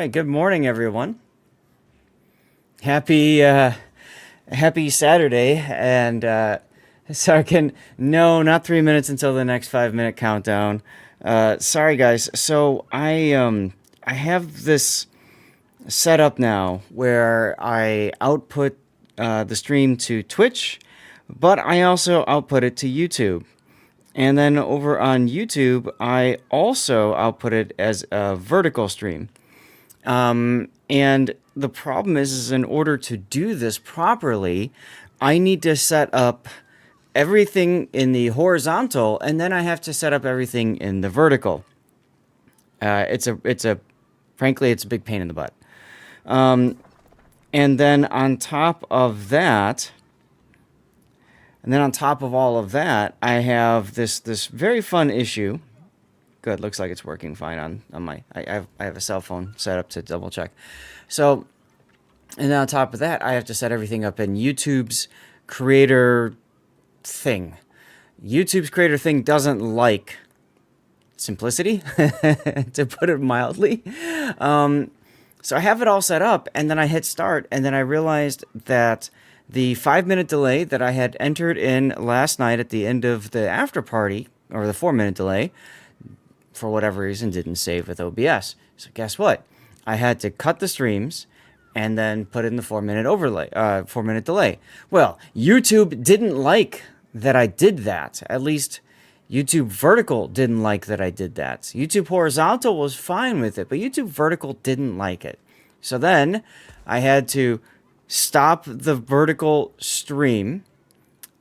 right, good morning, everyone. Happy happy Saturday, and no, not 3 minutes until the next 5 minute countdown. Sorry, guys. So I have this set up now where I output the stream to Twitch, but I also output it to YouTube. And then over on YouTube, I also output it as a vertical stream. And the problem is in order to do this properly, I need to set up everything in the horizontal, and then I have to set up everything in the vertical. Frankly, it's a big pain in the butt. And then on top of that, all of that, I have this very fun issue. Good, looks like it's working fine on my. I have a cell phone set up to double check. So, and then on top of that, I have to set everything up in YouTube's creator thing. YouTube's creator thing doesn't like simplicity, to put it mildly. So I have it all set up, and then I hit start, and then I realized that the 5 minute delay that I had entered in last night at the end of the after party, or the 4 minute delay, for whatever reason, didn't save with OBS. So guess what? I had to cut the streams and then put in the 4 minute delay. Well, YouTube didn't like that I did that. At least YouTube vertical didn't like that I did that. YouTube horizontal was fine with it, but YouTube vertical didn't like it. So then I had to stop the vertical stream,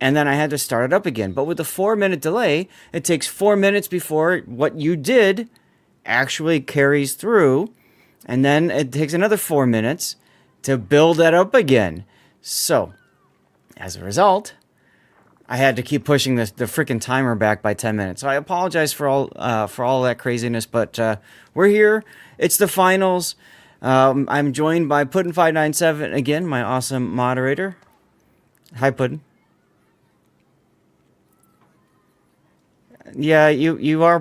and then I had to start it up again. But with the 4 minute delay, it takes 4 minutes before what you did actually carries through. And then it takes another 4 minutes to build that up again. So, as a result, I had to keep pushing the freaking timer back by 10 minutes. So I apologize for all that craziness, but we're here. It's the finals. I'm joined by Puddin597 again, my awesome moderator. Hi, Puddin. Yeah, you are,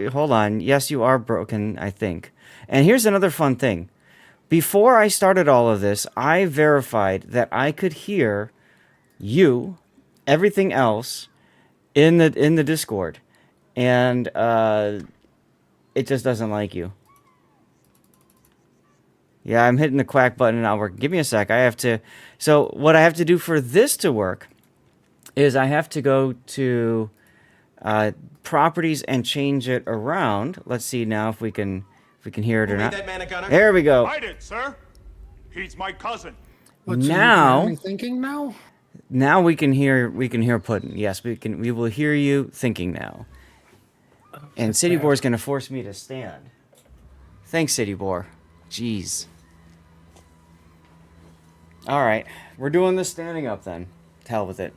hold on. Yes, you are broken, I think. And here's another fun thing. Before I started all of this, I verified that I could hear you, everything else, in the Discord. And it just doesn't like you. Yeah, I'm hitting the quack button and I'll work. Give me a sec. So what I have to do for this to work is I have to go to properties and change it around. Let's see now if we can hear it or not. There we go. I did, sir. He's my cousin. Now, me thinking now? Now we can hear Puddin. Yes, we will hear you thinking now. And City Boar is going to force me to stand. Thanks, City Boar. Jeez. All right, we're doing this standing up then. To hell with it.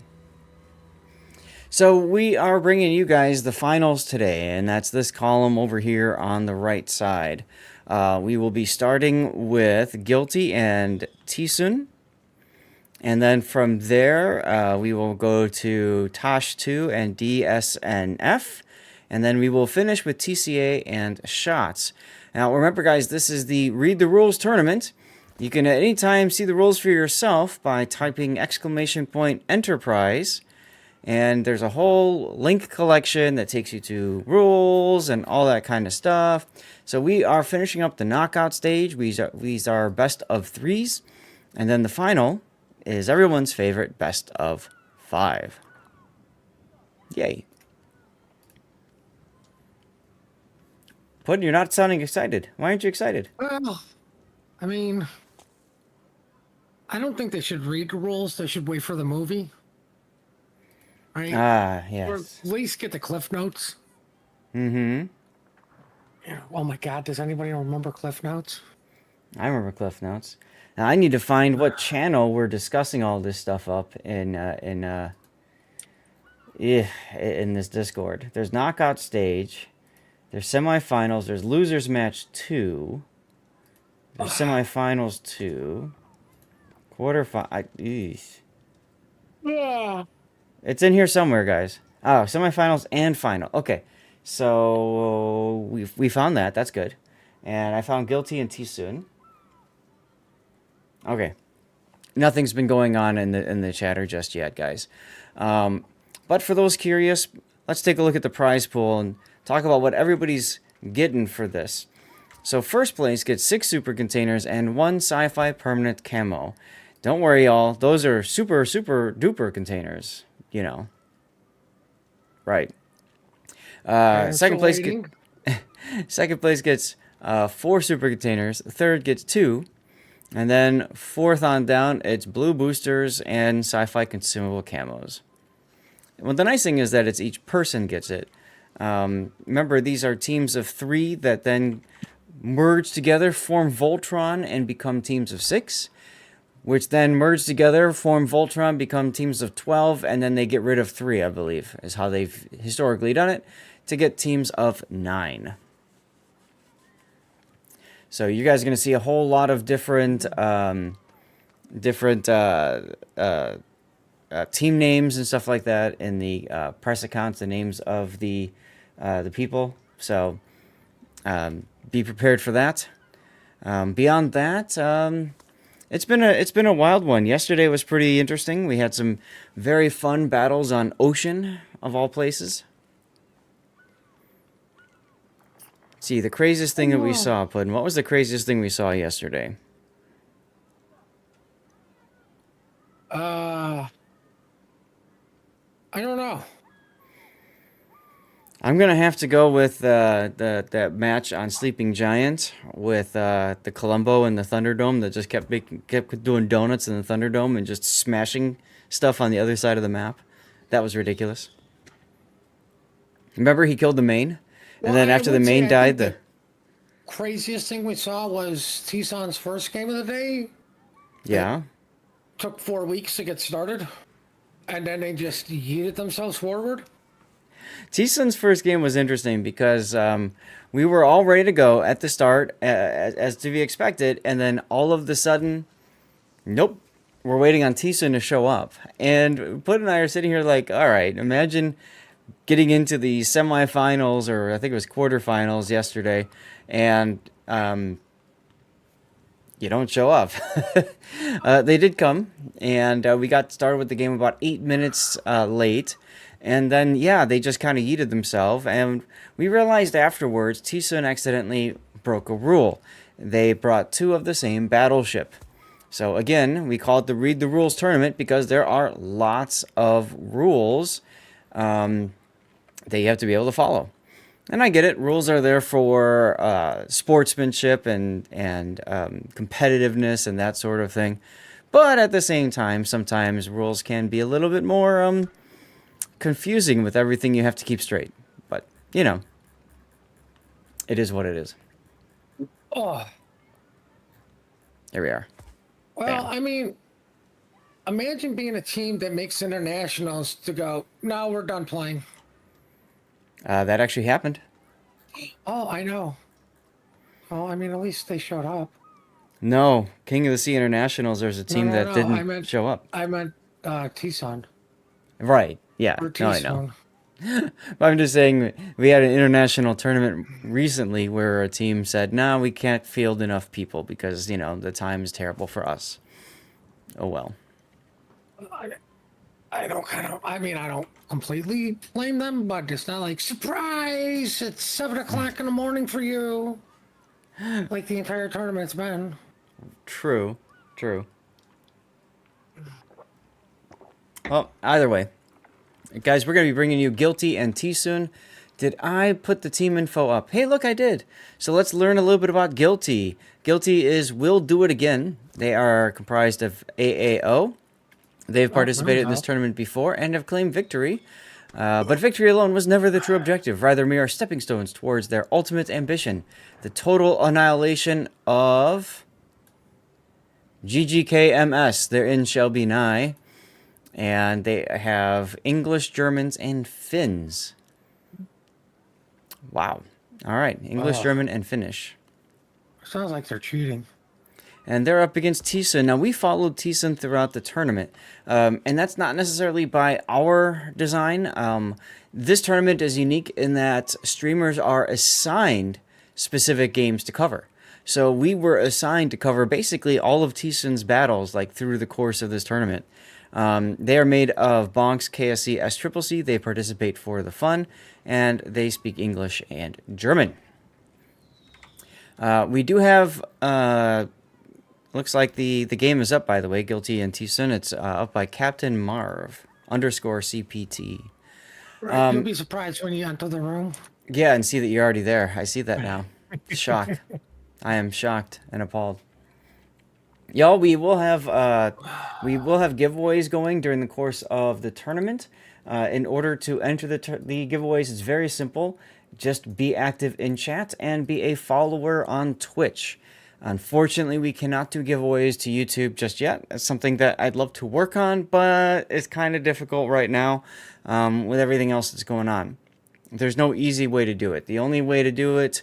So we are bringing you guys the finals today, and that's this column over here on the right side. We will be starting with Guilty and Tisun. And then from there, we will go to Tosh 2 and DSNF. And then we will finish with TCA and Shots. Now, remember, guys, this is the Read the Rules tournament. You can at any time see the rules for yourself by typing !Enterprise. And there's a whole link collection that takes you to rules and all that kind of stuff. So we are finishing up the knockout stage. These are best of threes. And then the final is everyone's favorite best of 5. Yay. Puddin', you're not sounding excited. Why aren't you excited? Well, I mean, I don't think they should read the rules. They should wait for the movie. Right? Yes. Or at least get the Cliff Notes. Mm-hmm. Yeah. Oh my God, does anybody remember Cliff Notes? I remember Cliff Notes. Now I need to find what channel we're discussing all this stuff up in this Discord. There's knockout stage. There's semifinals. There's losers match 2. There's semifinals 2. Quarterfinals. Yeah. It's in here somewhere, guys. Oh, semifinals and final. Okay, so we found that. That's good. And I found Guilty and T-Soon. Okay. Nothing's been going on in the chatter just yet, guys. But for those curious, let's take a look at the prize pool and talk about what everybody's getting for this. So first place gets 6 super containers and 1 sci-fi permanent camo. Don't worry, y'all. Those are super, super duper containers. You know. Right. Second place gets 4 super containers. Third gets 2. And then fourth on down, it's blue boosters and sci-fi consumable camos. Well, the nice thing is that it's each person gets it. Remember, these are teams of 3 that then merge together, form Voltron, and become teams of 6, which then merge together, form Voltron, become teams of 12, and then they get rid of 3, I believe, is how they've historically done it, to get teams of 9. So you guys are going to see a whole lot of different team names and stuff like that in the press accounts, the names of the people. So be prepared for that. Beyond that, it's been a wild one. Yesterday was pretty interesting. We had some very fun battles on Ocean, of all places. See, the craziest thing that we saw, Puddin', what was the craziest thing we saw yesterday? I don't know. I'm gonna have to go with that match on Sleeping Giant with the Columbo and the Thunderdome that just kept doing donuts in the Thunderdome and just smashing stuff on the other side of the map. That was ridiculous. Remember, he killed the main, and then after the main died, the craziest thing we saw was T-Son's first game of the day. Yeah. Took 4 weeks to get started, and then they just yeeted themselves forward. T-Son's first game was interesting because we were all ready to go at the start, as to be expected, and then all of the sudden, nope, we're waiting on T-Son to show up. And Puddin' and I are sitting here like, all right, imagine getting into the semifinals, or I think it was quarterfinals yesterday, and you don't show up. They did come, and we got started with the game about 8 minutes late. And then, yeah, they just kind of yeeted themselves. And we realized afterwards, T-Son accidentally broke a rule. They brought 2 of the same battleship. So again, we call it the Read the Rules tournament because there are lots of rules that you have to be able to follow. And I get it. Rules are there for sportsmanship and competitiveness and that sort of thing. But at the same time, sometimes rules can be a little bit more confusing with everything you have to keep straight. But, you know, it is what it is. Oh. There we are. Well, Bam. I mean, imagine being a team that makes internationals to go, no, we're done playing. That actually happened. Oh, I know. Oh, I mean, at least they showed up. No, King of the Sea Internationals, there's a team that didn't show up. I meant T-Son. Right, yeah. Or No, I T-Son. know. But I'm just saying, we had an international tournament recently where a team said, no, we can't field enough people because, you know, the time is terrible for us. Oh, well. I don't completely blame them, but it's not like, surprise, it's 7 o'clock in the morning for you. Like the entire tournament's been. True. Well, either way. Guys, we're going to be bringing you Guilty and T-Soon. Did I put the team info up? Hey, look, I did. So let's learn a little bit about Guilty. Guilty is We'll Do It Again. They are comprised of AAO. They've participated in this tournament before and have claimed victory. But victory alone was never the true objective, rather mere stepping stones towards their ultimate ambition, the total annihilation of GGKMS. Their end shall be nigh. And they have English, Germans, and Finns. Wow. All right. English, German, and Finnish. Sounds like they're cheating. And they're up against T-Son. Now, we followed T-Son throughout the tournament. And that's not necessarily by our design. This tournament is unique in that streamers are assigned specific games to cover. So we were assigned to cover basically all of Thiesen's battles, like through the course of this tournament. They are made of Bonks, KSC, SCCC. They participate for the fun, and they speak English and German. We do have, looks like the game is up, by the way, Guilty and Thiessen. It's up by Captain Marv _CPT. Right. You'll be surprised when you enter the room. Yeah, and see that you're already there. I see that now. Shocked. I am shocked and appalled. Y'all, we will have giveaways going during the course of the tournament. In order to enter the giveaways, it's very simple. Just be active in chat and be a follower on Twitch. Unfortunately, we cannot do giveaways to YouTube just yet. It's something that I'd love to work on, but it's kind of difficult right now with everything else that's going on. There's no easy way to do it. The only way to do it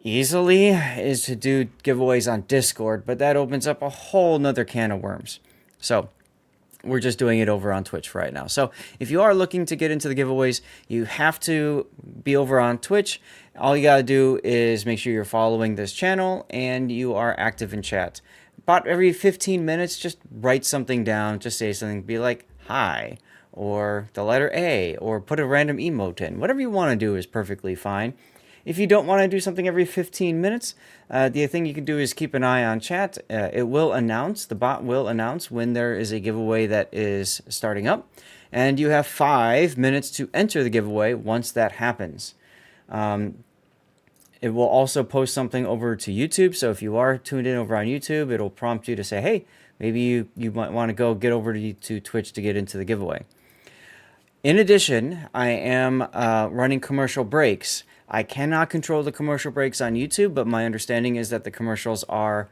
easily is to do giveaways on Discord, but that opens up a whole nother can of worms. So we're just doing it over on Twitch right now. So if you are looking to get into the giveaways, you have to be over on Twitch. All you got to do is make sure you're following this channel and you are active in chat. About every 15 minutes, just write something down. Just say something. Be like, hi, or the letter A, or put a random emote in. Whatever you want to do is perfectly fine. If you don't want to do something every 15 minutes, the thing you can do is keep an eye on chat. It will announce, the bot will announce when there is a giveaway that is starting up. And you have 5 minutes to enter the giveaway once that happens. It will also post something over to YouTube. So if you are tuned in over on YouTube, it'll prompt you to say, hey, maybe you might want to go get over to Twitch to get into the giveaway. In addition, I am running commercial breaks. I cannot control the commercial breaks on YouTube, but my understanding is that the commercials are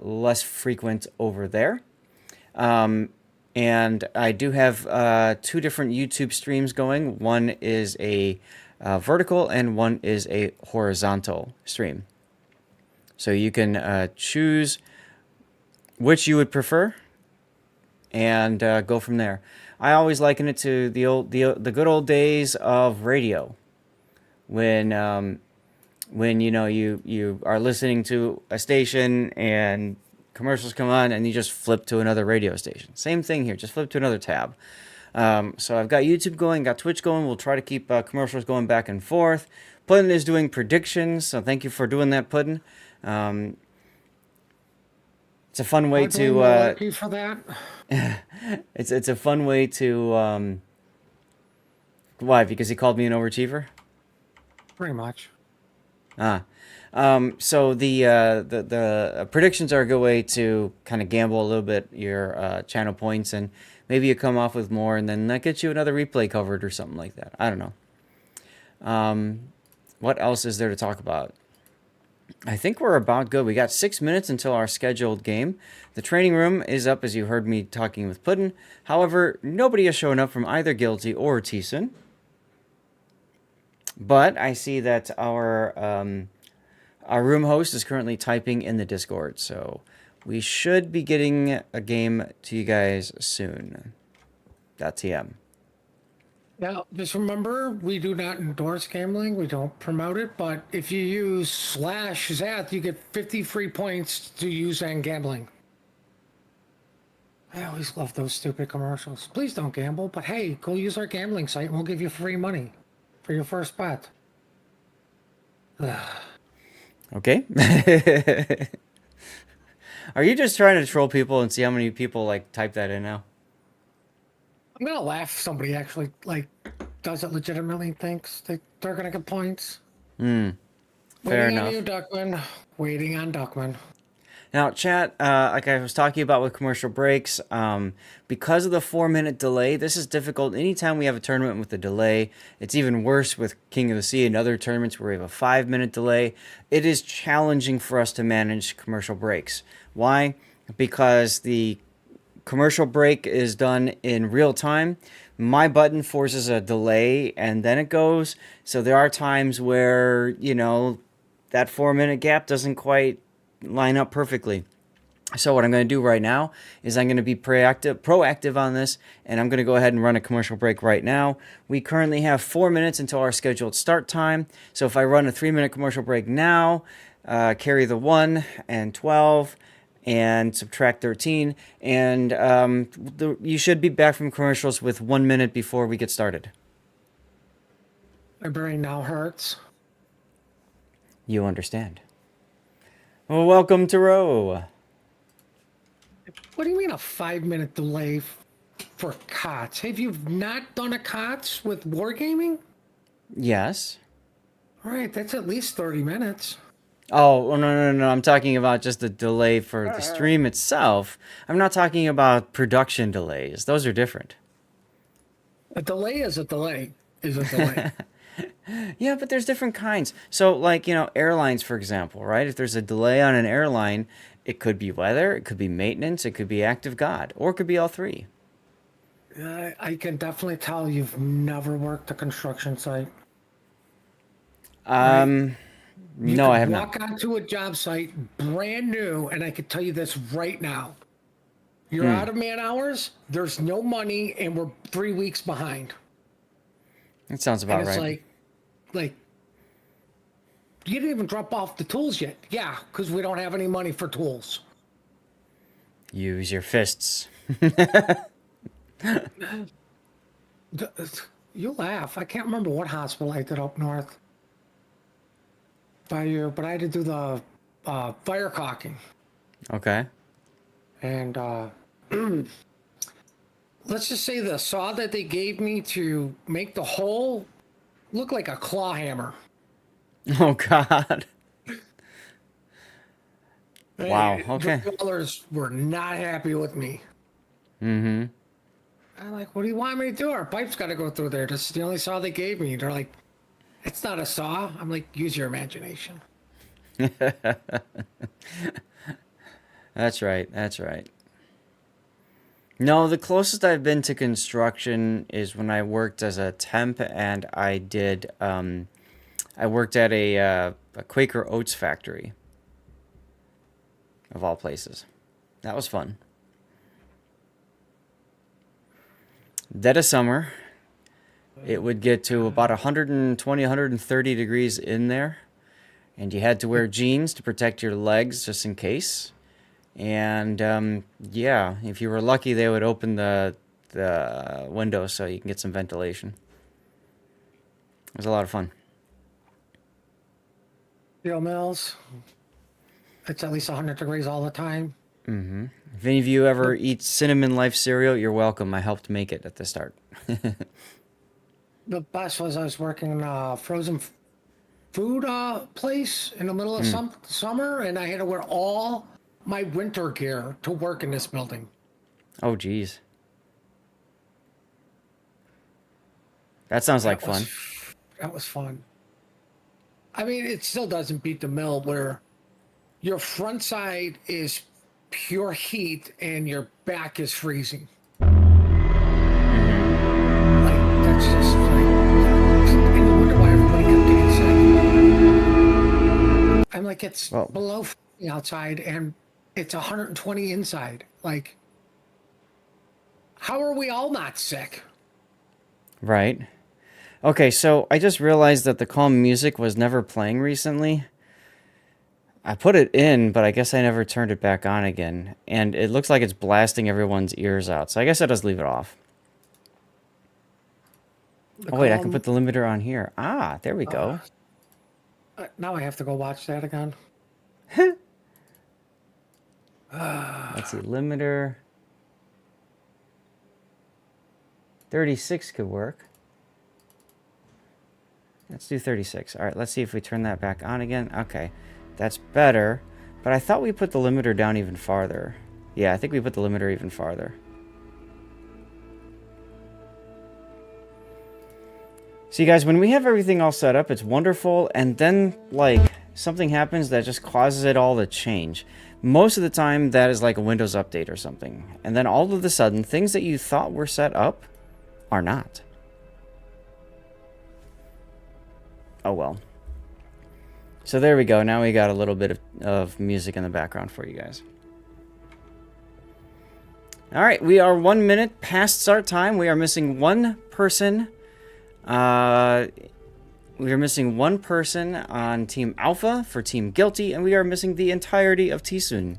less frequent over there. And I do have 2 different YouTube streams going. One is a vertical and one is a horizontal stream. So you can choose which you would prefer and go from there. I always liken it to the good old days of radio. When you know you are listening to a station and commercials come on and you just flip to another radio station. Same thing here, just flip to another tab. So I've got YouTube going, got Twitch going. We'll try to keep commercials going back and forth. Puddin is doing predictions, so thank you for doing that, Puddin. It's a fun way to. Thank you for that. It's a fun way to. Why? Because he called me an overachiever. Pretty much. So the predictions are a good way to kind of gamble a little bit your channel points, and maybe you come off with more, and then that gets you another replay covered or something like that. I don't know. What else is there to talk about? I think we're about good. We got 6 minutes until our scheduled game. The training room is up, as you heard me talking with Puddin. However, nobody has shown up from either Guilty or Thiessen. But I see that our room host is currently typing in the Discord, so we should be getting a game to you guys soon. .tm. Now, just remember, we do not endorse gambling. We don't promote it, but if you use /Zath, you get 50 free points to use on gambling. I always love those stupid commercials. Please don't gamble, but hey, go use our gambling site and we'll give you free money for your first bet. Okay. Are you just trying to troll people and see how many people like type that in now? I'm gonna laugh if somebody actually like does it legitimately, thinks they're gonna get points. Fair Waiting enough. on you, Duckman. Waiting on Duckman. Now, chat, like I was talking about with commercial breaks, because of the 4-minute delay, this is difficult. Anytime we have a tournament with a delay, it's even worse with King of the Sea and other tournaments where we have a 5-minute delay. It is challenging for us to manage commercial breaks. Why? Because the commercial break is done in real time. My button forces a delay and then it goes. So there are times where, you know, that 4-minute gap doesn't quite line up perfectly. So what I'm going to do right now is I'm going to be proactive on this, and I'm going to go ahead and run a commercial break right now. We currently have 4 minutes until our scheduled start time. So if I run a 3-minute commercial break now, carry the 1 and 12 and subtract 13, and you should be back from commercials with 1 minute before we get started. My brain now hurts. You understand. Well, welcome to Row. What do you mean a 5-minute delay for COTS? Have you not done a COTS with Wargaming? Yes. All right, that's at least 30 minutes. Oh, no. I'm talking about just the delay for the stream itself. I'm not talking about production delays. Those are different. A delay is a delay is a delay. Yeah, but there's different kinds. So, like, airlines, for example, right? If there's a delay on an airline, it could be weather, it could be maintenance, it could be act of God, or it could be all three. I can definitely tell you've never worked a construction site. No, I have not. Walk onto a job site brand new, and I can tell you this right now. You're out of man hours, there's no money, and we're 3 weeks behind. That sounds about And it's right. like, you didn't even drop off the tools yet. Yeah, because we don't have any money for tools. Use your fists. You laugh. I can't remember what hospital I did up north by you, but I had to do the fire caulking. Okay. And let's just say the saw that they gave me to make the hole looked like a claw hammer. Oh, God. Wow, okay. The drillers were not happy with me. Mm-hmm. I'm like, what do you want me to do? Our pipe's got to go through there. This is the only saw they gave me. They're like, it's not a saw. I'm like, use your imagination. That's right. That's right. No, the closest I've been to construction is when I worked as a temp, and I did. I worked at a Quaker Oats factory, of all places. That was fun. Dead of summer, it would get to about 120, 130 degrees in there, and you had to wear jeans to protect your legs just in case. And yeah, if you were lucky, they would open the window so you can get some ventilation. It was a lot of fun. Steel mills. It's at least 100 degrees all the time. Mm-hmm. If any of you ever eat Cinnamon Life cereal, you're welcome. I helped make it at the start. The best was I was working in a frozen food place in the middle of summer, and I had to wear all my winter gear to work in this building. Oh, geez. That sounds like fun. That was fun. I mean, it still doesn't beat the mill where your front side is pure heat and your back is freezing. Like, that's just like, and you wonder why everybody got sick. I'm like, it's below outside and it's 120 inside. Like, how are we all not sick? Right. Okay, so I just realized that the calm music was never playing recently. I put it in, but I guess I never turned it back on again. And it looks like it's blasting everyone's ears out. So I guess I'll just leave it off. Oh, wait, I can put the limiter on here. Ah, there we go. Now I have to go watch that again. Let's see, limiter. 36 could work. Let's do 36. All right, let's see if we turn that back on again. Okay, that's better. But I thought we put the limiter down even farther. Yeah, I think we put the limiter even farther. See, guys, when we have everything all set up, it's wonderful. And then, like, something happens that just causes it all to change. Most of the time, that is like a Windows update or something. And then all of a sudden, things that you thought were set up are not. Oh, well. So there we go. Now we got a little bit of music in the background for you guys. All right, we are 1 minute past start time. We are missing one person. We are missing one person on Team Alpha for Team Guilty, and we are missing the entirety of T-Sun.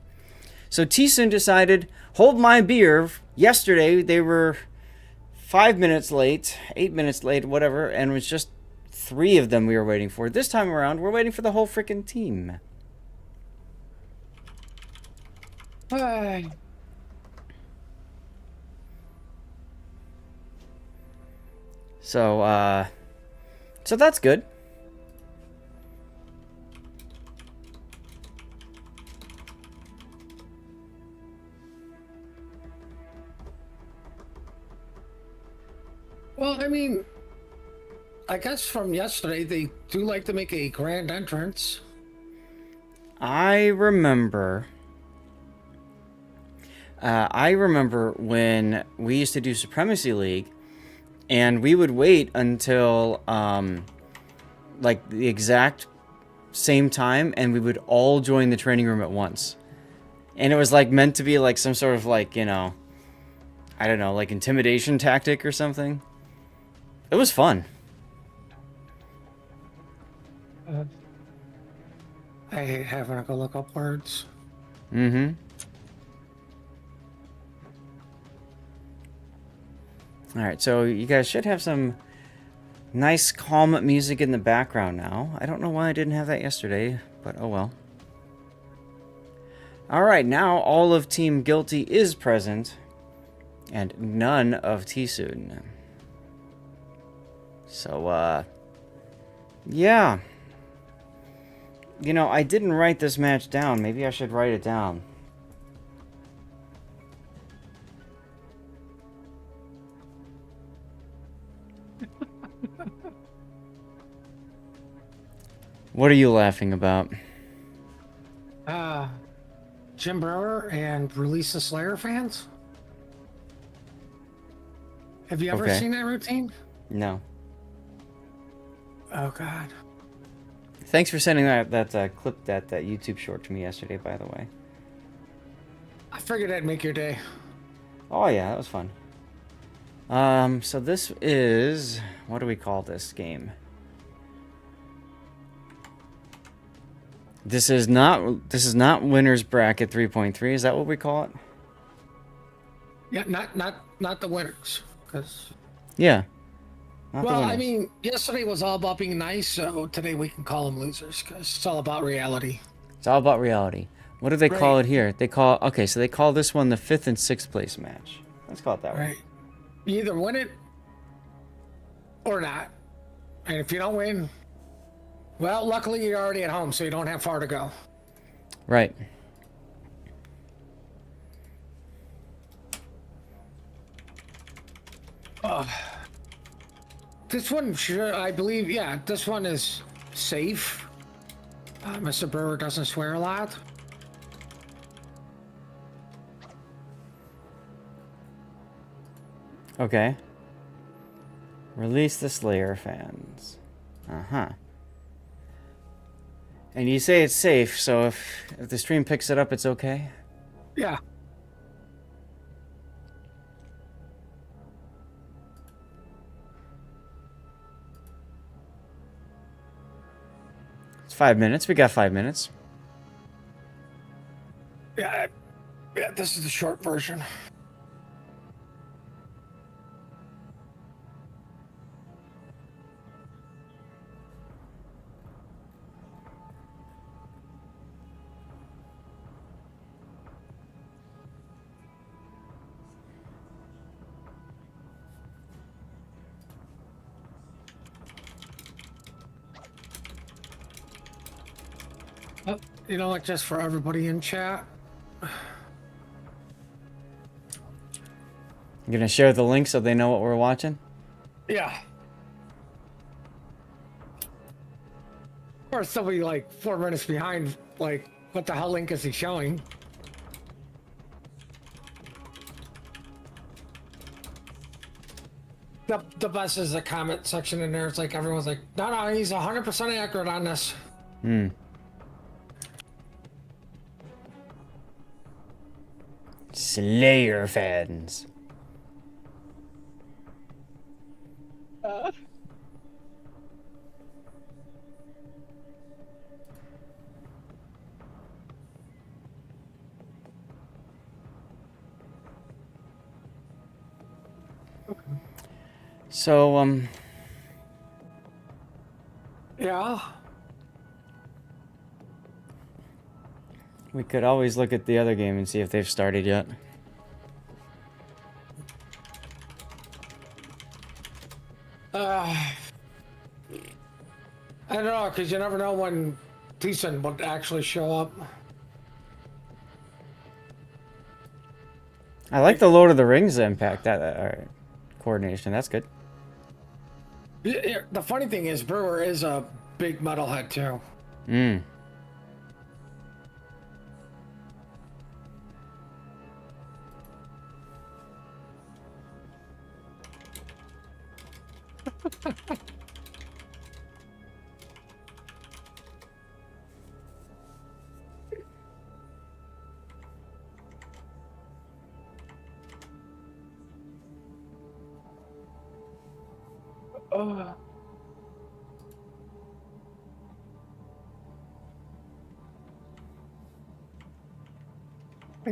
So T-Sun decided, hold my beer. Yesterday, they were 5 minutes late, 8 minutes late, whatever, and it was just 3 of them we were waiting for. This time around, we're waiting for the whole freaking team. Hi. So that's good. Well, I mean, I guess from yesterday, they do like to make a grand entrance. I remember when we used to do Supremacy League, and we would wait until like the exact same time, and we would all join the training room at once. And it was like meant to be like some sort of like, you know, I don't know, like intimidation tactic or something. It was fun. I hate having to go look up words. Mm-hmm. All right, so you guys should have some nice, calm music in the background now. I don't know why I didn't have that yesterday, but oh well. All right, now all of Team Guilty is present, and none of T-Sun. So, yeah. You know, I didn't write this match down. Maybe I should write it down. What are you laughing about? Jim Brower and Release the Slayer fans? Have you ever Okay. seen that routine? No. Oh, God. Thanks for sending that clip, that YouTube short to me yesterday, by the way. I figured that'd make your day. Oh yeah, that was fun. So this is, what do we call this game? This is not winners bracket 3.3. Is that what we call it? Yeah, not the winners. Cause... Yeah. Not the Well, I winners. mean, yesterday was all about being nice, so today we can call them losers because it's all about reality. It's all about reality. What do they call Right. it here? They call, okay, so they call this one the 5th and 6th place match. Let's call it that way. Right. You either win it or not. And if you don't win, well, luckily you're already at home, so you don't have far to go. Right. This one, sure, I believe, yeah, this one is safe. Mr. Brewer doesn't swear a lot. Okay. Release the Slayer fans. Uh-huh. And you say it's safe, so if the stream picks it up, it's okay? Yeah. It's 5 minutes. We got 5 minutes. Yeah, this is the short version. You know, like just for everybody in chat. You gonna share the link so they know what we're watching? Yeah. Or somebody like 4 minutes behind, like, what the hell link is he showing? The best is the comment section in there. It's like everyone's like, no, he's 100% accurate on this. Slayer fans. So, Yeah. we could always look at the other game and see if they've started yet. I don't know, because you never know when Thiessen would actually show up. I like the Lord of the Rings impact, coordination. That's good. Yeah, the funny thing is, Brewer is a big metalhead too. Mm. I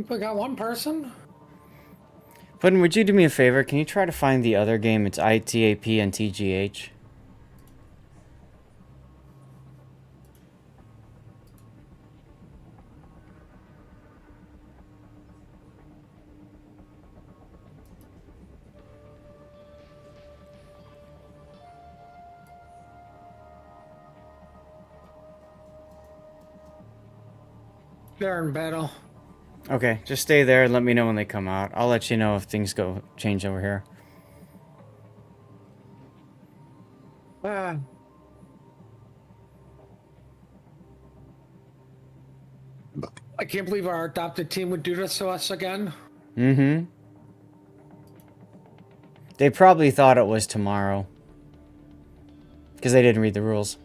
think we got one person. Puddin, would you do me a favor? Can you try to find the other game? It's ITAP and TGH. They're in battle. Okay, just stay there and let me know when they come out. I'll let you know if things go change over here. I can't believe our adopted team would do this to us again. Mm-hmm. They probably thought it was tomorrow. Because they didn't read the rules.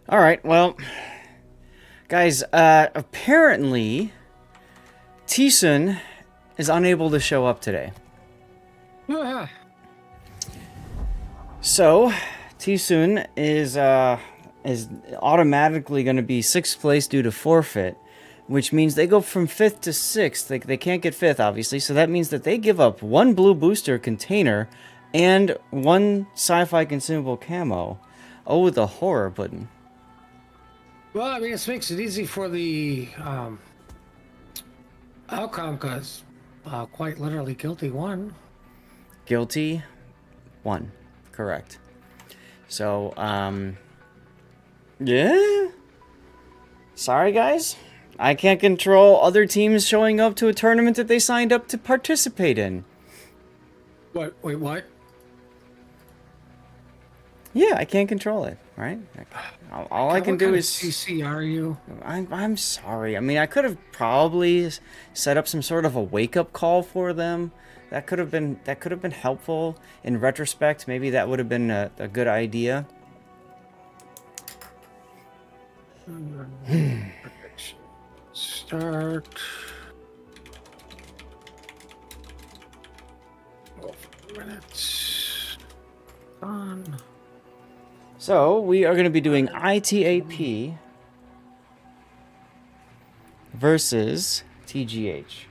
All right, well, guys, apparently Thiessen is unable to show up today. So, Thiessen is automatically going to be 6th place due to forfeit, which means they go from 5th to 6th. They can't get 5th, obviously, so that means that they give up 1 blue booster container and 1 sci-fi consumable camo. Oh, the horror pudding. Well, I mean, this makes it easy for the outcome, because quite literally guilty won. Guilty 1. Correct. So, yeah. Sorry, guys. I can't control other teams showing up to a tournament that they signed up to participate in. What? Wait, what? Yeah, I can't control it, right? All I can do is... CC are you? I'm sorry. I mean, I could have probably set up some sort of a wake-up call for them. That could have been helpful. In retrospect, maybe that would have been a good idea. Start. Minutes. On. So, we are going to be doing ITAP versus TGH.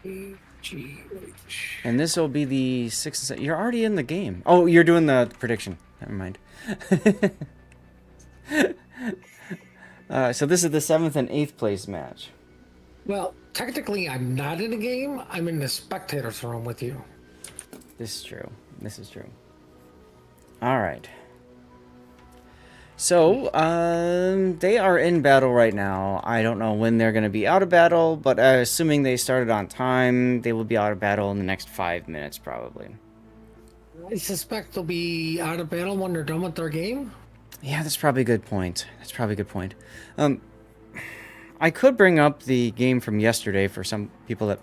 GH. And this will be the 6th. You're already in the game. Oh, you're doing the prediction. Never mind. So this is the 7th and 8th place match. Well, technically, I'm not in the game. I'm in the spectators room with you. This is true. This is true. All right. So, they are in battle right now. I don't know when they're going to be out of battle, but assuming they started on time, they will be out of battle in the next 5 minutes, probably. I suspect they'll be out of battle when they're done with their game. Yeah, that's probably a good point. That's probably a good point. I could bring up the game from yesterday for some people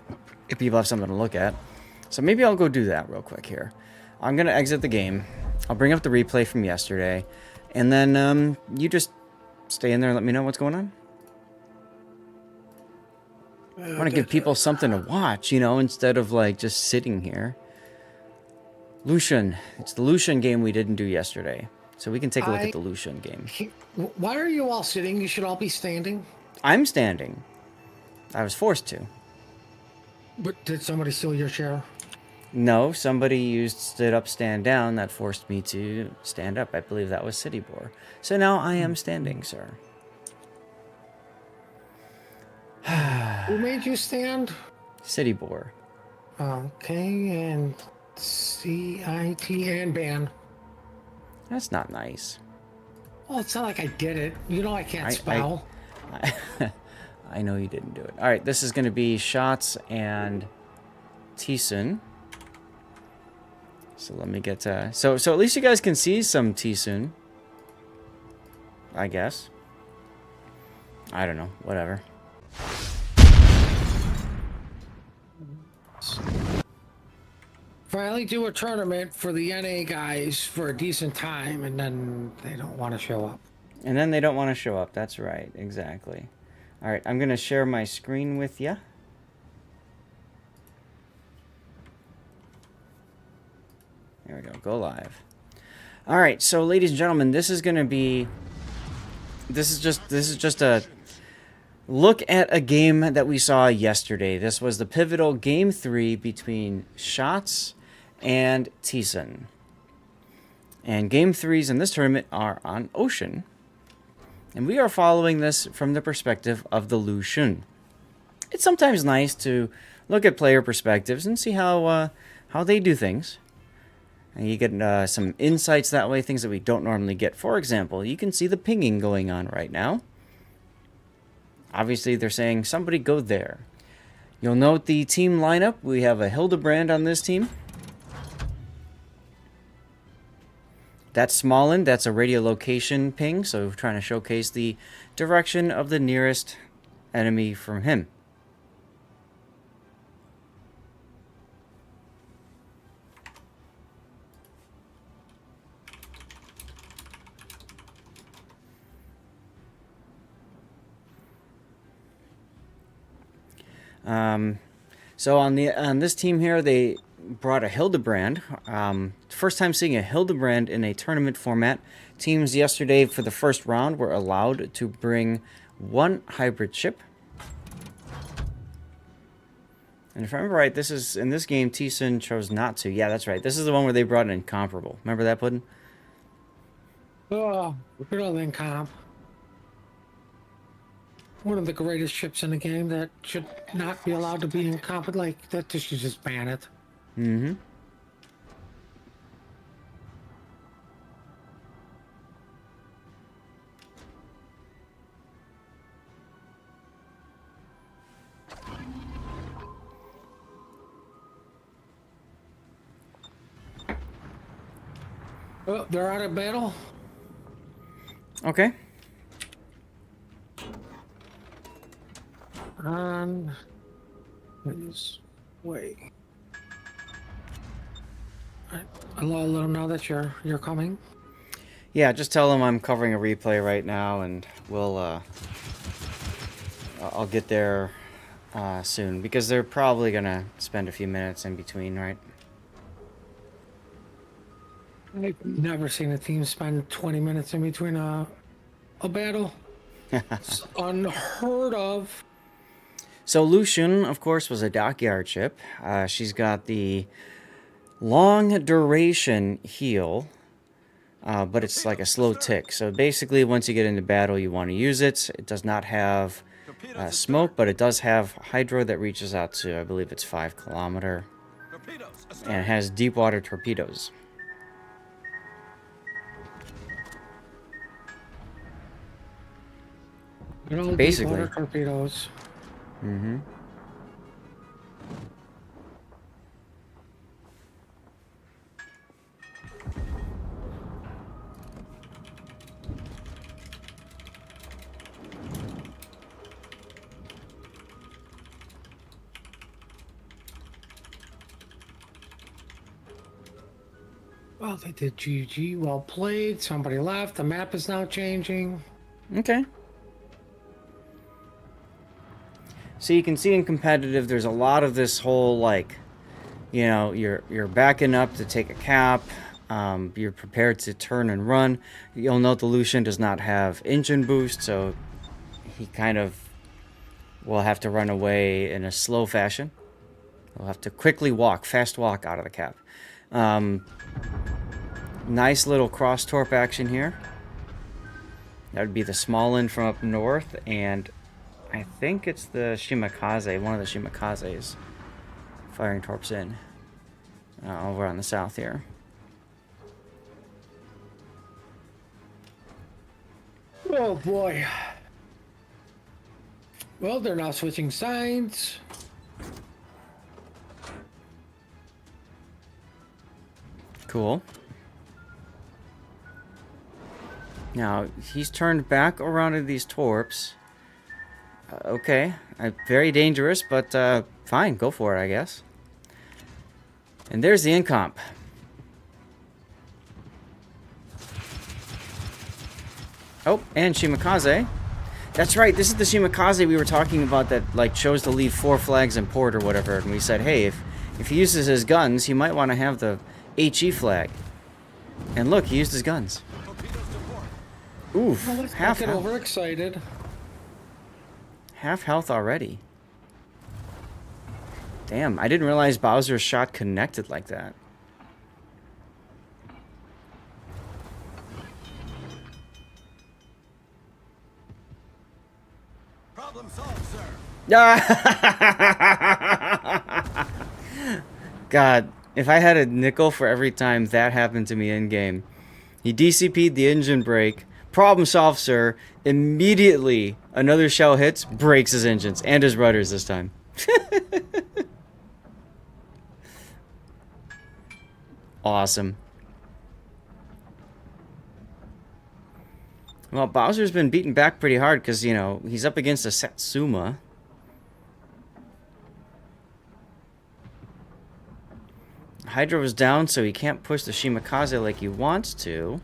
if people have something to look at. So maybe I'll go do that real quick here. I'm going to exit the game. I'll bring up the replay from yesterday. And then you just stay in there and let me know what's going on. I want to give people something to watch, you know, instead of like just sitting here. Lucian. It's the Lucian game we didn't do yesterday. So we can take a look at the Lucian game. Why are you all sitting? You should all be standing. I'm standing. I was forced to. But did somebody steal your chair? No, somebody used stood up, stand down. That forced me to stand up. I believe that was City Boar. So now I am standing, sir. Who made you stand? City Boar. Okay, and CIT and ban. That's not nice. Well, it's not like I did it. You know I can't spell. I know you didn't do it. All right, this is going to be Shots and T-Sun. So let me get so at least you guys can see some T-Sun. I guess. I don't know. Whatever. Finally do a tournament for the NA guys for a decent time, and then they don't want to show up. And then they don't want to show up. That's right. Exactly. All right, I'm going to share my screen with you. There we go. Go live. All right, so ladies and gentlemen, this is just a look at a game that we saw yesterday. This was the pivotal game 3 between Shots and T-Sun. And game 3s in this tournament are on Ocean. And we are following this from the perspective of the Lucian. It's sometimes nice to look at player perspectives and see how they do things. And you get some insights that way, things that we don't normally get. For example, you can see the pinging going on right now. Obviously, they're saying, somebody go there. You'll note the team lineup. We have a Hildebrand on this team. That's Smolin. That's a radio location ping, so we're trying to showcase the direction of the nearest enemy from him. So on this team here, they brought a Hildebrand. First time seeing a Hildebrand in a tournament format. Teams yesterday for the first round were allowed to bring one hybrid ship. And if I remember right, this is in this game T-Sun chose not to. Yeah, that's right. This is the one where they brought an Incomparable. Remember that, Puddin'? Oh, good old Incom. One of the greatest ships in the game that should not be allowed to be incompetent. Like that, should just ban it. Mm-hmm. Oh, they're out of battle. Okay. On his way. I'll let them know that you're coming. Yeah, just tell them I'm covering a replay right now, and we'll I'll get there soon because they're probably gonna spend a few minutes in between, right? I've never seen a team spend 20 minutes in between a battle. It's unheard of. So Lucian, of course, was a dockyard ship. She's got the long duration heal, but it's like a slow tick. So basically, once you get into battle, you want to use it. It does not have smoke, but it does have hydro that reaches out to, I believe it's 5 kilometer. And it has deep water torpedoes. You know, Basically. deep water torpedoes. Mm-hmm. Well, they did GG. Well played. Somebody left. The map is now changing. Okay. So you can see in competitive, there's a lot of this whole, like, you know, you're backing up to take a cap. You're prepared to turn and run. You'll note the Lucian does not have engine boost, so he kind of will have to run away in a slow fashion. He'll have to quickly walk, fast walk out of the cap. Nice little cross torp action here. That would be the small end from up north, and I think it's the Shimakaze, one of the Shimakazes, firing torps in over on the south here. Oh boy. Well, they're now switching sides. Cool. Now, he's turned back around to these torps. Okay. Very dangerous, but fine. Go for it, I guess. And there's the incomp. Oh, and Shimakaze. That's right. This is the Shimakaze we were talking about that, like, chose to leave 4 flags in port or whatever. And we said, hey, if he uses his guns, he might want to have the HE flag. And look, he used his guns. Oof, Well, let's half not get health. overexcited. Half health already. Damn, I didn't realize Bowser's shot connected like that. Problem solved, sir. God, if I had a nickel for every time that happened to me in game. He DCP'd the engine brake. Problem solved, sir. Immediately, another shell hits, breaks his engines and his rudders this time. Awesome. Well, Bowser's been beaten back pretty hard because, you know, he's up against a Satsuma. Hydro is down, so he can't push the Shimakaze like he wants to.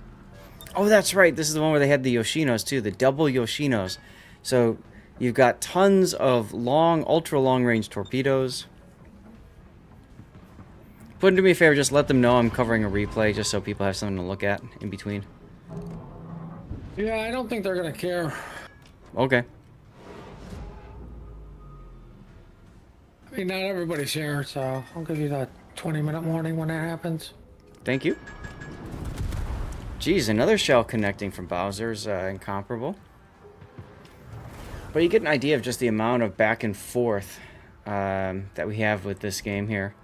Oh, that's right. This is the one where they had the Yoshinos, too. The double Yoshinos. So, you've got tons of long, ultra-long-range torpedoes. Put do me a favor, just let them know I'm covering a replay, just so people have something to look at in between. Yeah, I don't think they're gonna care. Okay. I mean, not everybody's here, so I'll give you that 20-minute warning when that happens. Thank you. Geez, another shell connecting from Bowser's incomparable. But you get an idea of just the amount of back and forth that we have with this game here.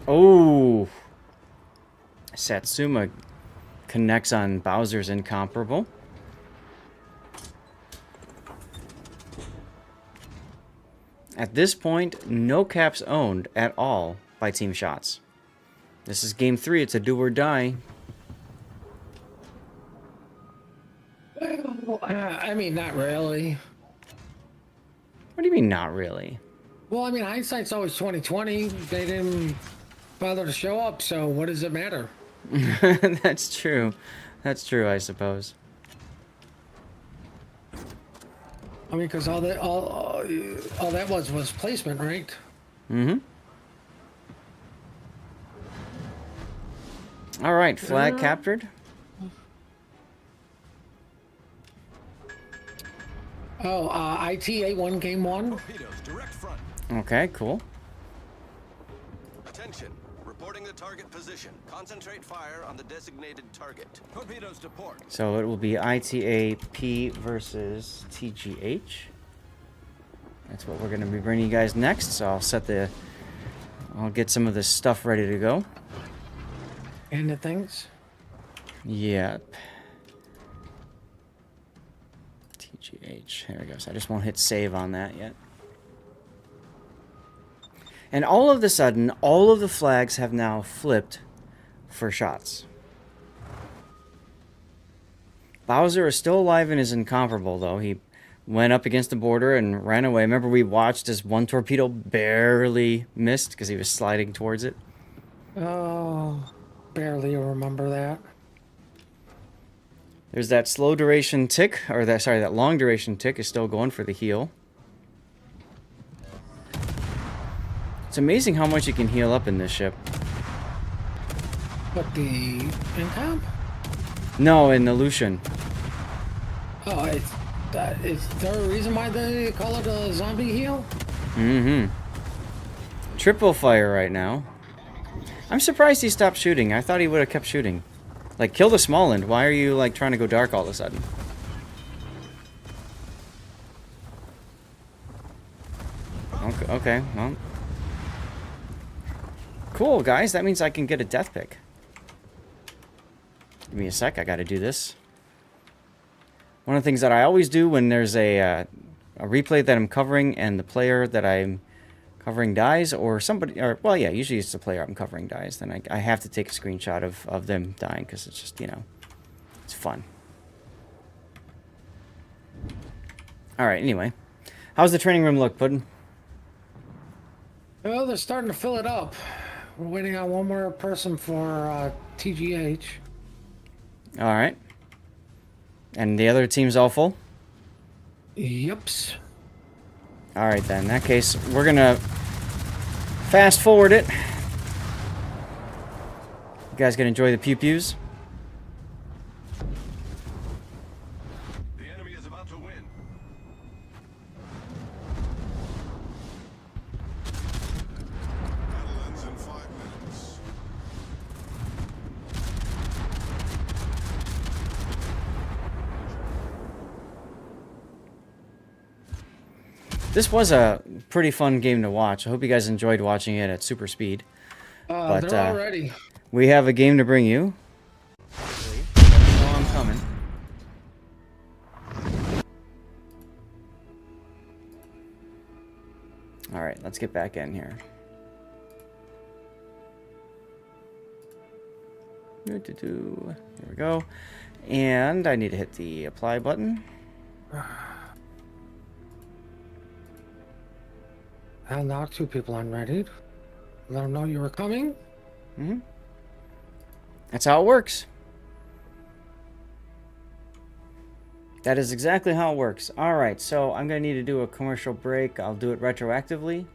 Oh! Satsuma connects on Bowser's incomparable. At this point, no caps owned at all by Team Shots. This is game 3. It's a do or die. Well, I mean, not really. What do you mean, not really? Well, I mean, hindsight's always 20/20. They didn't bother to show up, so what does it matter? That's true. That's true, I suppose. I mean, because all that was placement, right? Mm-hmm. All right, flag captured. Oh, ITA 1 game 1. Torpedoes, direct front. Okay, cool. Attention. Reporting the target position. Concentrate fire on the designated target. Torpedoes to port. So it will be ITAP versus TGH. That's what we're going to be bringing you guys next. So I'll get some of this stuff ready to go. And the things. Yep. TGH. There we go. So I just won't hit save on that yet. And all of a sudden, all of the flags have now flipped for shots. Bowser is still alive and is incomparable, though. He went up against the border and ran away. Remember, we watched as one torpedo barely missed because he was sliding towards it? Oh, barely remember that. There's that slow duration tick, or that long duration tick is still going for the heal. It's amazing how much you can heal up in this ship. But the income? No, in the Lucian. Oh, is there a reason why they call it a zombie heal? Mm-hmm. Triple fire right now. I'm surprised he stopped shooting. I thought he would have kept shooting. Like, kill the small end. Why are you, like, trying to go dark all of a sudden? Okay, well. Cool, guys. That means I can get a death pick. Give me a sec. I gotta do this. One of the things that I always do when there's a replay that I'm covering and the player that I'm covering dies, or somebody, or, well, yeah, usually it's the player I'm covering dies, then I have to take a screenshot of them dying, because it's just, you know, it's fun. Alright, anyway. How's the training room look, Puddin'? Well, they're starting to fill it up. We're waiting on one more person for TGH. Alright. And the other team's all full? Yups. Alright then, in that case, we're gonna fast forward it. You guys gonna enjoy the pew-pews? The enemy is about to win. Battle ends in 5 minutes. This was a pretty fun game to watch. I hope you guys enjoyed watching it at super speed. But, They're all ready. We have a game to bring you. I'm coming. Alright, let's get back in here. Here we go. And I need to hit the apply button. And now 2 people unreadied. Let them know you were coming. Mm-hmm. That's how it works. That is exactly how it works. Alright, so I'm going to need to do a commercial break. I'll do it retroactively.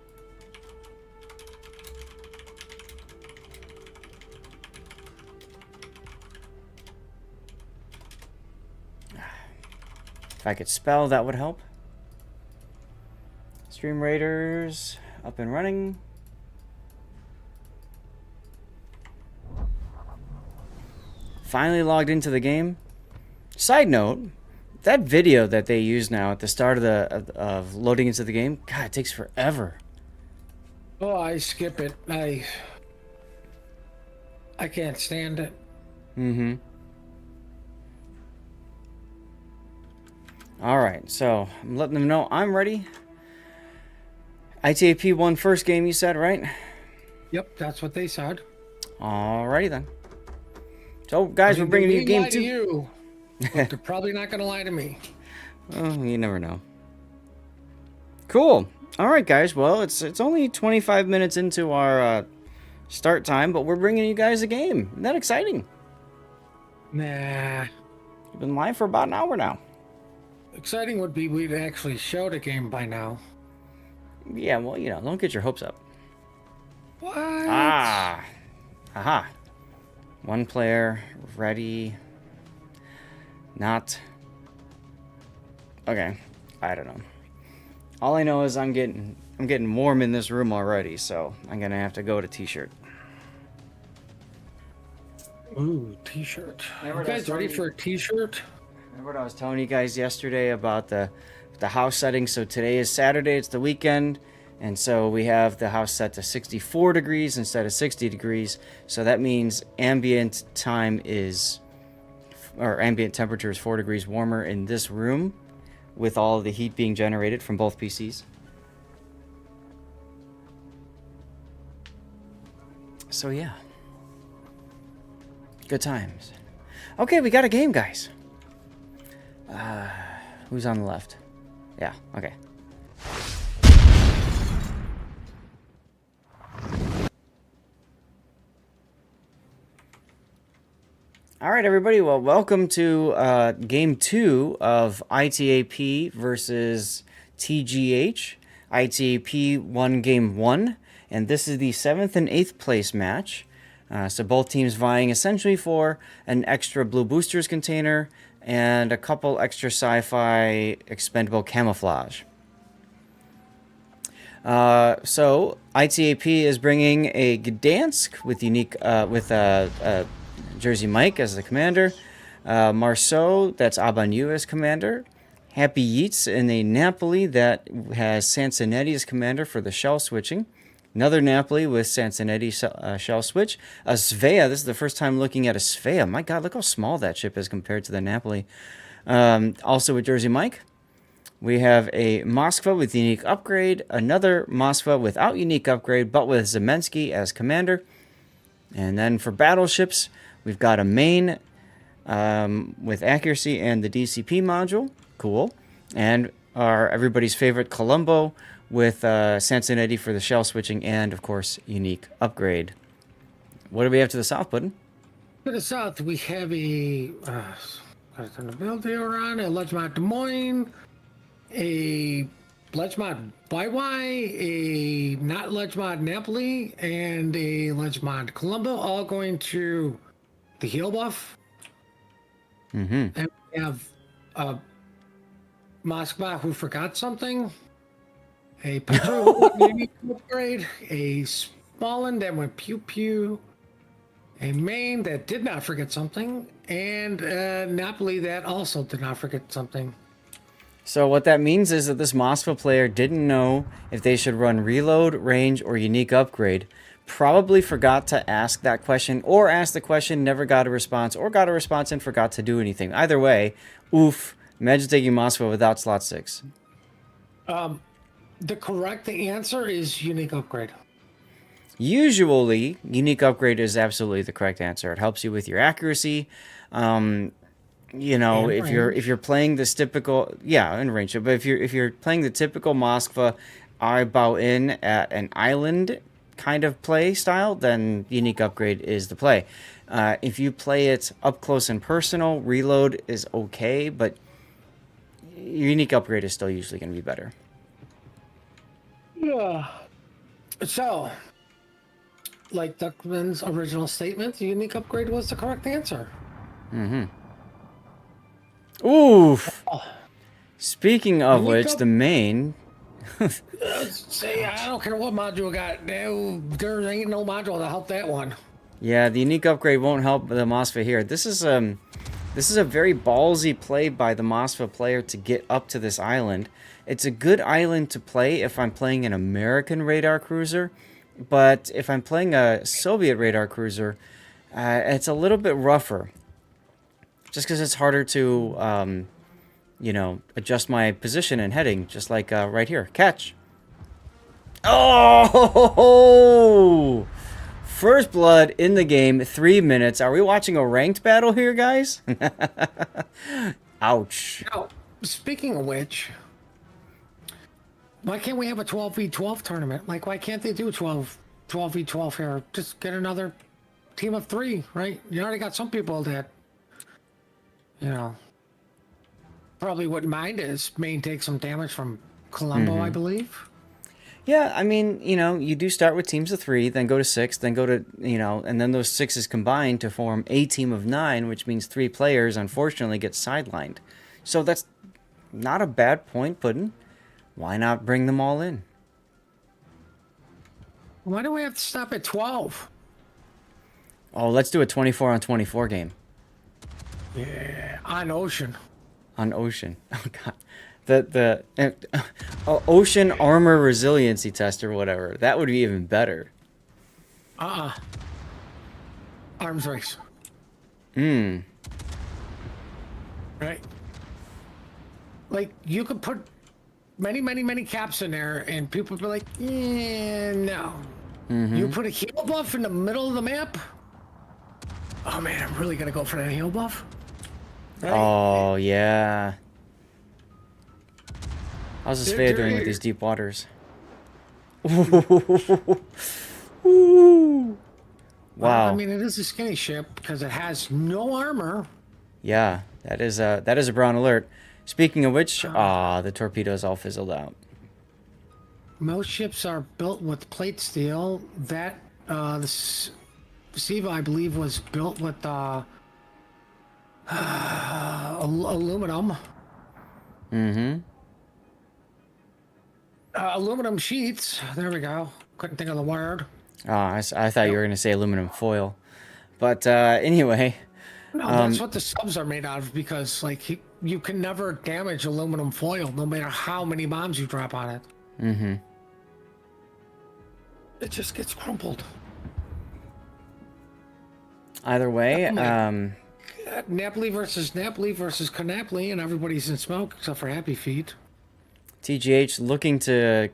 If I could spell, that would help. Stream Raiders up and running. Finally logged into the game. Side note, that video that they use now at the start of of loading into the game, God, it takes forever. Oh, I skip it. I can't stand it. Mm-hmm. Alright, so I'm letting them know I'm ready. ITAP won first game, you said, right? Yep, that's what they said. Alrighty then. So, guys, we're bringing you game 2. You, but they're probably not going to lie to me. Oh, you never know. Cool. Alright, guys. Well, it's only 25 minutes into our start time, but we're bringing you guys a game. Isn't that exciting? Nah. We've been live for about an hour now. Exciting would be we'd actually show the game by now. Yeah, well, you know, don't get your hopes up. What? Ah. Aha. One player, ready. Not. Okay. I don't know. All I know is I'm getting warm in this room already, so I'm gonna have to go to t-shirt. Ooh, t-shirt. Remember You guys that ready story? for a t-shirt? Remember what I was telling you guys yesterday about the house setting? So today is Saturday, it's the weekend, and so we have the house set to 64 degrees instead of 60 degrees. So that means ambient temperature is 4 degrees warmer in this room with all of the heat being generated from both PCs. So yeah. Good times. Okay, we got a game, guys. Who's on the left? Yeah, okay. All right, everybody. Well, welcome to game 2 of ITAP versus TGH. ITAP won game 1, and this is the 7th and 8th place match. So both teams vying essentially for an extra blue boosters container and a couple extra sci-fi expendable camouflage. So ITAP is bringing a Gdansk with unique Jersey Mike as the commander, Marceau, that's Abanyu as commander, Happy Yeats in a Napoli that has Sansonetti as commander for the shell switching. Another Napoli with Sansonetti shell switch. A Svea. This is the first time looking at a Svea. My God, look how small that ship is compared to the Napoli. Also with Jersey Mike, we have a Moskva with unique upgrade. Another Moskva without unique upgrade, but with Zemensky as commander. And then for battleships, we've got a Maine with accuracy and the DCP module. Cool. And our everybody's favorite Colombo with Sansonetti for the shell switching and, of course, unique upgrade. What do we have to the south, Puddin'? To the south, we have a turn the build here on a Ledgemont Des Moines, a Ledgemont YY, a not Ledgemont Napoli, and a Ledgemont Colombo, all going to the heal buff. Mm-hmm. And we have a Moskva who forgot something. A Petro unique upgrade, a Smolin that went pew pew, a Maine that did not forget something, and Napoli that also did not forget something. So what that means is that this Moskva player didn't know if they should run reload, range, or unique upgrade. Probably forgot to ask that question, or asked the question, never got a response, or got a response and forgot to do anything. Either way, oof, imagine taking Moskva without slot 6. The correct answer is unique upgrade. Usually, unique upgrade is absolutely the correct answer. It helps you with your accuracy. You know, And if you're playing this typical, and range. But if you're playing the typical Moskva, I bow in at an island kind of play style, then unique upgrade is the play. If you play it up close and personal, reload is okay, but unique upgrade is still usually going to be better. Yeah. So, like Duckman's original statement, the unique upgrade was the correct answer. Mm-hmm. Oof. Oh. Speaking of Unique which, the main. Say, I don't care what module got. There ain't no module to help that one. Yeah, the unique upgrade won't help the Moskva here. This is a very ballsy play by the Moskva player to get up to this island. It's a good island to play if I'm playing an American radar cruiser, but if I'm playing a Soviet radar cruiser, it's a little bit rougher. Just because it's harder to, adjust my position and heading, just like right here. Catch. Oh! First blood in the game, 3 minutes. Are we watching a ranked battle here, guys? Ouch. Now, speaking of which, why can't we have a 12v12 tournament? Like, why can't they do 12v12 here? Just get another team of 3, right? You already got some people that, probably wouldn't mind is Maine take some damage from Colombo, I believe. Yeah, I mean, you do start with teams of 3, then go to 6, then go to, and then those 6s combine to form a team of 9, which means 3 players, unfortunately, get sidelined. So that's not a bad point, Puddin'. Why not bring them all in? Why do we have to stop at 12? Oh, let's do a 24 on 24 game Yeah, on Ocean. on Ocean. Oh god, Ocean Armor Resiliency Test or whatever. That would be even better. Arms race. Hmm. Right. Like, you could put many caps in there, and people would be like, yeah, no. You put a heal buff in the middle of the map? Oh, man, I'm really going to go for that heal buff? Right? Oh yeah. How's this Faya doing with these deep waters? Ooh. Well, Wow. I mean, it is a skinny ship because it has no armor. Yeah, that is a brown alert. Speaking of which, the torpedoes all fizzled out. Most ships are built with plate steel. That, the Siva, I believe, was built with aluminum. Mm-hmm. Aluminum sheets. There we go. Couldn't think of the word. Oh, I thought you were going to say aluminum foil. But anyway, No, that's what the subs are made out of because, like, you can never damage aluminum foil no matter how many bombs you drop on it. mm-hmm. It just gets crumpled. Either way, Napoli versus Canapoli, and everybody's in smoke except for Happy Feet. TGH looking to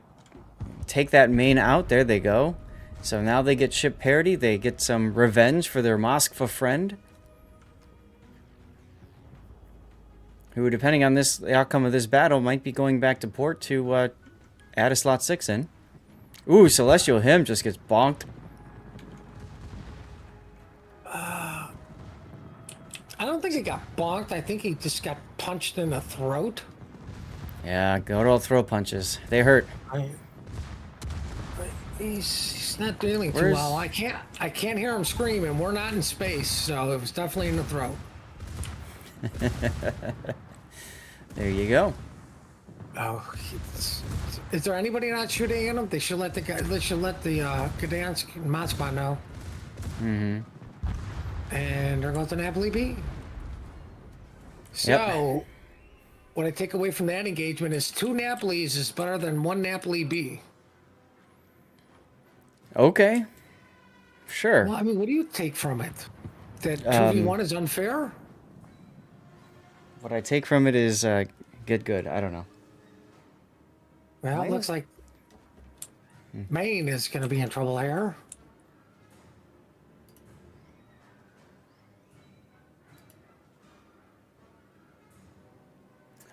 take that main out. There they go. So now they get ship parity. They get some revenge for their Moskva friend, who, depending on the outcome of this battle, might be going back to port to add a slot 6 in. Ooh, Celestial Hymn just gets bonked. I don't think he got bonked. I think he just got punched in the throat. Yeah, good old throw punches. They hurt. He's not dealing too Where's- well. I can't hear him screaming. We're not in space, so it was definitely in the throat. There you go. Oh, is there anybody not shooting at him? They should let the guy. They should let the Gdansk and Moskva know. Mm-hmm. And there goes the Napoli B. So, what I take away from that engagement is 2 Napolis is better than 1 Napoli B. Okay. Sure. Well, I mean, what do you take from it? That 2v1 is unfair? What I take from it is get good. I don't know. Well, it looks like Maine is going to be in trouble here.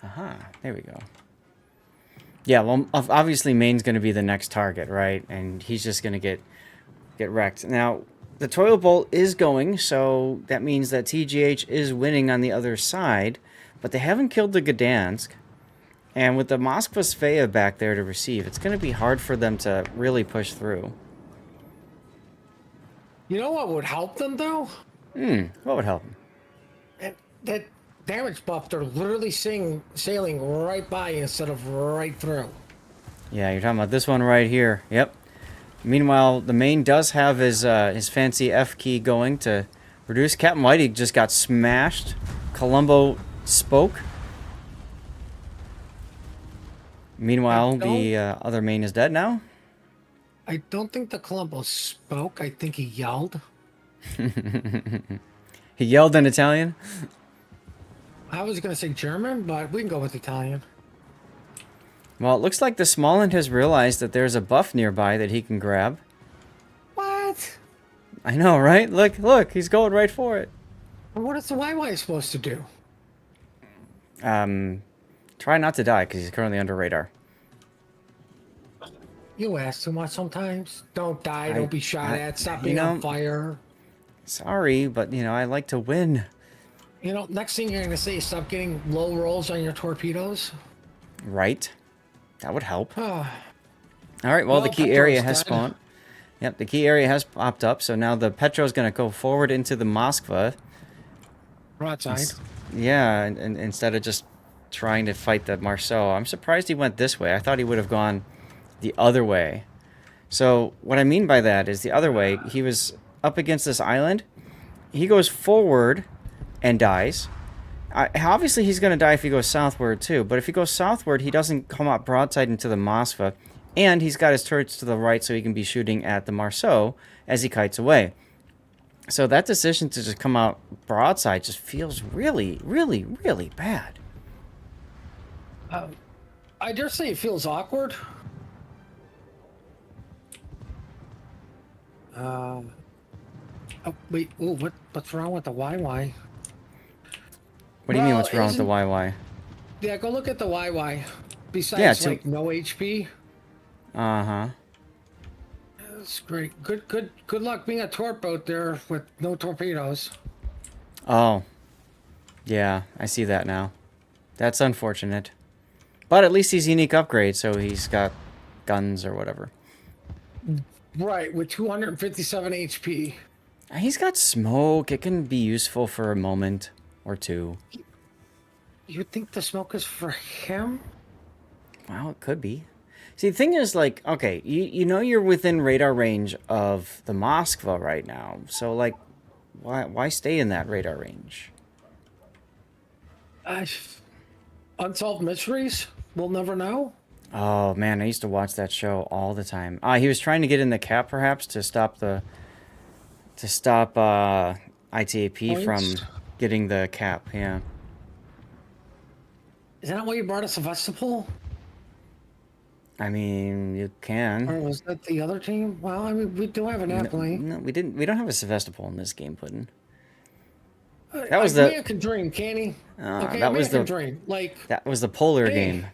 Aha, there we go. Yeah, well, obviously Maine's going to be the next target, right? And he's just going to get wrecked. Now, the toilet bowl is going, so that means that TGH is winning on the other side, but they haven't killed the Gdansk. And with the Moskva Svea back there to receive, it's going to be hard for them to really push through. You know what would help them, though? What would help them? That damage buff, they're literally sailing right by instead of right through. Yeah, you're talking about this one right here. Yep. Meanwhile, the Main does have his fancy F key going to reduce. Captain Whitey just got smashed. Columbo spoke. Meanwhile, the other Main is dead now. I don't think the Columbo spoke. I think he yelled. He yelled in Italian. I was going to say German, but we can go with Italian. Well, it looks like the Smollett has realized that there's a buff nearby that he can grab. What? I know, right? Look, he's going right for it. What is the YY supposed to do? Try not to die, because he's currently under radar. You ask too much sometimes. Don't die. Don't be shot at. Stop being on fire. Sorry, but, I like to win. Next thing you're going to say is stop getting low rolls on your torpedoes. Right. That would help. Ah. All right, well, the key area has dead. spawned. Yep, the key area has popped up, so now the Petro's going to go forward into the Moskva. Broadside. Yeah, and instead of just trying to fight the Marceau. I'm surprised he went this way. I thought he would have gone the other way. So what I mean by that is the other way, he was up against this island. He goes forward and dies. Obviously, he's going to die if he goes southward, too. But if he goes southward, he doesn't come up broadside into the Moskva. And he's got his turrets to the right so he can be shooting at the Marceau as he kites away. So that decision to just come out broadside just feels really, really, really bad. I dare say it feels awkward. Oh, wait. Oh, what's wrong with the YY? What do you mean, Well, what's wrong with the YY? Yeah, go look at the YY. Besides, Yeah, like, no HP. Uh-huh. That's great. Good luck being a torp boat there with no torpedoes. Oh. Yeah, I see that now. That's unfortunate. But at least he's unique upgrade, so he's got guns or whatever. Right, with 257 HP. He's got smoke. It can be useful for a moment or two. You think the smoke is for him? Well, it could be. See, the thing is, like, okay, you know you're within radar range of the Moskva right now. So, like, why stay in that radar range? Unsolved mysteries? We'll never know. Oh, man, I used to watch that show all the time. He was trying to get in the cap, perhaps, to stop ITAP from Points? getting the cap, yeah. Is that why you brought us Sevastopol? I mean, you can. Or was that the other team? Well, I mean, we do have an Napoli. No, we didn't. We don't have a Sevastopol in this game, Puddin'. That was the... the- Man can dream, can he? Okay, that was man can the- dream. Like, That was the polar Hey. game.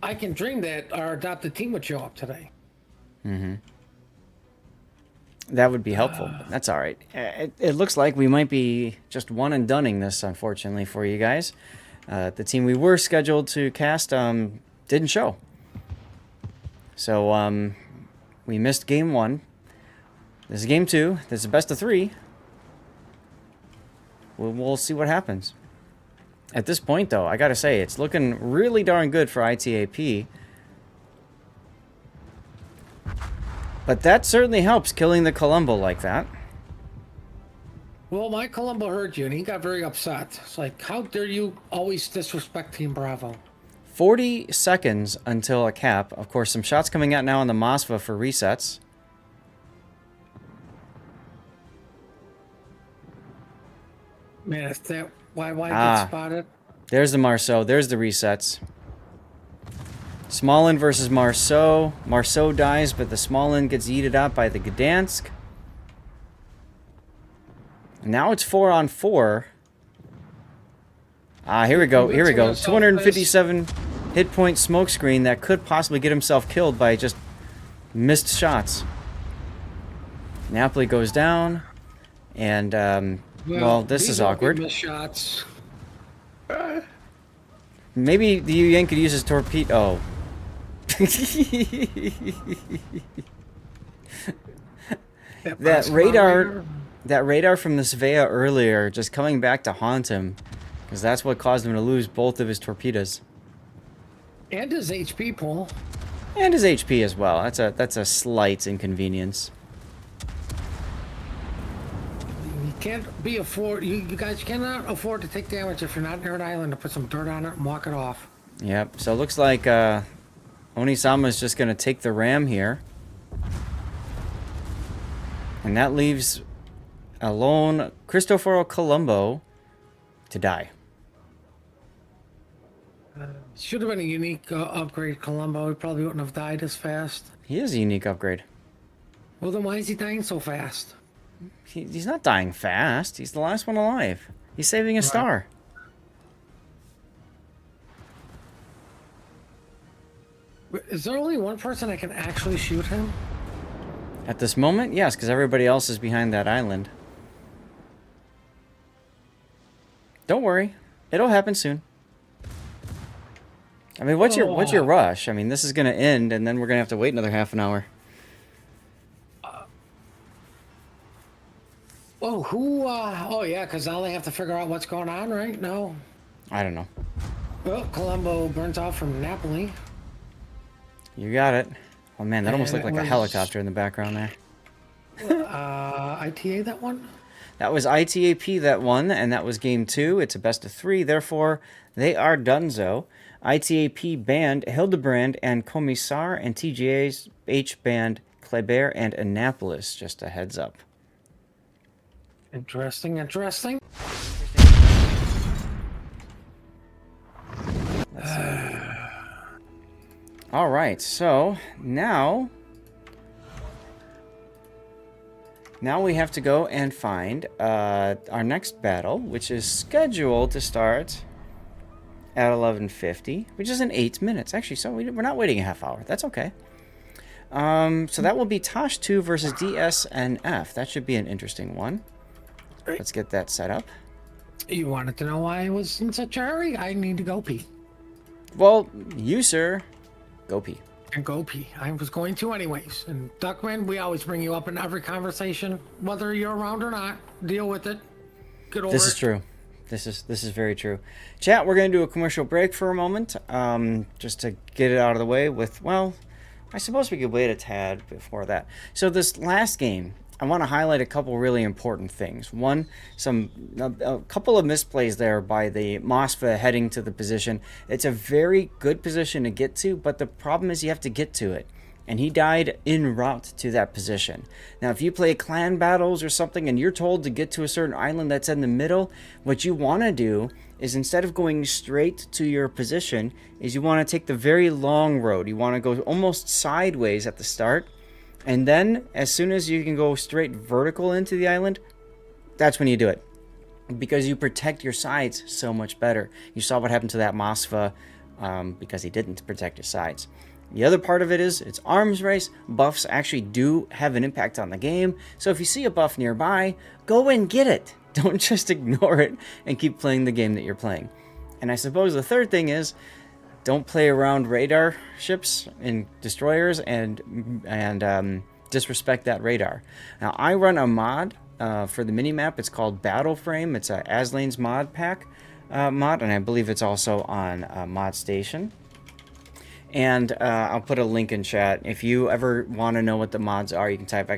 I can dream that our adopted team would show up today. That would be helpful. But that's all right. It looks like we might be just one and doneing this, unfortunately, for you guys. The team we were scheduled to cast didn't show. So we missed game 1. This is game 2. This is a best of 3. We'll see what happens. At this point, though, I gotta say, it's looking really darn good for ITAP. But that certainly helps, killing the Colombo like that. Well, my Colombo heard you, and he got very upset. It's like, how dare you always disrespect Team Bravo? 40 seconds until a cap. Of course, some shots coming out now on the Moskva for resets. Man, if that YY Ah. gets spotted. There's the Marceau. There's the resets. Smolin versus Marceau. Marceau dies, but the Smolin gets yeeted out by the Gdansk. Now it's 4-on-4. Here we go. Here we go. 257 hit point smoke screen that could possibly get himself killed by just missed shots. Napoli goes down. And, well, this these is don't awkward. get missed shots. Maybe the UN could use his torpedo. Oh. That radar from the Svea earlier just coming back to haunt him, because that's what caused him to lose both of his torpedoes And his HP pool. and his HP as well. That's a slight inconvenience. You can't be afford. You guys cannot afford to take damage if you're not near an island to put some dirt on it and walk it off. Yep. So it looks like Onisama is just going to take the ram here, and that leaves alone Cristoforo Colombo to die. Should have been a unique upgrade, Colombo. He probably wouldn't have died as fast. He is a unique upgrade. Well, then why is he dying so fast? He's not dying fast. He's the last one alive. He's saving a star. Is there only one person that can actually shoot him? At this moment, yes, because everybody else is behind that island. Don't worry. It'll happen soon. I mean, what's your rush? I mean, this is going to end, and then we're going to have to wait another half an hour. Oh, who? Oh, yeah, because now they have to figure out what's going on, right? No. I don't know. Well, Colombo burnt off from Napoli. You got it. Oh man, that almost And looked like it a was- helicopter in the background there. ITA that one? That was ITAP that won, and that was game 2. It's a best of 3, therefore they are donezo. ITAP banned Hildebrand and Commissar, and TGH banned Kleber and Annapolis. Just a heads up. Interesting, interesting. All right, so now we have to go and find our next battle, which is scheduled to start at 11:50, which is in 8 minutes. Actually, so we're not waiting a half hour. That's okay. So that will be Tosh 2 versus DSNF. That should be an interesting one. Great. Let's get that set up. You wanted to know why I was in such a hurry? I need to go pee. Well, you, sir, go pee. And go pee. I was going to anyways. And Duckman, we always bring you up in every conversation, whether you're around or not. Deal with it. Get over This it. is true. This is very true. Chat, we're going to do a commercial break for a moment, just to get it out of the way with, well, I suppose we could wait a tad before that. So this last game, I want to highlight a couple really important things. One, a couple of misplays there by the Mosfa heading to the position. It's a very good position to get to, but the problem is you have to get to it. And he died en route to that position. Now, if you play clan battles or something and you're told to get to a certain island that's in the middle, what you want to do is, instead of going straight to your position, is you want to take the very long road. You want to go almost sideways at the start. And then, as soon as you can go straight vertical into the island, that's when you do it. Because you protect your sides so much better. You saw what happened to that Mosfa because he didn't protect his sides. The other part of it is, it's arms race. Buffs actually do have an impact on the game. So if you see a buff nearby, go and get it. Don't just ignore it and keep playing the game that you're playing. And I suppose the third thing is, don't play around radar ships and destroyers and disrespect that radar. Now, I run a mod for the minimap. It's called Battle Frame. It's a Aslane's mod pack mod, and I believe it's also on Mod Station. And I'll put a link in chat. If you ever want to know what the mods are, you can type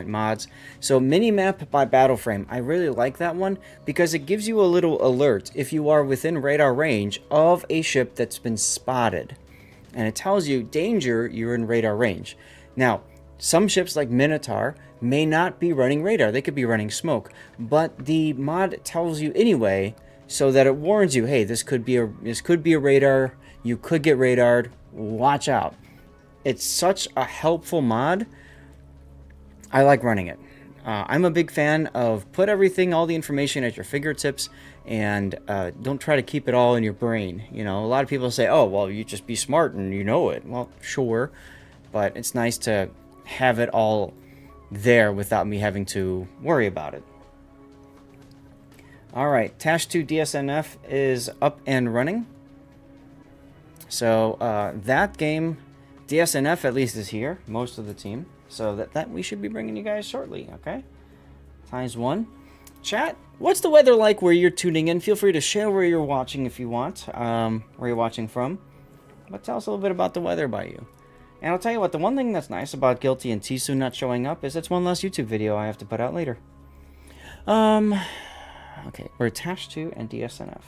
!mods. So Minimap by Battleframe. I really like that one because it gives you a little alert if you are within radar range of a ship that's been spotted. And it tells you, danger, you're in radar range. Now, some ships like Minotaur may not be running radar. They could be running smoke. But the mod tells you anyway, so that it warns you, hey, this could be a radar. You could get radared. Watch out. It's such a helpful mod. I like running it. I'm a big fan of put everything, all the information at your fingertips, and don't try to keep it all in your brain. You know, a lot of people say, oh, well, you just be smart and you know it. Well, sure, but it's nice to have it all there without me having to worry about it. All right, Tash 2 DSNF is up and running. So that game, DSNF at least is here, most of the team. So that we should be bringing you guys shortly, okay? ×1. Chat, what's the weather like where you're tuning in? Feel free to share where you're watching if you want, where you're watching from. But tell us a little bit about the weather by you. And I'll tell you what, the one thing that's nice about Guilty and Tisu not showing up is it's one less YouTube video I have to put out later. Okay, we're attached to and DSNF.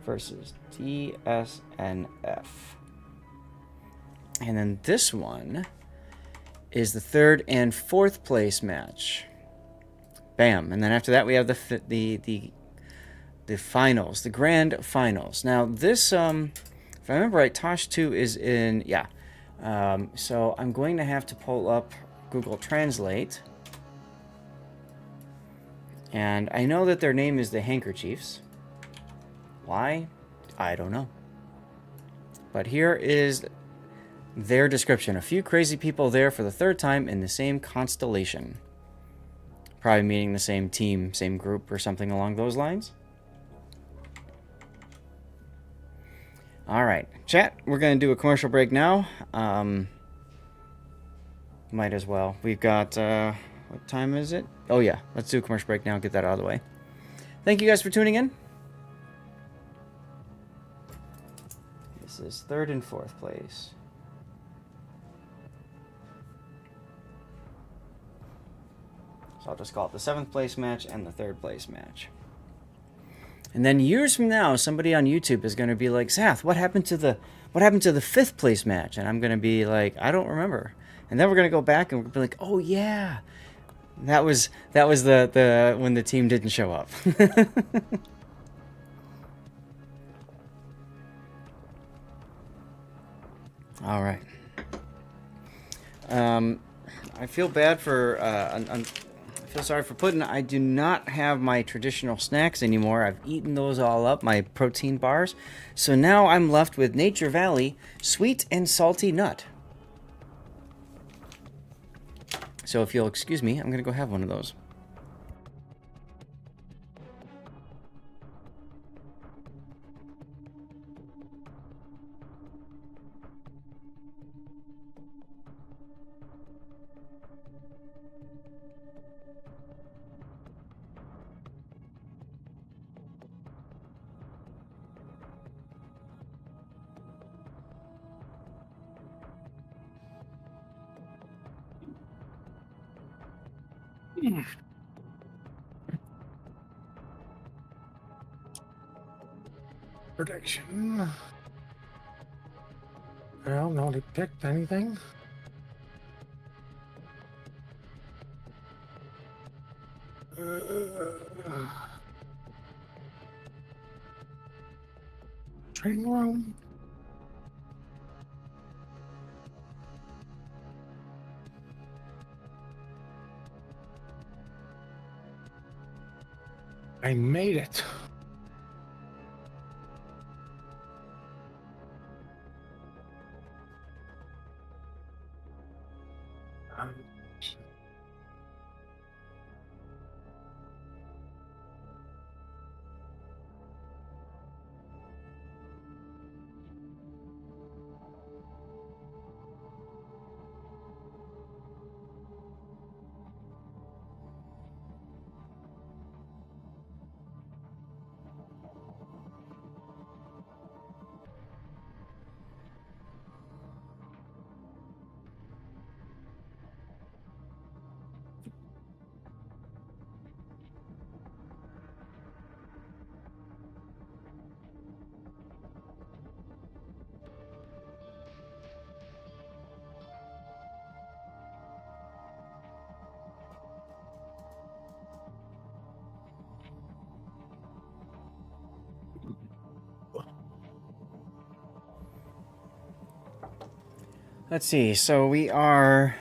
Versus DSNF. And then this one is the 3rd and 4th place match. Bam. And then after that we have the finals, the grand finals. Now this, if I remember right, Tosh 2 is in, yeah. So I'm going to have to pull up Google Translate. And I know that their name is the Handkerchiefs. Why? I don't know. But here is their description. A few crazy people there for the 3rd time in the same constellation. Probably meaning the same team, same group, or something along those lines. Alright, chat, we're going to do a commercial break now. Might as well. We've got, What time is it? Oh yeah, let's do a commercial break now. Get that out of the way. Thank you guys for tuning in. This is 3rd and 4th place. So I'll just call it the 7th place match and the 3rd place match. And then years from now, somebody on YouTube is going to be like, Sath, what happened to the 5th place match? And I'm going to be like, I don't remember. And then we're going to go back and we're going to be like, oh yeah, that was the when the team didn't show up. All right. I feel bad for I feel sorry for Puddin'. I do not have my traditional snacks anymore. I've eaten those all up, my protein bars. So now I'm left with Nature Valley Sweet and Salty Nut. So if you'll excuse me, I'm going to go have one of those. Prediction. Well, nobody picked anything. Training room. I made it. Let's see. So we are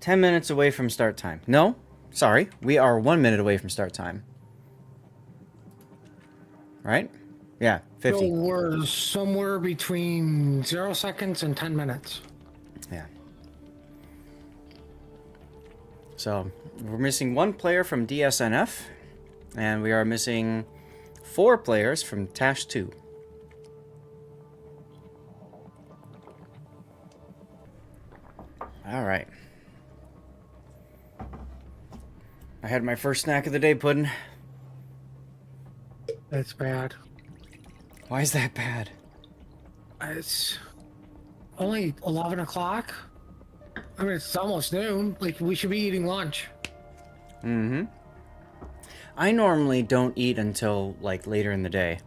10 minutes away from start time. No, sorry. We are 1 minute away from start time. Right? Yeah, 50. So we're somewhere between 0 seconds and 10 minutes. Yeah. So we're missing 1 player from DSNF, and we are missing 4 players from Tash 2. All right. I had my first snack of the day, Puddin'. That's bad. Why is that bad? It's only 11 o'clock. I mean, it's almost noon. Like, we should be eating lunch. Mm-hmm. I normally don't eat until, like, later in the day.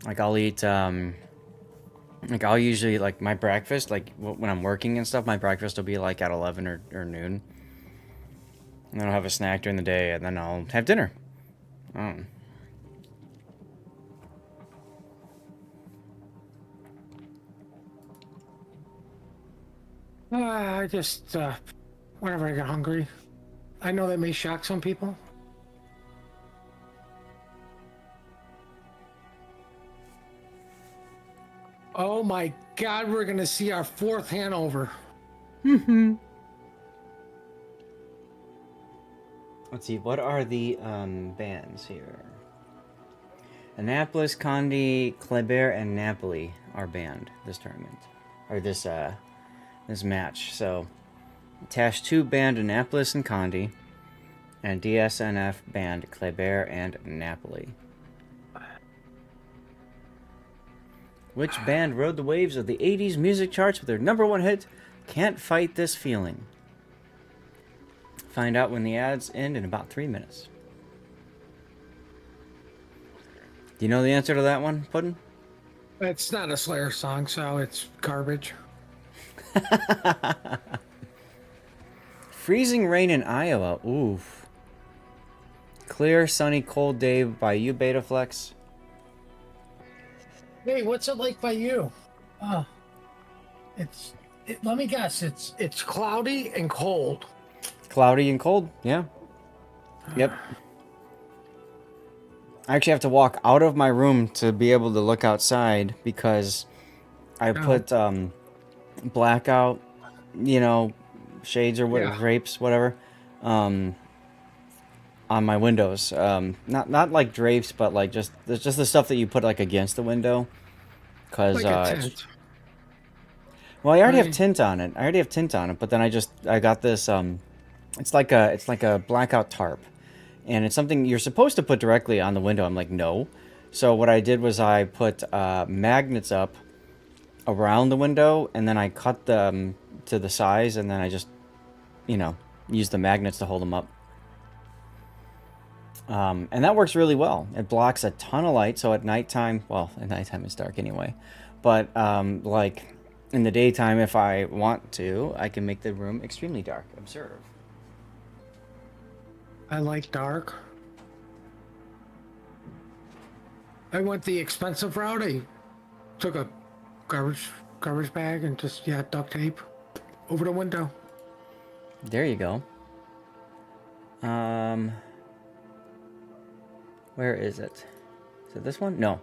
Like, I'll eat, like, I'll usually, like, my breakfast, like, when I'm working and stuff, my breakfast will be, like, at 11 or noon. And then I'll have a snack during the day, and then I'll have dinner. I just, whenever I get hungry. I know that may shock some people. Oh my God, we're gonna see our 4th Hanover. Let's see, what are the bands here? Annapolis, Condé, Kleber, and Napoli are banned this tournament. Or this this match. So, Tash 2 banned Annapolis and Condi, and DSNF banned Kleber and Napoli. Which band rode the waves of the 80s music charts with their #1 hit, Can't Fight This Feeling? Find out when the ads end in about 3 minutes. Do you know the answer to that one, Puddin'? It's not a Slayer song, so it's garbage. Freezing Rain in Iowa. Oof. Clear, Sunny, Cold Day by you, Betaflex. Hey, what's it like by you? Oh, let me guess. It's cloudy and cold. Cloudy and cold, yeah. Yep. I actually have to walk out of my room to be able to look outside because I put blackout, shades or what, drapes, whatever, on my windows. Not like drapes, but like just the stuff that you put like against the window. Cause like a tent. well, I already have tint on it. But then I got this. It's like a blackout tarp, and it's something you're supposed to put directly on the window. I'm like, no. So what I did was I put magnets up around the window, and then I cut them to the size, and then I just, used the magnets to hold them up. And that works really well. It blocks a ton of light, so at nighttime, it's dark anyway. But like in the daytime, if I want to, I can make the room extremely dark. Observe. I like dark. I went the expensive route. I took a garbage bag and just duct tape over the window. There you go. Where is it? Is it this one? No.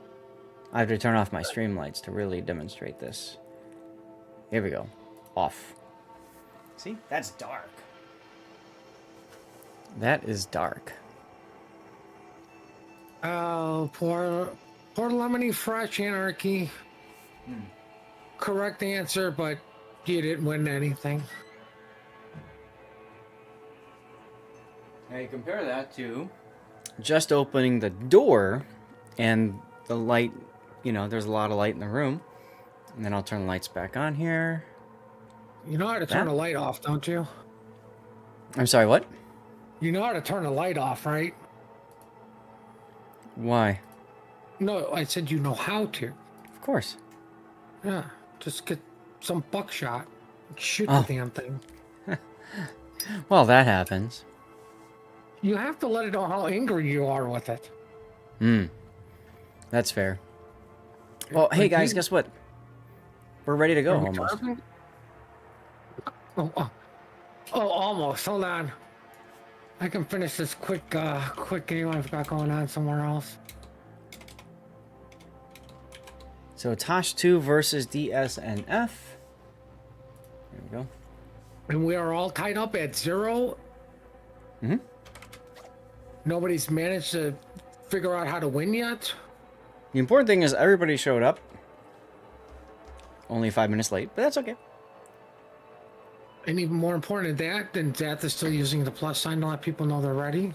I have to turn off my stream lights to really demonstrate this. Here we go. Off. See? That's dark. That is dark. Oh, poor Lemony Fresh Anarchy. Correct answer, but you didn't win anything. Now you compare that to just opening the door and the light, there's a lot of light in the room. And then I'll turn the lights back on here. You know how to turn a light off, don't you? I'm sorry, what? You know how to turn a light off, right? Why? No, I said you know how to. Of course. Yeah, just get some buckshot and shoot the damn thing. Well, that happens. You have to let it know how angry you are with it. That's fair. Well, hey guys, guess what? We're ready to go almost. Oh, almost. Hold on. I can finish this quick game I've got going on somewhere else. So Tosh 2 versus DSNF. There we go. And we are all tied up at 0. Nobody's managed to figure out how to win yet. The important thing is everybody showed up. Only 5 minutes late, but that's okay. And even more important than that, is still using the plus sign to let people know they're ready.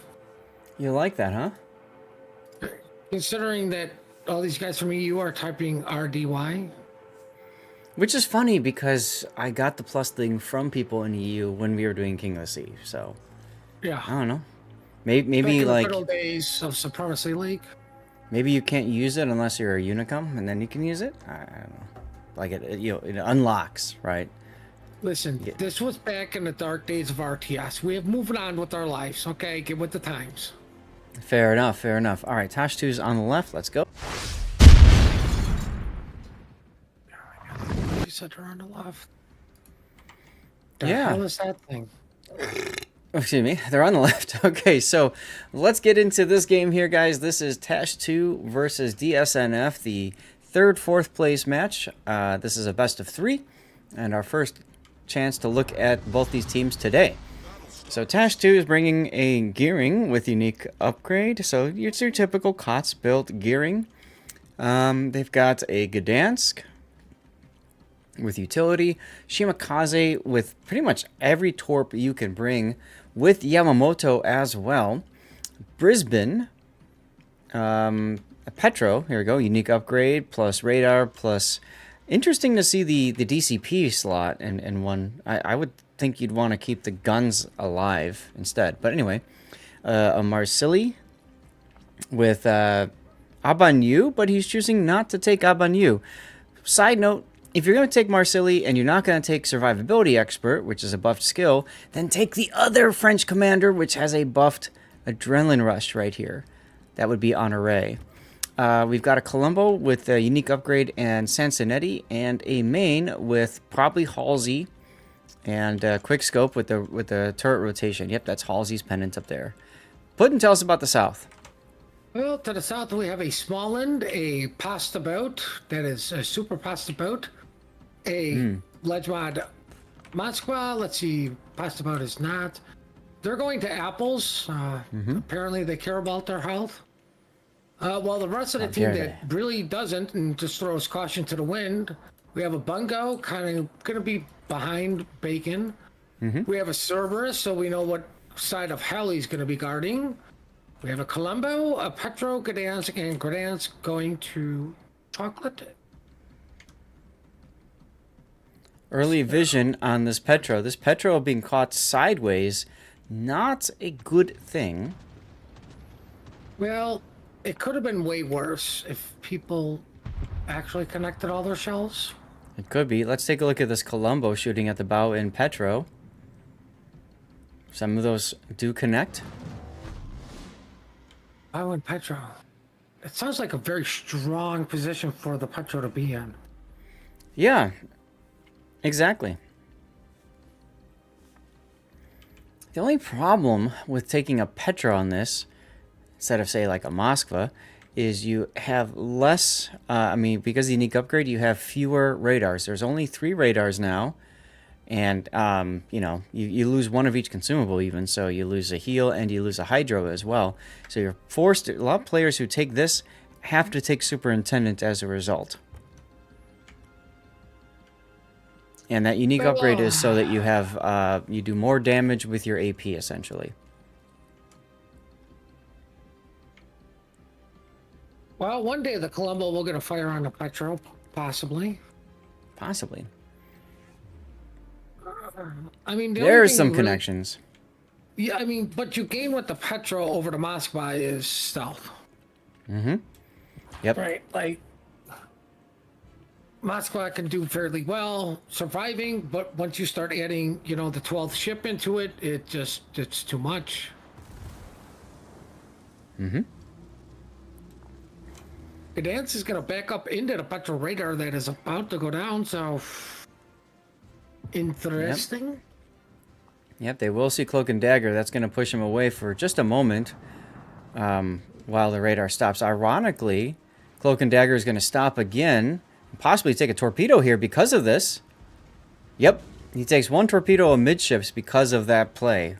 You like that, huh? Considering that all these guys from EU are typing RDY. Which is funny because I got the plus thing from people in EU when we were doing King of the Sea. So, yeah. I don't know. Maybe Back in like the good old days of Supremacy League. Maybe you can't use it unless you're a Unicum, and then you can use it. I don't know. Like it unlocks, right? Listen, this was back in the dark days of RTS. We have moved on with our lives, okay? Get with the times. Fair enough, fair enough. All right, Tosh 2's on the left. Let's go. You said they're on the left. The Yeah. hell is that thing? Excuse me, they're on the left. Okay, so let's get into this game here, guys. This is Tash 2 versus DSNF, the fourth place match. This is a best of 3, and our first chance to look at both these teams today. So Tash 2 is bringing a gearing with unique upgrade. So it's your typical COTS built gearing. They've got a Gdansk, with utility. Shimakaze with pretty much every torp you can bring, with Yamamoto as well. Brisbane, Petro, here we go, unique upgrade, plus radar, plus... Interesting to see the DCP slot in one. I would think you'd want to keep the guns alive instead. But anyway, a Marsili with Abanyu, but he's choosing not to take Abanyu. Side note, if you're going to take Marsili and you're not going to take Survivability Expert, which is a buffed skill, then take the other French commander, which has a buffed Adrenaline Rush right here. That would be Honoré. We've got a Colombo with a unique upgrade and Sansonetti, and a main with probably Halsey and Quick Scope with the turret rotation. Yep, that's Halsey's pennant up there. Puddin', tell us about the south. Well, to the south we have a Smalland, a Pasta Boat, that is a Super Pasta Boat, a Ledgemod Moskva. Let's see, Pasta Boat is not. They're going to Apples. Apparently they care about their health. While the rest of the team that really doesn't and just throws caution to the wind, we have a Bungo, kind of going to be behind Bacon. We have a Cerberus, so we know what side of hell he's going to be guarding. We have a Colombo, a Petro, Gdansk, and Gdansk going to Chocolate. Early vision on this Petro. This Petro being caught sideways, not a good thing. Well, it could have been way worse if people actually connected all their shells. It could be. Let's take a look at this Colombo shooting at the bow in Petro. Some of those do connect. I went Petro. It sounds like a very strong position for the Petro to be in. Yeah, exactly. The only problem with taking a Petro on this, instead of, say, like a Moskva, is you have less, because of the unique upgrade, you have fewer radars. There's only 3 radars now, and, you lose one of each consumable even, so you lose a heal and you lose a hydro as well. So you're forced, a lot of players who take this have to take Superintendent as a result. And that unique upgrade is so that you have, you do more damage with your AP, essentially. Well, one day the Colombo will get a fire on the Petro, possibly. Possibly. I mean, There's some connections. Yeah, I mean, but you gain with the Petro over the Moskva is stealth. Yep. Right, like Moskva can do fairly well surviving, but once you start adding, the 12th ship into it, it's too much. Gdansk is going to back up into the Petro radar that is about to go down, so interesting. Yep, they will see Cloak and Dagger. That's going to push him away for just a moment while the radar stops. Ironically, Cloak and Dagger is going to stop again, possibly take a torpedo here because of this. Yep, he takes 1 torpedo amidships because of that play.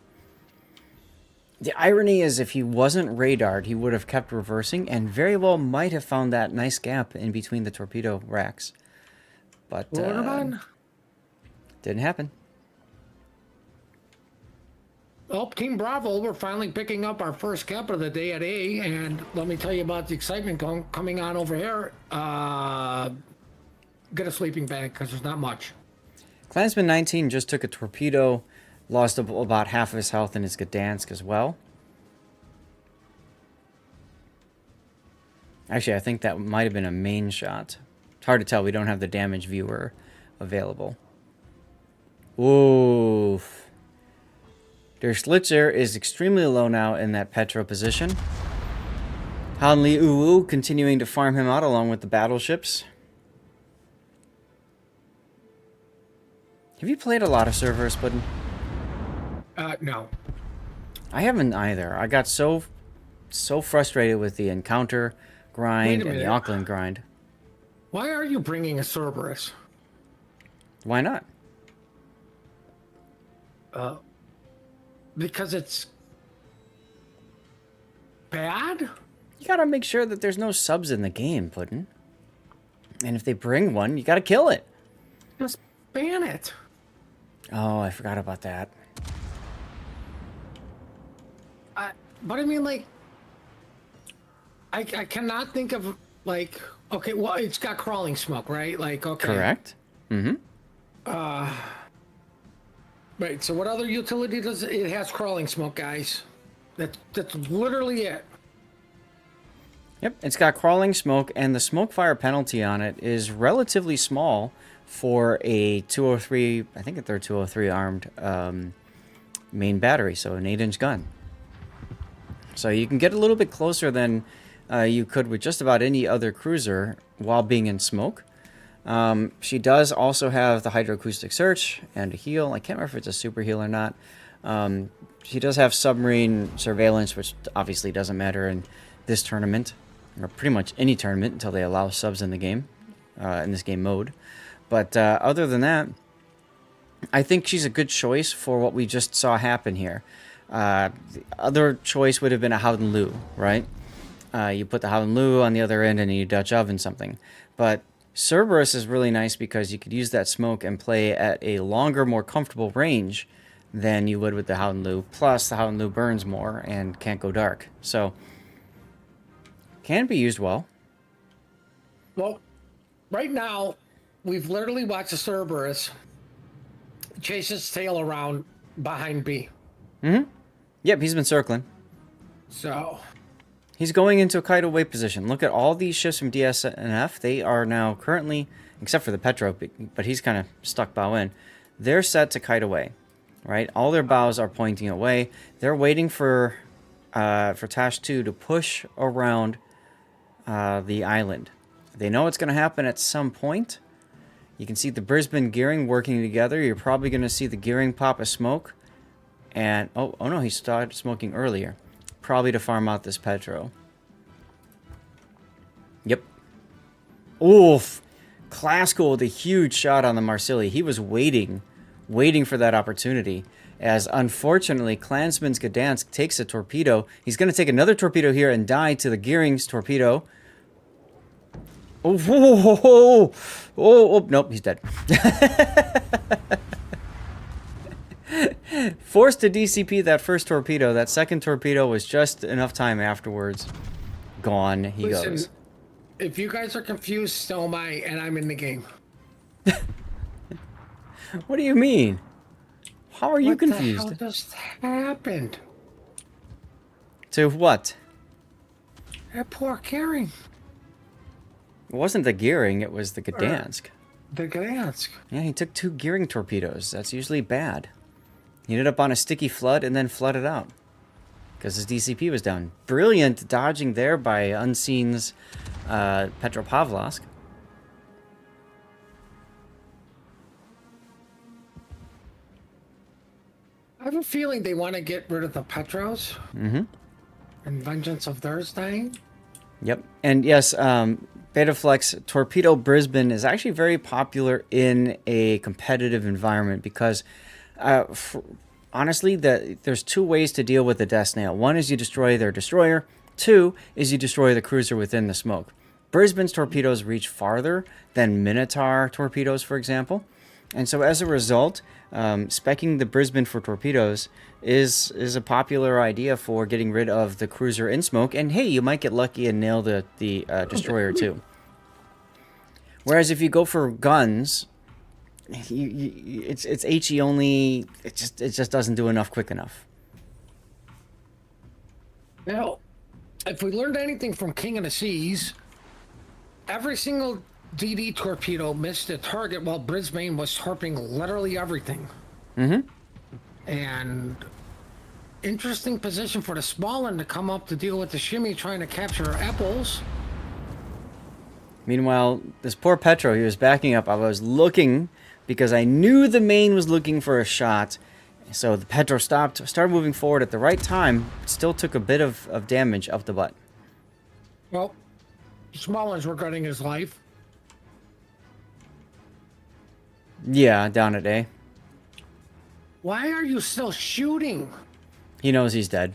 The irony is if he wasn't radared, he would have kept reversing and very well might have found that nice gap in between the torpedo racks. But didn't happen. Well, Team Bravo, we're finally picking up our first cap of the day at A, and let me tell you about the excitement coming on over here. Get a sleeping bag, because there's not much. Clansman 19 just took a torpedo, lost about half of his health in his Gdansk as well. Actually, I think that might have been a main shot. It's hard to tell. We don't have the damage viewer available. Oof. Der Schlitzer is extremely low now in that Petro position. Hanli Uwu continuing to farm him out along with the battleships. Have you played a lot of servers, Puddin'? No. I haven't either. I got so frustrated with the encounter grind and the Auckland grind. Why are you bringing a Cerberus? Why not? Because it's bad? You gotta make sure that there's no subs in the game, Puddin'. And if they bring one, you gotta kill it. Just ban it. Oh, I forgot about that. But I mean, like, I cannot think of, like, okay, well, it's got crawling smoke, right? Like, okay. Correct. Mm-hmm. Right, so what other utility does it? It has crawling smoke, guys. That's literally it. Yep, it's got crawling smoke, and the smoke fire penalty on it is relatively small for a 203, I think they're 203 armed main battery, so an 8-inch gun. So you can get a little bit closer than you could with just about any other cruiser while being in smoke. She does also have the hydroacoustic search and a heal. I can't remember if it's a super heal or not. She does have submarine surveillance, which obviously doesn't matter in this tournament, or pretty much any tournament until they allow subs in the game, in this game mode. But other than that, I think she's a good choice for what we just saw happen here. The other choice would have been a Howden Lu, right? You put the Howden Lu on the other end and you Dutch oven something. But Cerberus is really nice because you could use that smoke and play at a longer, more comfortable range than you would with the Howden Lu. Plus, the Howden Lu burns more and can't go dark. So, can be used well. Well, right now, we've literally watched the Cerberus chase its tail around behind B. Mm-hmm. Yep, he's been circling. So, He's going into a kite away position. Look at all these ships from DS and F. They are now currently, except for the Petro, but he's kind of stuck bow in. They're set to kite away, right? All their bows are pointing away. They're waiting for Tash 2 to push around the island. They know it's going to happen at some point. You can see the Brisbane gearing working together. You're probably going to see the gearing pop a smoke. And, oh no, he started smoking earlier. Probably to farm out this Petro. Yep. Oof. Klasko with a huge shot on the Marsilli. He was waiting for that opportunity. As unfortunately, Klansman's Gdansk takes a torpedo. He's going to take another torpedo here and die to the Gearing's torpedo. Oh, whoa, whoa, whoa. Oh, nope, he's dead. Forced to DCP that first torpedo. That second torpedo was just enough time afterwards. Gone. He goes. If you guys are confused, so am I, and I'm in the game. What do you mean? How are you confused? What the hell just happened? To what? That poor Gearing. It wasn't the Gearing, it was the Gdansk. The Gdansk. Yeah, he took 2 Gearing torpedoes. That's usually bad. He ended up on a sticky flood and then flooded out. Because his DCP was down. Brilliant dodging there by Unseen's Petropavlovsk. I have a feeling they want to get rid of the Petros. Mm-hmm. And Vengeance of Thursday. Yep. And yes, Betaflex Torpedo Brisbane is actually very popular in a competitive environment because honestly, there's 2 ways to deal with the Death Snail. One is you destroy their destroyer. 2 is you destroy the cruiser within the smoke. Brisbane's torpedoes reach farther than Minotaur torpedoes, for example. And so as a result, speccing the Brisbane for torpedoes is a popular idea for getting rid of the cruiser in smoke. And hey, you might get lucky and nail the destroyer too. Whereas if you go for guns, it's HE only. It just doesn't do enough quick enough. Now, if we learned anything from King of the Seas, every single DD torpedo missed a target while Brisbane was torping literally everything. Mm-hmm. And interesting position for the small one to come up to deal with the shimmy trying to capture apples. Meanwhile, this poor Petro, he was backing up. I was looking because I knew the main was looking for a shot. So the Petro stopped, started moving forward at the right time, still took a bit of damage up the butt. Well, the small one's regretting his life. Yeah, down at A. Why are you still shooting? He knows he's dead.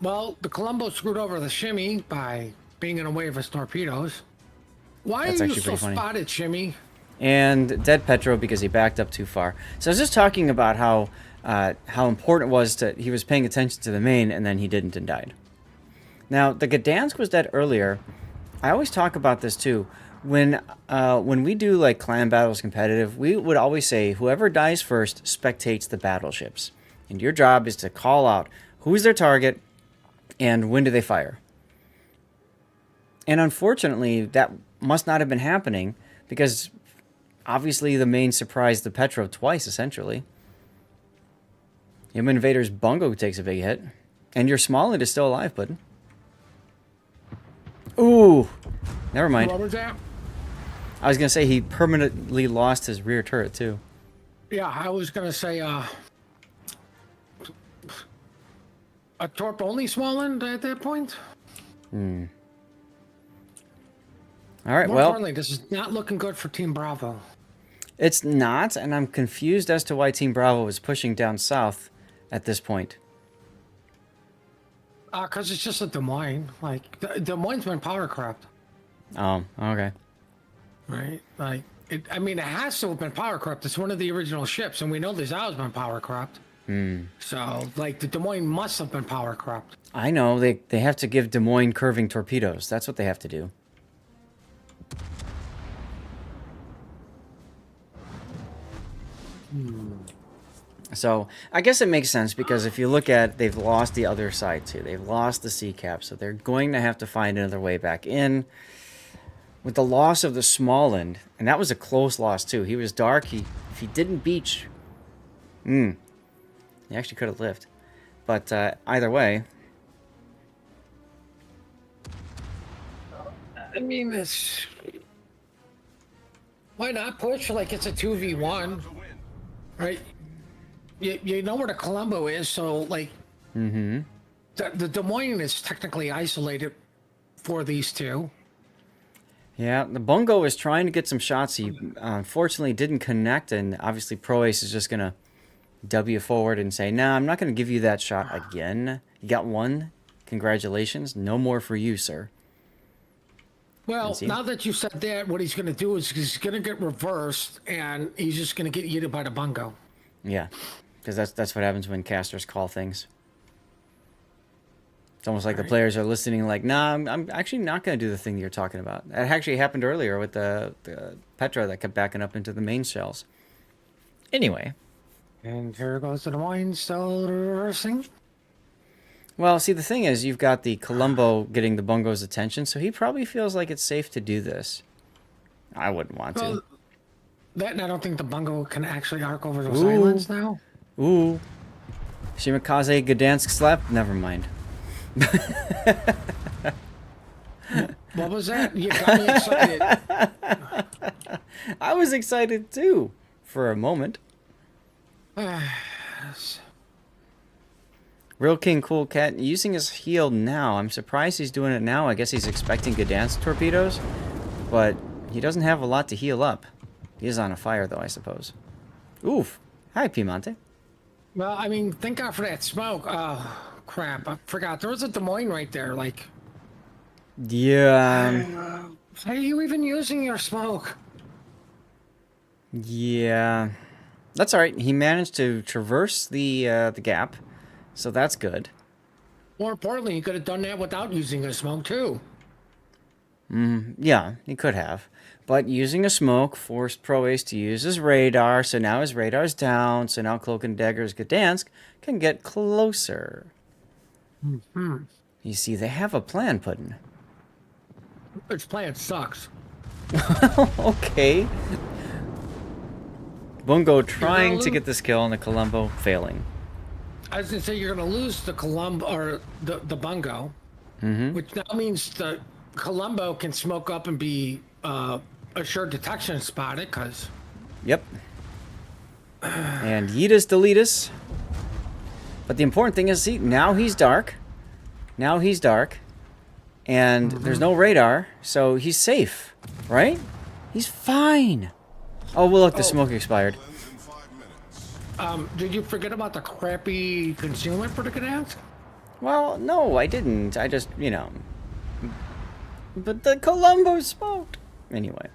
Well, the Colombo screwed over the shimmy by being in a way of his torpedoes. Why That's are you actually so pretty funny. spotted, Jimmy? And dead Petro because he backed up too far. So I was just talking about how important it was to he was paying attention to the main and then he didn't and died. Now the Gdansk was dead earlier. I always talk about this too. When we do like clan battles competitive, we would always say whoever dies first spectates the battleships, and your job is to call out who's their target and when do they fire. And unfortunately, that must not have been happening because obviously the main surprised the Petro twice, essentially. Human Invader's Bungo takes a big hit. And your Smollett is still alive, bud. Ooh! Never mind. What was that? I was going to say he permanently lost his rear turret, too. Yeah, I was gonna say a torp only Smalland at that point. All right, More well, importantly, this is not looking good for Team Bravo. it's not, and I'm confused as to why Team Bravo is pushing down south at this point. Cause it's just a Des Moines. Like Des Moines been power corrupt, Oh, okay. right? Like I mean, it has to have been power corrupt. It's one of the original ships, and we know this has been power corrupt. So, like, the Des Moines must have been power corrupt. I know, they have to give Des Moines curving torpedoes. That's what they have to do. So, I guess it makes sense because if you look at, they've lost the other side too. They've lost the sea cap, so they're going to have to find another way back in. With the loss of the Smalland, and that was a close loss too. He was dark. If he didn't beach, he actually could have lived. But either way, I mean, it's why not push like it's a 2v1, right? You know where the Colombo is, so like, the Des Moines is technically isolated for these two. yeah, the Bungo is trying to get some shots. He unfortunately didn't connect, and obviously Pro Ace is just gonna W forward and say, "Nah, I'm not gonna give you that shot again. You got one. Congratulations. No more for you, sir." Well, see? now that you said that, what he's going to do is he's going to get reversed, and he's just going to get eaten by the Bungo. Yeah, because that's what happens when casters call things. It's almost like the players are listening like, nah, I'm actually not going to do the thing you're talking about. That actually happened earlier with the Petra that kept backing up into the main shells. Anyway. And here goes the Des Moines still reversing. Well, see, the thing is, you've got the Colombo getting the Bungo's attention, so he probably feels like it's safe to do this. I wouldn't want to. Well, that and I don't think the Bungo can actually arc over those islands now. Ooh. Shimakaze Gdansk slap? Never mind. What was that? You got me excited. I was excited too, for a moment. Real King Cool Cat using his heal now. I'm surprised he's doing it now. I guess he's expecting Gdansk torpedoes, but he doesn't have a lot to heal up. He is on a fire though, I suppose. Oof. Hi, Piemonte. Well, I mean, thank God for that smoke. Oh, crap. I forgot. There was a Des Moines right there. Like, Yeah. how are you even using your smoke? Yeah. That's all right. He managed to traverse the gap, so that's good. More importantly, you could have done that without using a smoke, too. Yeah, he could have. But using a smoke forced Pro Ace to use his radar, so now his radar's down, so now Cloak and Dagger's Gdansk can get closer. You see, they have a plan, Puddin'. Its plan sucks. Okay. Bungo trying to lose. get this kill on the Colombo, failing. I was gonna say you're gonna lose the Columbo or the Bungo, which now means the Columbo can smoke up and be assured detection spotted. Because Yep. And Yeetus deletus. But the important thing is, see, now he's dark. Now he's dark. And there's no radar, so he's safe, right? He's fine. Oh, well, look, the smoke expired. Ends in 5 minutes. did you forget about the crappy concealment for the Gdansk? Well, no, I didn't. I just, you know. But the Colombo smoked. Anyway.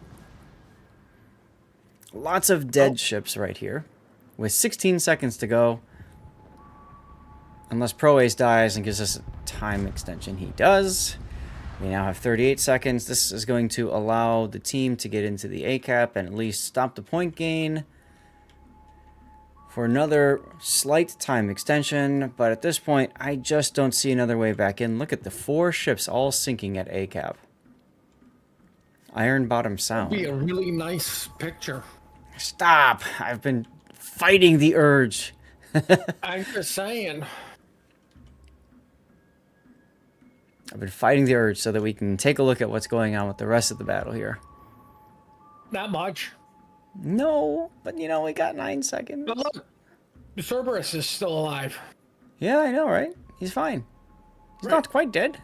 Lots of dead ships right here. With 16 seconds to go. Unless Pro Ace dies and gives us a time extension. He does. We now have 38 seconds. This is going to allow the team to get into the ACAP and at least stop the point gain for another slight time extension. But at this point, I just don't see another way back in. Look at the 4 ships all sinking at ACAP. Iron Bottom Sound. Be a really nice picture. Stop! I've been fighting the urge. I'm just saying. I've been fighting the urge so that we can take a look at what's going on with the rest of the battle here. Not much. No, but you know, we got 9 seconds. But look, Cerberus is still alive. Yeah, I know, right? He's fine. He's not quite dead.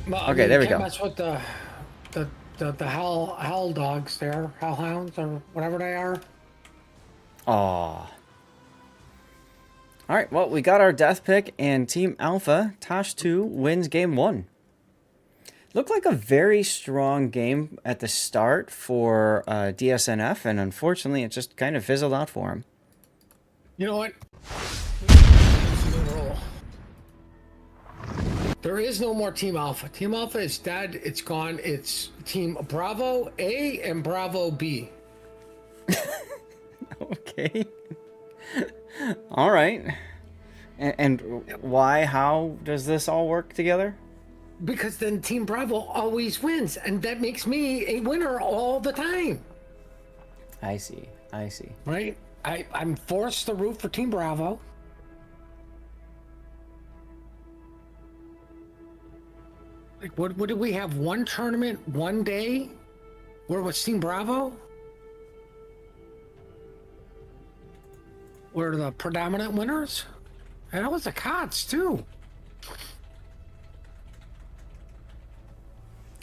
Well, Okay, there we can't go. mess with the howl dogs there, hellhounds or whatever they are. Aw. Alright, well, we got our death pick, and Team Alpha, Tosh 2, wins game 1. Looked like a very strong game at the start for DSNF, and unfortunately, it just kind of fizzled out for him. You know what? There is no more Team Alpha. Team Alpha is dead. It's gone. It's Team Bravo A and Bravo B. Okay. All right. And why? How does this all work together? Because then Team Bravo always wins, and that makes me a winner all the time. I see. I see. Right? I'm forced to root for Team Bravo. Like, what did we have? One tournament, one day, where was Team Bravo? Were the predominant winners? And that was the COTS too.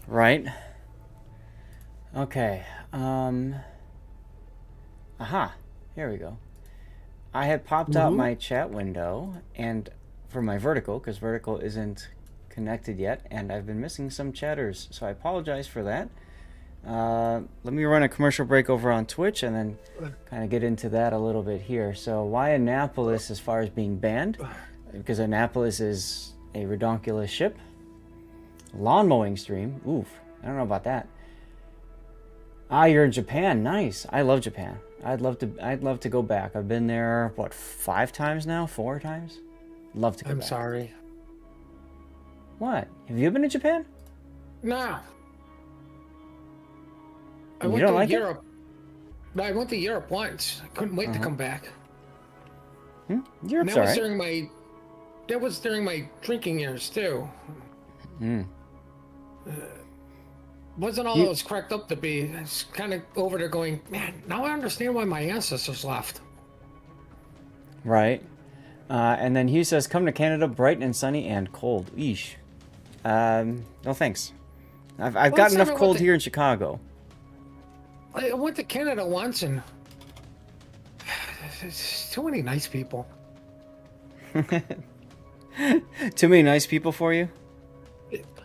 Right. Okay. Aha. Here we go. I had popped out my chat window and for my vertical, because vertical isn't connected yet, and I've been missing some chatters, so I apologize for that. Let me run a commercial break over on Twitch and then kind of get into that a little bit here. So why Annapolis as far as being banned? Because Annapolis is a redonkulous ship. Lawn mowing stream. Oof. I don't know about that. Ah, you're in Japan. Nice. I love Japan. I'd love to go back. I've been there, what, 5 times now? 4 times? Love to go back. I'm sorry. What? Have you been to Japan? No. I You went don't to like it? Europe. No, I went to Europe once. I couldn't wait to come back. Europe's That was alright. during my drinking years too. Wasn't all it was cracked up to be. It's kind of over there going, man, now I understand why my ancestors left. Right. And then Hugh says, come to Canada, bright and sunny and cold. Eesh. No thanks. I've got enough cold here in Chicago. I went to Canada once and there's too many nice people. Too many nice people for you?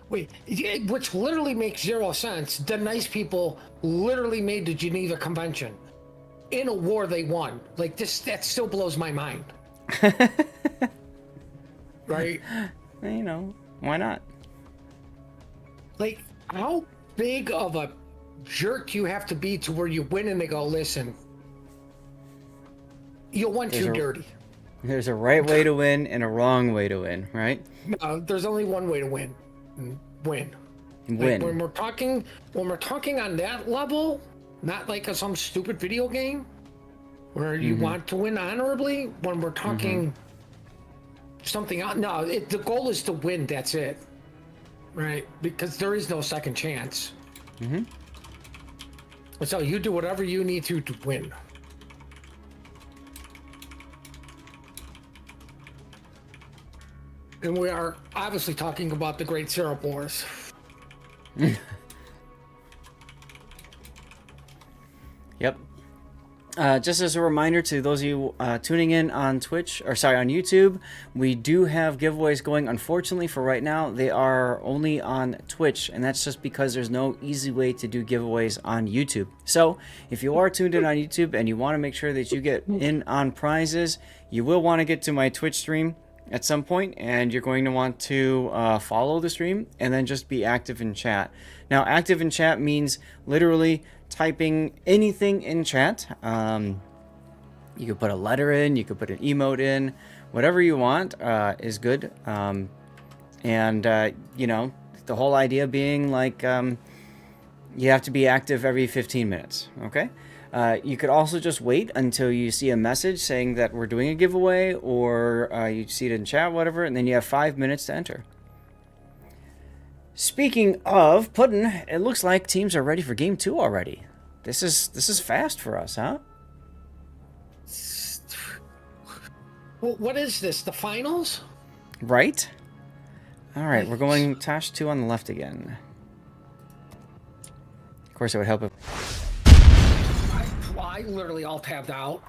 Wait, which literally makes 0 sense. The nice people literally made the Geneva Convention in a war they won. Like this, that still blows my mind. Right? You know, why not? Like, how big of a jerk you have to be to where you win and they go, listen, you won too dirty. There's a right way to win and a wrong way to win, right? No, there's only one way to win. Win. Win. Like, when we're talking on that level, not like some stupid video game where you want to win honorably. When we're talking something else, no, the goal is to win. That's it, right? Because there is no second chance. So you do whatever you need to win. And we are obviously talking about the Great Syrup Wars. Yep. Just as a reminder to those of you tuning in on Twitch, or sorry, on YouTube, we do have giveaways going. Unfortunately, for right now, they are only on Twitch, and that's just because there's no easy way to do giveaways on YouTube. So, if you are tuned in on YouTube and you want to make sure that you get in on prizes, you will want to get to my Twitch stream at some point, and you're going to want to follow the stream and then just be active in chat. Now, active in chat means literally typing anything in chat. You could put a letter in, you could put an emote in, whatever you want is good. You know, the whole idea being like you have to be active every 15 minutes, okay? You could also just wait until you see a message saying that we're doing a giveaway, or you see it in chat, whatever, and then you have 5 minutes to enter. Speaking of Puddin', it looks like teams are ready for Game 2 already. This is fast for us, huh? What is this? The finals? Right? Alright, we're going Tash 2 on the left again. Of course, it would help if... I literally all tabbed out.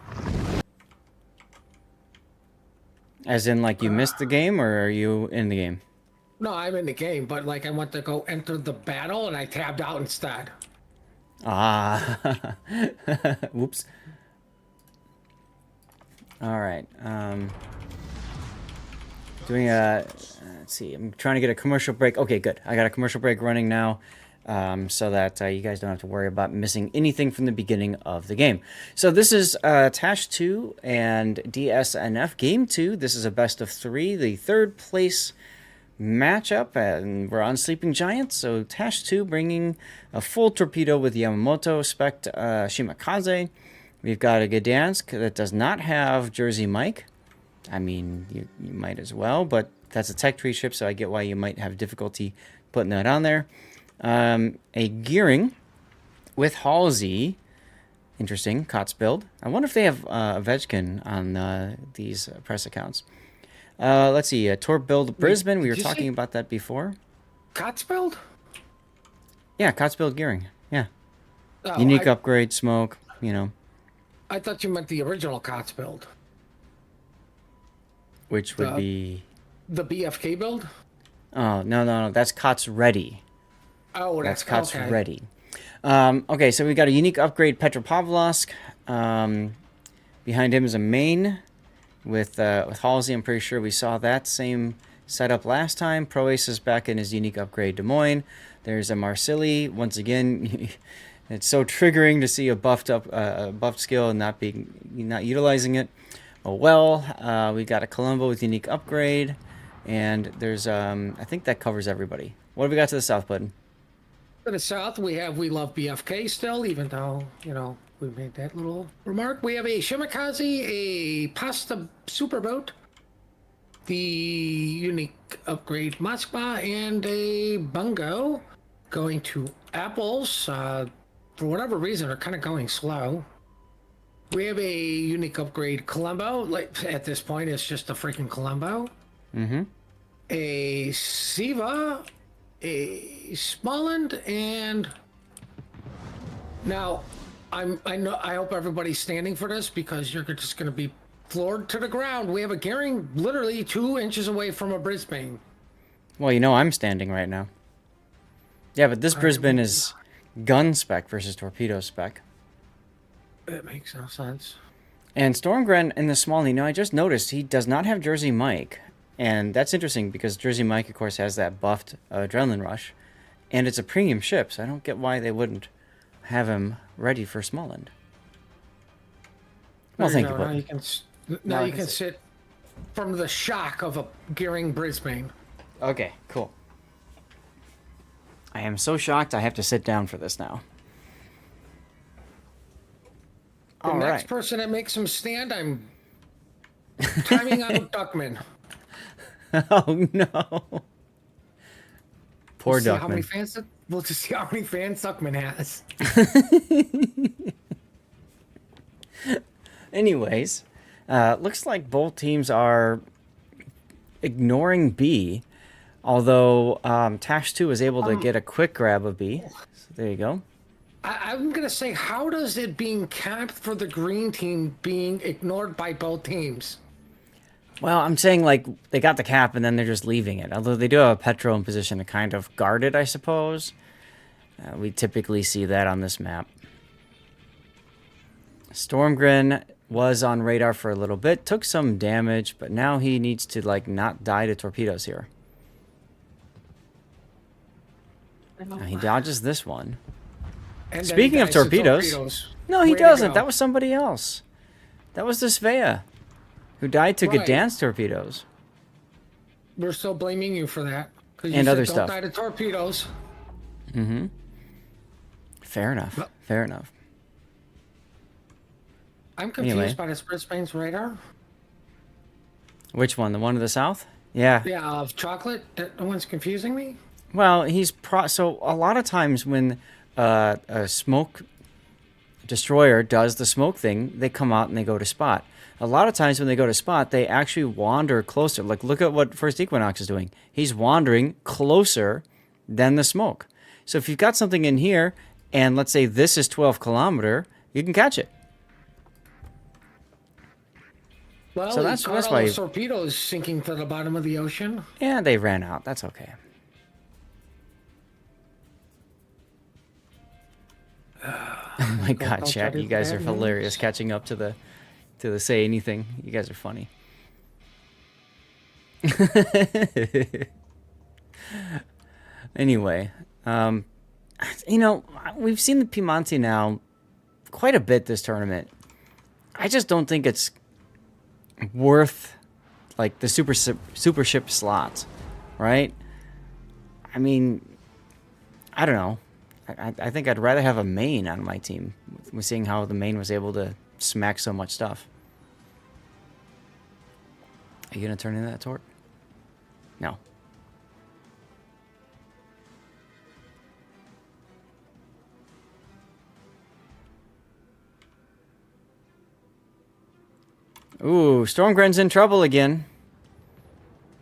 As in, like, you missed the game, or are you in the game? No, I'm in the game, but like I went to go enter the battle and I tabbed out instead. Ah. Whoops. Alright. Doing a... let's see. I'm trying to get a commercial break. Okay, good. I got a commercial break running now. So that you guys don't have to worry about missing anything from the beginning of the game. So this is Tash 2 and DSNF Game 2. This is a best of 3, the third place matchup, and we're on Sleeping Giants. So Tash 2 bringing a full torpedo with Yamamoto, Spect, Shimakaze. We've got a Gdansk that does not have Jersey Mike. I mean, you might as well, but that's a tech tree ship, so I get why you might have difficulty putting that on there. A Gearing with Halsey. Interesting. Kotz build. I wonder if they have Ovechkin on these press accounts. Let's see. Tor build Brisbane. We were talking about that before. Kotz build? Yeah, Kotz build Gearing. Yeah. Oh, Unique upgrade, smoke, you know. I thought you meant the original Kotz build. Which would be... The BFK build? Oh, no. That's Kotz ready. Oh, that's Kotz okay. ready. Okay, so we got a unique upgrade, Petropavlovsk. Behind him is a main with Halsey. I'm pretty sure we saw that same setup last time. Proace is back in his unique upgrade, Des Moines. There's a Marsili. Once again, it's so triggering to see a buffed skill and not utilizing it. Oh well. We got a Colombo with unique upgrade, and there's I think that covers everybody. What have we got to the south, Puddin'? To the south, we have We Love BFK still, even though, you know, we made that little remark. We have a Shimakaze, a Pasta Superboat, the unique upgrade Moskva, and a Bungo. Going to Apples, for whatever reason, are kind of going slow. We have a unique upgrade Colombo. Like, at this point, it's just a freaking Colombo. Mm-hmm. A Siva, a Smalland, and now I hope everybody's standing for this because you're just going to be floored to the ground. We have a Gearing literally 2 inches away from a Brisbane. Well, you know I'm standing right now. Yeah, but this Brisbane is gun spec versus torpedo spec. That makes no sense. And Stormgren in the small, you know, I just noticed he does not have Jersey Mike. And that's interesting because Jersey Mike, of course, has that buffed adrenaline rush. And it's a premium ship, so I don't get why they wouldn't have him ready for Smallland. Well, thank you, Now you can, now you can sit from the shock of a Gearing Brisbane. Okay, cool. I am so shocked I have to sit down for this now. The next person that makes him stand, I'm timing out Duckman. Oh, no. Poor Duckman. We'll just see how many fans Duckman has. Anyways, looks like both teams are ignoring B, although Tash 2 was able to get a quick grab of B. So there you go. I'm gonna say, how does it being capped for the green team being ignored by both teams? Well, I'm saying, like, they got the cap and then they're just leaving it. Although they do have a Petro in position to kind of guard it, I suppose. We typically see that on this map. Stormgren was on radar for a little bit, took some damage, but now he needs to, like, not die to torpedoes here. He dodges this one. And then Speaking of dies to torpedoes, no, he Way to doesn't. go. That was somebody else. That was the Svea, who died to Right. Gdansk torpedoes. We're still blaming you for that. 'Cause you And said other don't stuff. die to torpedoes. Fair enough. Fair enough. I'm confused Anyway. by this Brisbane's radar. Which one? The one to the south? Yeah. Yeah, of chocolate. That one's confusing me. Well, he's so a lot of times when a smoke destroyer does the smoke thing, they come out and they go to spot. A lot of times when they go to spot, they actually wander closer. Like, look at what First Equinox is doing. He's wandering closer than the smoke. So if you've got something in here, and let's say this is 12 kilometer, you can catch it. Well, So that's all why those torpedoes sinking to the bottom of the ocean. And they ran out. That's okay. Oh my God, don't chat! try You to guys are bad news. hilarious. Catching up to the say anything. You guys are funny. Anyway, you know, we've seen the Piemonte now quite a bit this tournament. I just don't think it's worth like the super ship slots, right? I mean, I don't know. I think I'd rather have a main on my team, with seeing how the main was able to smack so much stuff. Are you gonna turn into that torque? No. Ooh, Stormgren's in trouble again.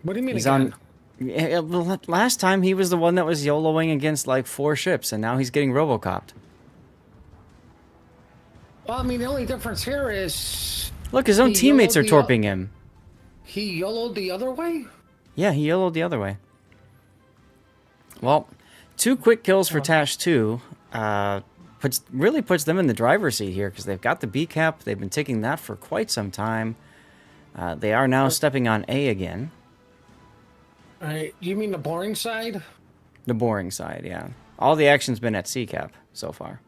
What do you mean He's again? on. Yeah, well, last time he was the one that was YOLOing against like 4 ships, and now he's getting Robocopped. Well, I mean, the only difference here is Look, his own He teammates are YOLO'd the torping him. he YOLO'd the other way. Yeah, he YOLO'd the other way. Well, 2 quick kills for Tash 2 really puts them in the driver's seat here, because they've got the B cap. They've been taking that for quite some time. They are now stepping on A again. All right, you mean the boring side? The boring side, yeah. All the action's been at C cap so far.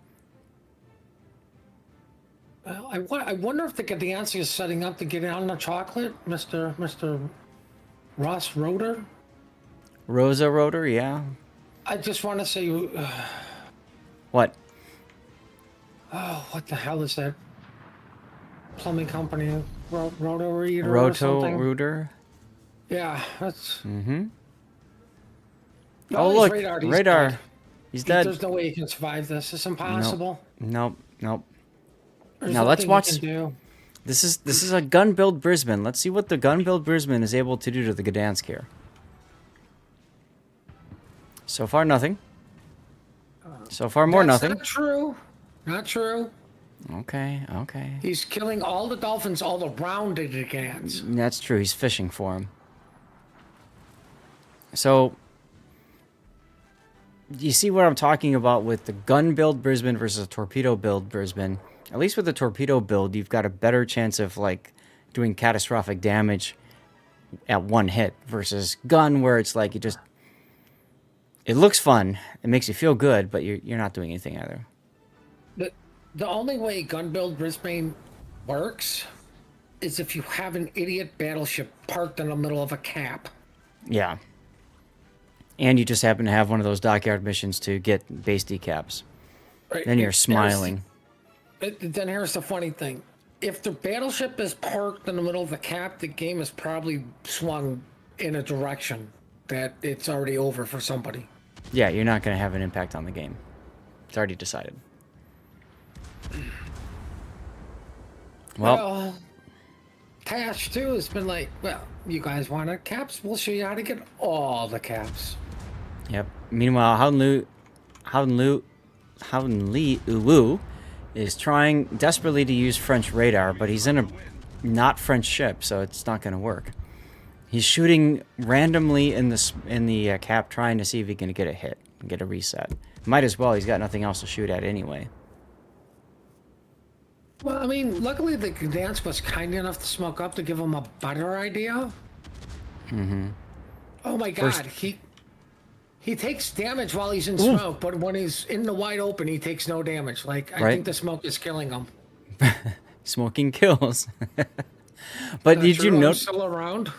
Well, I wonder if the Gdansk is setting up to get on the chocolate, Mr. Ross Roder. Rosa Rotor, yeah. I just want to say, What? oh, what the hell is that plumbing company? Roto Reader or Roto something? Rooter? Yeah, that's. Mm-hmm. No, Oh, he's look. He's Radar. dead. He's dead. There's no way he can survive this. It's impossible. Nope. There's Now let's nothing he watch- can do. This is a gun build Brisbane. Let's see what the gun build Brisbane is able to do to the Gdansk here. So far, nothing. So far, more That's nothing. Not true. Not true. Okay. He's killing all the dolphins all around the Gdansk. That's true. He's fishing for him. So, you see what I'm talking about with the gun build Brisbane versus a torpedo build Brisbane? At least with the torpedo build, you've got a better chance of like doing catastrophic damage at one hit versus gun, where it's like it looks fun, it makes you feel good, but you're not doing anything either. The only way gun build Brisbane works is if you have an idiot battleship parked in the middle of a cap. Yeah. And you just happen to have one of those dockyard missions to get base decaps. Right? Then you're smiling. Then here's the funny thing. If the battleship is parked in the middle of the cap, the game is probably swung in a direction that it's already over for somebody. Yeah, you're not going to have an impact on the game. It's already decided. Well, Tash too has been like, well, you guys wanted caps? We'll show you how to get all the caps. yep. Meanwhile, Howden Loot Li Uwu is trying desperately to use French radar, but he's in a not French ship, so it's not going to work. He's shooting randomly in the cap, trying to see if he can get a hit and get a reset. Might as well. He's got nothing else to shoot at anyway. Well, I mean, luckily the Gdansk was kind enough to smoke up to give him a better idea. Mm-hmm. Oh my God, he takes damage while he's in smoke, but when he's in the wide open, he takes no damage. Like, I think the smoke is killing him. Smoking kills. But did you know? Still around?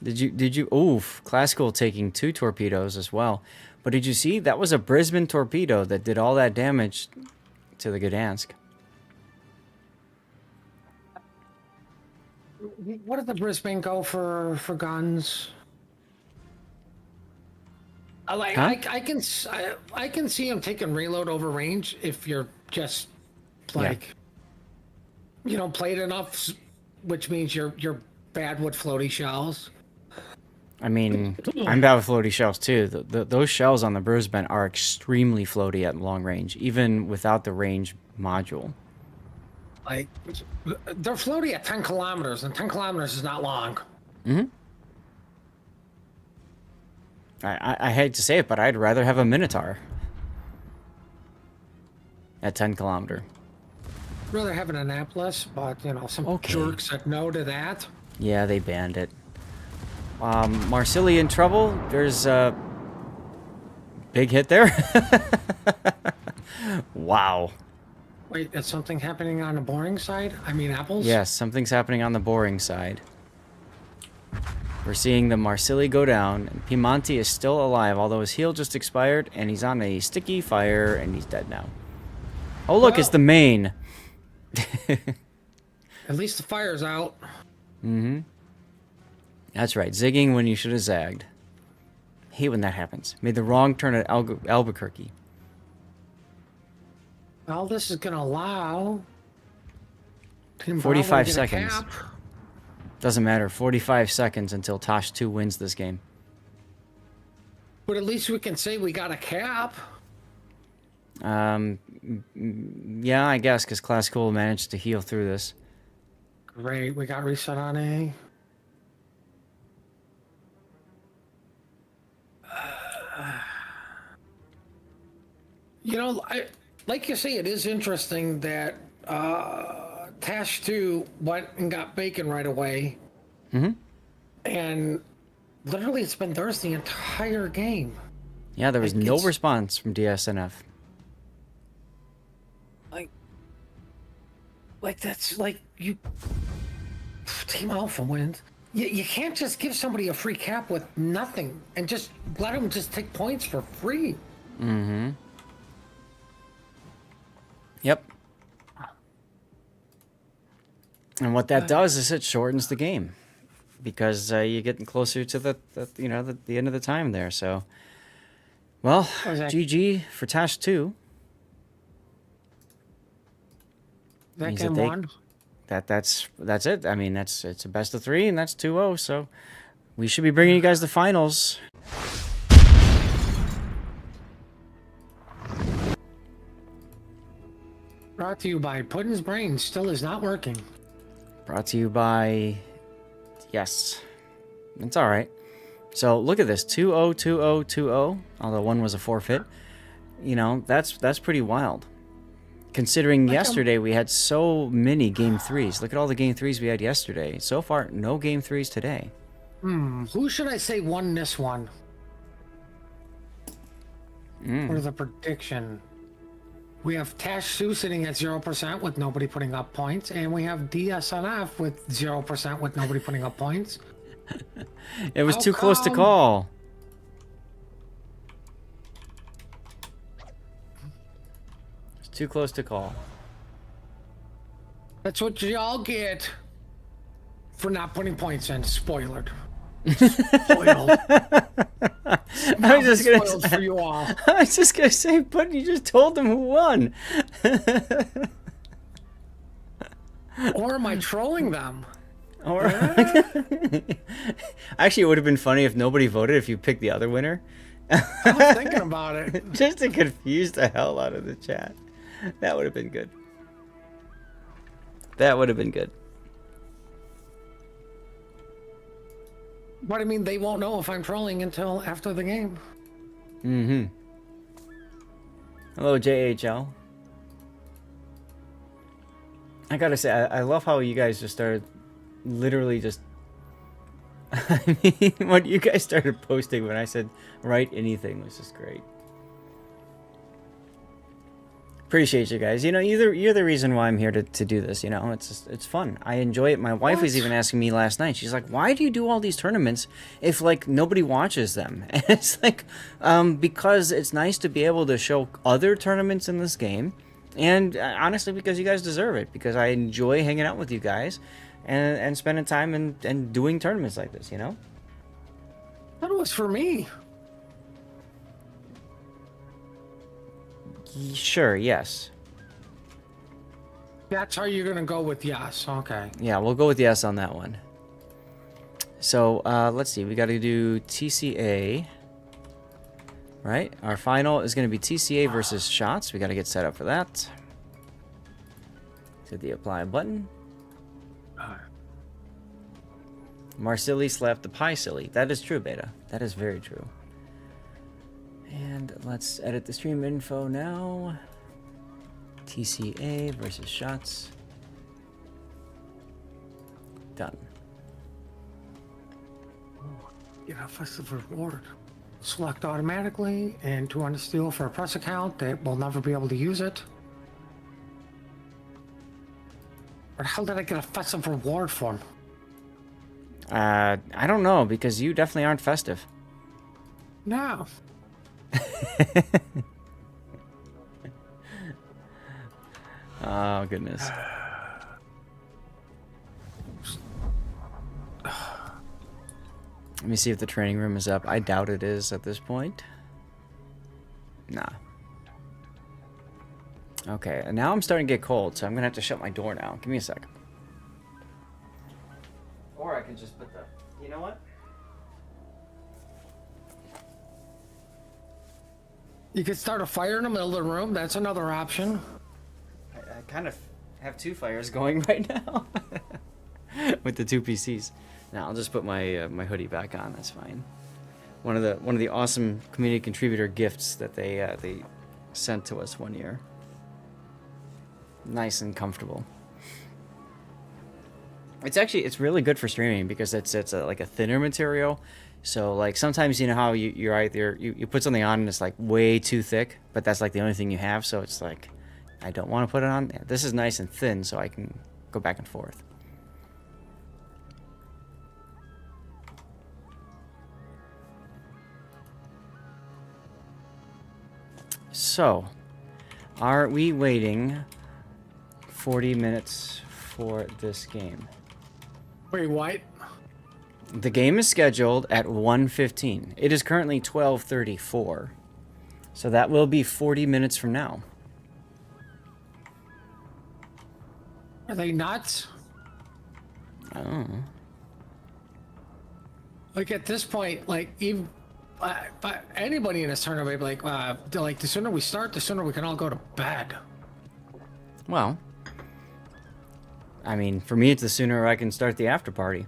Did you? Oof, Classical taking 2 torpedoes as well. But did you see that was a Brisbane torpedo that did all that damage to the Gdansk? What did the Brisbane go for guns? I can see him taking reload over range if you're just like, played enough, which means you're bad with floaty shells. I mean, I'm bad with floaty shells too. Those shells on the Brisbane are extremely floaty at long range, even without the range module. Like, they're floaty at 10 kilometers, and 10 kilometers is not long. Mm-hmm. I hate to say it, but I'd rather have a Minotaur at 10 kilometer. Rather have an Annapolis, but, some jerks said no to that. Yeah, they banned it. Marsilli in trouble. There's a big hit there. Wow. Wait, is something happening on the boring side? I mean, apples? Yes, something's happening on the boring side. We're seeing the Marsilli go down, and Piemonte is still alive, although his heal just expired, and he's on a sticky fire, and he's dead now. Oh, look, it's the main. At least the fire's out. Mm-hmm. That's right, zigging when you should have zagged. Hate when that happens. Made the wrong turn at Albuquerque. Well, this is going to allow... 45 seconds. Doesn't matter. 45 seconds until Tosh 2 wins this game. But at least we can say we got a cap. Yeah, I guess, because Classical managed to heal through this. Great, we got reset on A. Like you say, it is interesting that Tash 2 went and got bacon right away. Mm-hmm. And literally it's been theirs the entire game. Yeah, there was no response from DSNF. Like that's like you... Team Alpha wins. You can't just give somebody a free cap with nothing and just let them just take points for free. Mm-hmm. Yep. And what that does is it shortens the game, because you're getting closer to the end of the time there. So, well, GG for Tash 2. That game won. That's it. I mean, it's a best of 3, and that's 2-0. So, we should be bringing you guys the finals. Brought to you by Puddin's Brain still is not working. Brought to you by... Yes. It's alright. So, look at this. 2-0, 2-0, 2-0. Although one was a forfeit. That's pretty wild. Considering yesterday we had so many Game 3s. Look at all the Game 3s we had yesterday. So far, no Game 3s today. Who should I say won this one? What is the prediction? We have Tash 2 sitting at 0% with nobody putting up points, and we have DSNF with 0% with nobody putting up points. It was too close to call. It's too close to call. That's what y'all get for not putting points in. Spoiled. Spoiled. I was just gonna spoiled for you all. I was just gonna say, but you just told them who won. Or am I trolling them? Or actually, it would have been funny if nobody voted if you picked the other winner, I was thinking about it. Just to confuse the hell out of the chat. That would have been good. That would have been good. But I mean, they won't know if I'm trolling until after the game. Mm-hmm. Hello, JHL. I gotta say, I love how you guys just started literally just... I mean, what you guys started posting when I said write anything was just great. Appreciate you guys. You know, you're the reason why I'm here to do this. You know, it's fun. I enjoy it. My wife was even asking me last night. She's like, "Why do you do all these tournaments if like nobody watches them?" And it's like, because it's nice to be able to show other tournaments in this game, and honestly, because you guys deserve it. Because I enjoy hanging out with you guys, and spending time and doing tournaments like this. You know. That was for me. Sure. Yes. That's how you're gonna go with yes. Okay. Yeah, we'll go with yes on that one. So let's see. We got to do TCA. Right. Our final is going to be TCA versus shots. We got to get set up for that. Hit the apply button. Marsilli slapped the pie silly. That is true, Beta. That is very true. And let's edit the stream info now. TCA versus shots. Done. Get a festive reward. Select automatically and 200 steel for a press account that will never be able to use it. Where the hell did I get a festive reward from? I don't know, because you definitely aren't festive. No. Oh, goodness. Let me see if the training room is up. I doubt it is at this point. Nah. Okay, and now I'm starting to get cold, so I'm going to have to shut my door now. Give me a second. Or I can just put the... You know what? You could start a fire in the middle of the room. That's another option. I kind of have two fires going right now. With the two PCs. Now I'll just put my my hoodie back on. That's fine. One of the awesome community contributor gifts that they sent to us one year. Nice and comfortable. It's really good for streaming because it's like a thinner material. So like sometimes you know how you're either you put something on and it's like way too thick, but that's like the only thing you have. So it's like I don't want to put it on. This is nice and thin, so I can go back and forth. So, are we waiting 40 minutes for this game? Wait, what? The game is scheduled at 1:15. It is currently 12:34. So that will be 40 minutes from now. Are they nuts? I don't know. Like at this point, like even anybody in this tournament, like the sooner we start, the sooner we can all go to bed. Well, I mean, for me, it's the sooner I can start the after party.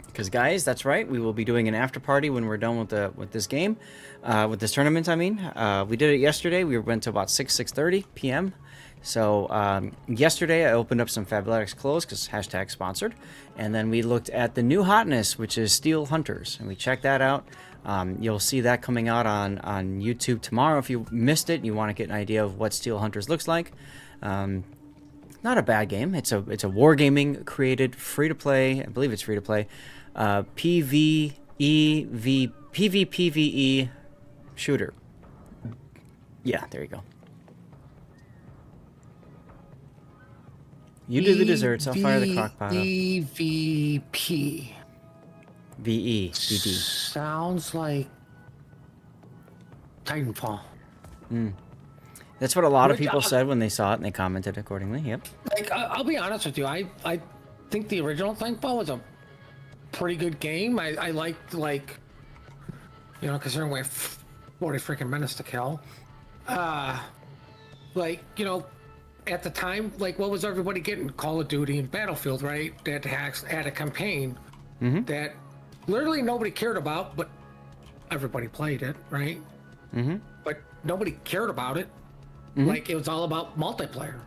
Because guys, that's right, we will be doing an after party when we're done with this game, with this tournament. I mean, we did it yesterday. We went to about 6:30 p.m. So yesterday I opened up some Fabletics clothes because hashtag sponsored, and then we looked at the new hotness, which is Steel Hunters, and we checked that out. You'll see that coming out on YouTube tomorrow. If you missed it and you want to get an idea of what Steel Hunters looks like, not a bad game. It's a wargaming created free to play. I believe it's free to play. PvPvE shooter. Yeah, there you go. You do the desserts. I'll fire the crock pot up. EVP. VE. Sounds like Titanfall. That's what a lot of people said when they saw it and they commented accordingly. Yep. Like I'll be honest with you, I think the original Titanfall was a pretty good game. I liked, like, you know, considering we 40 freaking minutes to kill. Like, you know, at the time, like, what was everybody getting? Call of Duty and Battlefield, right? That had a campaign that literally nobody cared about, but everybody played it, right? But nobody cared about it. Like, it was all about multiplayer.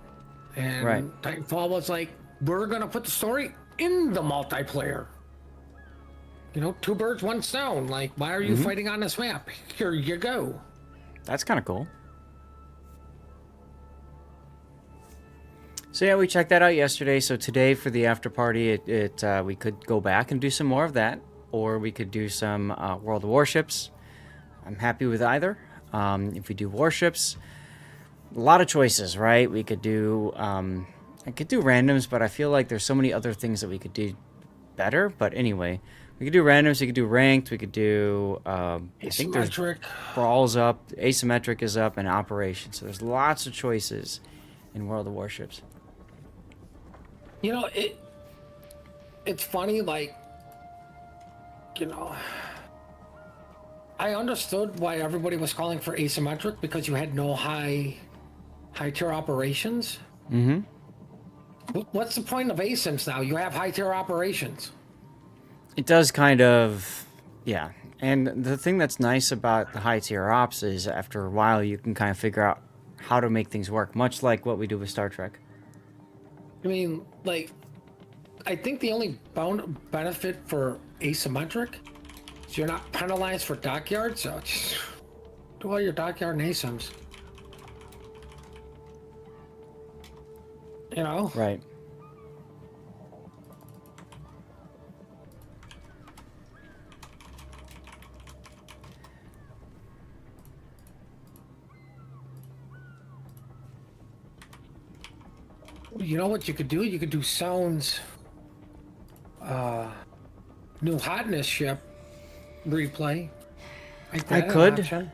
And Right. Titanfall was like, we're going to put the story in the multiplayer. You know, two birds, one stone. Like, why are you fighting on this map? Here you go. That's kind of cool. So yeah, we checked that out yesterday. So today for the after party, we could go back and do some more of that, or we could do some World of Warships. I'm happy with either. If we do warships, a lot of choices, right? We could do I could do randoms, but I feel like there's so many other things that we could do better. But anyway, we could do randoms. We could do ranked. We could do I think there's Asymmetric. brawls up, asymmetric is up, and operation. So there's lots of choices in World of Warships. You know, it's funny, like, you know, I understood why everybody was calling for asymmetric because you had no high tier operations. What's the point of ASIMs now? You have high tier operations. It does kind of, yeah. And the thing that's nice about the high tier ops is after a while you can kind of figure out how to make things work, much like what we do with Star Trek. I mean, like, I think the only benefit for asymmetric is you're not penalized for dockyard, so just do all your dockyard and ASIMs. You know? Right. You know what you could do? You could do Sound's new hotness ship replay. Make that an could. option.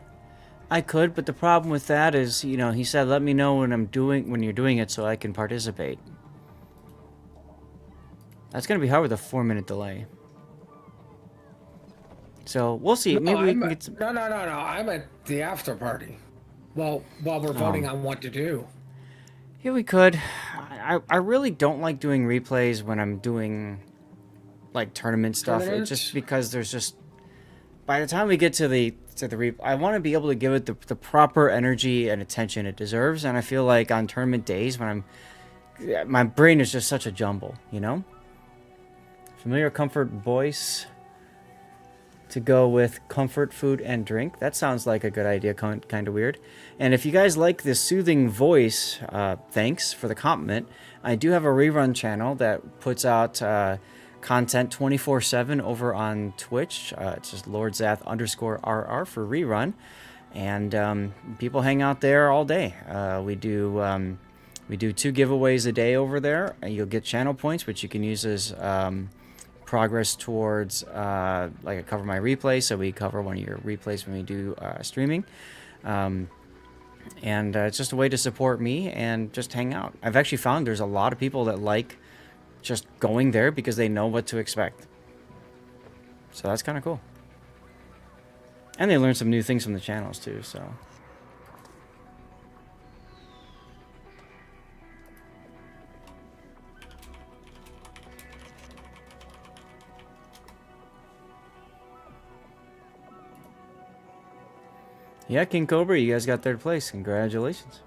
I could, but the problem with that is, you know, he said, let me know when you're doing it so I can participate. That's going to be hard with a 4-minute delay. So we'll see. Maybe we can get some... No. I'm at the after party. Well, while we're voting on what to do. Yeah, we could. I really don't like doing replays when I'm doing like tournament stuff. It's just because there's just by the time we get to the I want to be able to give it the proper energy and attention it deserves, and I feel like on tournament days when my brain is just such a jumble, you know? Familiar comfort voice to go with comfort food and drink. That sounds like a good idea, kind of weird. And if you guys like this soothing voice, thanks for the compliment. I do have a rerun channel that puts out content 24/7 over on Twitch. It's just LordZath_RR for rerun. And people hang out there all day. We do 2 giveaways a day over there. You'll get channel points, which you can use as progress towards like I cover my replay, so we cover one of your replays when we do streaming, and it's just a way to support me and just hang out. I've actually found there's a lot of people that like just going there because they know what to expect, so that's kind of cool, and they learn some new things from the channels too. So yeah, King Cobra, you guys got third place. Congratulations.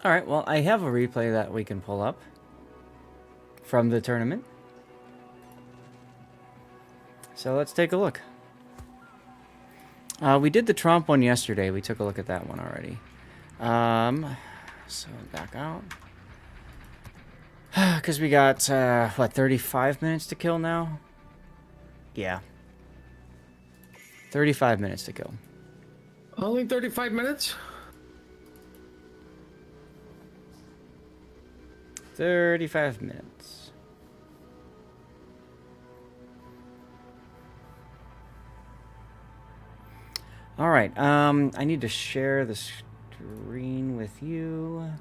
All right, well, I have a replay that we can pull up from the tournament. So let's take a look. We did the Trump one yesterday. We took a look at that one already. So back out. Because we got, 35 minutes to kill now? Yeah. 35 minutes to kill. Only 35 minutes? 35 minutes. All right. I need to share the screen with you.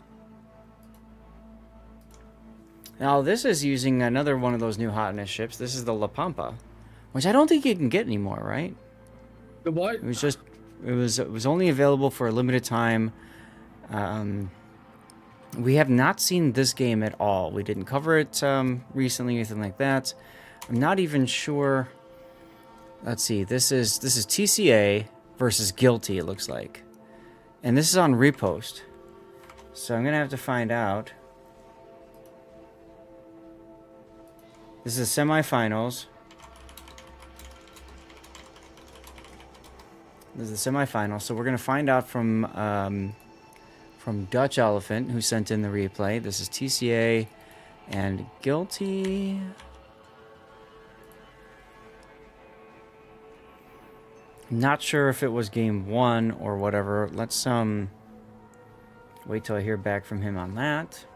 Now, this is using another one of those new hotness ships. This is the La Pampa. which I don't think you can get anymore, right? The what? It was just, it was only available for a limited time. We have not seen this game at all. We didn't cover it recently, anything like that. I'm not even sure. Let's see. This is TCA versus Guilty. It looks like, and this is on Repost. So I'm gonna have to find out. This is the semifinals. This is the semifinals. So we're gonna find out from Dutch Elephant, who sent in the replay. This is TCA and Guilty. Not sure if it was game 1 or whatever. Let's wait till I hear back from him on that.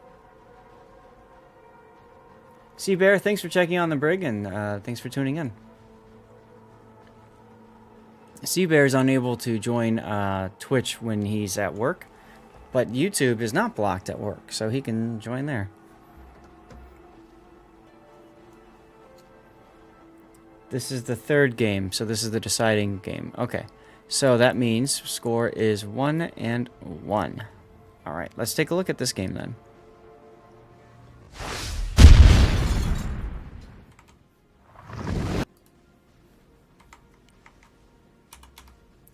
Sea Bear, thanks for checking on the brig, and thanks for tuning in. Sea Bear is unable to join Twitch when he's at work, but YouTube is not blocked at work, so he can join there. This is the third game, so this is the deciding game. Okay, so that means score is 1-1. All right, let's take a look at this game then.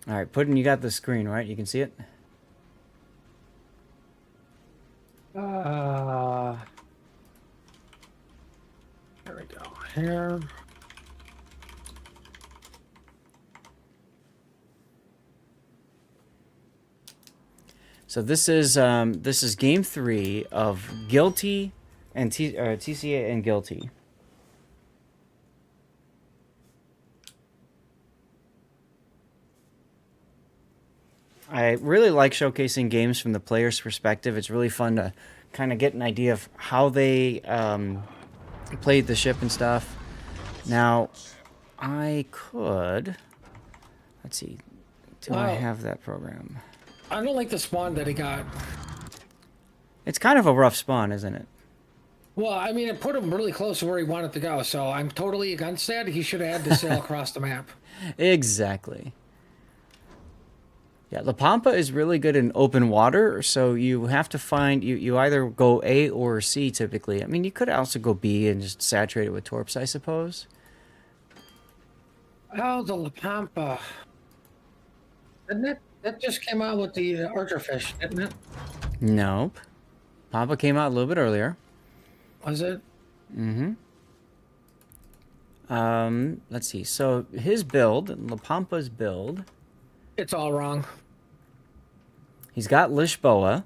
All right, Puddin', you got the screen, right? You can see it? There we go. Here. So this is game 3 of Guilty and TCA and Guilty. I really like showcasing games from the player's perspective. It's really fun to kind of get an idea of how they played the ship and stuff. Now, I could... Let's see. Do I have that program? I don't like the spawn that he got. It's kind of a rough spawn, isn't it? Well, I mean, it put him really close to where he wanted to go, so I'm totally against that. He should have had to sail across the map. Exactly. Yeah, La Pampa is really good in open water, so you have to find... You either go A or C, typically. I mean, you could also go B and just saturate it with torps, I suppose. Oh, the La Pampa. Didn't it? That just came out with the Archerfish, didn't it? Nope. Pampa came out a little bit earlier. Was it? Mm-hmm. Let's see. So his build, La Pampa's build... It's all wrong. He's got Lisboa,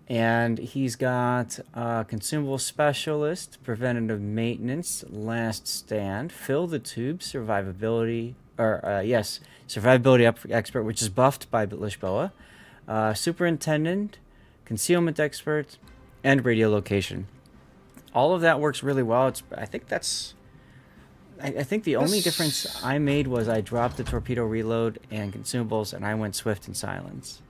and he's got Consumable Specialist, Preventative Maintenance, Last Stand, Fill the Tube, Survivability, Survivability Expert, which is buffed by Lisboa, Superintendent, Concealment Expert, and Radiolocation. All of that works really well. I think the only difference I made was I dropped the torpedo reload and consumables, and I went swift and silence.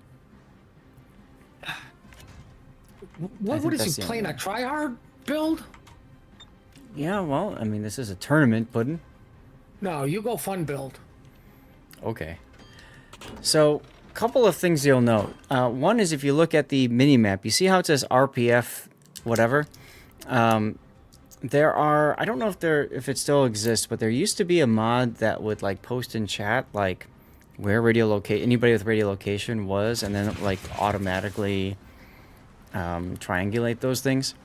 What is he playing? A tryhard build? Yeah, well, I mean, this is a tournament, Puddin'. No, you go fun build. Okay. So, a couple of things you'll note. One is if you look at the mini-map, you see how it says RPF whatever? There are, I don't know if it still exists, but there used to be a mod that would like post in chat like where anybody with radiolocation was, and then like automatically triangulate those things.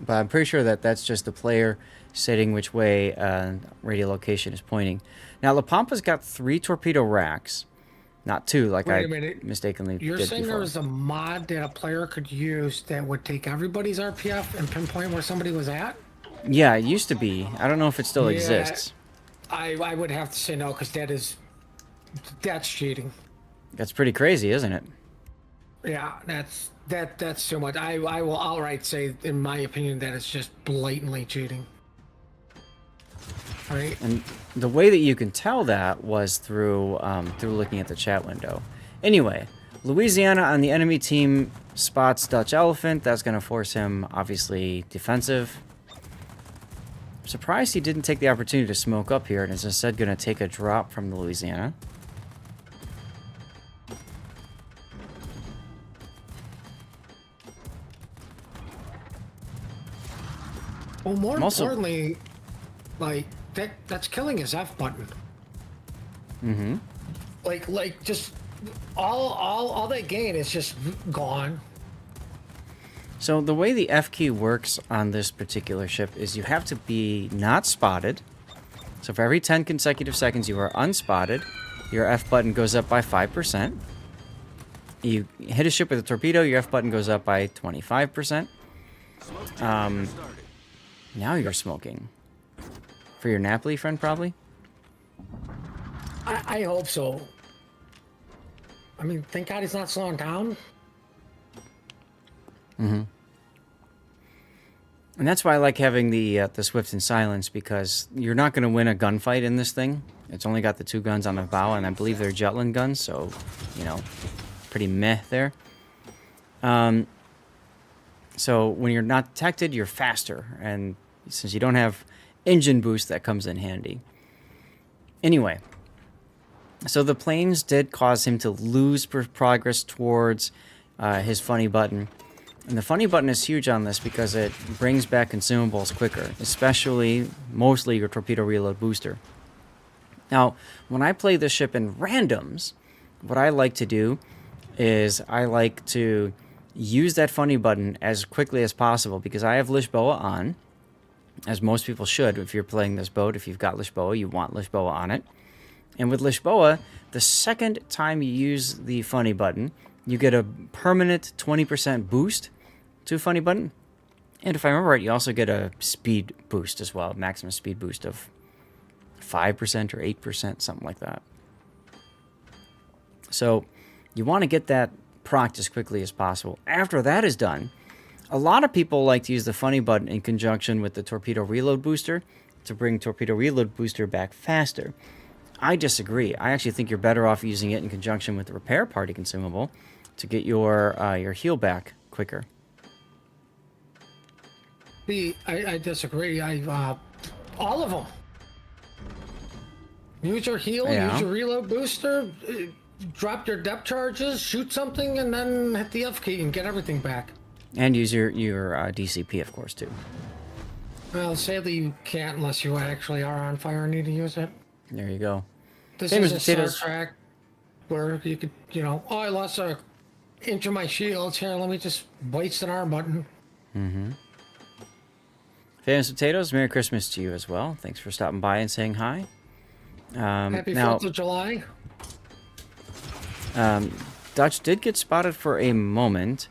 But I'm pretty sure that that's just the player setting which way radiolocation is pointing. Now La Pampa's got 3 torpedo racks, not 2 like I mistakenly You're did saying before. there was a mod that a player could use that would take everybody's RPF and pinpoint where somebody was at? Yeah, it used to be. I don't know if it still exists. I would have to say no, because that's cheating. That's pretty crazy, isn't it? Yeah, that's too much. I will outright say, in my opinion, that it's just blatantly cheating. Right? And the way that you can tell that was through looking at the chat window. Anyway, Louisiana on the enemy team spots Dutch Elephant. That's going to force him, obviously, defensive. Surprised he didn't take the opportunity to smoke up here and is instead going to take a drop from the Louisiana. Well, more Also- importantly, like that's killing his F button. Mm-hmm. Like just all that gain is just gone. So the way the F key works on this particular ship is you have to be not spotted. So for every 10 consecutive seconds you are unspotted, your F button goes up by 5%. You hit a ship with a torpedo, your F button goes up by 25%. Smoke generator started. Now you're smoking. For your Napoli friend, probably? I hope so. I mean, thank God he's not slowing down. And that's why I like having the Swift and Silence, because you're not going to win a gunfight in this thing. It's only got the 2 guns on the bow, and I believe they're Jutland guns, so, you know, pretty meh there. So when you're not detected, you're faster, and since you don't have engine boost, that comes in handy. Anyway, so the planes did cause him to lose progress towards his funny button. And the funny button is huge on this because it brings back consumables quicker, especially, mostly your torpedo reload booster. Now, when I play this ship in randoms, what I like to do is I like to use that funny button as quickly as possible because I have Lisboa on, as most people should if you're playing this boat. If you've got Lisboa, you want Lisboa on it. And with Lisboa, the second time you use the funny button, you get a permanent 20% boost to funny button. And if I remember right, you also get a speed boost as well, maximum speed boost of 5% or 8%, something like that. So you want to get that procced as quickly as possible. After that is done, a lot of people like to use the funny button in conjunction with the torpedo reload booster to bring torpedo reload booster back faster. I disagree. I actually think you're better off using it in conjunction with the repair party consumable to get your heal back quicker. I disagree. All of them. Use your heal, Yeah. use your reload booster, drop your depth charges, shoot something, and then hit the F key and get everything back. And use your DCP, of course, too. Well, sadly you can't unless you actually are on fire and need to use it. There you go. This Same is as a Star potatoes. Trek where you could, oh, I lost a inch of my shields. Here, let me just waste an R button. Famous Potatoes, Merry Christmas to you as well. Thanks for stopping by and saying hi. Happy now, 4th of July. Dutch did get spotted for a moment,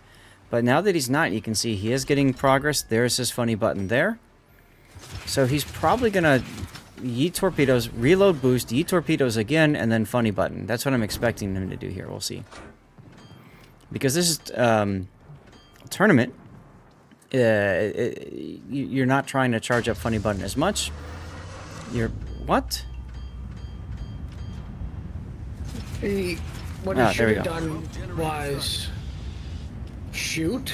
but now that he's not, you can see he is getting progress. There's his funny button there. So he's probably going to yeet torpedoes, reload boost, yeet torpedoes again, and then funny button. That's what I'm expecting him to do here. We'll see. Because this is tournament, you're not trying to charge up funny button as much. You're... What? What he there we should have go. done was shoot.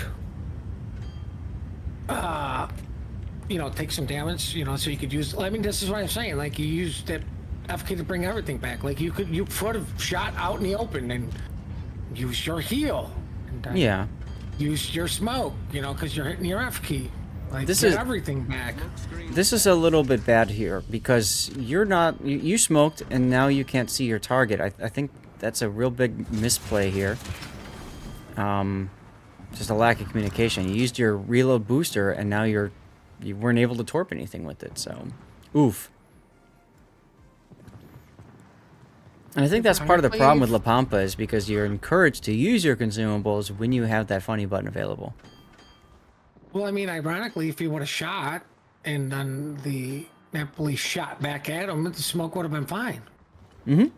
Take some damage, so you could use. I mean, this is what I'm saying. Like, you use that FK to bring everything back. Like, you could have shot out in the open and use your heal. And, Yeah. Use your smoke, because you're hitting your F key. Like, This get is- everything back. This is a little bit bad here because you're not... You smoked and now you can't see your target. I think that's a real big misplay here. Just a lack of communication. You used your reload booster and now you weren't able to torp anything with it, so... Oof. And I think that's part of the problem with La Pampa is because you're encouraged to use your consumables when you have that funny button available. Well, I mean, ironically, if he would have shot and then the Napoli shot back at him, the smoke would have been fine. Mm-hmm.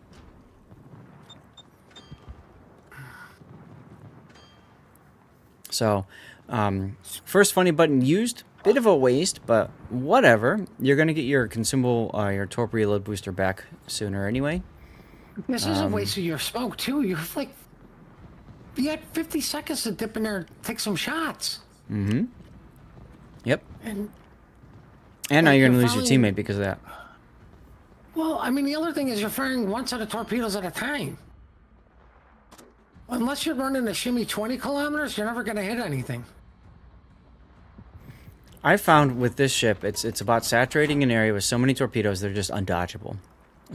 So, first funny button used. Bit of a waste, but whatever. You're going to get your consumable, your torp reload booster back sooner anyway. This is a waste of your smoke, too. You had 50 seconds to dip in there and take some shots. Mm-hmm. Yep. And And now Like, you're going to you're lose your firing- teammate because of that. Well, I mean, the other thing is you're firing one set of torpedoes at a time. Unless you're running a shimmy 20 kilometers, you're never going to hit anything. I found with this ship, it's about saturating an area with so many torpedoes they're just undodgeable.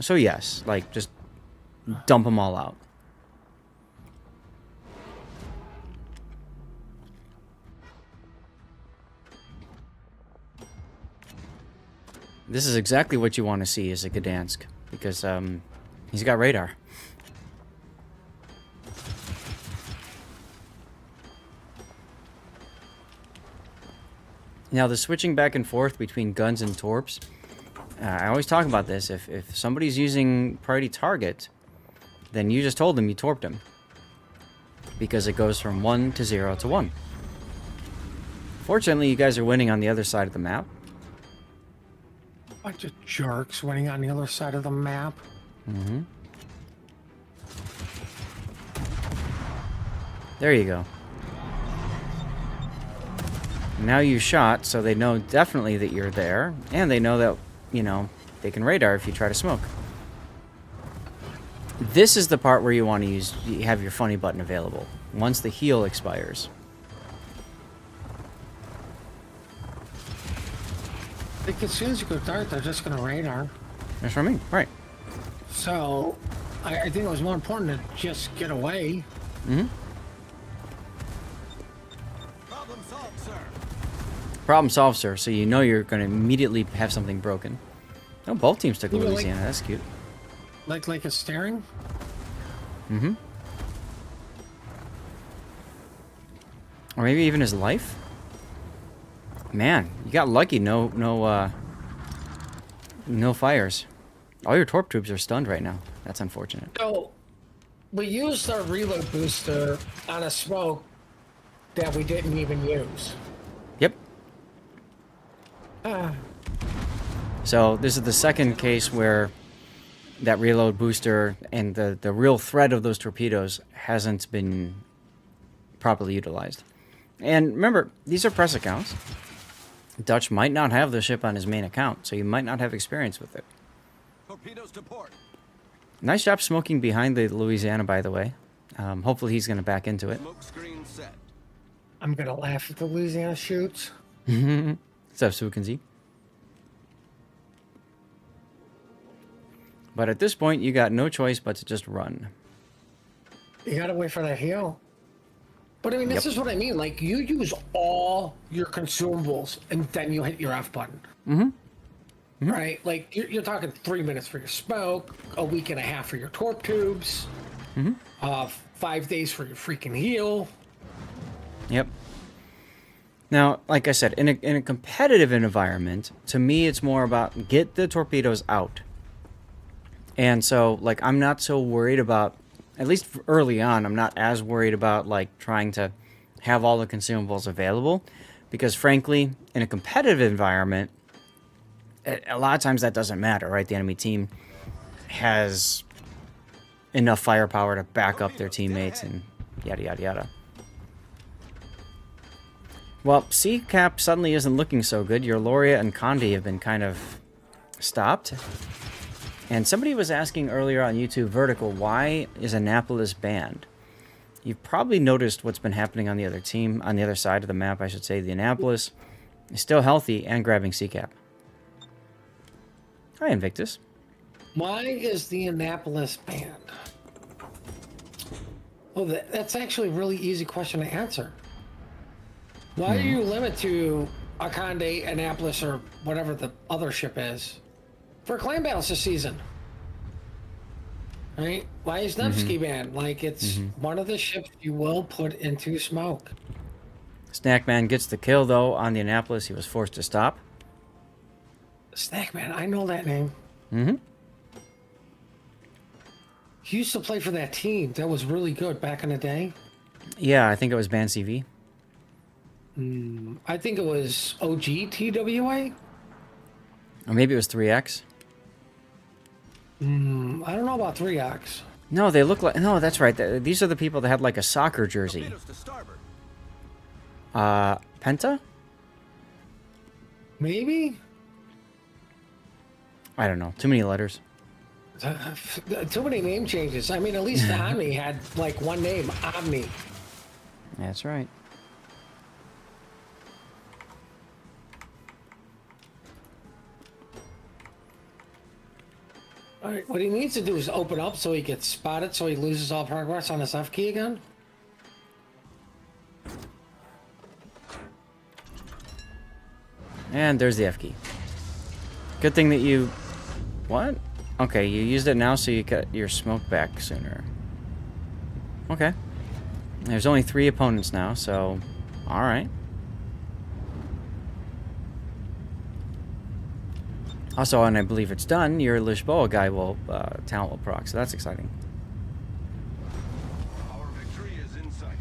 So yes, like just dump them all out. This is exactly what you want to see as a Gdansk, because he's got radar. Now, the switching back and forth between guns and torps, I always talk about this. If somebody's using priority target, then you just told them you torped him. Because it goes from 1 to 0 to 1. Fortunately, you guys are winning on the other side of the map. Bunch of jerks winning on the other side of the map. Mm-hmm. There you go. Now you shot, so they know definitely that you're there, and they know that, you know, they can radar if you try to smoke. This is the part where you want to have your funny button available, once the heal expires. Like, as soon as you go dark, they're just going to radar. That's what I mean, right. So, I think it was more important to just get away. Mm-hmm. Problem solved, sir. Problem solved, sir, so you know you're going to immediately have something broken. Oh, both teams took You mean, Louisiana, that's cute. Like a steering? Mm-hmm. Or maybe even his life? Man, you got lucky. No fires. All your torp troops are stunned right now. That's unfortunate. So, we used our reload booster on a smoke that we didn't even use. Yep. Ah, So this is the second case where that reload booster and the real threat of those torpedoes hasn't been properly utilized. And remember, these are press accounts. Dutch might not have the ship on his main account, so you might not have experience with it. Torpedoes to port. Nice job smoking behind the Louisiana, by the way. Hopefully he's going to back into it. Smoke screen set. I'm going to laugh if the Louisiana shoots. What's up, Sukenzi? But at this point, you got no choice but to just run. You got to wait for that heal. But I mean, this Yep. is what I mean. Like, you use all your consumables and then you hit your F button. Mm-hmm. Right? Like, you're talking 3 minutes for your smoke, a week and a half for your torp tubes, 5 days for your freaking heal. Yep. Now, like I said, in a competitive environment, to me, it's more about get the torpedoes out. And so, like, I'm not so worried about, at least early on, I'm not as worried about, like, trying to have all the consumables available. Because, frankly, in a competitive environment, a lot of times that doesn't matter, right? The enemy team has enough firepower to back up their teammates and yada, yada, yada. Well, C-Cap suddenly isn't looking so good. Your Loria and Condi have been kind of stopped. And somebody was asking earlier on YouTube Vertical, why is Annapolis banned? You've probably noticed what's been happening on the other team, on the other side of the map, I should say. The Annapolis is still healthy and grabbing C-Cap. Hi, Invictus. Why is the Annapolis banned? Well, that's actually a really easy question to answer. Why do you limit to Akande, Annapolis, or whatever the other ship is for clan battles this season? Right? Why is Nevsky banned? Like, it's one of the ships you will put into smoke. Snackman gets the kill, though, on the Annapolis. He was forced to stop. Snackman, I know that name. Mm-hmm. He used to play for that team. That was really good back in the day. Yeah, I think it was Ban CV. I think it was OG TWA. Or maybe it was 3X. I don't know about 3X. No, they look like... No, that's right. These are the people that had, like, a soccer jersey. Torpedoes to starboard. Penta? Maybe? I don't know. Too many letters. Too many name changes. I mean, at least the Omni had like one name, Omni. That's right. All right, what he needs to do is open up so he gets spotted, so he loses all progress on his F key again. And there's the F key. Good thing that you... What? Okay, you used it now so you got your smoke back sooner. Okay. There's only 3 opponents now, so... Alright. Also, and I believe it's done, your Lisboa guy will... talent will proc, so that's exciting. Our victory is in sight.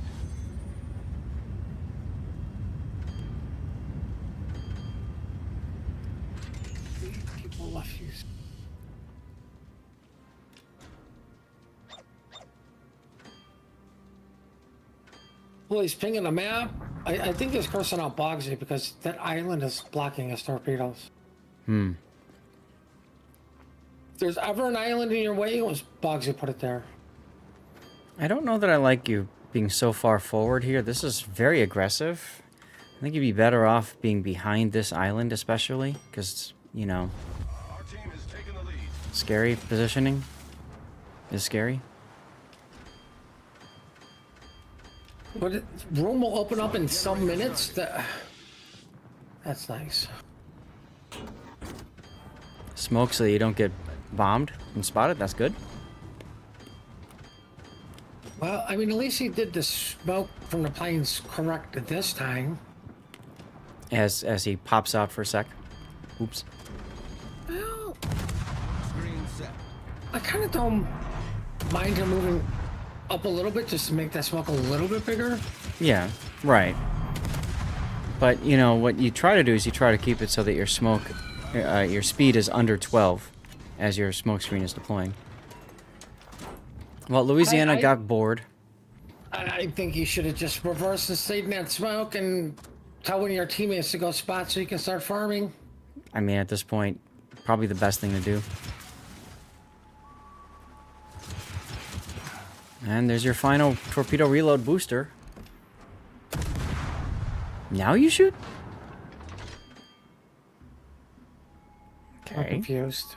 People left you. Well, he's pinging the map. I think he's cursing out Bogsy because that island is blocking his torpedoes. Hmm. If there's ever an island in your way, it was Bogsy put it there. I don't know that I like you being so far forward here. This is very aggressive. I think you'd be better off being behind this island, especially, because, you know, Our team has taken the lead. scary positioning is scary. But room will open up in some minutes. That's nice. Smoke so you don't get bombed and spotted. That's good. Well, I mean, at least he did the smoke from the planes correct this time. As he pops out for a sec. Oops. Well, Green set. I kind of don't mind him moving up a little bit just to make that smoke a little bit bigger. Yeah, right. But, you know, what you try to do is you try to keep it so that your smoke, your speed is under 12 as your smoke screen is deploying. Well, Louisiana got bored. I think you should have just reversed and stayed in that smoke and tell one of your teammates to go spot so you can start farming. I mean, at this point, probably the best thing to do. And there's your final torpedo reload booster. Now you shoot? I'm Okay. confused.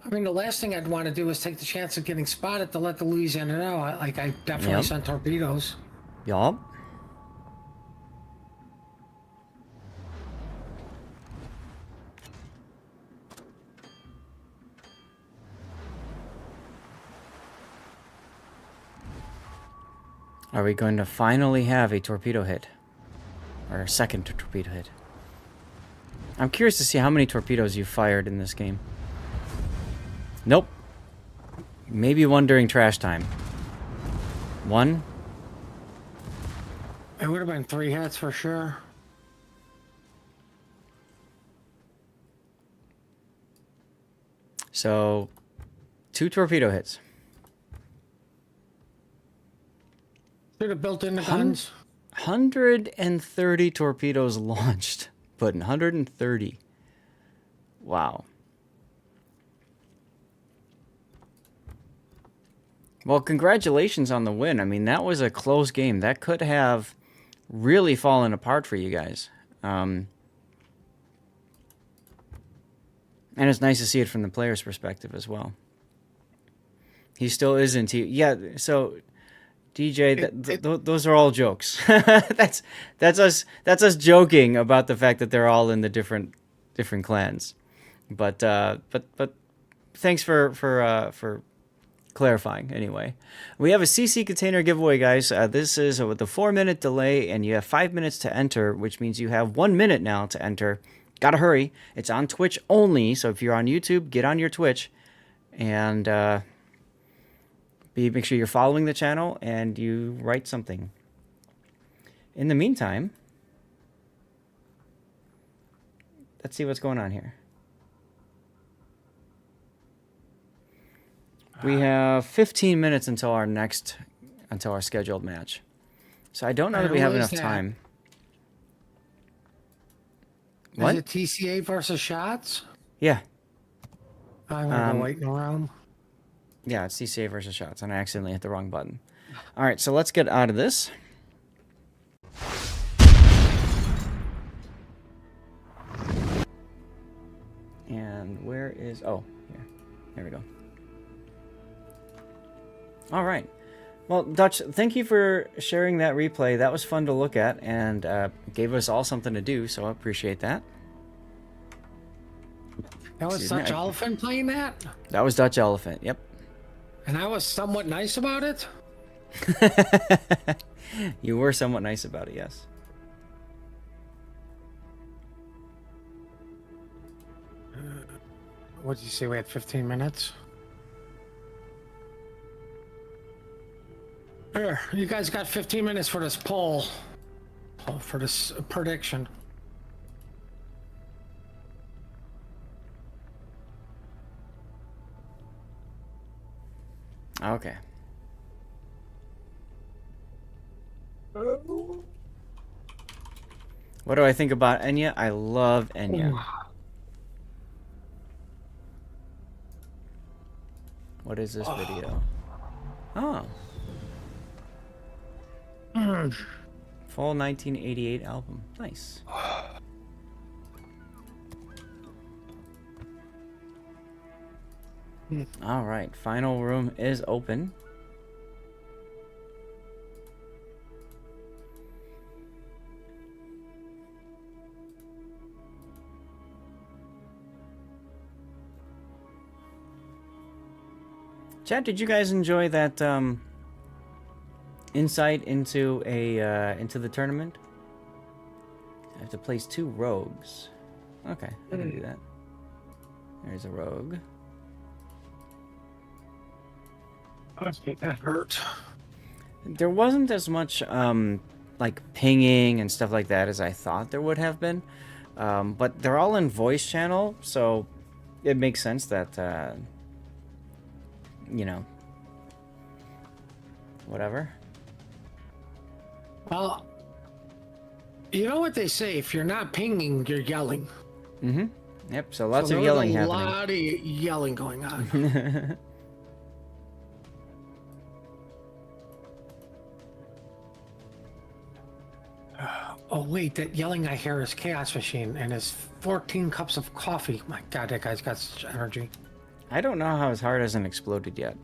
I mean, the last thing I'd want to do is take the chance of getting spotted to let the Louisiana know. I definitely Yep. sent torpedoes. Yup. Are we going to finally have a torpedo hit? Or a second torpedo hit? I'm curious to see how many torpedoes you fired in this game. Nope. Maybe one during trash time. One? It would have been 3 hits for sure. So, 2 torpedo hits. Should have built in the guns. 130 torpedoes launched. But 130. Wow. Well, congratulations on the win. I mean, that was a close game. That could have really fallen apart for you guys. And it's nice to see it from the player's perspective as well. He still isn't. Yeah, so DJ, those are all jokes. that's us joking about the fact that they're all in the different clans. But thanks for clarifying anyway. We have a CC container giveaway, guys. This is with a 4-minute delay, and you have 5 minutes to enter, which means you have 1 minute now to enter. Gotta hurry. It's on Twitch only, so if you're on YouTube, get on your Twitch, and make sure you're following the channel and you write something. In the meantime, let's see what's going on here. We have 15 minutes until our scheduled match. So I don't know that we have enough time. What? Is it TCA versus shots? Yeah. I'm gonna go waiting around. Yeah, it's CCA versus shots, and I accidentally hit the wrong button. All right, so let's get out of this. And where is... Oh, here. There we go. All right. Well, Dutch, thank you for sharing that replay. That was fun to look at and gave us all something to do, so I appreciate that. That was Excuse me, Dutch Elephant playing that? That was Dutch Elephant, yep. And I was somewhat nice about it? You were somewhat nice about it, yes. What did you say? We had 15 minutes? Here, you guys got 15 minutes for this poll. For this prediction. Okay. What do I think about Enya? I love Enya. What is this video? Oh. Fall 1988 album. Nice. All right. Final room is open. Chat, did you guys enjoy that insight into into the tournament? I have to place 2 rogues. Okay, I can do that. There's a rogue. Okay, that hurt. There wasn't as much like pinging and stuff like that as I thought there would have been, but they're all in voice channel, so it makes sense that you know, whatever. Well, you know what they say, if you're not pinging, you're yelling. Mm-hmm. Yep, so lots So of there was yelling a happening. lot of yelling going on. Oh, wait, that yelling I hear is Chaos Machine and his 14 cups of coffee. My God, that guy's got such energy. I don't know how his heart hasn't exploded yet.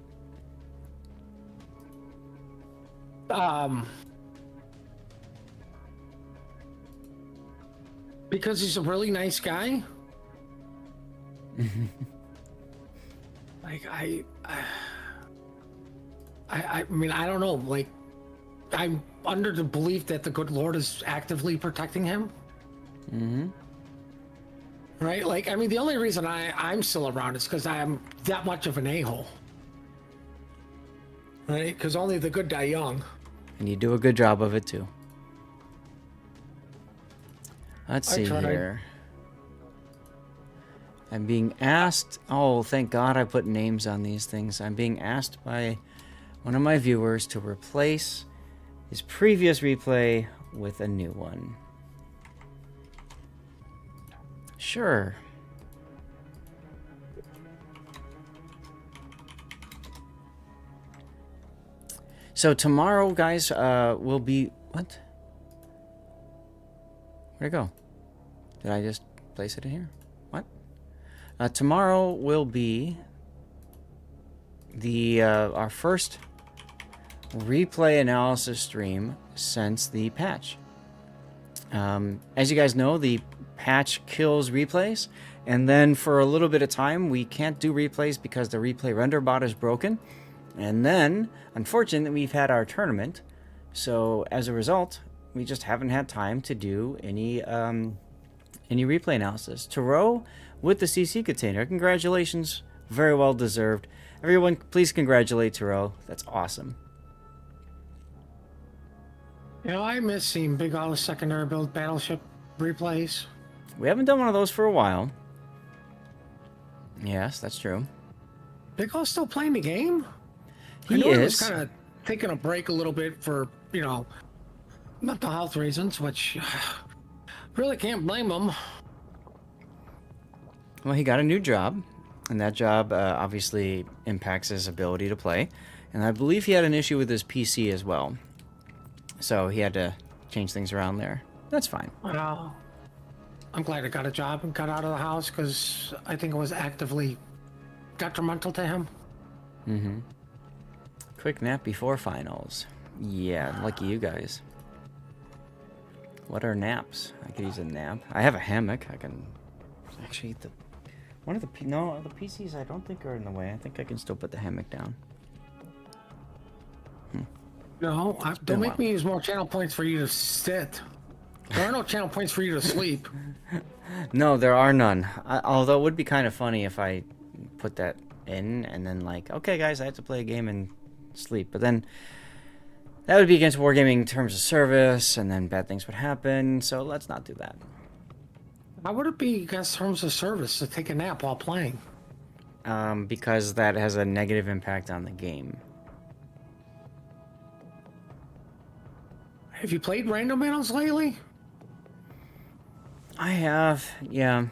Because he's a really nice guy. Like, I mean, I don't know. Like, I'm under the belief that the good Lord is actively protecting him. Mm-hmm. Right? Like, I mean, the only reason I'm still around is because I'm that much of an a-hole. Right? Because only the good die young. And you do a good job of it too. Let's see here. I'm being asked. Oh, thank God I put names on these things. I'm being asked by one of my viewers to replace his previous replay with a new one. Sure. So tomorrow, guys, will be... What? Where'd it go? Did I just place it in here? What? Tomorrow will be the our first replay analysis stream since the patch. As you guys know, the patch kills replays, and then for a little bit of time we can't do replays because the replay render bot is broken. And then, unfortunately, we've had our tournament, so as a result, we just haven't had time to do any replay analysis. Taro with the CC container, congratulations, very well deserved. Everyone, please congratulate Taro. That's awesome. You know, I miss seeing Big All secondary build battleship replays. We haven't done one of those for a while. Yes, that's true. Big All's still playing the game? He I know he is. was kind of taking a break a little bit for, you know, mental health reasons, which really can't blame him. Well, he got a new job, and that job obviously impacts his ability to play. And I believe he had an issue with his PC as well. So he had to change things around there. That's fine. Well, I'm glad I got a job and got out of the house because I think it was actively detrimental to him. Mm-hmm. Quick nap before finals. Yeah, lucky you guys. What are naps? I could use a nap. I have a hammock. I can actually the one of the no the PCs I don't think are in the way. I think I can still put the hammock down. No, don't make me use more channel points for you to sit. There are no channel points for you to sleep. No, there are none. Although it would be kind of funny if I put that in and then like, okay guys, I have to play a game and sleep. But then that would be against Wargaming terms of service, and then bad things would happen. So let's not do that. How would it be against terms of service to take a nap while playing? Because that has a negative impact on the game. Have you played Random Battles lately? I have, yeah.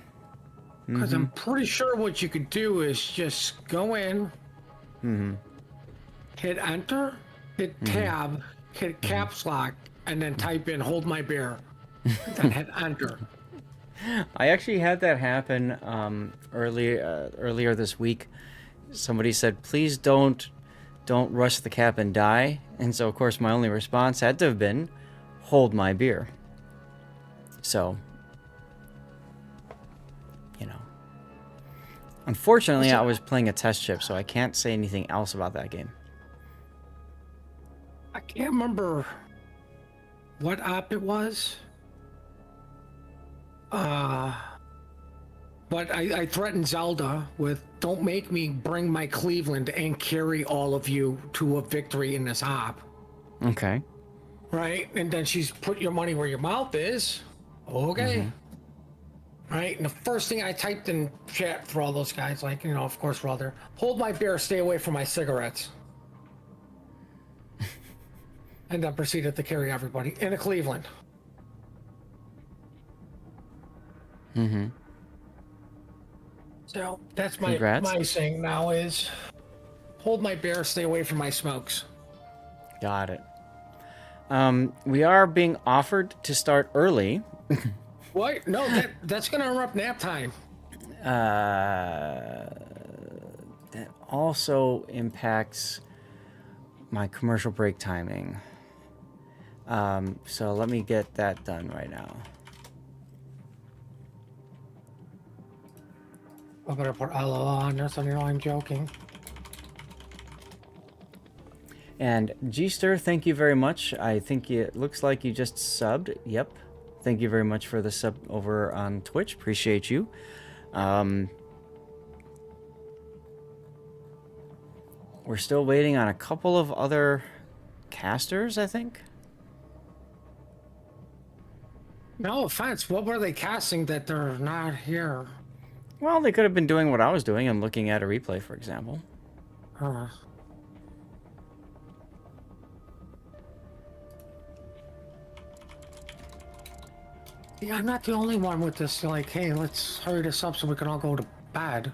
Because I'm pretty sure what you could do is just go in, hit enter, hit tab, hit caps lock, and then type in "hold my beer," then hit enter. I actually had that happen earlier this week. Somebody said, "Please don't rush the cap and die." And so, of course, my only response had to have been, "Hold my beer." So, you know. Unfortunately, I was playing a test chip, so I can't say anything else about that game. I can't remember what app it was. But I threatened Zelda with, "Don't make me bring my Cleveland and carry all of you to a victory in this app." Okay. Right? And then she's, "Put your money where your mouth is." Okay. Right? And the first thing I typed in chat for all those guys, like, you know, of course, we're all there. "Hold my beer, stay away from my cigarettes." And then proceeded to carry everybody in a Cleveland. Mm-hmm. So that's my Congrats. saying now is, hold my beer, stay away from my smokes. Got it. We are being offered to start early. What? No, that's gonna interrupt nap time. That also impacts my commercial break timing. So let me get that done right now. I better put LOL on there so you know I'm joking. And G-Stir, thank you very much. I think it looks like you just subbed. Yep. Thank you very much for the sub over on Twitch. Appreciate you. We're still waiting on a couple of other casters, I think. No offense, what were they casting that they're not here? Well, they could have been doing what I was doing and looking at a replay, for example. Yeah, I'm not the only one with this, like, hey, let's hurry this up so we can all go to bed.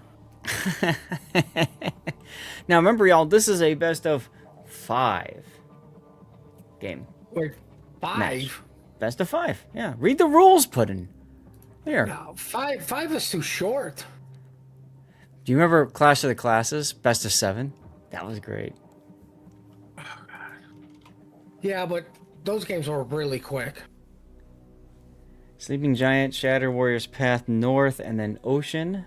Now, remember, y'all, this is a best of 5 game. Wait, 5? Match. Best of 5, yeah. Read the rules, Puddin'. Here. No, 5 is too short. Do you remember Clash of the Classes? Best of 7? That was great. Yeah, but those games were really quick. Sleeping Giant, Shatter Warriors Path North, and then Ocean.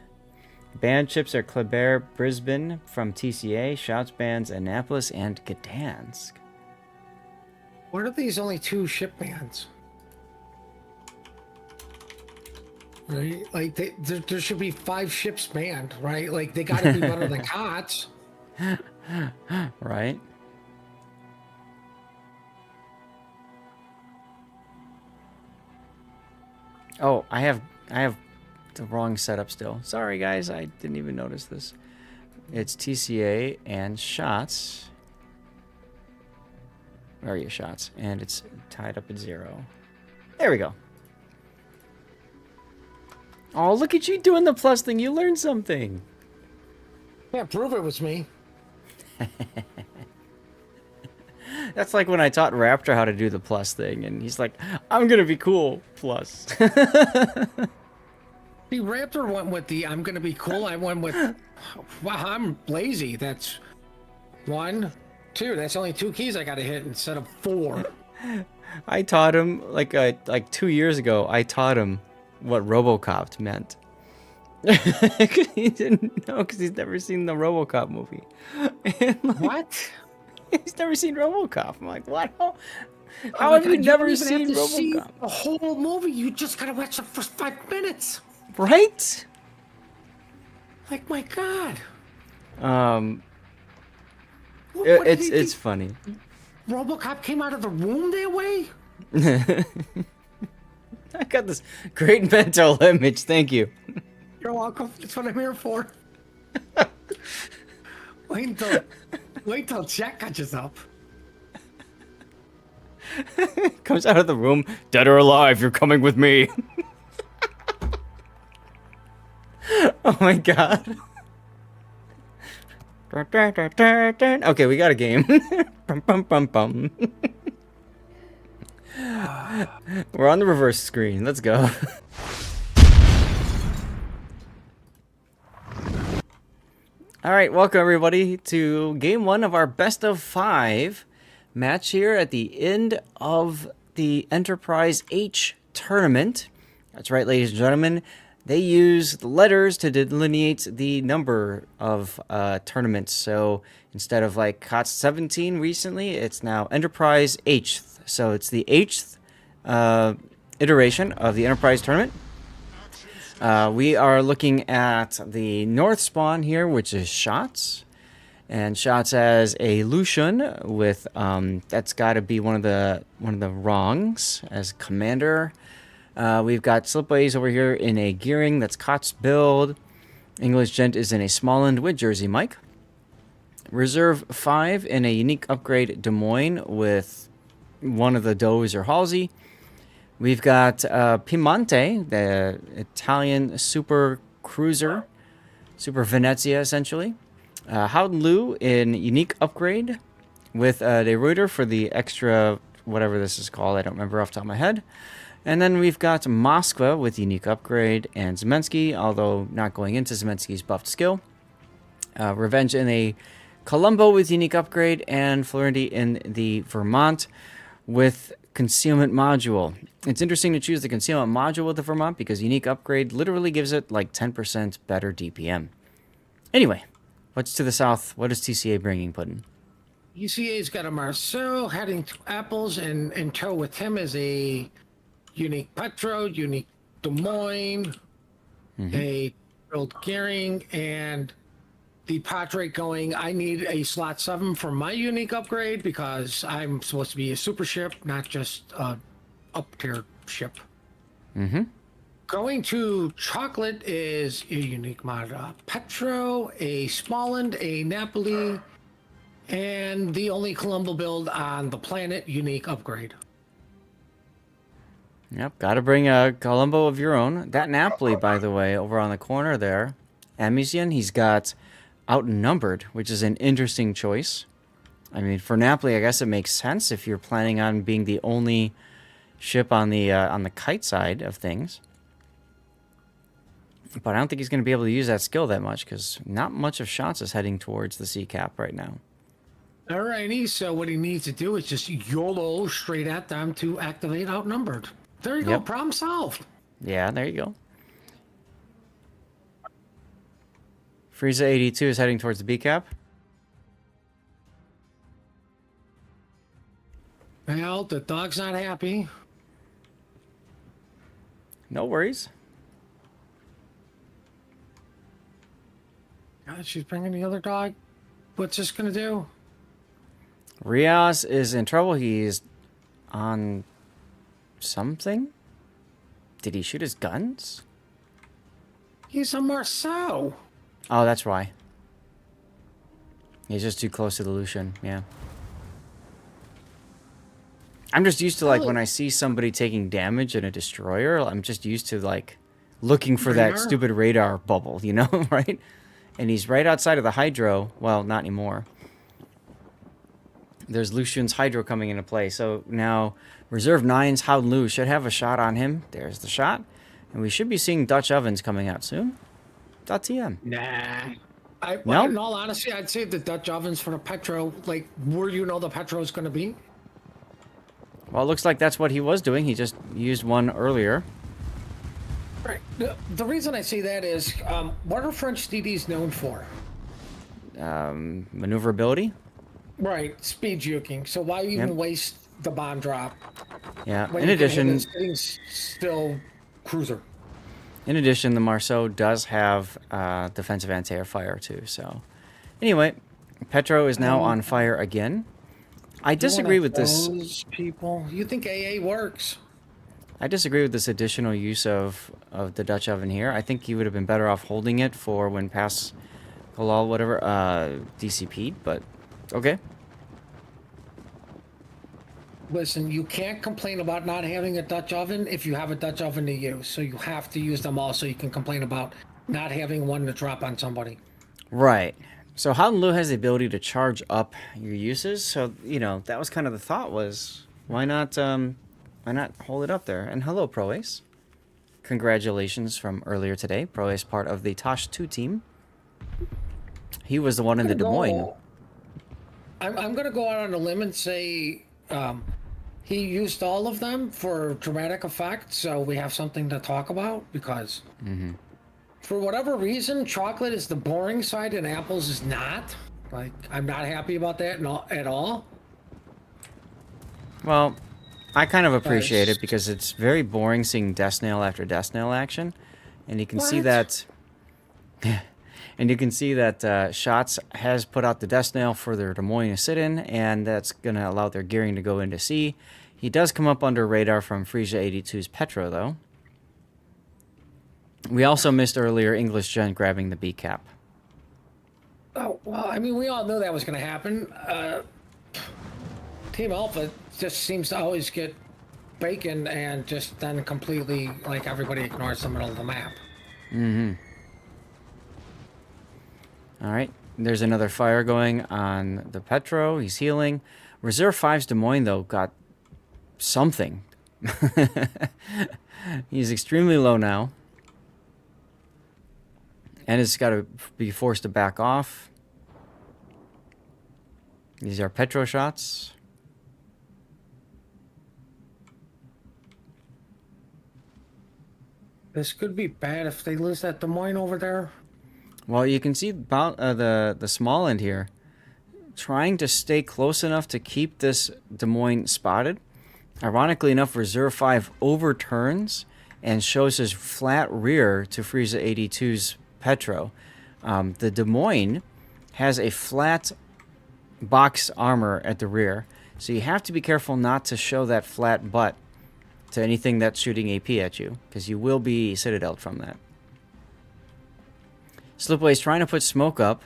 Band chips are Kleber, Brisbane from TCA, Shouts Bands, Annapolis, and Gdansk. What are these only 2 ship bands? Right? Like, there should be 5 ships banned, right? Like, they gotta be better than COTS. Right? Oh, I have the wrong setup still. Sorry, guys, I didn't even notice this. It's TCA and Shots. Where are you, Shots? And it's tied up at 0. There we go. Oh, look at you doing the plus thing. You learned something. Can't prove it was me. That's like when I taught Raptor how to do the plus thing, and he's like, I'm gonna be cool, plus. See, Raptor went with the I'm gonna be cool. I went with, wow, I'm lazy. That's 1, 2. That's only 2 keys I gotta hit instead of 4. I taught him, like 2 years ago, I taught him what RoboCop meant. He didn't know because he's never seen the RoboCop movie. And, like, What? he's never seen RoboCop. I'm like, what? How Oh my have you God, never don't even seen have to see RoboCop? the whole movie. You just gotta watch the first 5 minutes. Right? Like, my God. What did he It's think? funny. RoboCop came out of the room that way? I got this great mental image. Thank you. You're welcome. That's what I'm here for. Wait till Jack catches up. Comes out of the room, dead or alive, you're coming with me. Oh my god. Okay, we got a game. Bum, bum, bum, bum. We're on the reverse screen. Let's go. All right, welcome everybody to game 1 of our best of 5 match here at the end of the Enterprise H tournament. That's right, ladies and gentlemen. They use the letters to delineate the number of tournaments. So instead of like COTS 17 recently, it's now Enterprise 8th. So it's the 8th iteration of the Enterprise tournament. We are looking at the north spawn here, which is Shots. And Shots as a Lucian with that's got to be one of the wrongs as commander. We've got Slipways over here in a Gearing that's Cots build. English Gent is in a Smallland with Jersey Mike. Reserve 5 in a unique upgrade Des Moines with one of the Does or Halsey. We've got Piemonte, the Italian super cruiser, Super Venezia essentially. Howden Lu in unique upgrade with De Reuter for the extra whatever this is called. I don't remember off the top of my head. And then we've got Moskva with unique upgrade and Zemensky, although not going into Zemensky's buffed skill. Revenge in a Colombo with unique upgrade and Florindy in the Vermont with concealment module. It's interesting to choose the concealment module with the Vermont because unique upgrade literally gives it like 10% better DPM. Anyway, what's to the south? What is TCA bringing, Puddin'? ECA's got a Marceau heading to Apples, and in tow with him is a unique Petro, unique Des Moines, a old Gearing, and the Padre going, I need a slot 7 for my unique upgrade because I'm supposed to be a super ship, not just a up-tier ship. Going to Chocolate is a unique mod. Petro, a Smallland, a Napoli, and the only Colombo build on the planet, unique upgrade. Yep, got to bring a Colombo of your own. That Napoli, by the way, over on the corner there, Amision, he's got Outnumbered, which is an interesting choice. I mean, for Napoli, I guess it makes sense if you're planning on being the only ship on the kite side of things. But I don't think he's going to be able to use that skill that much because not much of Shots is heading towards the sea cap right now. Alrighty, so what he needs to do is just YOLO straight at them to activate Outnumbered. There you go, Yep. problem solved. Yeah, there you go. Frieza 82 is heading towards the B cap. Well, the dog's not happy. No worries. She's bringing the other dog. What's this gonna do? Riaz is in trouble. He's on something. Did he shoot his guns? He's a Marceau. Oh, that's why. He's just too close to the Lucian, yeah. I'm just used to, like, when I see somebody taking damage in a destroyer, I'm just used to, like, looking for that Radar? stupid radar bubble, you know, right? And he's right outside of the hydro. Well, not anymore. There's Lucian's hydro coming into play. So now Reserve 9's Howden Lu should have a shot on him. There's the shot. And we should be seeing Dutch ovens coming out soon. .tm. Nah. No? In all honesty, I'd say the Dutch ovens for the Petro, like where you know the Petro is going to be. Well, it looks like that's what he was doing. He just used one earlier. Right. The reason I say that is, what are French DDs known for? Maneuverability. Right, speed juking. So why even Yep. waste the bomb drop? Yeah. When In you can hit addition, a sitting still cruiser. the Marceau does have defensive anti-air fire too. So, anyway, Petro is now on fire again. I disagree with this. Those people. You think AA works? I disagree with this additional use of the Dutch oven here. I think he would have been better off holding it for when pass halal whatever DCP'd, but okay. Listen, you can't complain about not having a Dutch oven if you have a Dutch oven to use. So you have to use them all so you can complain about not having one to drop on somebody. Right. So Howden Lu has the ability to charge up your uses. So, you know, that was kind of the thought was, why not hold it up there? And hello, ProAce. Congratulations from earlier today. ProAce part of the Tosh 2 team. He was the one in the Des Moines. I'm going to go out on a limb and say he used all of them for dramatic effect. So we have something to talk about because for whatever reason, chocolate is the boring side and apples is not. Like, I'm not happy about that at all. Well, I kind of appreciate it because it's very boring seeing Death Snail after Death Snail action. And you can see What? that... And you can see that Shots has put out the Death Snail for their Des Moines to sit in, and that's going to allow their gearing to go into C. He does come up under radar from Frisia 82's Petro, though. We also missed earlier English Gen grabbing the B cap. Oh, well, I mean, we all knew that was going to happen. Team Alpha just seems to always get bacon and just then completely, like, everybody ignores the middle of the map. All right, there's another fire going on the Petro. He's healing. Reserve 5's Des Moines, though, got something. He's extremely low now. And it's got to be forced to back off. These are Petro shots. This could be bad if they lose that Des Moines over there. Well, you can see about the small end here, trying to stay close enough to keep this Des Moines spotted. Ironically enough, Reserve 5 overturns and shows his flat rear to Frisia 82's Petro. The Des Moines has a flat box armor at the rear, so you have to be careful not to show that flat butt to anything that's shooting AP at you, because you will be citadeled from that. Slipway's trying to put smoke up,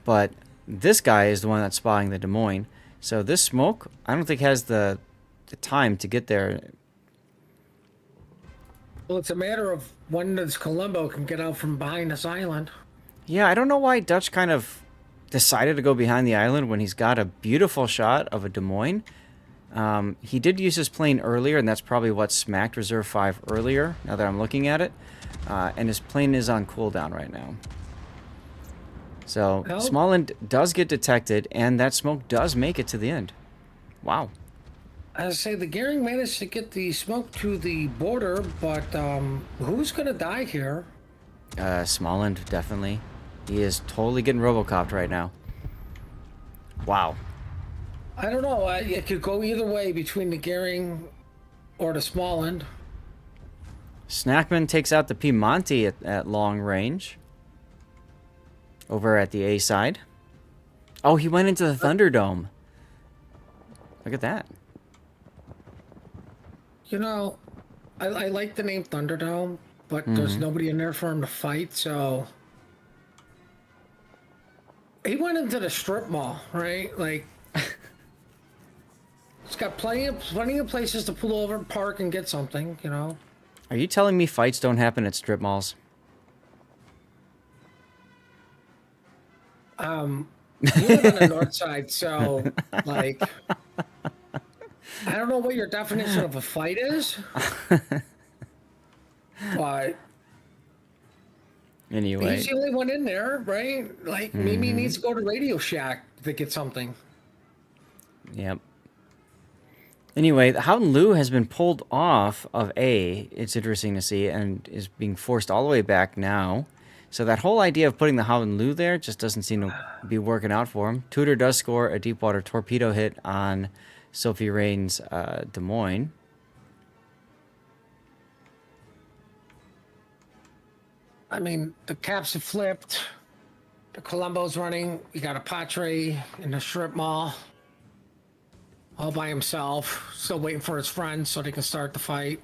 but this guy is the one that's spotting the Des Moines. So this smoke, I don't think has the time to get there. Well, it's a matter of when does Colombo can get out from behind this island. Yeah, I don't know why Dutch kind of decided to go behind the island when he's got a beautiful shot of a Des Moines. He did use his plane earlier, and that's probably what smacked Reserve 5 earlier, now that I'm looking at it. And his plane is on cooldown right now. So, Smallland does get detected, and that smoke does make it to the end. Wow. I say the Gearing managed to get the smoke to the border, but who's going to die here? Smallland, definitely. He is totally getting Robocopped right now. Wow. I don't know. It could go either way between the Gearing or the Smallland. Snackman takes out the Piemonte at long range. Over at the A side. Oh, he went into the Thunderdome. Look at that. You know, I like the name Thunderdome, but there's nobody in there for him to fight, so... He went into the strip mall, right? Like... He's got plenty of places to pull over, park, and get something, you know? Are you telling me fights don't happen at strip malls? You live on the north side, so like, I don't know what your definition of a fight is, but Anyway. he's the only one in there, right? Like, maybe he needs to go to Radio Shack to get something. Yep. Anyway, Houghton Liu has been pulled off of A. It's interesting to see, and is being forced all the way back now. So that whole idea of putting the Houghton Liu there just doesn't seem to be working out for him. Tudor does score a deep water torpedo hit on Sophie Rain's Des Moines. I mean, the caps have flipped. The Colombo's running. You got a Patre in the strip mall. All by himself. Still waiting for his friends so they can start the fight.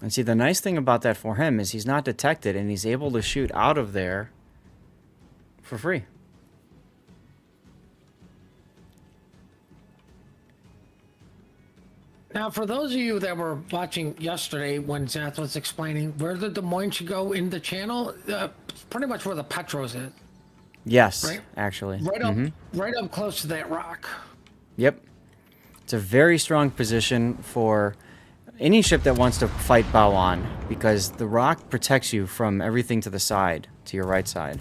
And see, the nice thing about that for him is he's not detected, and he's able to shoot out of there for free. Now, for those of you that were watching yesterday when Zath was explaining where the Des Moines should go in the channel, pretty much where the Petros is. Yes, Right? actually. Right up close to that rock. Yep. It's a very strong position for any ship that wants to fight bow on, because the rock protects you from everything to the side, to your right side.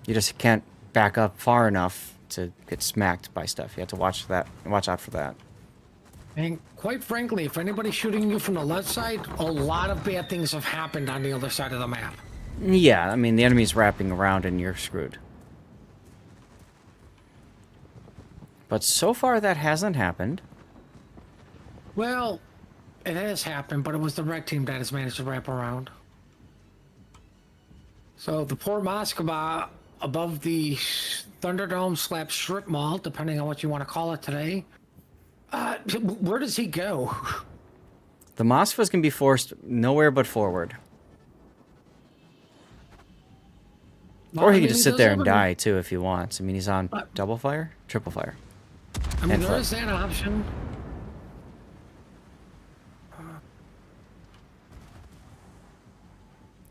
You just can't back up far enough to get smacked by stuff. You have to watch out for that. And quite frankly, if anybody's shooting you from the left side, a lot of bad things have happened on the other side of the map. Yeah, I mean, the enemy's wrapping around and you're screwed. But so far that hasn't happened. Well, it has happened, but it was the red team that has managed to wrap around. So the poor Moskva above the Thunderdome / strip mall, depending on what you want to call it today. Where does he go? The Moskvas can be forced nowhere but forward. Well, Or I he mean, could just sit does there have and a- die, too, if he wants. I mean, he's on But- double fire? Triple fire? I mean, and there flip. is that option.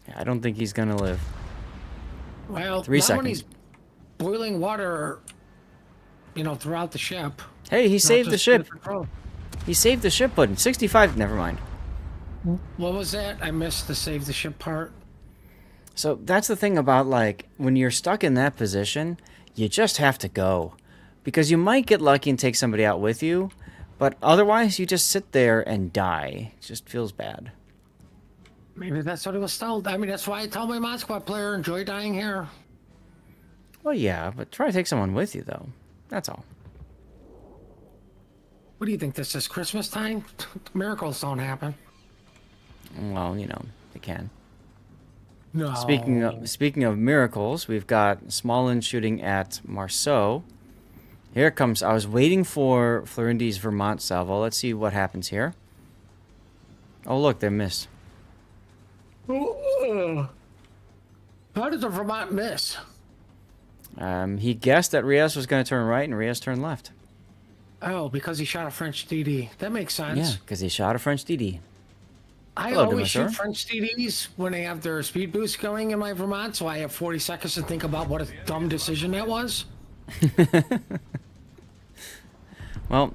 Yeah, I don't think he's going to live. Well, 3 not when seconds. he's boiling water, throughout the ship. Hey, he not saved the just ship. different pro- He saved the ship, but in 65... Never mind. What was that? I missed the save the ship part. So that's the thing about, like, when you're stuck in that position, you just have to go. Because you might get lucky and take somebody out with you, but otherwise you just sit there and die. It just feels bad. Maybe that's what he was told. I mean, that's why I tell my Mod Squad player, enjoy dying here. Well, yeah, but try to take someone with you, though. That's all. What do you think? This is Christmas time? Miracles don't happen. Well, they can. No. Speaking of miracles, we've got Smolin shooting at Marceau. Here it comes. I was waiting for Florindi's Vermont salvo. Let's see what happens here. Oh, look, they missed. How did the Vermont miss? He guessed that Reyes was going to turn right, and Reyes turned left. Oh, because he shot a French DD. That makes sense. Yeah, because he shot a French DD. I Hello, always Demeter. shoot French DDs when they have their speed boost going in my Vermont, so I have 40 seconds to think about what a dumb decision that was. Well,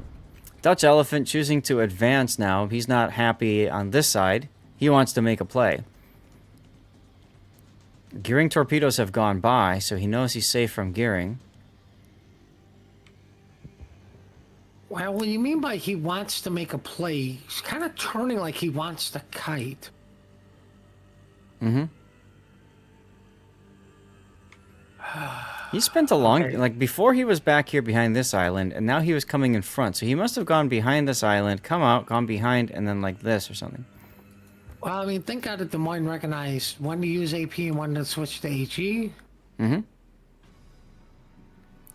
Dutch Elephant choosing to advance now. He's not happy on this side. He wants to make a play. Gearing torpedoes have gone by, so he knows he's safe from gearing. Well, what you mean by he wants to make a play, he's kind of turning like he wants to kite. Mm-hmm. He spent a long... Okay. Like, before he was back here behind this island, and now he was coming in front. So he must have gone behind this island, come out, gone behind, and then like this or something. Well, I mean, thank God that Des Moines recognized when to use AP and when to switch to HE. Mm-hmm.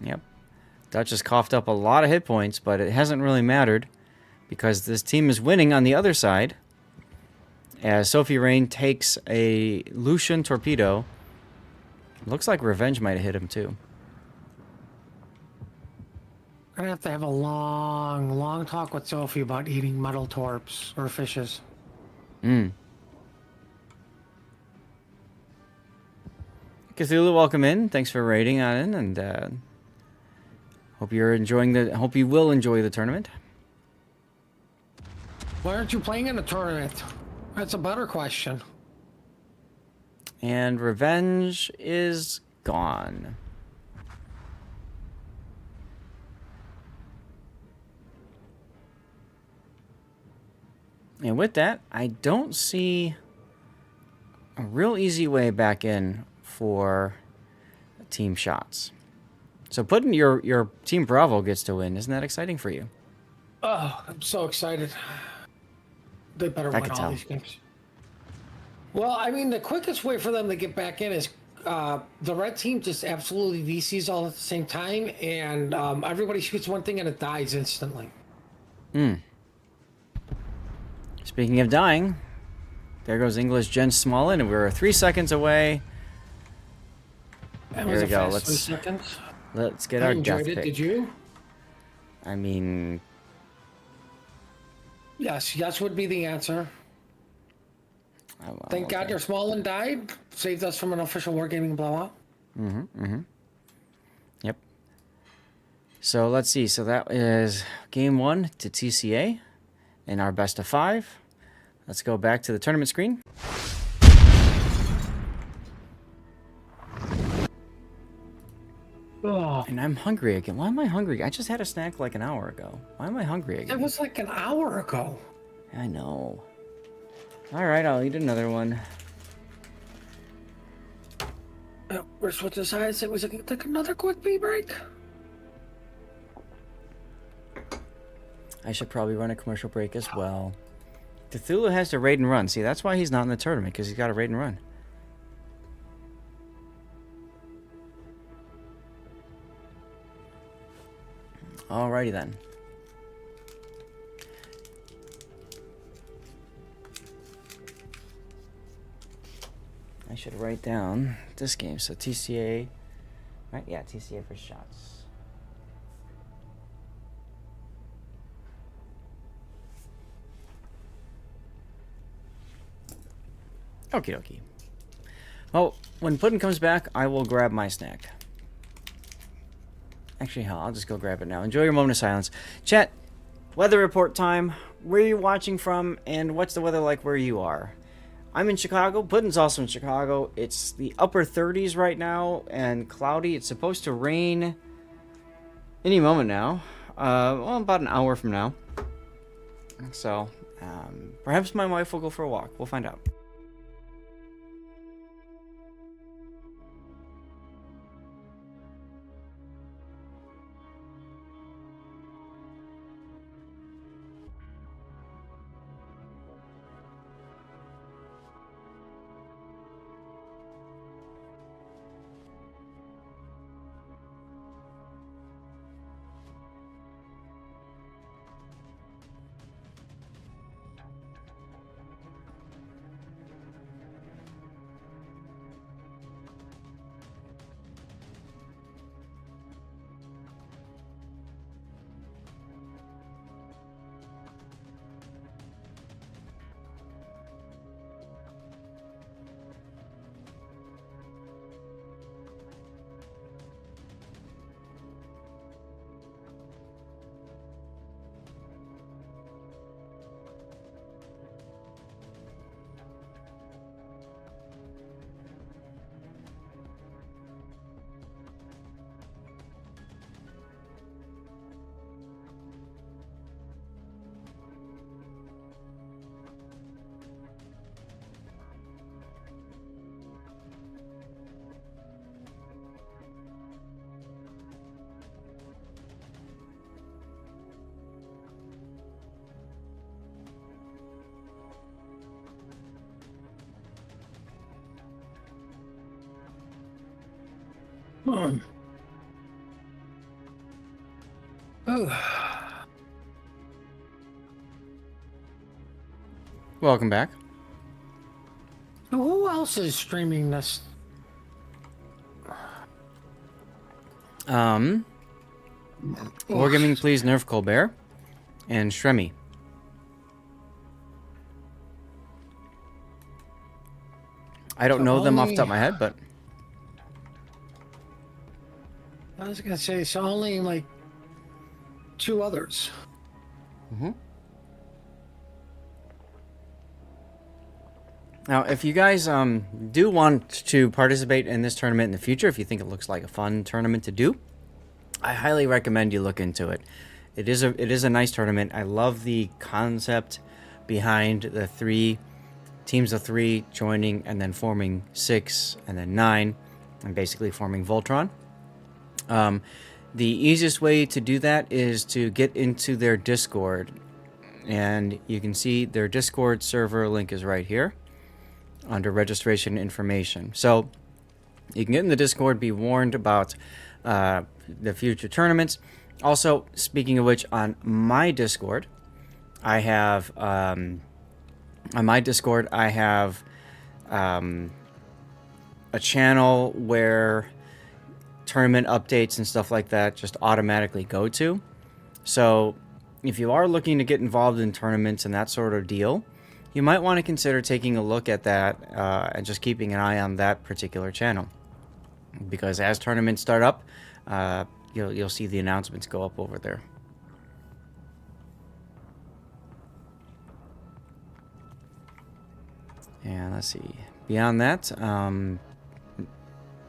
Yep. Dutch has coughed up a lot of hit points, but it hasn't really mattered because this team is winning on the other side. As Sophie Rain takes a Lucian torpedo. Looks like Revenge might have hit him too. Gonna have to have a long talk with Sophie about eating metal torps or fishes. Cthulhu, welcome in. Thanks for raiding on in, and hope you're enjoying the. Hope you will enjoy the tournament. Why aren't you playing in a tournament? That's a better question. And revenge is gone. And with that, I don't see a real easy way back in for team shots. So putting your Team Bravo gets to win. Isn't that exciting for you? Oh, I'm so excited. They better I win could all tell. these games. Well, I mean, the quickest way for them to get back in is the red team just absolutely VCs all at the same time, and everybody shoots one thing and it dies instantly. Speaking of dying, there goes English Jen Smolin, and we're 3 seconds away. That Here was we a go. fast 3 seconds. Let's get I our enjoyed death it. pick. Did you? I mean, Yes would be the answer. Thank God your Smolin died. Saved us from an official wargaming blowout. Yep. So let's see. So that is game 1 to TCA in our best of 5. Let's go back to the tournament screen. Oh, And I'm hungry again. Why am I hungry? I just had a snack like an hour ago. Why am I hungry it again? was like an hour ago. I know. All right, I'll eat another one. We're switching sides. It was like another quick pee break. I should probably run a commercial break as well. Cthulhu has to raid and run. See, that's why he's not in the tournament, because he's got to raid and run. Alrighty then. I should write down this game. So TCA, right? Yeah, TCA for shots. Okie dokie. Well, when Puddin comes back, I will grab my snack. Actually, hell, I'll just go grab it now. Enjoy your moment of silence. Chat, weather report time. Where are you watching from, and what's the weather like where you are? I'm in Chicago. Puddin's also in Chicago. It's the upper 30s right now and cloudy. It's supposed to rain any moment now. Well, about an hour from now. So, perhaps my wife will go for a walk. We'll find out. Oh. Welcome back. Who else is streaming this? Wargaming, please nerf Colbert and Shremy. I don't So know them off the only- top of my head, but I was gonna say so only like 2 others. now if you guys do want to participate in this tournament in the future, if you think it looks like a fun tournament to do, I highly recommend you look into it. It is a nice tournament. I love the concept behind the 3 teams of 3 joining and then forming 6 and then 9 and basically forming Voltron. The easiest way to do that is to get into their Discord, and you can see their Discord server link is right here under registration information. So you can get in the Discord, be warned about the future tournaments. Also, speaking of which, on my Discord, I have a channel where tournament updates and stuff like that just automatically go to. So if you are looking to get involved in tournaments and that sort of deal, you might want to consider taking a look at that and just keeping an eye on that particular channel, because as tournaments start up, you'll see the announcements go up over there. And let's see. Beyond that,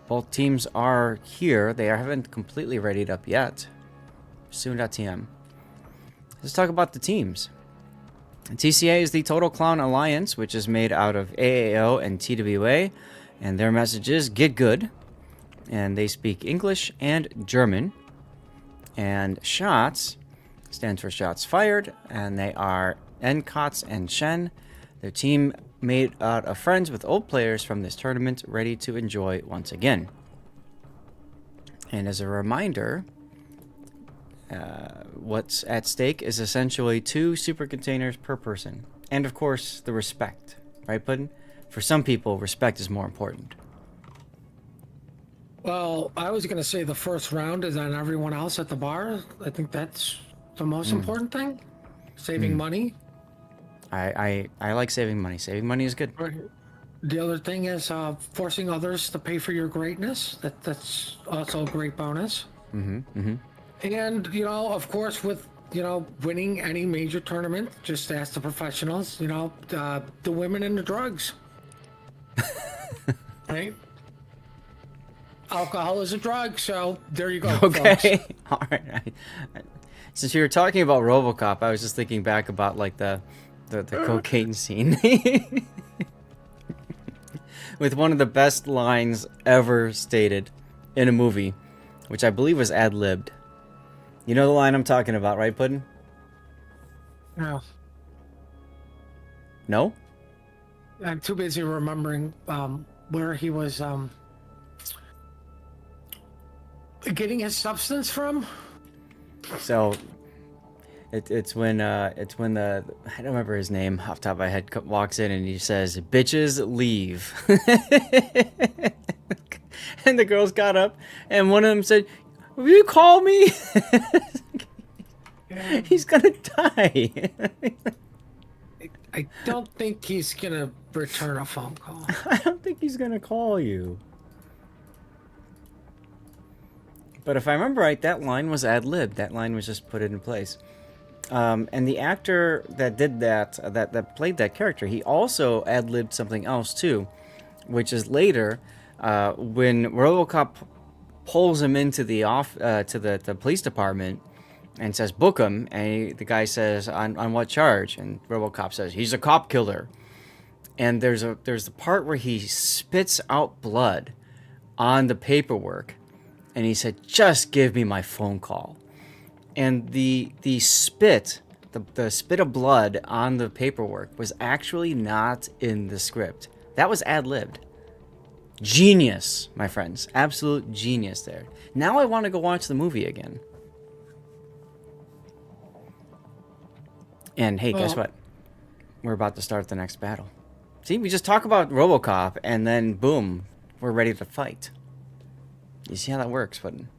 both teams are here. They haven't completely readied up yet. Soon.tm. Let's talk about the teams. TCA is the Total Clown Alliance, which is made out of AAO and TWA, and their message is "Get Good," and they speak English and German. And Shots stands for Shots Fired, and they are Nkotz and Shen. Their team made out of friends with old players from this tournament, ready to enjoy once again. And as a reminder, what's at stake is essentially 2 super containers per person. And of course, the respect. Right, Puddin'? For some people, respect is more important. Well, I was gonna say the first round is on everyone else at the bar. I think that's the most important thing. Saving money. I like saving money. Saving money is good. The other thing is forcing others to pay for your greatness. That's also a great bonus. And, you know, of course, with, you know, winning any major tournament, just ask the professionals, you know, the women and the drugs. Right? Alcohol is a drug, so there you go. Okay. Folks. All right. Since you were talking about RoboCop, I was just thinking back about like the cocaine scene with one of the best lines ever stated in a movie, which I believe was ad-libbed. You know the line I'm talking about, right, Puddin'? No, No? I'm too busy remembering where he was getting his substance from. So it's when the I don't remember his name off the top of my head walks in and he says, "Bitches leave," and the girls got up and one of them said, "Will you call me?" He's gonna die. I don't think he's gonna return a phone call. I don't think he's gonna call you. But if I remember right, that line was ad-libbed. That line was just put in place. And the actor that did that played that character, he also ad-libbed something else too, which is later when RoboCop pulls him into the the police department and says, "Book him," and the guy says, "On what charge?" And RoboCop says, "He's a cop killer." And there's the part where he spits out blood on the paperwork, and he said, "Just give me my phone call." And the spit of blood on the paperwork was actually not in the script. That was ad-libbed. Genius, my friends. Absolute genius there. Now I want to go watch the movie again. And hey, guess what? We're about to start the next battle. See, we just talk about RoboCop, and then boom, we're ready to fight. You see how that works, Puddin'?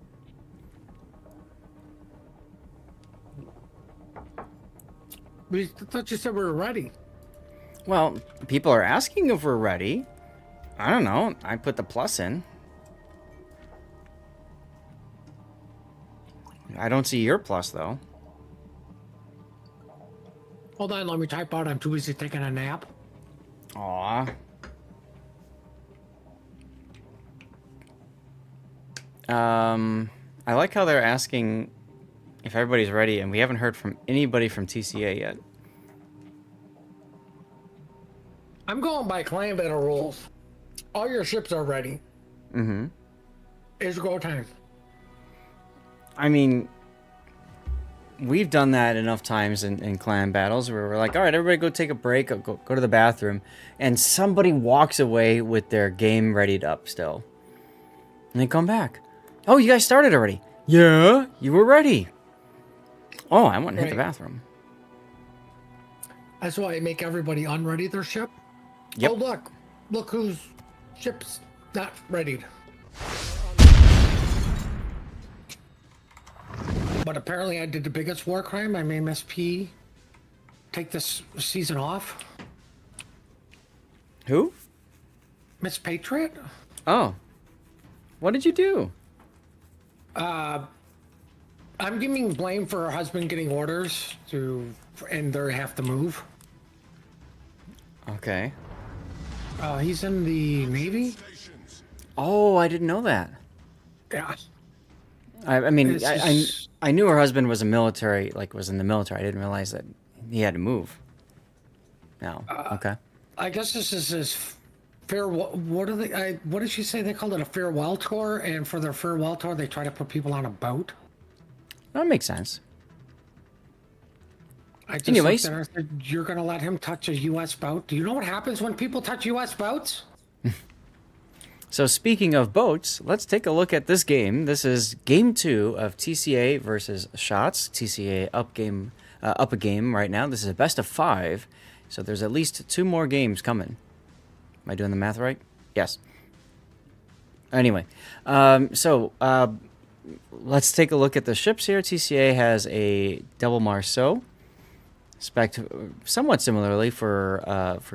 I thought you said we were ready. Well, people are asking if we're ready. I don't know. I put the plus in. I don't see your plus, though. Hold on, let me type out. I'm too busy taking a nap. Aw. I like how they're asking if everybody's ready, and we haven't heard from anybody from TCA yet. I'm going by clan battle rules. All your ships are ready. Mm-hmm. It's go time. I mean, we've done that enough times in clan battles where we're like, all right, everybody go take a break, go to the bathroom, and somebody walks away with their game readied up still. And they come back. Oh, you guys started already. Yeah, you were ready. Oh, I went and hit the bathroom. That's why I make everybody unready their ship. Yep. Oh, look whose ship's not readied. But apparently I did the biggest war crime. I made MSP take this season off. Who? Miss Patriot? Oh. What did you do? I'm giving blame for her husband getting orders and they have to move. Okay. He's in the Navy. Stations. Oh, I didn't know that. Yeah. I mean, It's I just- I knew her husband was was in the military. I didn't realize that he had to move. No. Okay. I guess this is his farewell. What did she say? They called it a farewell tour, and for their farewell tour, they try to put people on a boat. That makes sense. I just Anyways. looked at her and said, "You're gonna let him touch a U.S. boat? Do you know what happens when people touch U.S. boats?" So speaking of boats, let's take a look at this game. This is game 2 of TCA versus Shots. TCA up a game right now. This is a best of 5, so there's at least 2 more games coming. Am I doing the math right? Yes. Anyway, let's take a look at the ships here. TCA has a double Marceau, spec somewhat similarly for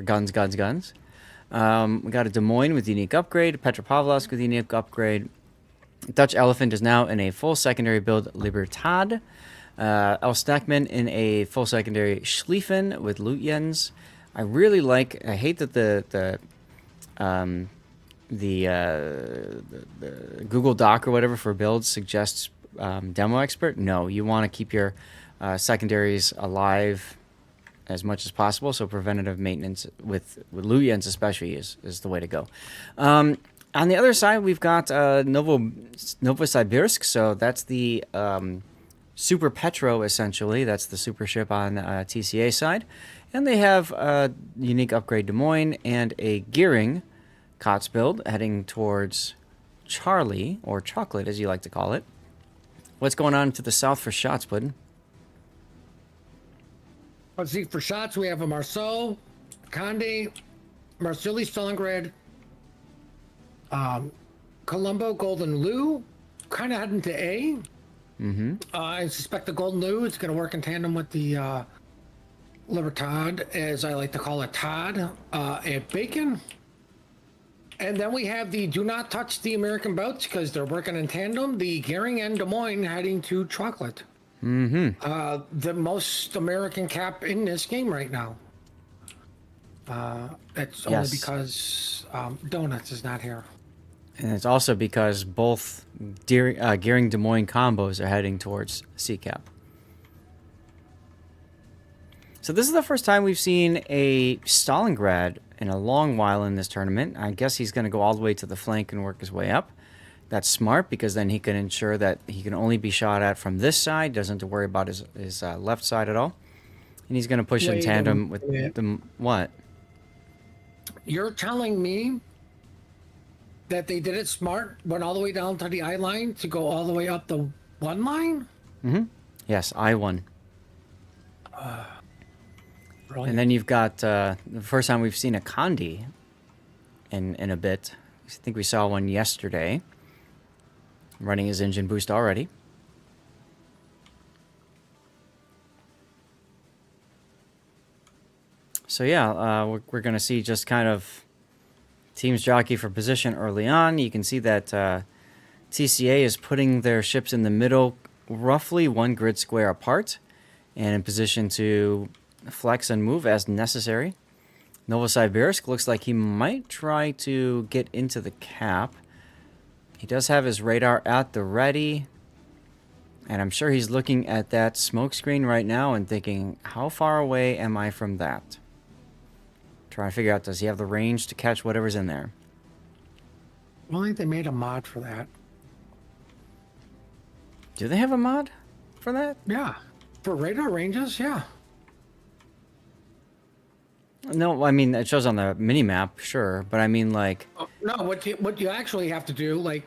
guns. We got a Des Moines with unique upgrade, a Petropavlovsk with unique upgrade. Dutch Elephant is now in a full secondary build Libertad. El Stackman in a full secondary Schlieffen with Lutyens. I hate that the Google Doc or whatever for builds suggests demo expert. No, you want to keep your secondaries alive as much as possible, so preventative maintenance with Lutyens especially is the way to go. On the other side, we've got Novosibirsk, so that's the Super Petro, essentially. That's the super ship on TCA side. And they have a unique upgrade Des Moines and a Gearing COTS build heading towards Charlie, or Chocolate as you like to call it. What's going on to the south for Shots, Puddin'? Let's see. For Shots, we have a Marceau, Conde, Marsili, Stalingrad, Colombo, Golden Lou, kind of heading to A. Mm-hmm. I suspect the Golden Lou is going to work in tandem with the Libertad, as I like to call it, Todd, at Bacon. And then we have the Do Not Touch the American Boats, because they're working in tandem, the Gearing and Des Moines heading to Chocolate. Mm-hmm. The most American cap in this game right now. That's only Yes. because Donuts is not here. And it's also because both Gearing Des Moines combos are heading towards CCAP. So this is the first time we've seen a Stalingrad in a long while in this tournament. I guess he's going to go all the way to the flank and work his way up. That's smart, because then he can ensure that he can only be shot at from this side, doesn't have to worry about his left side at all. And he's going to push in Wait a tandem with minute. the... What? You're telling me that they did it smart, went all the way down to the I line to go all the way up the 1 line? Mm-hmm. Yes, I1. Brilliant. And then you've got the first time we've seen a Conde in a bit. I think we saw one yesterday. Running his engine boost already. So yeah, we're going to see just kind of Teams jockey for position early on. You can see that TCA is putting their ships in the middle, roughly 1 grid square apart, and in position to flex and move as necessary. Novosibirsk looks like he might try to get into the cap. He does have his radar at the ready. And I'm sure he's looking at that smoke screen right now and thinking, how far away am I from that? Trying to figure out, does he have the range to catch whatever's in there? I think they made a mod for that. Do they have a mod for that? Yeah. For radar ranges, yeah. No, I mean, it shows on the mini-map, sure. But I mean, like... No, what you actually have to do, like,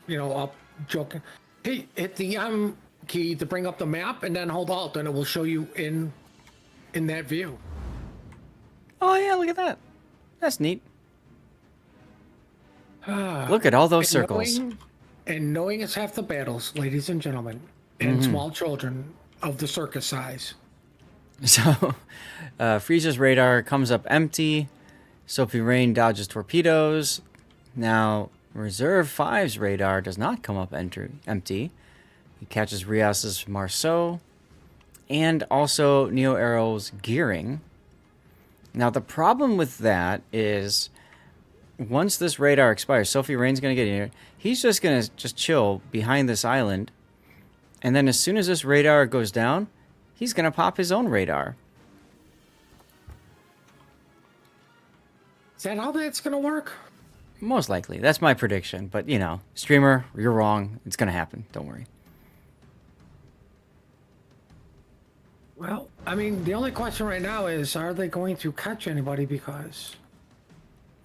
I'll joke. Hey, hit the key to bring up the map and then hold Alt and it will show you in that view. Oh, yeah, look at that. That's neat. Look at all those circles. Knowing is half the battles, ladies and gentlemen, and small children of the circus size. So, Frieza's radar comes up empty. Sophie Rain dodges torpedoes. Now, Reserve 5's radar does not come up empty. He catches Rias's Marceau and also Neo Aero's gearing. Now, the problem with that is once this radar expires, Sophie Rain's going to get in here. He's just going to just chill behind this island. And then as soon as this radar goes down, he's going to pop his own radar. Is that how that's going to work? Most likely. That's my prediction. But, streamer, you're wrong. It's going to happen. Don't worry. Well, I mean, the only question right now is, are they going to catch anybody? Because,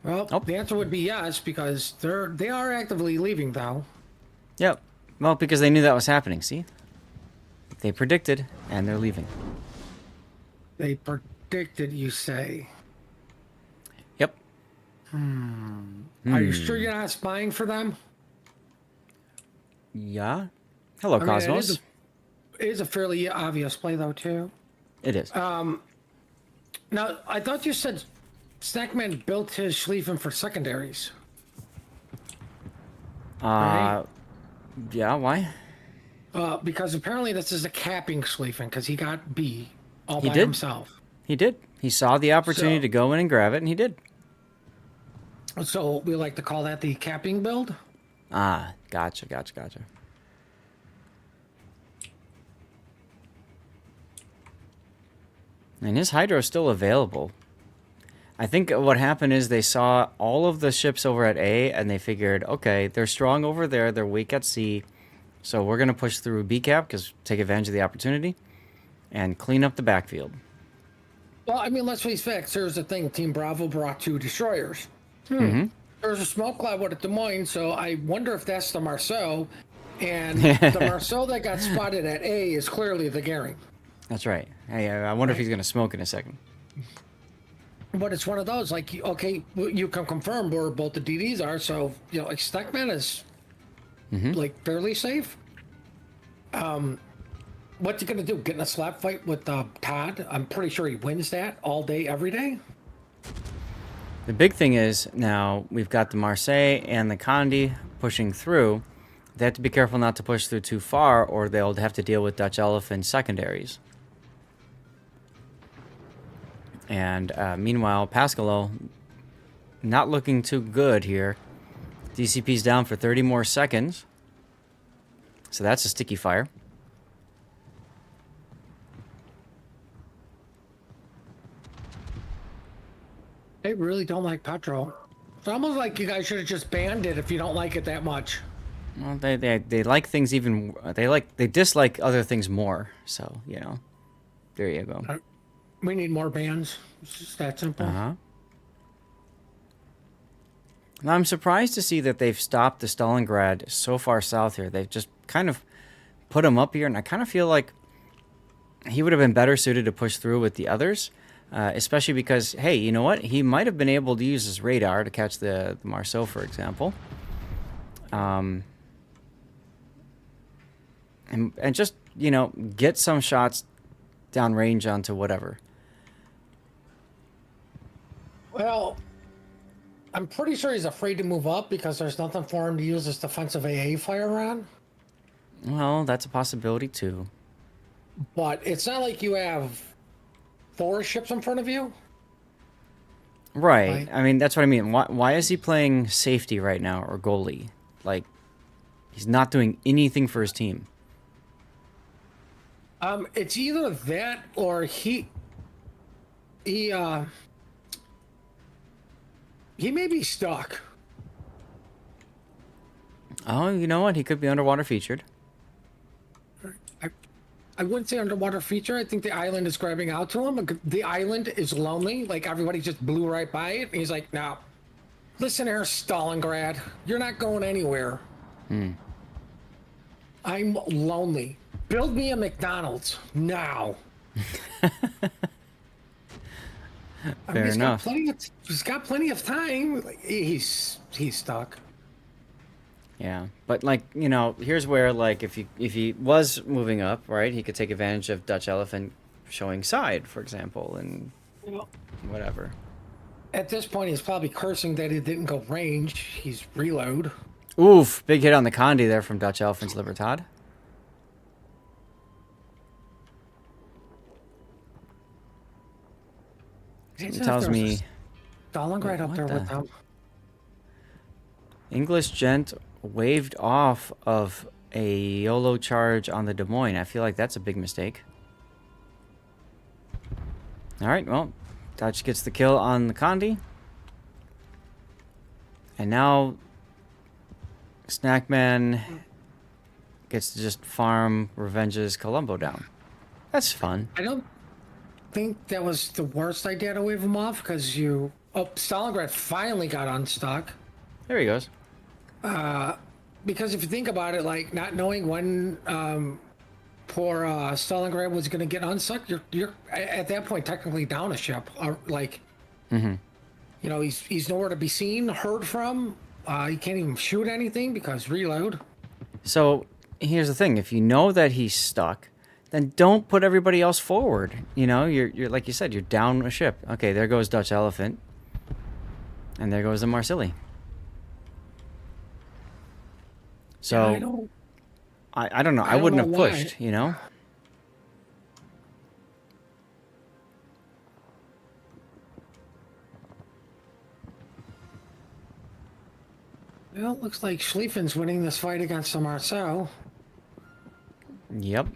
the answer would be yes, because they are actively leaving, though. Yep. Well, because they knew that was happening, see? They predicted, and they're leaving. They predicted, you say? Yep. Are you sure you're not spying for them? Yeah. Hello, I mean, Cosmos. It is a fairly obvious play, though, too. It is. Now, I thought you said Snackman built his Schlieffen for secondaries. Right? Yeah, why? Because apparently this is a capping Schlieffen, because he got B all He by did? himself. He did. He saw the opportunity to go in and grab it, and he did. So we like to call that the capping build? Ah, gotcha. And his Hydro is still available. I think what happened is they saw all of the ships over at A, and they figured, okay, they're strong over there, they're weak at C, so we're going to push through B cap, because take advantage of the opportunity, and clean up the backfield. Well, I mean, let's face facts. Here's the thing. Team Bravo brought 2 destroyers. There's a smoke cloud with Des Moines, so I wonder if that's the Marceau. And the Marceau that got spotted at A is clearly the Goering. That's right. Hey, I wonder if he's going to smoke in a second. But it's one of those, like, okay, you can confirm where both the DDs are, so, like, Stuckman is, like, fairly safe. What's he going to do? Get in a slap fight with Todd? I'm pretty sure he wins that all day, every day. The big thing is now we've got the Marseille and the Condi pushing through. They have to be careful not to push through too far, or they'll have to deal with Dutch Elephant secondaries. And meanwhile, Pascalo not looking too good here. DCP's down for 30 more seconds. So that's a sticky fire. They really don't like Petro. It's almost like you guys should have just banned it if you don't like it that much. Well, they like things even. They dislike other things more. So there you go. We need more bans. It's just that simple. Now I'm surprised to see that they've stopped the Stalingrad so far south here. They've just kind of put him up here, and I kind of feel like he would have been better suited to push through with the others, especially because, hey, you know what? He might have been able to use his radar to catch the Marceau, for example. And just, get some shots downrange onto whatever. Well, I'm pretty sure he's afraid to move up because there's nothing for him to use his defensive AA fire on. Well, that's a possibility too. But it's not like you have 4 ships in front of you. Right. Like- I mean, that's what I mean. Why is he playing safety right now or goalie? Like, he's not doing anything for his team. It's either that or he may be stuck. Oh, you know what? He could be underwater featured. I wouldn't say underwater feature. I think the island is grabbing out to him. The island is lonely. Like, everybody just blew right by it. And he's like, no. Listen here, Stalingrad. You're not going anywhere. I'm lonely. Build me a McDonald's now. Fair enough. He's got plenty of time. Like, he's stuck. Yeah, but like, you know, here's where like if he was moving up, right, he could take advantage of Dutch Elephant showing side, for example, and whatever. At this point, he's probably cursing that it didn't go range. He's reload. Oof, big hit on the Condi there from Dutch Elephant's Libertad. It tells me Stalingrad up what there the- with them. English Gent waved off of a YOLO charge on the Des Moines. I feel like that's a big mistake. All right, well, Dutch gets the kill on the Condi. And now Snackman gets to just farm Revenge's Columbo down. That's fun. I don't think that was the worst idea to wave him off because you... Oh, Stalingrad finally got unstuck. There he goes. Because if you think about it, like, not knowing when poor Stalingrad was going to get unstuck, you're at that point technically down a ship. Like, you know, he's nowhere to be seen, heard from. He can't even shoot anything because reload. So here's the thing: if you know that he's stuck, then don't put everybody else forward. You know, you're like you said, you're down a ship. Okay, there goes Dutch Elephant, and there goes the Marsilli. So I don't know. I wouldn't have pushed. You know. Well, it looks like Schlieffen's winning this fight against the Marceau. Yep.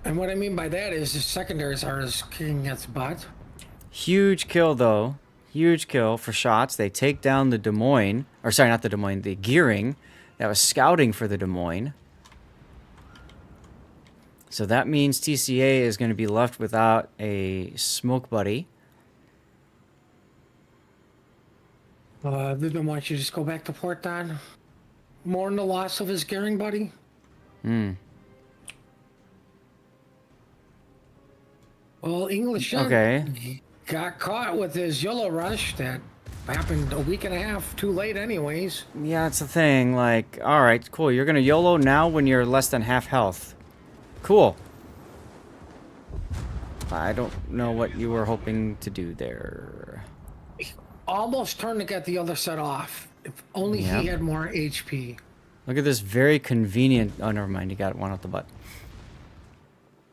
And what I mean by that is the secondaries are just kicking its butt. Huge kill though. Huge kill for shots. They take down the Des Moines, or sorry, not the Des Moines, the Gearing that was scouting for the Des Moines. So that means TCA is going to be left without a smoke buddy. Then why don't you just go back to Port Don? Mourn the loss of his Gearing buddy? Well, English Okay. got caught with his YOLO rush that happened a week and a half too late anyways. Yeah, that's the thing. Like, all right, cool. You're going to YOLO now when you're less than half health. Cool. I don't know what you were hoping to do there. Almost turned to get the other set off. If only Yep. he had more HP. Look at this very convenient... Oh, never mind. You got one out the butt.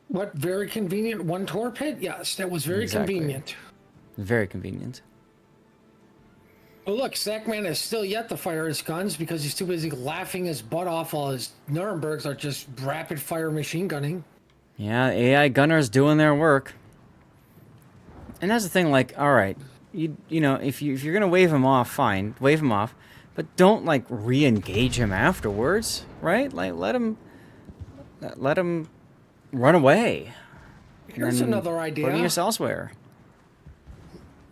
What, very convenient one torpid? Yes, that was very Exactly. convenient. Very convenient. Oh, look, Sackman is still yet to fire his guns because he's too busy laughing his butt off while his Nurembergs are just rapid fire machine gunning. Yeah, AI gunners doing their work. And that's the thing, like, all right, you know, if you're gonna wave him off, fine, wave him off, but don't like re-engage him afterwards, right? Like let him run away. Here's and another idea. Putting us elsewhere.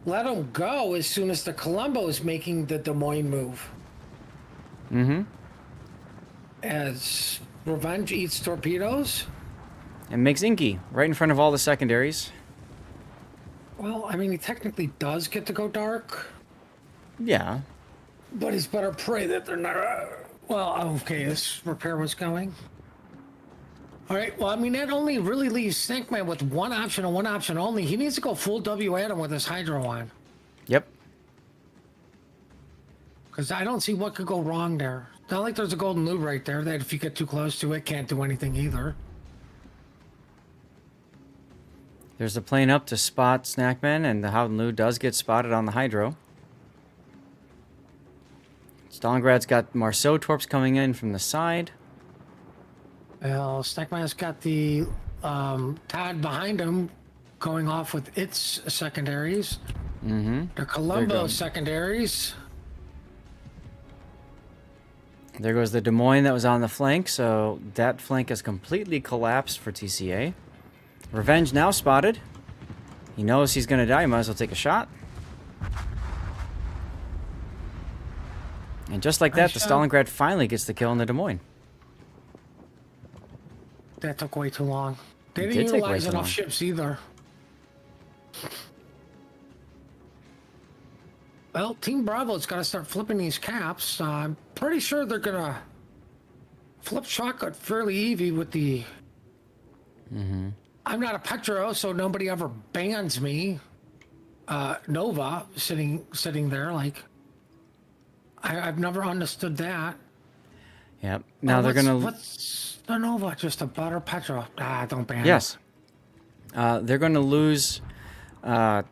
Let him go as soon as the Columbo is making the Des Moines move. Mm-hmm. As Revenge eats torpedoes. And makes Inky right in front of all the secondaries. Well, I mean, he technically does get to go dark, Yeah. but he's better pray that they're not. Well, okay, this repair was going. All right, well, I mean, that only really leaves Snackman with one option and one option only. He needs to go full W Atom with his Hydro on. Yep. Because I don't see what could go wrong there. It's not like there's a golden loot right there that if you get too close to it, can't do anything either. There's a plane up to spot Snackman, and the Howden Lu does get spotted on the Hydro. Stalingrad's got Marceau torps coming in from the side. Well, Snackman's got the Todd behind him going off with its secondaries. Mm-hmm. The Colombo secondaries. There goes the Des Moines that was on the flank, so that flank has completely collapsed for TCA. Revenge now spotted. He knows he's going to die. He might as well take a shot. And just like that, the Stalingrad finally gets the kill in the Des Moines. That took way too long. They It didn't did take way utilize too enough long. ships either. Well, Team Bravo's got to start flipping these caps. I'm pretty sure they're going to flip shotgun fairly easy with the... I'm not a Petro, so nobody ever bans me. Nova sitting there like... I've never understood that. Yep. Now they're going to... What's the Nova? Just a butter Petro. Don't ban Yes. They're going to lose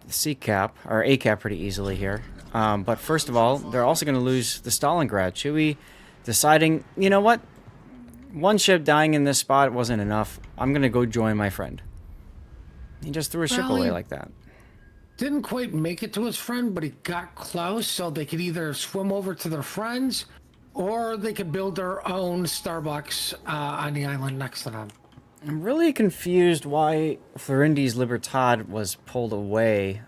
C cap, or A cap pretty easily here. But first of all, they're also going to lose the Stalingrad. Chewie deciding, you know what? One ship dying in this spot wasn't enough. I'm going to go join my friend. He just threw a ship away like that. Didn't quite make it to his friend, but he got close, so they could either swim over to their friends or they could build their own Starbucks on the island next to them. I'm really confused why Florindi's Libertad was pulled away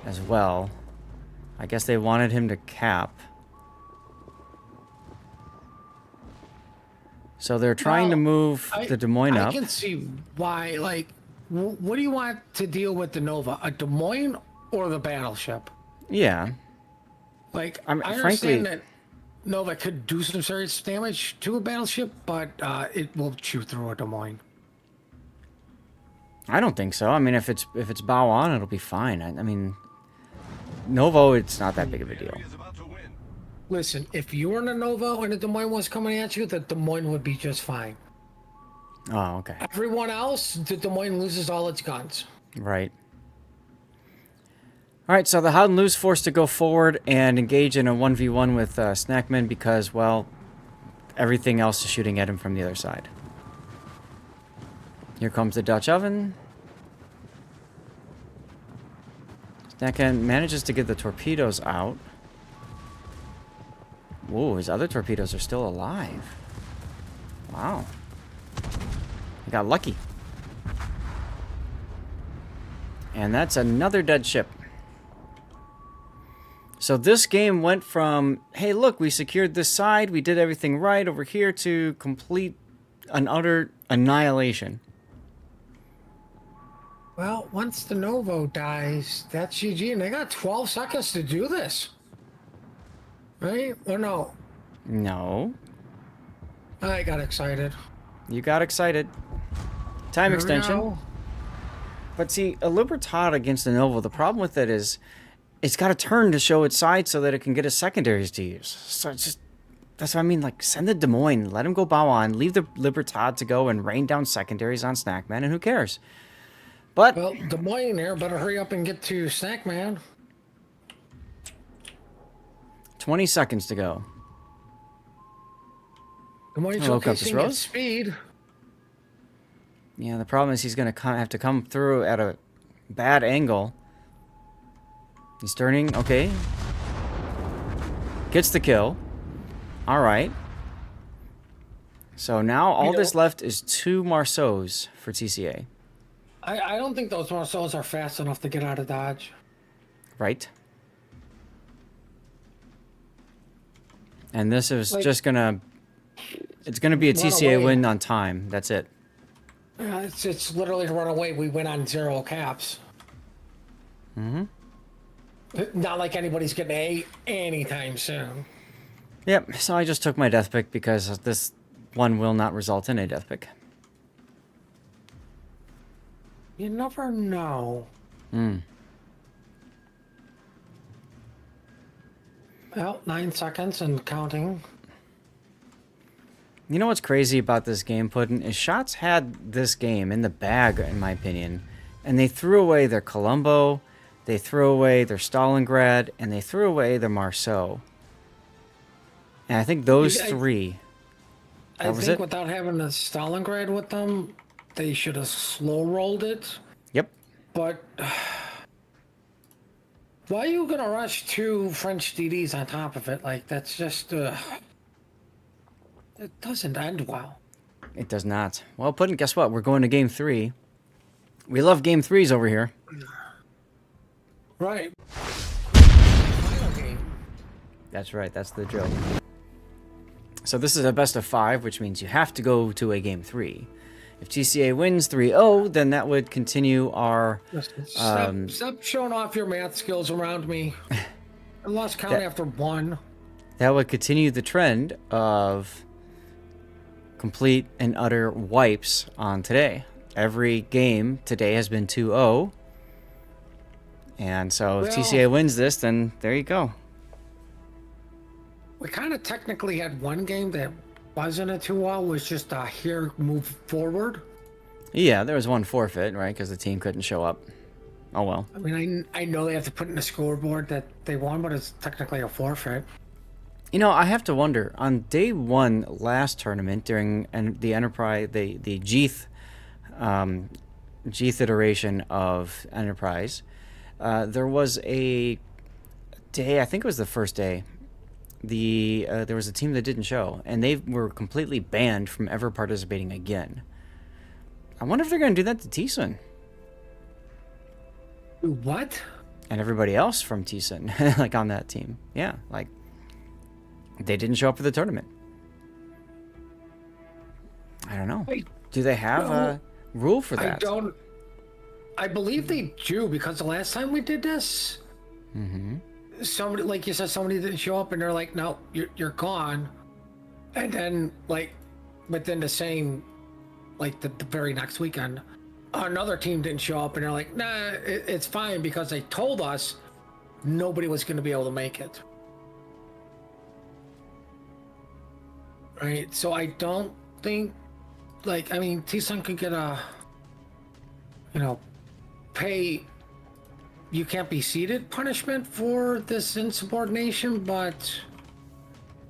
as well. I guess they wanted him to cap. So they're trying to move the Des Moines up. I can see why, like, what do you want to deal with the Nova? A Des Moines or the battleship? Yeah. Like, I mean, I frankly- understand that Nova could do some serious damage to a battleship, but it will chew through a Des Moines. I don't think so. I mean, if it's bow on, it'll be fine. I mean, Novo, it's not that big of a deal. Is about to win. Listen, if you were in a Nova and a Des Moines was coming at you, the Des Moines would be just fine. Oh, okay. Everyone else, the Des Moines loses all its guns. Right. All right, so the Howden Lu's forced to go forward and engage in a 1v1 with Snackman because, well, everything else is shooting at him from the other side. Here comes the Dutch oven. Snackman manages to get the torpedoes out. Whoa, his other torpedoes are still alive. Wow. He got lucky. And that's another dead ship. So this game went from, hey, look, we secured this side, we did everything right over here, to complete an utter annihilation. Well, once the Novo dies, that's GG, and they got 12 seconds to do this. Right? Or no? No. I got excited. You got excited. Time Here we extension. go. But see, a Libertad against a Novo, the problem with it is it's got to turn to show its side so that it can get its secondaries to use. So it's just, that's what I mean, like, send the Des Moines, let him go bow on, leave the Libertad to go and rain down secondaries on Snackman, and who cares? But, Well, Des Moines here, better hurry up and get to Snackman. 20 seconds to go. Des Moines Hello, Compass showcasing Rose. its speed. Yeah, the problem is he's going to have to come through at a bad angle. He's turning, okay. Gets the kill. All right. So now all know- that's left is 2 Marceaus for TCA. I don't think those Marceaus are fast enough to get out of Dodge. Right? And this is Like- just gonna... It's gonna be a Run TCA away. win on time. That's it. It's literally to run away. We went on 0 caps. Mm-hmm. Not like anybody's getting A anytime soon. Yep, so I just took my death pick because this one will not result in a death pick. You never know. Well, 9 seconds and counting. You know what's crazy about this game, Puddin', is Shots had this game in the bag, in my opinion, and they threw away their Colombo, they threw away their Stalingrad, and they threw away their Marceau. And I think those three. I think without having a Stalingrad with them, they should have slow rolled it. Yep. But why are you gonna rush 2 French DDs on top of it? Like that's just it doesn't end well. It does not. Well, Puddin', guess what? We're going to game 3. We love game 3s over here. Right. Final game. That's right. That's the joke. So this is a best of 5, which means you have to go to a game 3. If TCA wins 3-0, then that would continue our... Stop showing off your math skills around me. I lost count after 1. That would continue the trend of complete and utter wipes on today. Every game today has been 2-0. And so if TCA wins this, then there you go. We kind of technically had one game that wasn't a 2-0, was just a here move forward. Yeah, there was one forfeit, right? Because the team couldn't show up. Oh, well. I mean, I know they have to put in the scoreboard that they won, but it's technically a forfeit. You know, I have to wonder, on day 1 last tournament during the Enterprise, the Geeth iteration of Enterprise, there was a day, I think it was the first day, there was a team that didn't show, and they were completely banned from ever participating again. I wonder if they're going to do that to T-Sun. What? And everybody else from T-Sun, like on that team. Yeah, like, they didn't show up for the tournament. I don't know. Do they have a rule for that? I believe they do, because the last time we did this, somebody, like you said, somebody didn't show up and they're like, no, you're gone. And then, like, within the same, like, the very next weekend, another team didn't show up and they're like, nah, it's fine, because they told us nobody was going to be able to make it. Right? So I don't think, like, I mean, T-Sun could get a, pay, you can't be seated punishment for this insubordination, but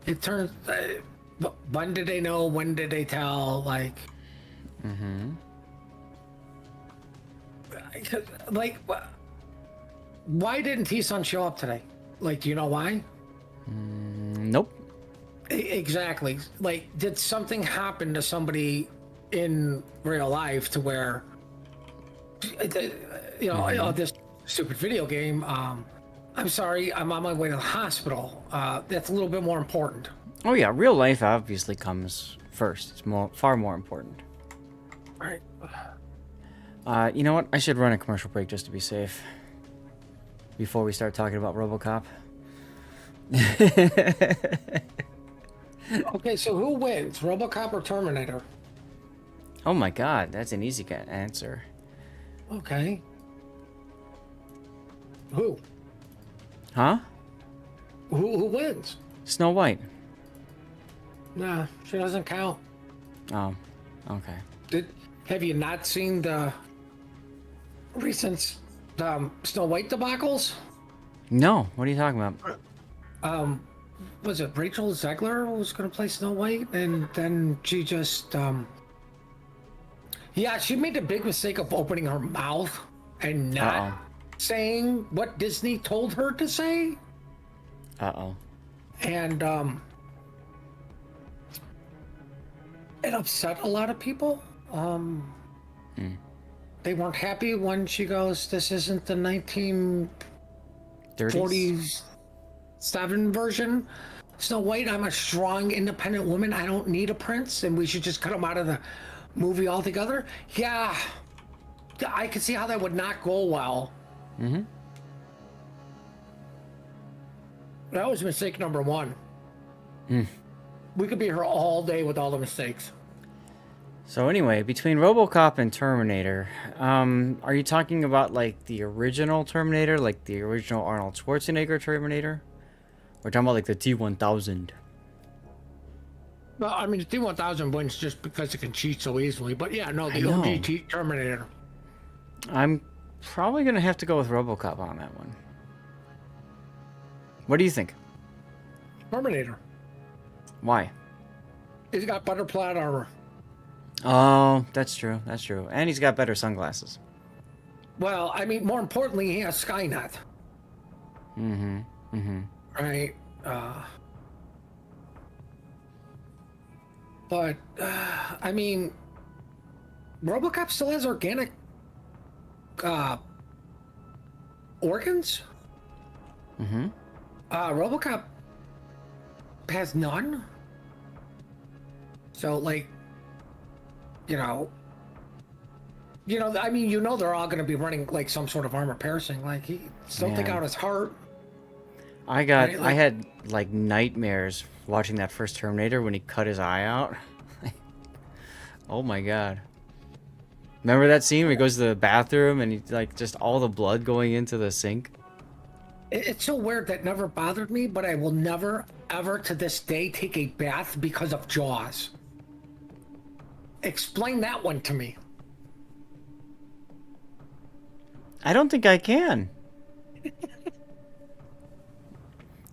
it turns, when did they know? When did they tell? Like, like, why didn't T-Sun show up today? Like, do you know why? Nope. Exactly. Like, did something happen to somebody in real life to where, this stupid video game, I'm sorry, I'm on my way to the hospital. That's a little bit more important. Oh yeah, real life obviously comes first. It's far more important. All right. You know what? I should run a commercial break just to be safe. Before we start talking about RoboCop. Okay, so who wins, RoboCop or Terminator? Oh my God, that's an easy answer. Okay. Who? Huh? Who wins? Snow White. Nah, she doesn't count. Oh, okay. Have you not seen the recent Snow White debacles? No, what are you talking about? Was it Rachel Zegler who was going to play Snow White, and then she just she made the big mistake of opening her mouth and not saying what Disney told her to say. And it upset a lot of people. They weren't happy when she goes, this isn't the 1947 version. Snow White, I'm a strong, independent woman. I don't need a prince, and we should just cut him out of the movie altogether. Yeah, I can see how that would not go well. That was mistake number 1. We could be here all day with all the mistakes. So anyway, between RoboCop and Terminator, are you talking about like the original Terminator, like the original Arnold Schwarzenegger Terminator? We're talking about like the T1000. Well, I mean, the T1000 wins just because it can cheat so easily. But yeah, no, the know. OG Terminator. I'm probably gonna have to go with RoboCop on that one. What do you think? Terminator. Why? He's got better plot armor. Oh, that's true. That's true. And he's got better sunglasses. Well, I mean, more importantly, he has Skynet. Mm-hmm. Mm-hmm. Right? But, I mean, RoboCop still has organic organs? Mm-hmm. RoboCop has none. So, like, I mean, they're all going to be running like some sort of armor piercing. Like, he still take Yeah. out his heart. I Right, like- had like nightmares watching that first Terminator when he cut his eye out. Oh my god. Remember that scene where he goes to the bathroom and he like just all the blood going into the sink? It's so weird that never bothered me, but I will never, ever to this day take a bath because of Jaws. Explain that one to me. I don't think I can.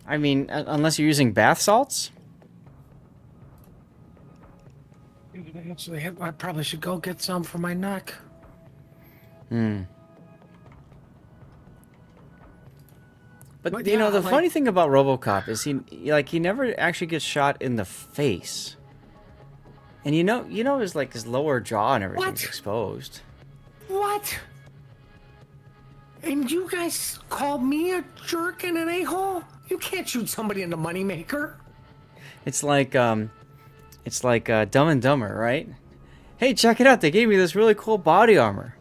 I mean, unless you're using bath salts? Actually, I probably should go get some for my neck. But yeah, the like- funny thing about RoboCop is he never actually gets shot in the face. And his lower jaw and everything's What? exposed. What? And you guys call me a jerk and an a-hole? You can't shoot somebody in the moneymaker. It's like Dumb and Dumber, right? Hey, check it out. They gave me this really cool body armor.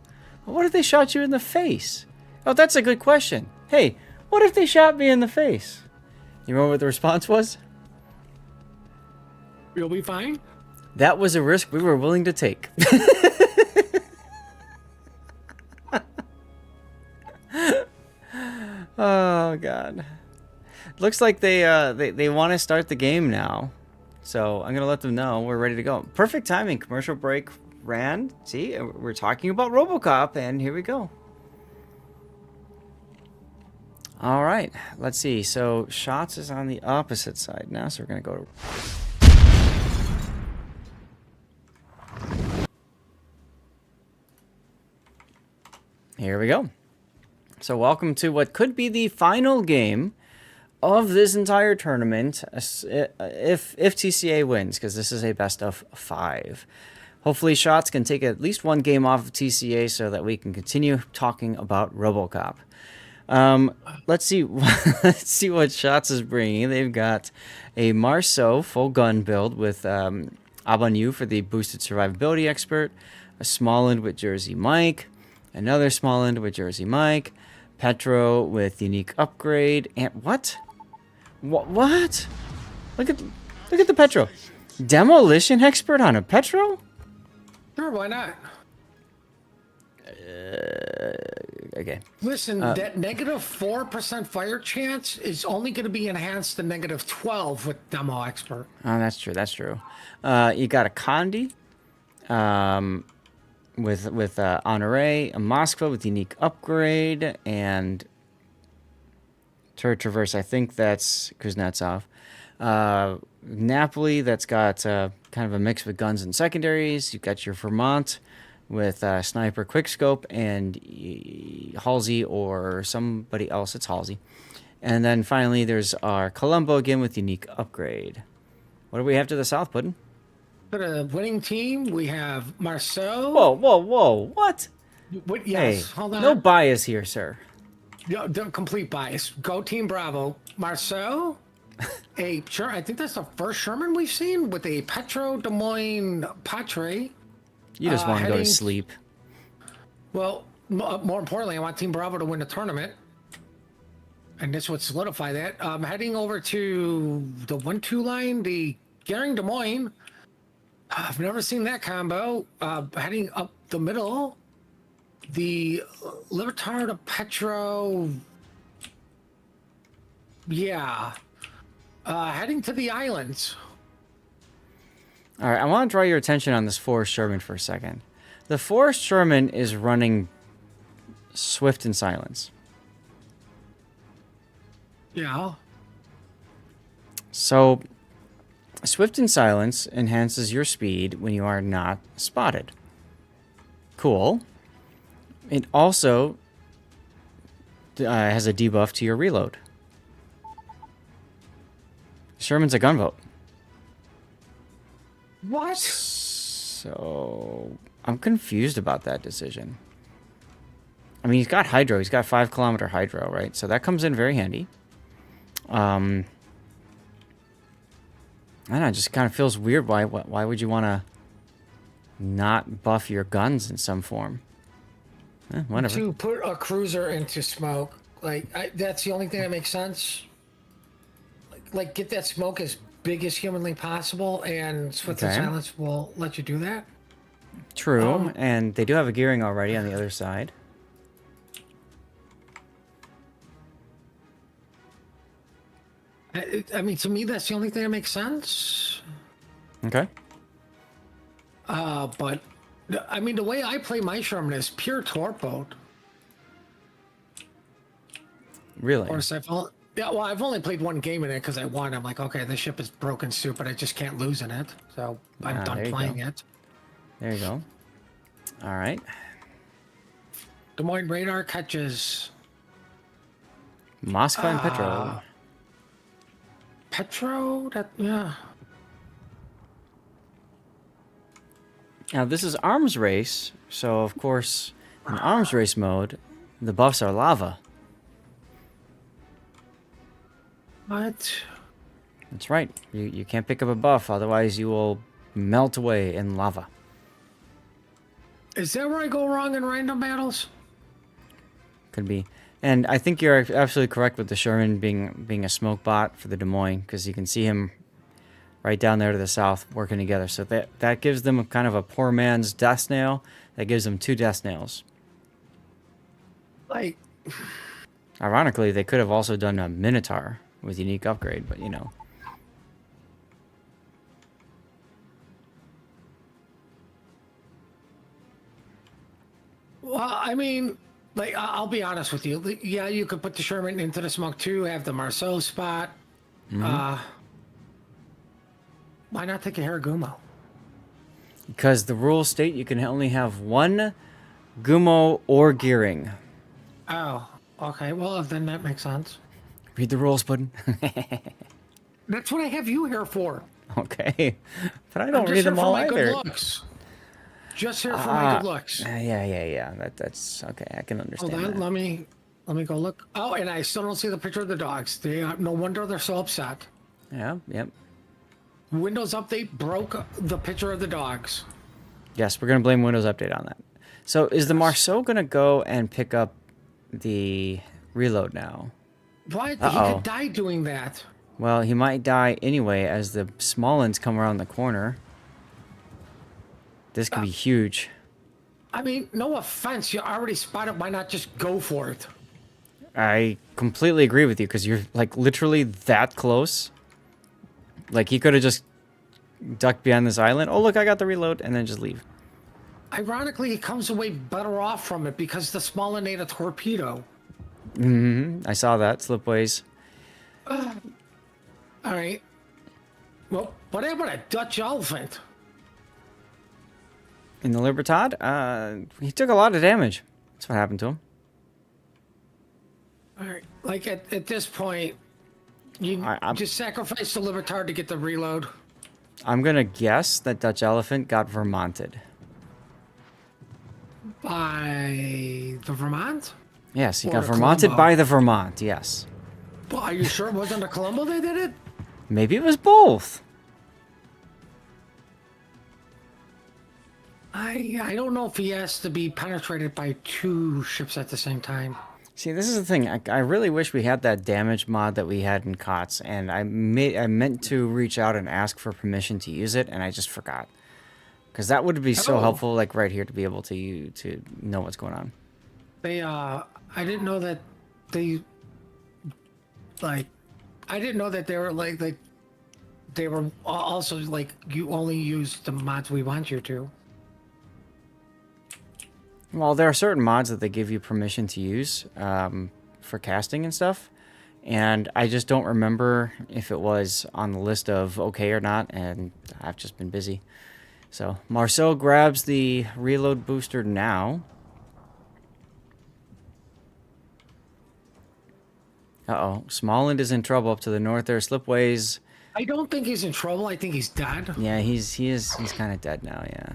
Well, what if they shot you in the face? Oh, that's a good question. Hey, what if they shot me in the face? You remember what the response was? You'll be fine. That was a risk we were willing to take. Oh god. Looks like they want to start the game now. So I'm gonna let them know we're ready to go. Perfect timing. Commercial break ran. See, we're talking about RoboCop, and here we go. All right, let's see. So Shots is on the opposite side now, so we're gonna go to. Here we go. So welcome to what could be the final game of this entire tournament, if TCA wins, because this is a best of 5. Hopefully Shots can take at least one game off of TCA so that we can continue talking about RoboCop. Let's see what Shots is bringing. They've got a Marceau full gun build with Abanu for the boosted survivability expert, a Smallland with Jersey Mike, another Smallland with Jersey Mike, Petro with unique upgrade, and what? What? Look at the Petro. Demolition expert on a Petro? Sure, why not? Okay. Listen, that negative 4% fire chance is only going to be enhanced to negative 12 with Demo Expert. Oh, that's true. That's true. You got a Condi, with Honore, a Moskva with unique upgrade, and Traverse. I think that's Kuznetsov. Napoli, that's got kind of a mix with guns and secondaries. You've got your Vermont with Sniper Quickscope and Halsey or somebody else. It's Halsey. And then finally, there's our Colombo again with unique upgrade. What do we have to the south, Puddin'? For the winning team, we have Marceau. Whoa. What? What, Hey, yes, hold on. no bias here, sir. No, complete bias. Go Team Bravo. Marceau, I think that's the first Sherman we've seen with a Petro Des Moines Patre. You just want to go to heading- sleep. Well, more importantly, I want Team Bravo to win the tournament. And this would solidify that. Heading over to the 1-2 line, the Gehring Des Moines. I've never seen that combo. Heading up the middle, the Libertard of Petro. Yeah. Heading to the islands. All right, I want to draw your attention on this Forrest Sherman for a second. The Forrest Sherman is running swift in silence. Yeah. So, swift in silence enhances your speed when you are not spotted. Cool. It also has a debuff to your reload. Sherman's a gunboat. What? So, I'm confused about that decision. I mean, he's got hydro. He's got 5-kilometer hydro, right? So that comes in very handy. I don't know, it just kind of feels weird. Why would you want to not buff your guns in some form? Whatever. To put a cruiser into smoke, that's the only thing that makes sense. Like get that smoke as big as humanly possible, and Swift and Silence will let you do that. True, and they do have a gearing already on the other side. I mean, to me, that's the only thing that makes sense. Okay. But I mean, the way I play my Sherman is pure torpedo. Really? Of course, I've only played one game in it because I won. I'm like, okay, the ship is broken soup, but I just can't lose in it, so I'm done playing it. There you go. All right. Des Moines radar catches Moscow and Petro. Petro. Yeah. Now, this is arms race, so of course, in arms race mode, the buffs are lava. What? That's right. You can't pick up a buff, otherwise you will melt away in lava. Is that where I go wrong in random battles? Could be. And I think you're absolutely correct with the Sherman being a smoke bot for the Des Moines, because you can see him right down there to the south working together. So that gives them a kind of a poor man's death snail. That gives them 2 death snails. Like, Ironically, they could have also done a Minotaur with unique upgrade, but you know. well, I mean, like, I'll be honest with you. Yeah, you could put the Sherman into the smoke too, have the Marceau spot. Why not take a Haragumo? Because the rules state you can only have 1 Gumo or gearing. Oh, okay. Well, then that makes sense. Read the rules, Puddin'. That's what I have you here for. Okay. But I I'm don't just read here them for all my either. good looks. Just here for my good looks. Yeah. That's okay. I can understand Hold on, that. let me go look. Oh, and I still don't see the picture of the dogs. No wonder they're so upset. Yeah, yep. Windows Update broke the picture of the dogs. Yes, we're going to blame Windows Update on that. So is the Marceau going to go and pick up the reload now? What? Uh-oh. He could die doing that. Well, he might die anyway as the Smalllands come around the corner. This could be huge. I mean, no offense. You already spotted. Why not just go for it? I completely agree with you because you're like literally that close. Like he could have just ducked behind this island. Oh, look, I got the reload, and then just leave. Ironically, he comes away better off from it because the Smallland ate a torpedo. I saw that. Slipways. All right. Well, what happened to Dutch Elephant? In the Libertad, he took a lot of damage. That's what happened to him. All right. Like at this point, you just sacrifice the Libertad to get the reload. I'm going to guess that Dutch Elephant got Vermonted. By the Vermont? Yes, he Or got the Vermonted Colombo. by the Vermont, yes. Well, are you sure it wasn't the Colombo that did it? Maybe it was both. I don't know if he has to be penetrated by 2 ships at the same time. See, this is the thing. I really wish we had that damage mod that we had in COTS, and I meant to reach out and ask for permission to use it, and I just forgot. Because that would be so helpful, like right here, to be able to know what's going on. I didn't know that they, like, I didn't know that they were like they were also like you only use the mods we want you to. Well, there are certain mods that they give you permission to use for casting and stuff. And I just don't remember if it was on the list of okay or not, and I've just been busy. So, Marcel grabs the reload booster now. Uh-oh. Smallland is in trouble up to the north there. Slipways. I don't think he's in trouble. I think he's dead. Yeah, he's kind of dead now, yeah.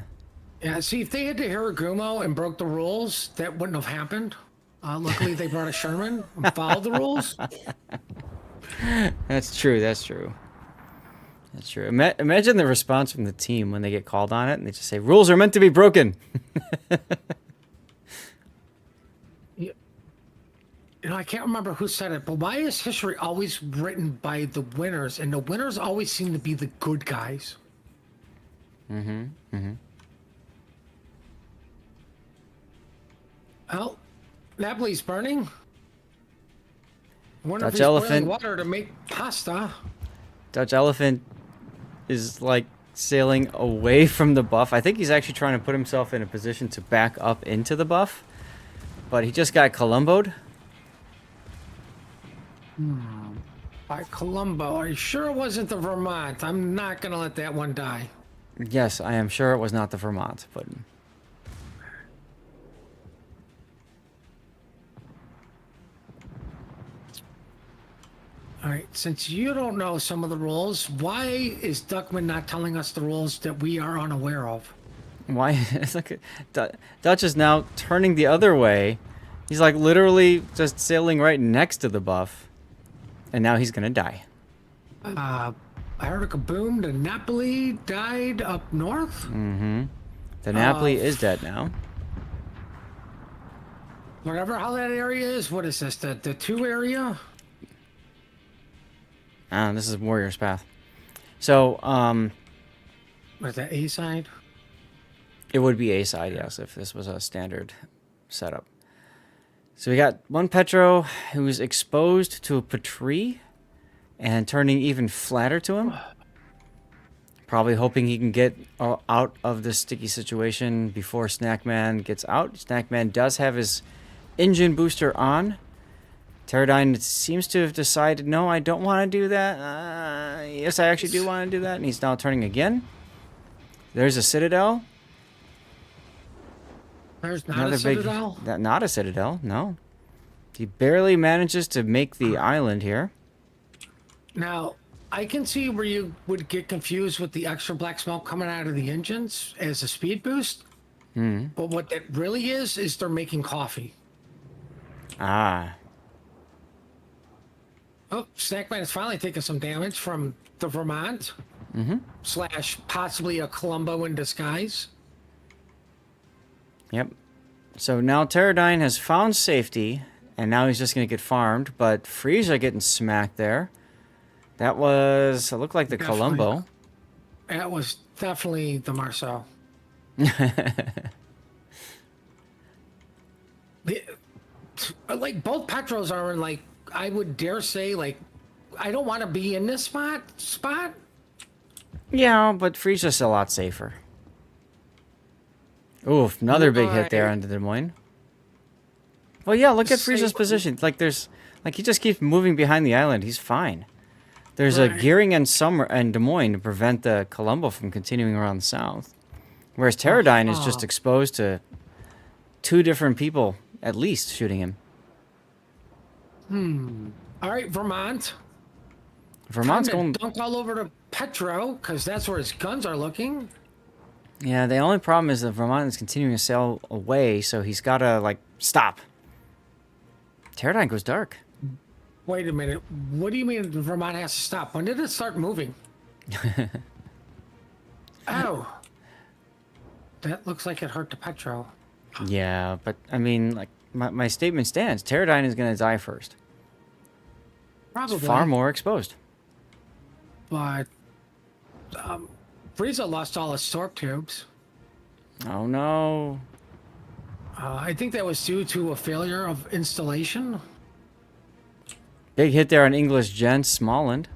Yeah, see, if they had the Hiragumo and broke the rules, that wouldn't have happened. Luckily, they brought a Sherman and followed the rules. That's true, that's true. That's true. Imagine the response from the team when they get called on it and they just say, rules are meant to be broken. You know, I can't remember who said it, but why is history always written by the winners, and the winners always seem to be the good guys? Well, Napoli's burning. I wonder if Dutch he's boiling elephant. water to make pasta. Dutch Elephant is like sailing away from the buff. I think he's actually trying to put himself in a position to back up into the buff. But he just got Columboed. By Columbo. Are you sure it wasn't the Vermont? I'm not going to let that one die. Yes, I am sure it was not the Vermont, but... All right, since you don't know some of the rules, why is Duckman not telling us the rules that we are unaware of? Why? It's like Dutch is now turning the other way. He's like literally just sailing right next to the buff. And now he's gonna die. I heard a kaboom. The Napoli died up north. The Napoli is dead now. Whatever how that area is. What is this? The 2 area? This is Warrior's Path. So, What is that, A side? it would be A side, yes, if this was a standard setup. So we got one Petro who's exposed to a tree and turning even flatter to him. Probably hoping he can get out of this sticky situation before Snackman gets out. Snackman does have his engine booster on. Pterodyne seems to have decided, no, I don't want to do that. Yes, I actually do want to do that. And he's now turning again. There's a Citadel. There's not a Citadel? Not a Citadel, no. He barely manages to make the island here. Now, I can see where you would get confused with the extra black smoke coming out of the engines as a speed boost. But what that really is they're making coffee. Ah. Oh, Snackman is finally taking some damage from the Vermont. Slash possibly a Columbo in disguise. Yep. So now Pterodyne has found safety, and now he's just going to get farmed, but Frisia getting smacked there. That was, it looked like the Definitely. Columbo. That was definitely the Marcel. Like, both Petros are in, like, I would dare say, like, I don't want to be in this spot. Yeah, but Frisia's a lot safer. Oof, another big hit there onto Des Moines. Well, yeah, look at Frisia's position. Like, he just keeps moving behind the island. He's fine. There's a gearing and Des Moines to prevent the Columbo from continuing around the south. Whereas Pterodyne is just exposed to 2 different people, at least, shooting him. All right, Vermont. Vermont's Time going... to dunk all over to Petro, because that's where his guns are looking. Yeah, the only problem is that Vermont is continuing to sail away, so he's got to, like, stop. Pterodyne goes dark. Wait a minute. What do you mean Vermont has to stop? When did it start moving? Oh. That looks like it hurt the Petro. Yeah, but, I mean, like, my statement stands. Pterodyne is going to die first. Probably. It's far more exposed. But Frieza lost all his stork tubes. Oh, no. I think that was due to a failure of installation. Big hit there on English Gent, Smolland.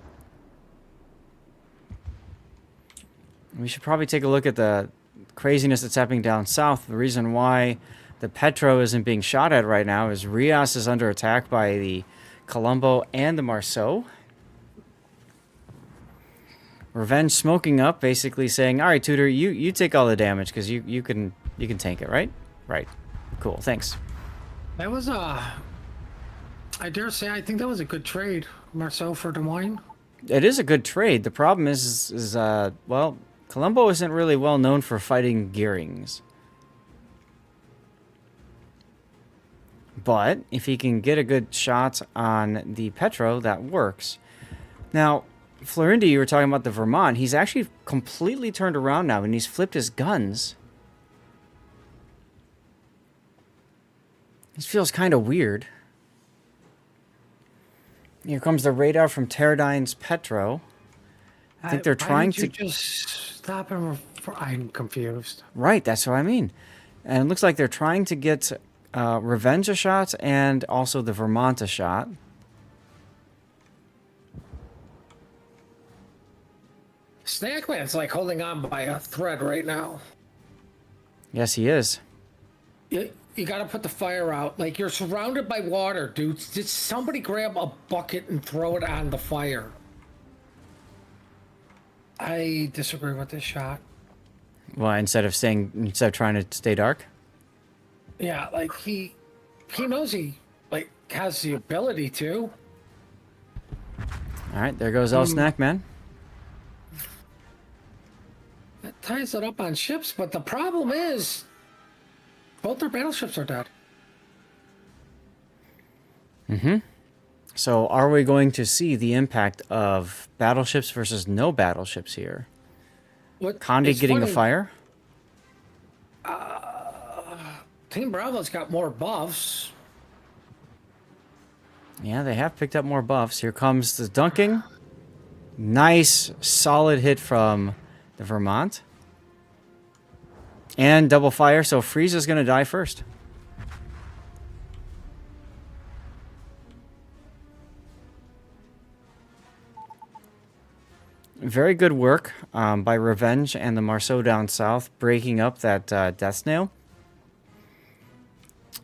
We should probably take a look at the craziness that's happening down south. The reason why the Petro isn't being shot at right now is Rias is under attack by the Colombo and the Marceau. Revenge smoking up, basically saying, "All right, Tudor, you take all the damage because you can tank it, right? Right. Cool. Thanks." That was I dare say, I think that was a good trade, Marceau for Des Moines. It is a good trade. The problem is well, Colombo isn't really well known for fighting Gearings. But if he can get a good shot on the Petro, that works. Now, Florindi, you were talking about the Vermont. He's actually completely turned around now, and he's flipped his guns. This feels kind of weird. Here comes the radar from Pterodine's Petro. I think they're trying to just stop him. I'm confused. Right, that's what I mean. And it looks like they're trying to get Revenge a shot and also the Vermont a shot. Snackman's like holding on by a thread right now. Yes, he is. You gotta put the fire out. Like, you're surrounded by water, dude. Did somebody grab a bucket and throw it on the fire? I disagree with this shot. Well, instead of trying to stay dark? Yeah, like he knows he has the ability to. All right, there goes El Snackman. That ties it up on ships, but the problem is both their battleships are dead. So are we going to see the impact of battleships versus no battleships here? Conde getting a fire? Team Bravo's got more buffs. Yeah, they have picked up more buffs. Here comes the dunking. Nice, solid hit from the Vermont. And double fire, so Frieza's going to die first. Very good work by Revenge and the Marceau down south, breaking up that death snail.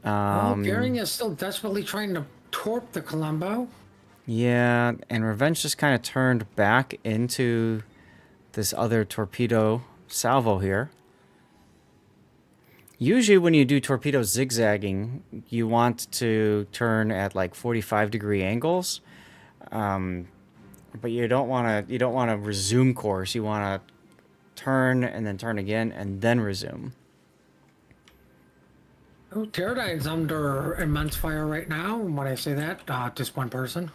Goering is still desperately trying to torp the Colombo. Yeah, and Revenge just kind of turned back into this other torpedo salvo here. Usually when you do torpedo zigzagging, you want to turn at like 45-degree angles. But you don't want to resume course. You want to turn and then turn again and then resume. Oh, Pterodine's under immense fire right now. And when I say that, just one person.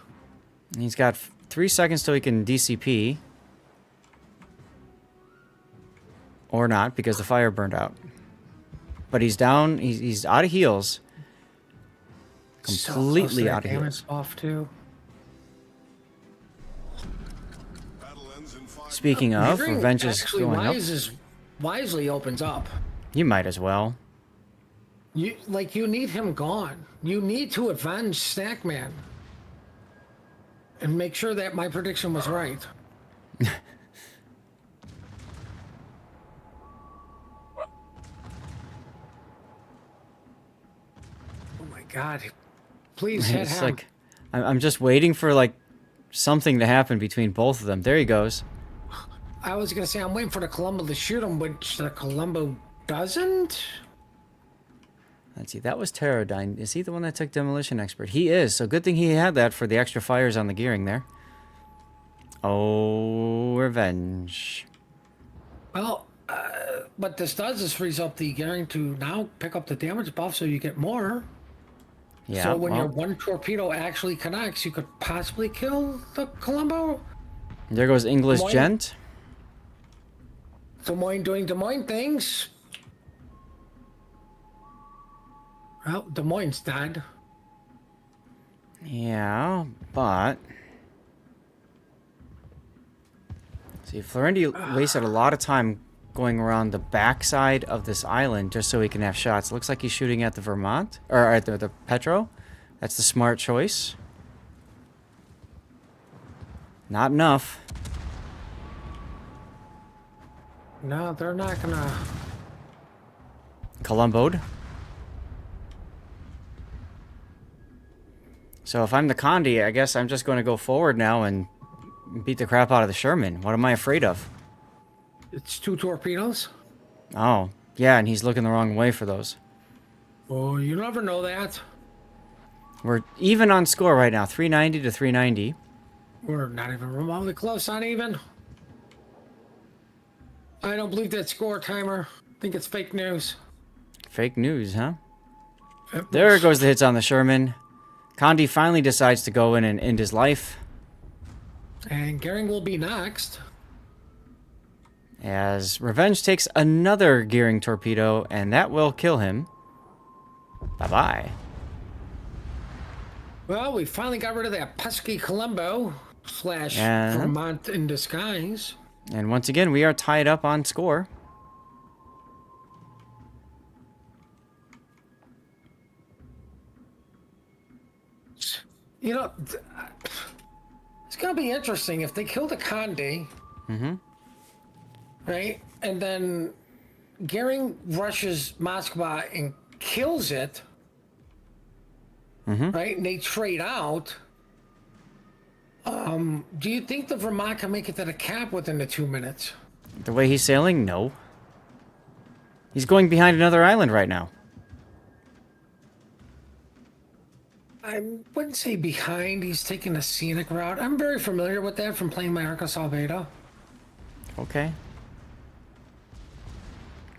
He's got 3 seconds till he can DCP. Or not, because the fire burned out. But he's down. He's out of heals. Completely out of heals. Off too. Speaking of, Revenge is going up. Wisely opens up. You might as well. You need him gone. You need to avenge Snackman. And make sure that my prediction was right. Oh my God. Please hit It's him. like, I'm just waiting for like something to happen between both of them. There he goes. I was going to say, I'm waiting for the Colombo to shoot him, which the Colombo doesn't. Let's see, that was Pterodine. Is he the one that took Demolition Expert? He is, so good thing he had that for the extra fires on the gearing there. Oh, Revenge. Well, what this does is frees up the gearing to now pick up the damage buff so you get more. Yeah, So when your one torpedo actually connects, you could possibly kill the Colombo. There goes English Des Moines. Gent. Des Moines doing Des Moines things. Well, Des Moines dead. Yeah, but... See, Florindi wasted a lot of time going around the backside of this island just so he can have shots. Looks like he's shooting at the Vermont, or at the Petro. That's the smart choice. Not enough. No, they're not gonna. Columboed. So if I'm the Condi, I guess I'm just going to go forward now and beat the crap out of the Sherman. What am I afraid of? It's 2 torpedoes. Oh, yeah, and he's looking the wrong way for those. Oh, you never know that. We're even on score right now, 390 to 390. We're not even remotely close on even. I don't believe that score timer. I think it's fake news. Fake news, huh? There goes the hits on the Sherman. Condi finally decides to go in and end his life. And Goering will be next. As Revenge takes another gearing torpedo, and that will kill him. Bye-bye. Well, we finally got rid of that pesky Columbo / And- Vermont in disguise. And once again, we are tied up on score. You know, it's going to be interesting if they kill the Condi. Mm-hmm. Right? And then Goering rushes Moskva and kills it. Mm-hmm. Right? And they trade out. Do you think the Vermont can make it to the cap within the 2 minutes? The way he's sailing, no. He's going behind another island right now. I wouldn't say behind. He's taking a scenic route. I'm very familiar with that from playing my Arkansas Beta. Okay.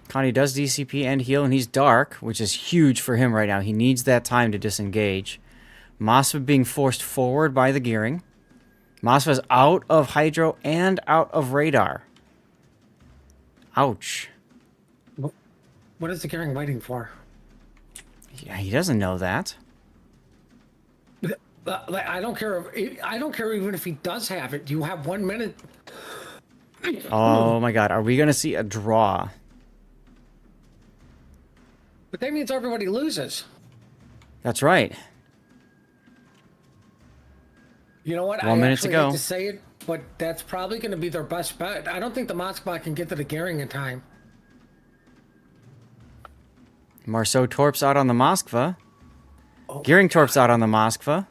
Connie does DCP and heal, and he's dark, which is huge for him right now. He needs that time to disengage. Moskva being forced forward by the gearing. Moskva's out of hydro and out of radar. Ouch. What is the Goering waiting for? Yeah, he doesn't know that. I don't care. I don't care even if he does have it. You have 1 minute. Oh my god, are we going to see a draw? But that means everybody loses. That's right. You know what? 1 minute to actually go. hate to say it, but that's probably going to be their best bet. I don't think the Moskva can get to the Goering in time. Marceau torps out on the Moskva. Oh, Gearing torps out on the Moskva.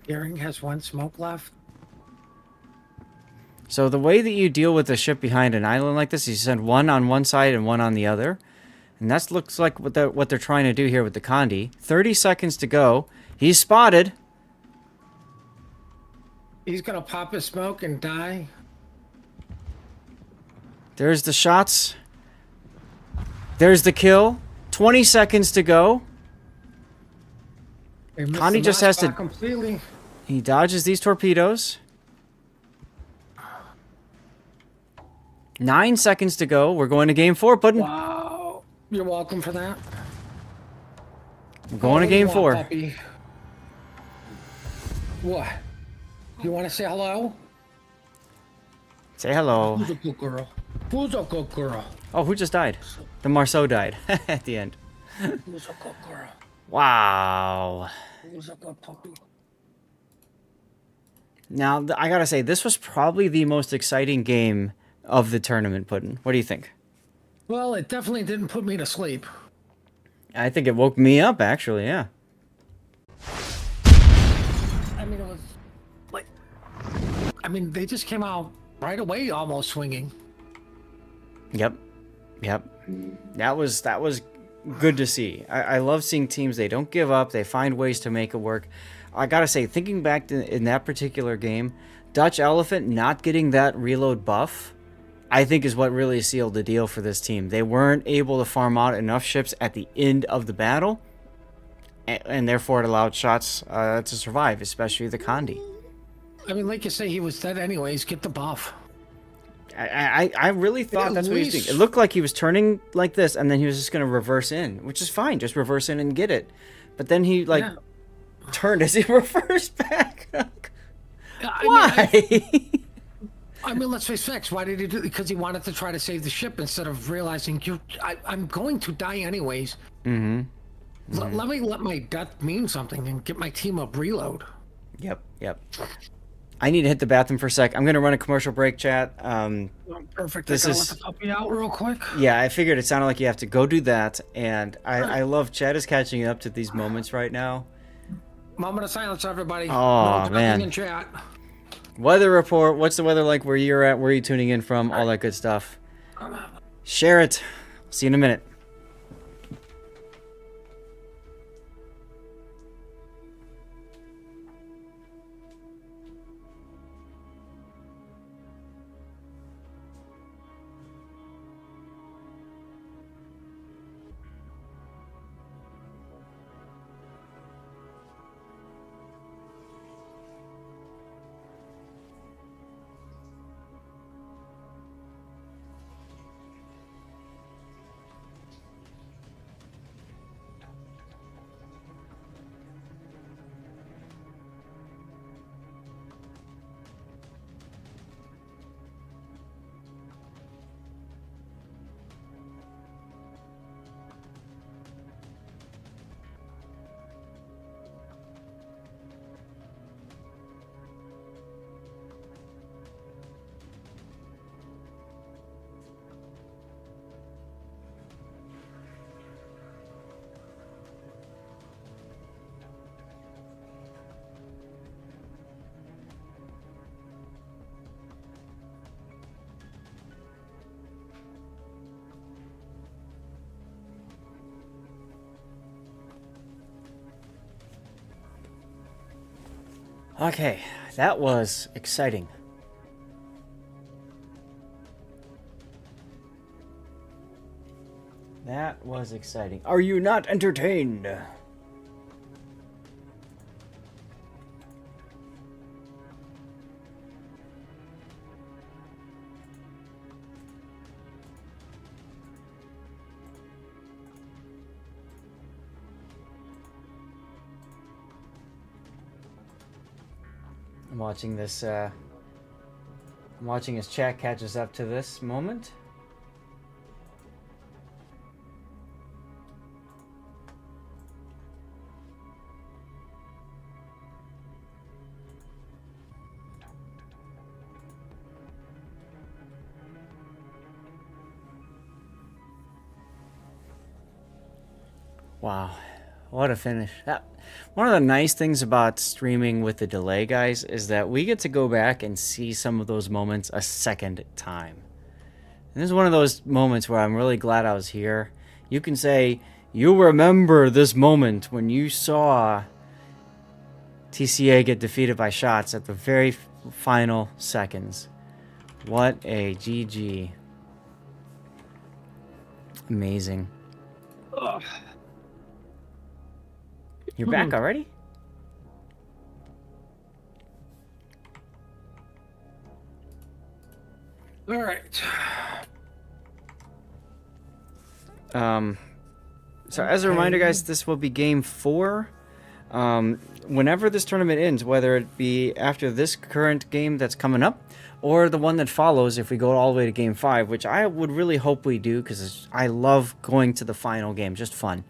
Goering has 1 smoke left. So the way that you deal with a ship behind an island like this, you send one on one side and one on the other. And that looks like what they're trying to do here with the Condi. 30 seconds to go. He's spotted. He's going to pop his smoke and die. There's the shots. There's the kill. 20 seconds to go. They missed Condi the just has Moskva to- completely. He dodges these torpedoes. 9 seconds to go. We're going to game 4, Puddin'. Wow. You're welcome for that. We're going to game 4. Puppy? What? You want to say hello? Say hello. Who's a good girl? Who's a good girl? Oh, who just died? The Marceau died at the end. Who's a good girl? Wow. Who's a good puppy? Now, I gotta say, this was probably the most exciting game of the tournament, Puddin'. What do you think? Well, it definitely didn't put me to sleep. I think it woke me up, actually, yeah. I mean, it was like... I mean, they just came out right away almost swinging. Yep. That was good to see. I love seeing teams, they don't give up, they find ways to make it work. I gotta say, thinking back to, in that particular game, Dutch Elephant not getting that reload buff, I think is what really sealed the deal for this team. They weren't able to farm out enough ships at the end of the battle, and therefore it allowed shots to survive, especially the Condi. I mean, like you say, he was dead anyways. Get the buff. I really thought At that's what he was least- doing. It looked like he was turning like this, and then he was just going to reverse in, which is fine. Just reverse in and get it. But then he, like, Yeah. turned as he reversed back. I Why? mean, I mean, let's face facts. Why did he do it? Because he wanted to try to save the ship instead of realizing I'm going to die anyways. Mm-hmm. Let me let my death mean something and get my team up reload. Yep. I need to hit the bathroom for a sec. I'm gonna run a commercial break, chat. Perfect. This I gotta is- let the puppy out real quick. Yeah, I figured it sounded like you have to go do that, and I love Chad is catching up to these moments right now. Moment of silence, everybody. Oh, No talking man. in chat. Weather report. What's the weather like where you're at? Where are you tuning in from? All that good stuff. Share it. See you in a minute. Okay, that was exciting. That was exciting. Are you not entertained? I'm watching this, I'm watching as chat catches up to this moment. Wow, what a finish. One of the nice things about streaming with the delay, guys, is that we get to go back and see some of those moments a second time. And this is one of those moments where I'm really glad I was here. You can say, you remember this moment when you saw TCA get defeated by shots at the very final seconds. What a GG. Amazing. Ugh. You're back already? All right. So as a reminder, guys, this will be game 4. Whenever this tournament ends, whether it be after this current game that's coming up, or the one that follows if we go all the way to game 5, which I would really hope we do, because I love going to the final game, just fun.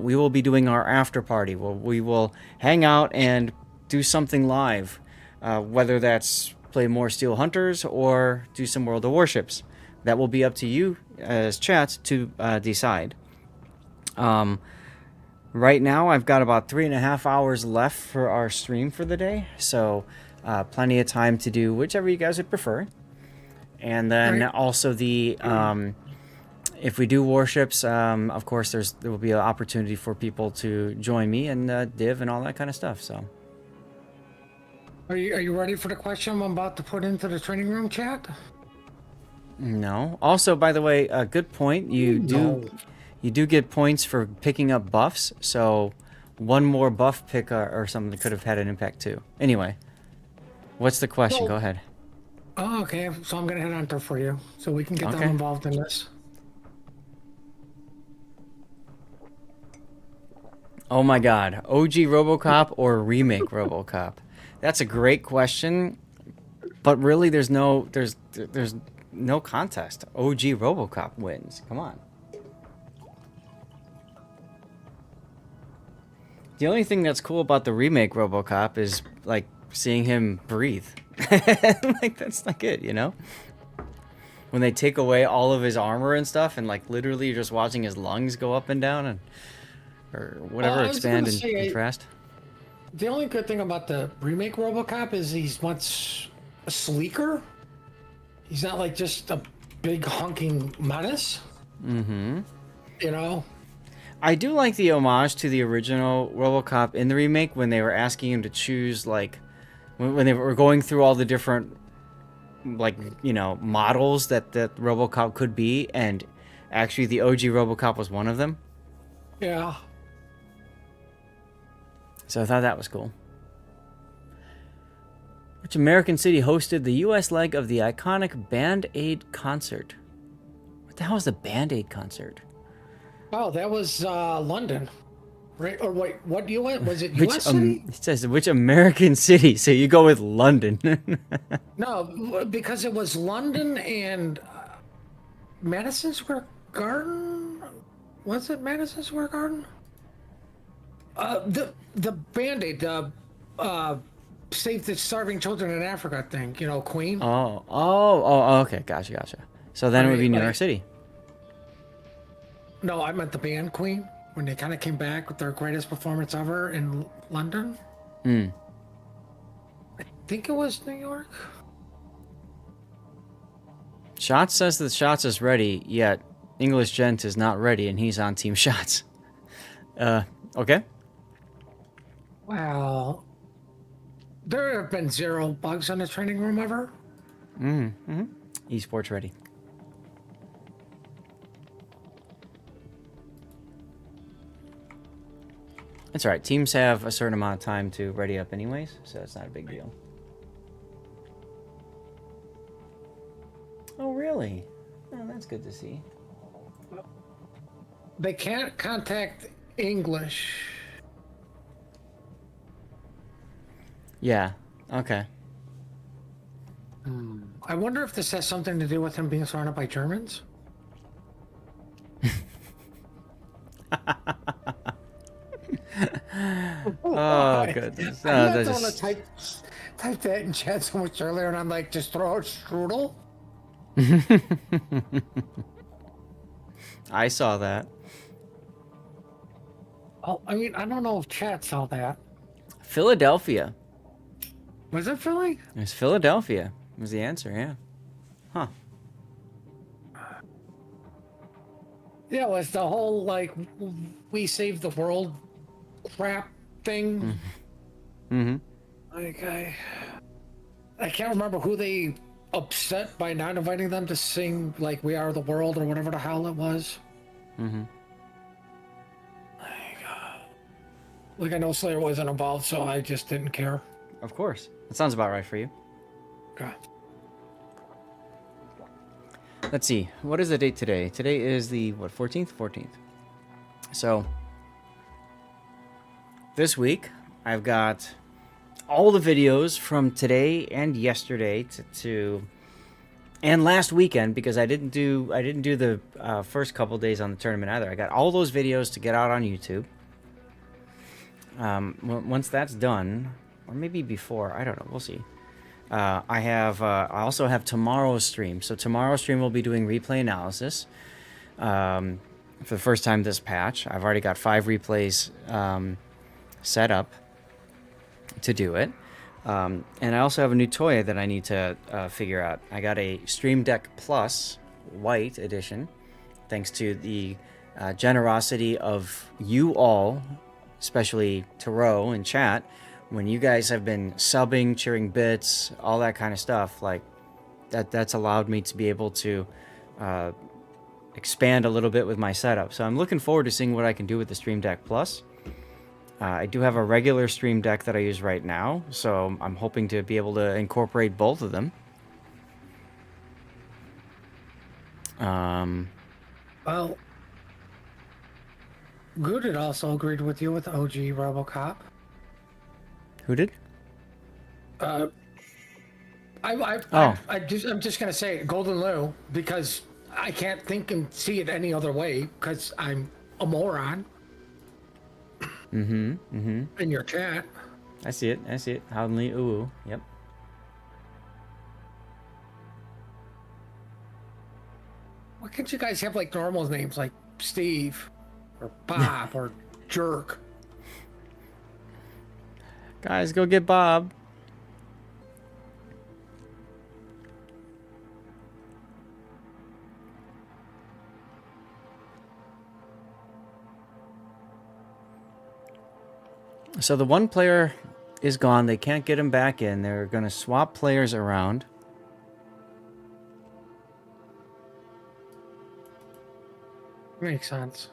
We will be doing our after party, where we will hang out and do something live, whether that's play more Steel Hunters or do some World of Warships. That will be up to you as chat to decide. Right now, I've got about 3.5 hours left for our stream for the day, so plenty of time to do whichever you guys would prefer. And then also the if we do warships, of course, there will be an opportunity for people to join me and div and all that kind of stuff. So, Are you ready for the question I'm about to put into the training room chat? no. Also, by the way, a good point. You do get points for picking up buffs. So, one more buff pick or something could have had an impact too. Anyway, what's the question? Well, Go ahead. Oh, okay. So I'm gonna hit enter for you, so we can get them Okay. involved in this. Oh my God, OG RoboCop or remake RoboCop? That's a great question, but really, there's no contest. OG RoboCop wins. Come on. The only thing that's cool about the remake RoboCop is like seeing him breathe. Like that's like it, you know? When they take away all of his armor and stuff, and like literally you're just watching his lungs go up and down, and or whatever, I was expand gonna and say, contrast. The only good thing about the remake RoboCop is he's much sleeker. He's not like just a big honking menace. Mm-hmm. You know? I do like the homage to the original RoboCop in the remake when they were asking him to choose, like, when they were going through all the different, like, you know, models that RoboCop could be, and actually the OG RoboCop was one of them. Yeah. So I thought that was cool. Which American city hosted the U.S. leg of the iconic Band Aid concert? What the hell is the Band Aid concert? Oh, that was London. Right? Or wait, what U.S.? Was it Which, U.S. city? it says which American city, so you go with London. No, because it was London and Madison Square Garden. Was it Madison Square Garden? The Band-Aid, Save the Starving Children in Africa thing. You know, Queen. Oh, okay, gotcha. So then it would be New York City. No, I meant the band Queen when they kind of came back with their greatest performance ever in London. Hmm. I think it was New York. Shots says that Shots is ready, yet English Gent is not ready, and he's on Team Shots. Okay. Well, there have been 0 bugs on the training room ever. Mm-hmm. Esports ready. That's all right. Teams have a certain amount of time to ready up anyways, so it's not a big deal. Oh, really? Oh, that's good to see. They can't contact English. Yeah. Okay. I wonder if this has something to do with him being surrounded by Germans. Oh, goodness. I Oh, was that's going to just... type that in chat so much earlier, and I'm like, just throw out strudel. I saw that. Oh, I mean, I don't know if chat saw that. Philadelphia. Was it Philly? It's Philadelphia was the answer, yeah. Huh. Yeah, it was the whole, like, we saved the world crap thing. Mm-hmm. Like, I can't remember who they upset by not inviting them to sing, like, We Are the World or whatever the hell it was. Mm-hmm. Like, I know Slayer wasn't involved, so I just didn't care. Of course. That sounds about right for you. Okay. Let's see. What is the date today? Today is the, what, 14th? 14th. So, this week, I've got all the videos from today and yesterday and last weekend, because I didn't do the first couple days on the tournament either. I got all those videos to get out on YouTube. Once that's done, or maybe before, I don't know, we'll see. I also have tomorrow's stream. So tomorrow's stream will be doing replay analysis for the first time this patch. I've already got 5 replays set up to do it. And I also have a new toy that I need to figure out. I got a Stream Deck Plus White Edition, thanks to the generosity of you all, especially Taro in chat. When you guys have been subbing, cheering bits, all that kind of stuff, like that's allowed me to be able to expand a little bit with my setup. So I'm looking forward to seeing what I can do with the Stream Deck Plus. I do have a regular Stream Deck that I use right now, so I'm hoping to be able to incorporate both of them. Well, Good had also agreed with you with OG RoboCop. Who did? I'm just gonna say Golden Lou because I can't think and see it any other way because I'm a moron. in your chat. I see it. I see it. Howdenly, ooh. Yep. Why can't you guys have like normal names like Steve or Bob or Jerk? Guys, go get Bob. So the one player is gone. They can't get him back in. They're going to swap players around. Makes sense.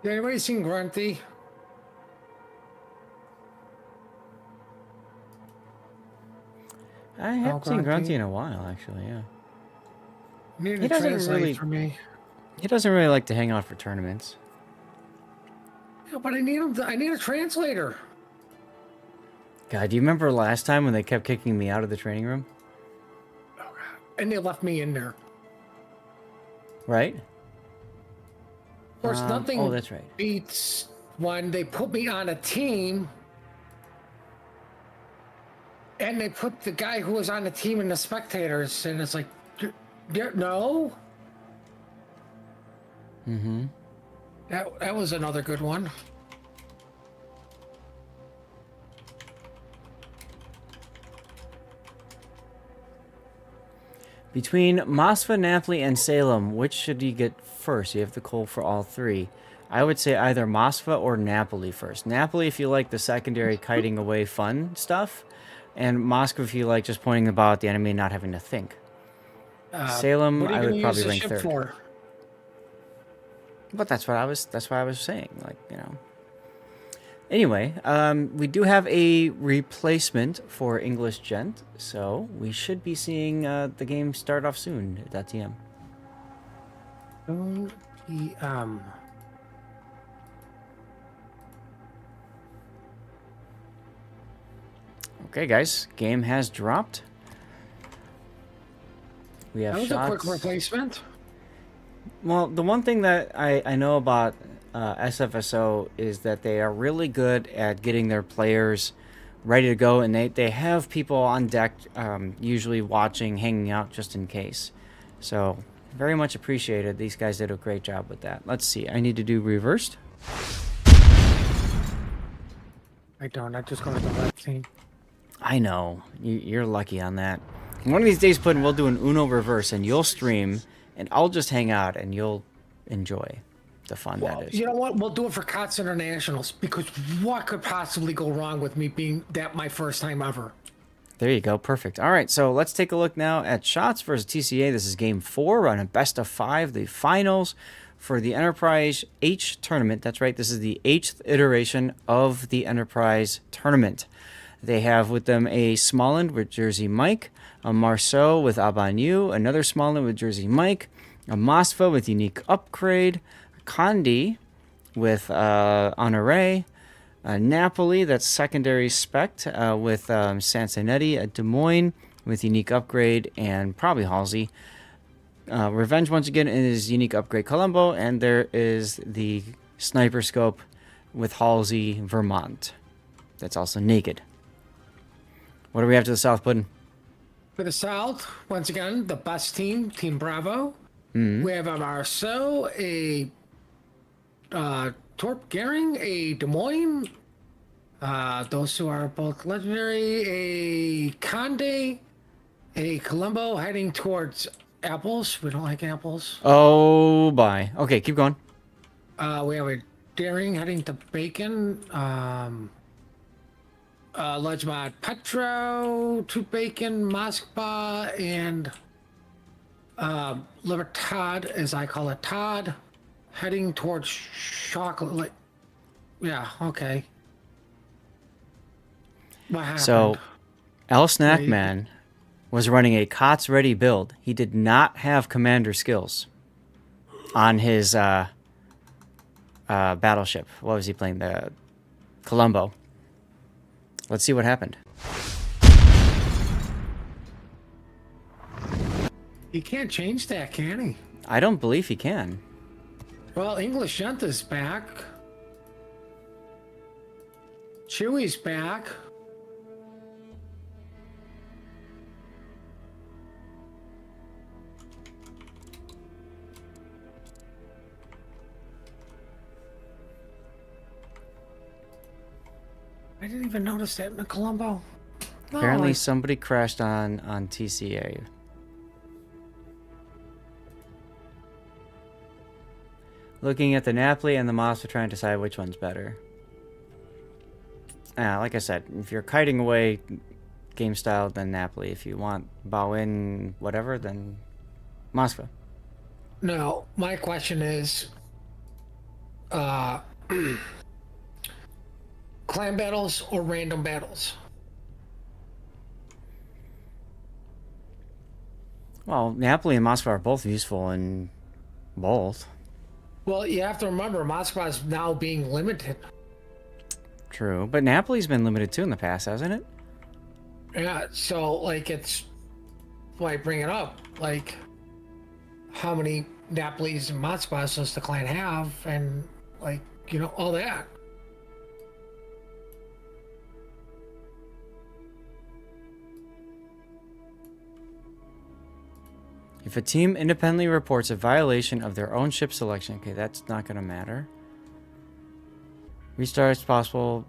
Did anybody seen Grunty? I haven't seen Grunty. Grunty in a while, actually. Yeah. Need He to doesn't translate really- for me. He doesn't really like to hang out for tournaments. Yeah, but I need him. I need a translator. God, do you remember last time when they kept kicking me out of the training room? Oh, God. And they left me in there. Right? Of course, nothing Oh, that's right. beats when they put me on a team and they put the guy who was on the team in the spectators, and it's like, no. Mm-hmm. That was another good one. Between Mosfa, Napoli, and Salem, which should you get first? You have the coal for all three. I would say either Mosfa or Napoli first. Napoli if you like the secondary kiting away fun stuff, and Moscow if you like just pointing the ball at the enemy and not having to think. Salem, What are you I gonna would probably use the rank ship third. for? But that's what I was saying, like, you know. Anyway, we do have a replacement for English Gent, so we should be seeing the game start off soon at that TM. 2 p.m. Okay, guys, game has dropped. We have That was shots. a quick replacement. Well, the one thing that I know about SFSO is that they are really good at getting their players ready to go, and they have people on deck usually watching, hanging out just in case. So, very much appreciated. These guys did a great job with that. Let's see. I need to do reversed. I don't. I just go to the red team. I know. You're lucky on that. One of these days, Puddin', we'll do an Uno reverse, and you'll stream, and I'll just hang out, and you'll enjoy the fun that is. You know what? We'll do it for COTS Internationals, because what could possibly go wrong with me being that my first time ever? There you go. Perfect. All right, so let's take a look now at Shots versus TCA. This is game 4 on a best of 5, the finals for the Enterprise H tournament. That's right, this is the 8th iteration of the Enterprise tournament. They have with them a Smolland with Jersey Mike, a Marceau with Abanu, another Smolland with Jersey Mike, a Mosfa with Unique Upgrade, a Condi with Honore, a Napoli, that's secondary spec with Sansonetti, a Des Moines with Unique Upgrade, and probably Halsey. Revenge once again is Unique Upgrade Colombo, and there is the Sniper Scope with Halsey Vermont. That's also naked. What do we have to the south, Puddin'? For the South, once again, the best team, Team Bravo. We have a Marceau, a Torp Gehring, a Des Moines. Those two are both legendary. A Conde, a Colombo heading towards apples. We don't like apples. Oh, bye. Okay, keep going. We have a Daring heading to Bacon. Ledgemont Petro to Bacon, Moskva, and Libertad, as I call it, Todd, heading towards chocolate. Yeah, okay. What happened? So, L you- Snackman was running a COTS ready build. He did not have commander skills on his battleship. What was he playing? The Colombo. Let's see what happened. He can't change that, can he? I don't believe he can. Well, English Junta's back. Chewie's back. I didn't even notice that in the Colombo. No, Apparently somebody crashed on TCA. Looking at the Napoli and the Moss, we're trying to decide which one's better. Like I said, if you're kiting away game style, then Napoli. If you want bow in whatever, then Moscow. No, my question is, clan battles or random battles? Well, Napoli and Moscow are both useful in both. Well, you have to remember, Moscow is now being limited. True, but Napoli's been limited too in the past, hasn't it? Yeah, so, like, it's why I bring it up. Like, how many Napolis and Moscows does the clan have? And, like, you know, all that. If a team independently reports a violation of their own ship selection, okay, that's not going to matter. Restarts possible.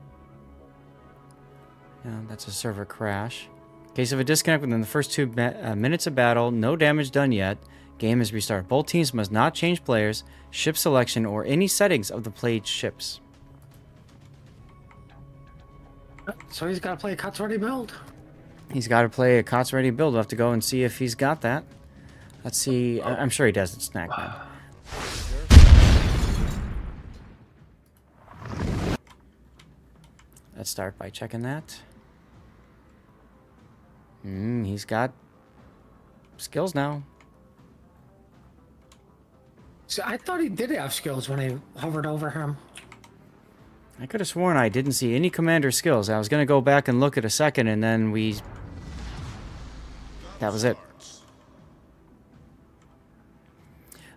Yeah, that's a server crash. In case of a disconnect within the first 2 minutes of battle, no damage done yet. Game is restarted. Both teams must not change players, ship selection, or any settings of the played ships. So he's got to play a Cuts Ready build. He's got to play a COTS ready build. We'll have to go and see if he's got that. Let's see. I'm sure he does. It's Snackman. Let's start by checking that. He's got skills now. So I thought he did have skills when I hovered over him. I could have sworn I didn't see any commander skills. I was going to go back and look at a second, and then that was it.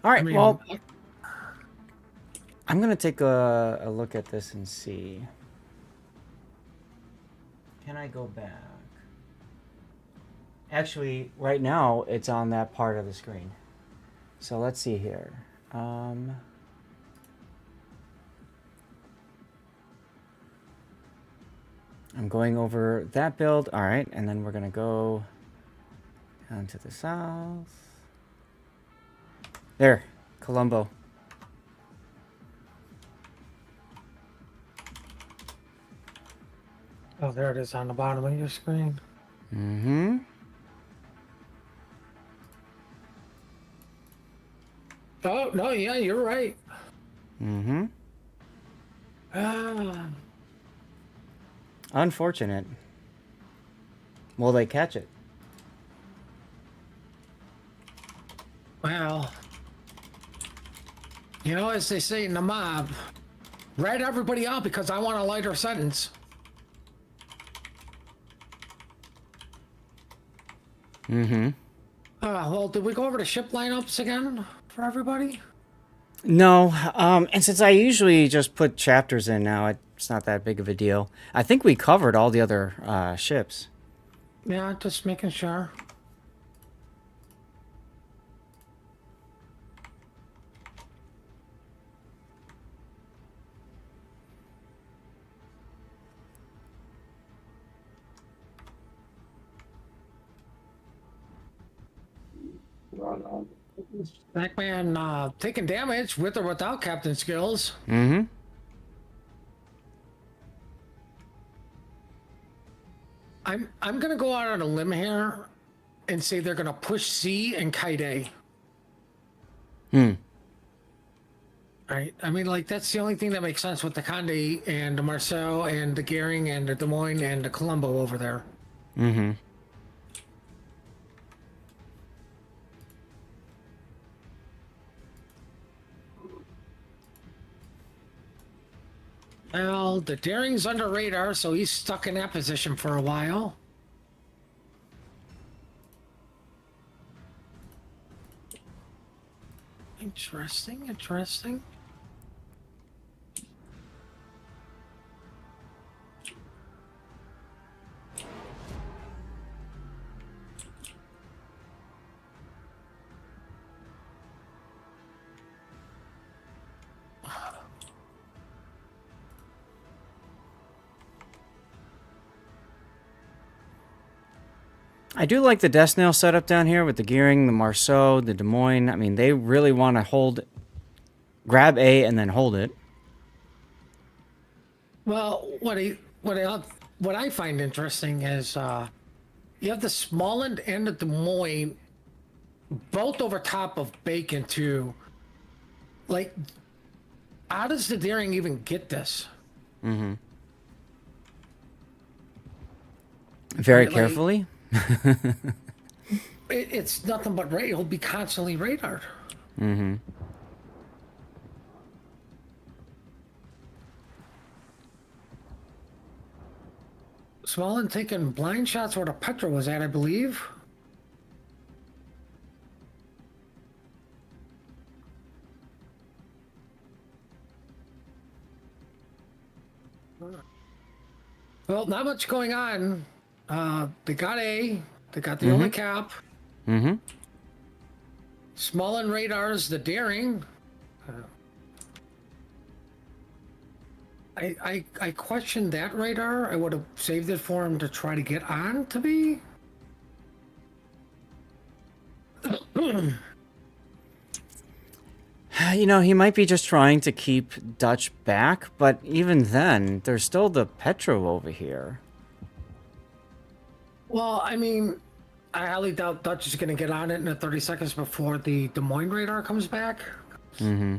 All right, I mean, well, I'm going to take a look at this and see. Can I go back? Actually, right now, it's on that part of the screen. So let's see here. I'm going over that build. All right, and then we're going to go down to the south. There, Colombo. Oh, there it is on the bottom of your screen. Mm-hmm. Oh, no, yeah, you're right. Mm-hmm. Ah, Unfortunate. Will they catch it? well, you know, as they say in the mob, write everybody out because I want a lighter sentence. Mm-hmm. Well, did we go over the ship lineups again for everybody? No, and since I usually just put chapters in now, it's not that big of a deal. I think we covered all the other ships. Yeah, just making sure. Snackman taking damage with or without captain skills. Mm-hmm. I'm gonna go out on a limb here and say they're gonna push C and kite A. Right. I mean, like, that's the only thing that makes sense with the Conde and the Marcel and the Goering and the Des Moines and the Colombo over there. Mm-hmm. Well, the Daring's under radar, so he's stuck in that position for a while. Interesting, interesting. I do like the Death Snail setup down here with the Gearing, the Marceau, the Des Moines. I mean, they really want to grab A and then hold it. Well, what I find interesting is you have the Smallland and the Des Moines both over top of Bacon too. Like, how does the Daring even get this? Mm-hmm. Very Like, carefully. it's nothing but radar. He'll be constantly radared. Mm-hmm. Smallland taking blind shots where the Petra was at, I believe. Well, not much going on. They got A. They got the only cap. Mm-hmm. Smallland radars, the Daring. I questioned that radar. I would have saved it for him to try to get on to be. You know, he might be just trying to keep Dutch back, but even then, there's still the Petro over here. Well, I mean, I highly doubt Dutch is going to get on it in the 30 seconds before the Des Moines radar comes back. Mm-hmm.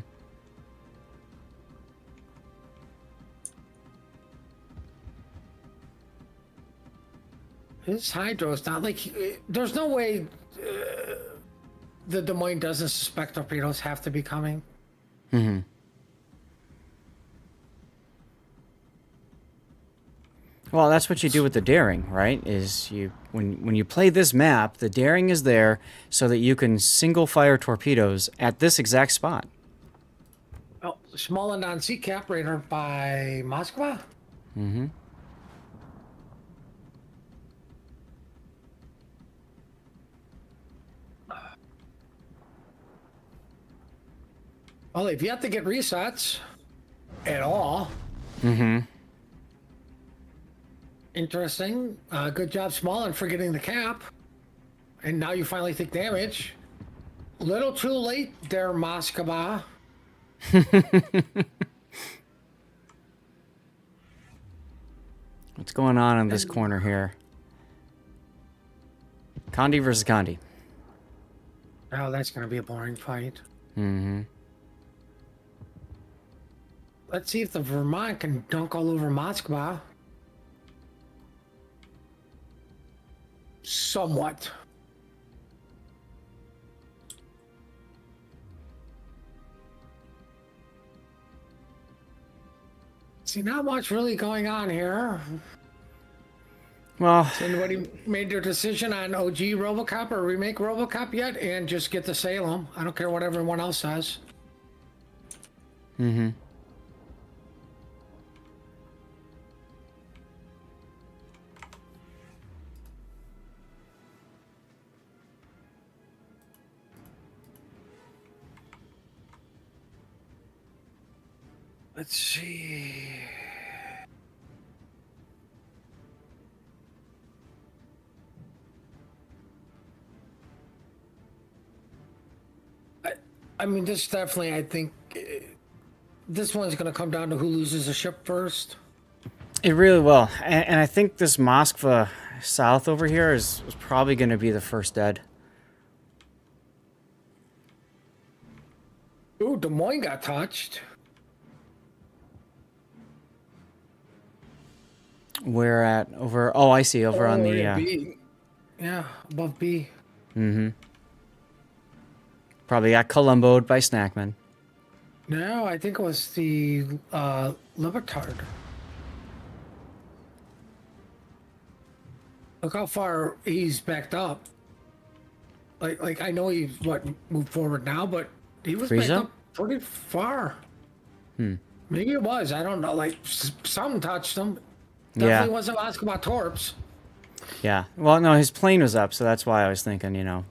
His hydro is not like there's no way the Des Moines doesn't suspect torpedoes have to be coming. Mm-hmm. Well, that's what you do with the Daring, right? Is when you play this map, the Daring is there so that you can single fire torpedoes at this exact spot. Oh, Smallland on sea cap radar by Moskva. Mm-hmm. Well, if you have to get resets at all, Mm-hmm. interesting. Good job, Smallland, for getting the cap. And now you finally take damage. Little too late there, Moskva. What's going on in this corner here? Condi versus Condi. Oh, that's going to be a boring fight. Mm-hmm. Let's see if the Vermont can dunk all over Moskva. Somewhat. See, not much really going on here. Well, Has anybody made their decision on OG RoboCop or remake RoboCop yet? And just get to Salem. I don't care what everyone else says. mm-hmm. Let's see. I mean, this definitely, I think, this one's going to come down to who loses a ship first. It really will. And I think this Moskva south over here is probably going to be the first dead. Ooh, Des Moines got touched. We're at over. Oh, I see. Over on the. Yeah, B. Yeah, above B. Probably got Columboed by Snackman. No, I think it was the Libertard. Look how far he's backed up. Like I know he's moved forward now, but he was backed Frieza? up pretty far. Maybe it was. I don't know. Like something touched him. Definitely wasn't asking about Torps. Yeah. Well, no, his plane was up, so that's why I was thinking, you know.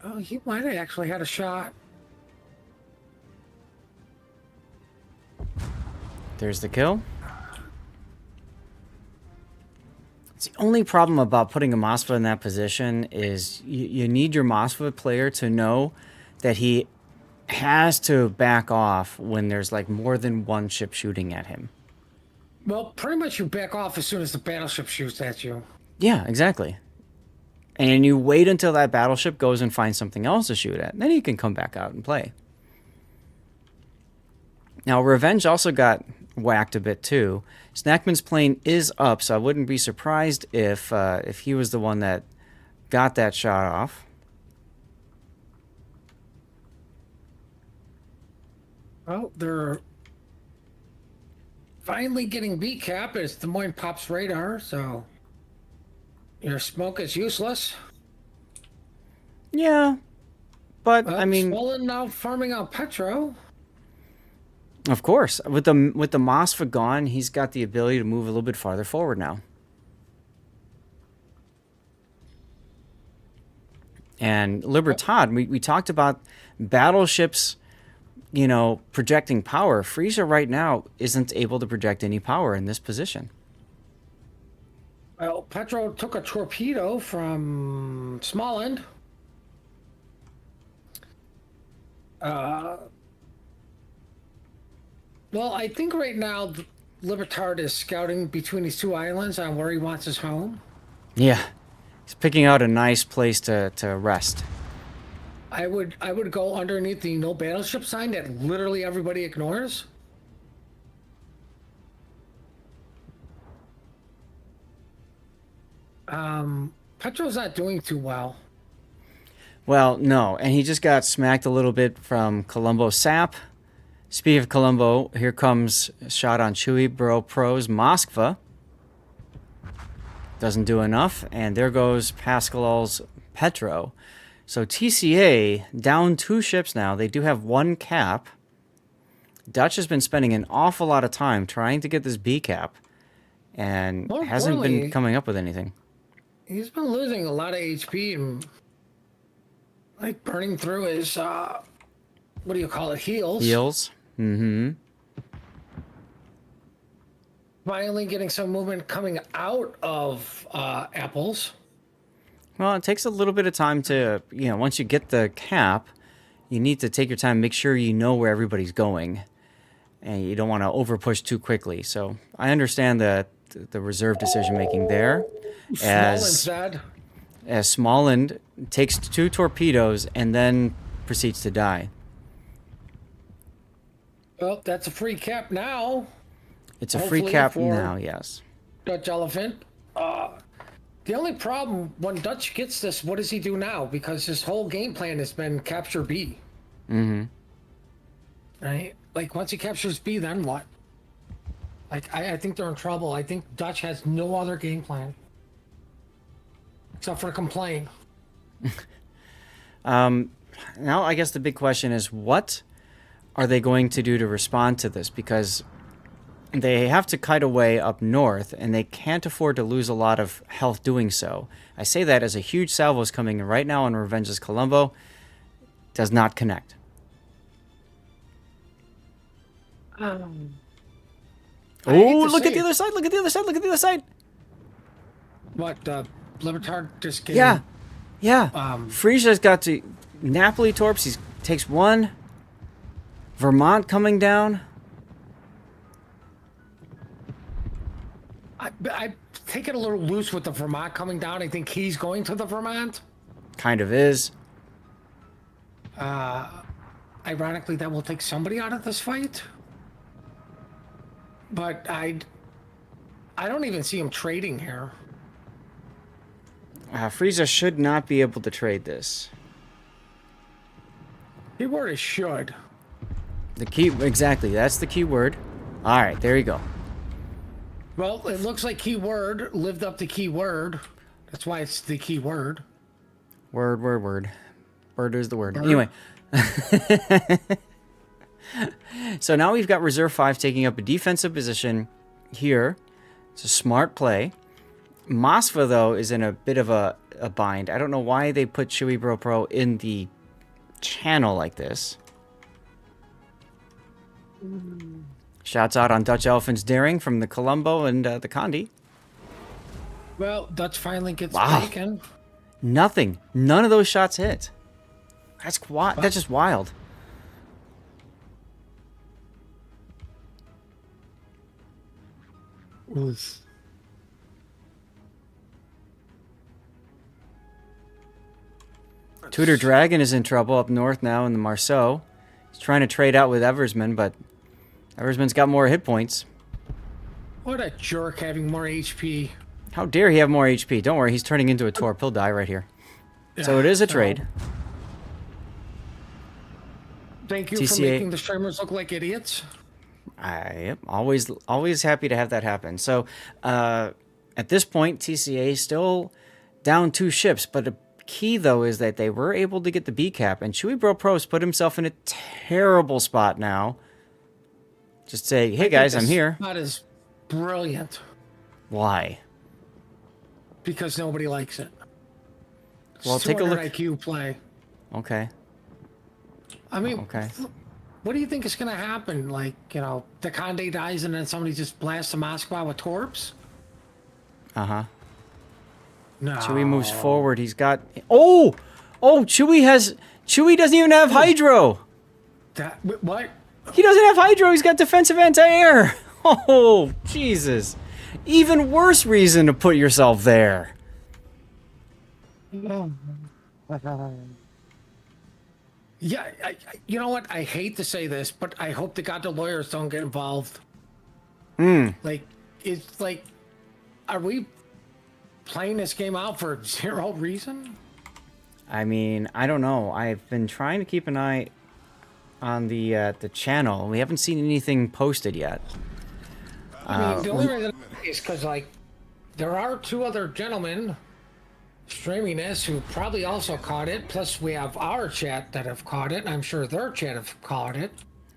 Oh, he might have actually had a shot. There's the kill. It's the only problem about putting a Mosfa in that position is you need your Mosfa player to know that he has to back off when there's like more than one ship shooting at him. Well, pretty much you back off as soon as the battleship shoots at you. Yeah, exactly. And you wait until that battleship goes and finds something else to shoot at. Then you can come back out and play. Now, Revenge also got whacked a bit too. Snackman's plane is up, so I wouldn't be surprised if he was the one that got that shot off. Well, they're finally getting B cap as Des Moines pops radar, so your smoke is useless. Yeah, but I mean, Swollen now farming out Petro. of course, with the Mosfa gone, he's got the ability to move a little bit farther forward now. And Libertad, we talked about battleships, you know, projecting power. Frieza right now isn't able to project any power in this position. Well, Petro took a torpedo from Smallend. Well, I think right now Libertard is scouting between these two islands on where he wants his home. Yeah, he's picking out a nice place to rest. I would go underneath the no battleship sign that literally everybody ignores. Petro's not doing too well. Well, no, and he just got smacked a little bit from Columbo Sap. Speaking of Columbo, here comes a shot on Chewy Bro Pro's Moskva. Doesn't do enough, and there goes Pascal's Petro. So TCA down 2 ships now. They do have 1 cap. Dutch has been spending an awful lot of time trying to get this B cap, and More hasn't been importantly, coming up with anything. He's been losing a lot of HP and like burning through his what do you call it, heals. Heals. Mm-hmm. Finally getting some movement coming out of apples. Well, it takes a little bit of time to, you know, once you get the cap, you need to take your time, make sure you know where everybody's going, and you don't want to over push too quickly. So I understand the reserve decision making there. As Smallend takes 2 torpedoes and then proceeds to die. Well, that's a free cap now. It's a free Hopefully cap for now, yes. Dutch Elephant. The only problem when Dutch gets this, what does he do now? Because his whole game plan has been capture B. Mm-hmm. Right? Like once he captures B, then what? Like I think they're in trouble. I think Dutch has no other game plan. Except for complain. Now I guess the big question is, what are they going to do to respond to this? Because they have to kite away up north, and they can't afford to lose a lot of health doing so. I say that as a huge salvo is coming in right now on Revenge's Columbo. Does not connect. Oh, look at the other side! Look at the other side! Look at the other side! What, Libertard just getting... Yeah. Yeah. Frisia's got to... Napoli torps. He takes 1. Vermont coming down. I take it a little loose with the Vermont coming down. I think he's going to the Vermont. Kind of is. Ironically, that will take somebody out of this fight. But I don't even see him trading here. Frieza should not be able to trade this. Keyword is should. The key, exactly. That's the key word. All right, there you go. Well, it looks like keyword lived up to keyword. That's why it's the keyword. Word. Word is the word. Word. Anyway. So now we've got Reserve 5 taking up a defensive position here. It's a smart play. Mosfa, though, is in a bit of a bind. I don't know why they put Chewy Bro Pro in the channel like this. Shouts out on Dutch Elephant's daring from the Colombo and the Condi. Well, Dutch finally gets Wow. taken. Nothing. None of those shots hit. That's just wild. Oof. Tudor Dragon is in trouble up north now in the Marceau. He's trying to trade out with Eversman, but Eversman's got more hit points. What a jerk having more HP. How dare he have more HP? Don't worry, he's turning into a Torp. He'll die right here. So it is a trade. Thank you for TCA. making the streamers look like idiots. I am always happy to have that happen. So at this point, TCA still down 2 ships, but the key though is that they were able to get the B cap, and Chewy Bro Pro's put himself in a terrible spot now. Just say, hey guys, I'm here. That is brilliant Why? because nobody likes it. Well, take a look. IQ play. Okay. I mean, Okay. what do you think is going to happen? Like, you know, the Conde dies and then somebody just blasts the Moskva with torps? Uh-huh. No. Chewy moves forward. He's got... Oh! Chewy doesn't even have Hydro! What? He doesn't have Hydro! He's got defensive anti-air! Oh, Jesus. Even worse reason to put yourself there. Yeah, you know what? I hate to say this, but I hope the goddamn lawyers don't get involved. Like, it's like, are we playing this game out for 0 reason? I mean, I don't know. I've been trying to keep an eye on the channel. We haven't seen anything posted yet. I mean, the only reason is because, like, there are 2 other gentlemen streaming this who probably also caught it. Plus, we have our chat that have caught it. I'm sure their chat have caught it.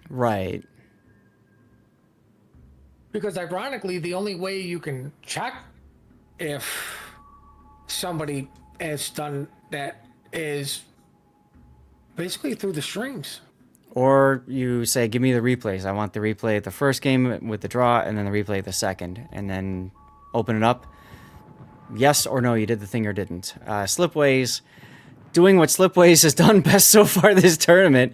Right. Because, ironically, the only way you can check if somebody has done that is basically through the streams. Or you say, give me the replays. I want the replay of the first game with the draw, and then the replay of the second. And then open it up. Yes or no, you did the thing or didn't. Slipways, doing what Slipways has done best so far this tournament,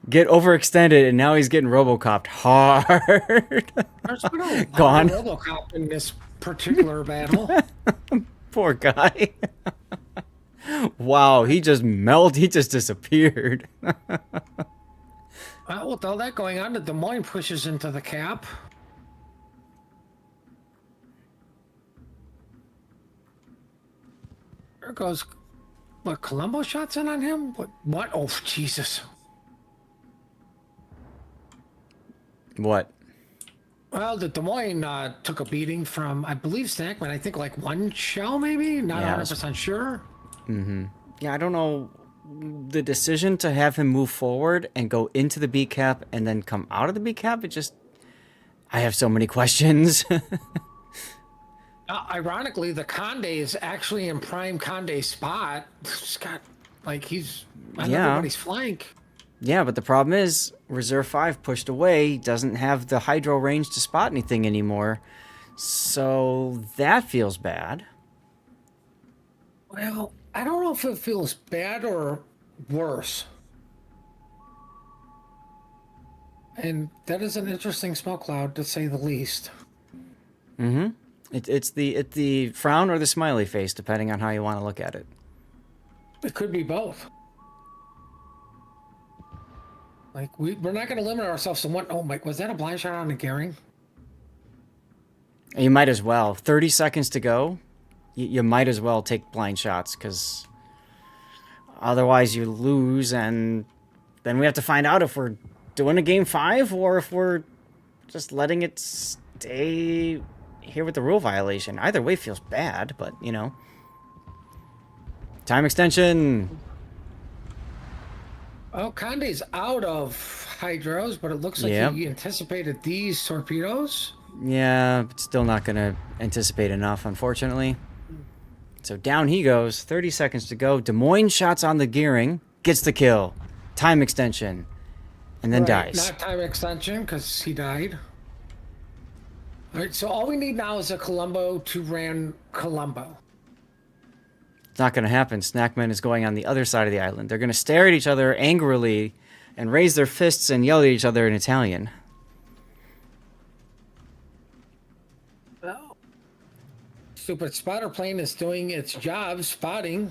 get overextended, and now he's getting Robocopped hard. There's been a lot Gone. of Robocop in this particular battle. Poor guy. Wow, he just melted. He just disappeared. With all that going on, the Des Moines pushes into the cap. There goes... What, Colombo shots in on him? What? Oh, Jesus. What? Well, the Des Moines took a beating from, I believe, Snackman. I think like 1 shell, maybe? Not Yeah, 100% sure. Yeah, I don't know. The decision to have him move forward and go into the B cap and then come out of the B cap, it just... I have so many questions. Ironically, the Conde is actually in prime Conde spot. He's got, like, he's on Yeah. everybody's flank. Yeah, but the problem is, Reserve 5 pushed away, doesn't have the Hydro range to spot anything anymore. So that feels bad. Well, I don't know if it feels bad or worse. And that is an interesting smoke cloud, to say the least. It's the frown or the smiley face, depending on how you want to look at it. It could be both. Like, we're not going to limit ourselves to one. Oh, Mike, was that a blind shot on the gearing? You might as well. 30 seconds to go. You might as well take blind shots, because otherwise you lose, and then we have to find out if we're doing a game 5 or if we're just letting it stay here with the rule violation. Either way feels bad, but, you know. Time extension. Oh, Conde's out of hydros, but it looks like he anticipated these torpedoes. Yeah, but still not going to anticipate enough, unfortunately. So down he goes. 30 seconds to go. Des Moines shots on the gearing. Gets the kill. Time extension. And then dies. Not time extension, because he died. All right, so all we need now is a Columbo to ran Columbo. It's not going to happen. Snackman is going on the other side of the island. They're going to stare at each other angrily and raise their fists and yell at each other in Italian. Well, stupid spotter plane is doing its job spotting.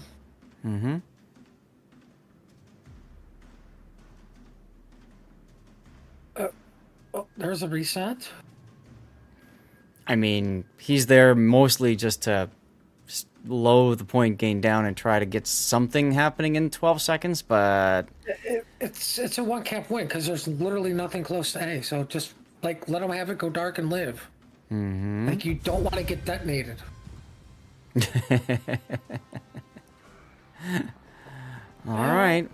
Mm-hmm. Oh, there's a reset. I mean, he's there mostly just to slow the point gain down and try to get something happening in 12 seconds, but It's a one cap win because there's literally nothing close to A. So just like let them have it go dark and live. Mm-hmm. Like you don't want to get detonated. All right.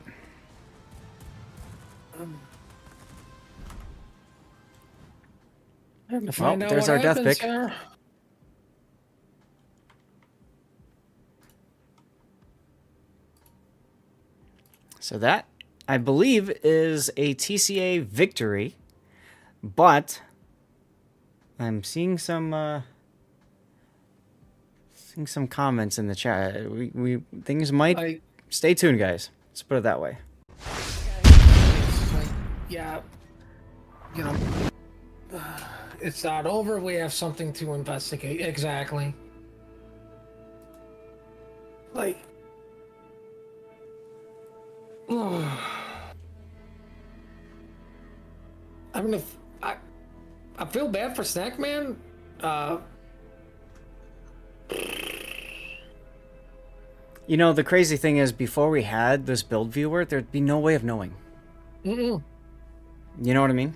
To find out there's what our death happens pick. here. So that, I believe, is a TCA victory, but I'm seeing some comments in the chat. We things might stay tuned, guys. Let's put it that way. Yeah, you know, it's not over. We have something to investigate. Exactly. Like, I mean, if I feel bad for Snackman. You know, the crazy thing is, before we had this build viewer, there'd be no way of knowing. Mm-mm. You know what I mean?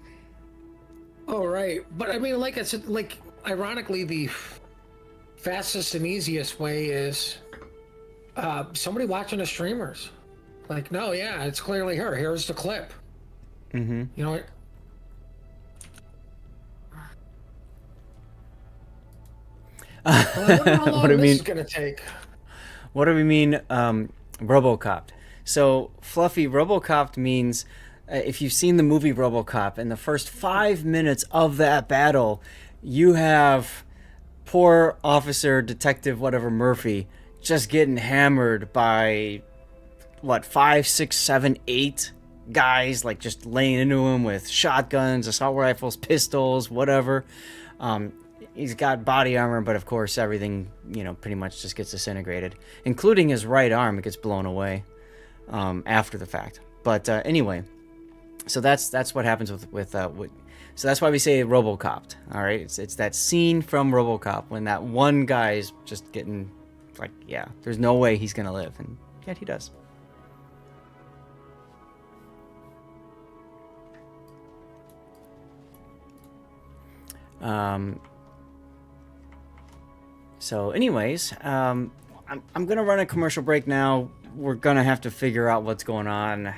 Oh, right. But I mean, like I said, like, ironically, the fastest and easiest way is somebody watching the streamers. Like, no, yeah, it's clearly her. Here's the clip. Mm-hmm. You know what? Well, I wonder how long What do you this mean? is gonna take. What do we mean, Robocopped? So, Fluffy, Robocopped means, if you've seen the movie Robocop, in the first 5 minutes of that battle, you have poor officer, detective, whatever, Murphy, just getting hammered by, 5, 6, 7, 8 guys, like, just laying into him with shotguns, assault rifles, pistols, whatever. He's got body armor, but of course everything, pretty much just gets disintegrated, including his right arm. It gets blown away after the fact. But anyway, so that's what happens with so that's why we say Robocopped. All right, it's that scene from Robocop when that one guy's just getting like, yeah, there's no way he's gonna live, and yet he does. So anyways, I'm going to run a commercial break now. We're going to have to figure out what's going on.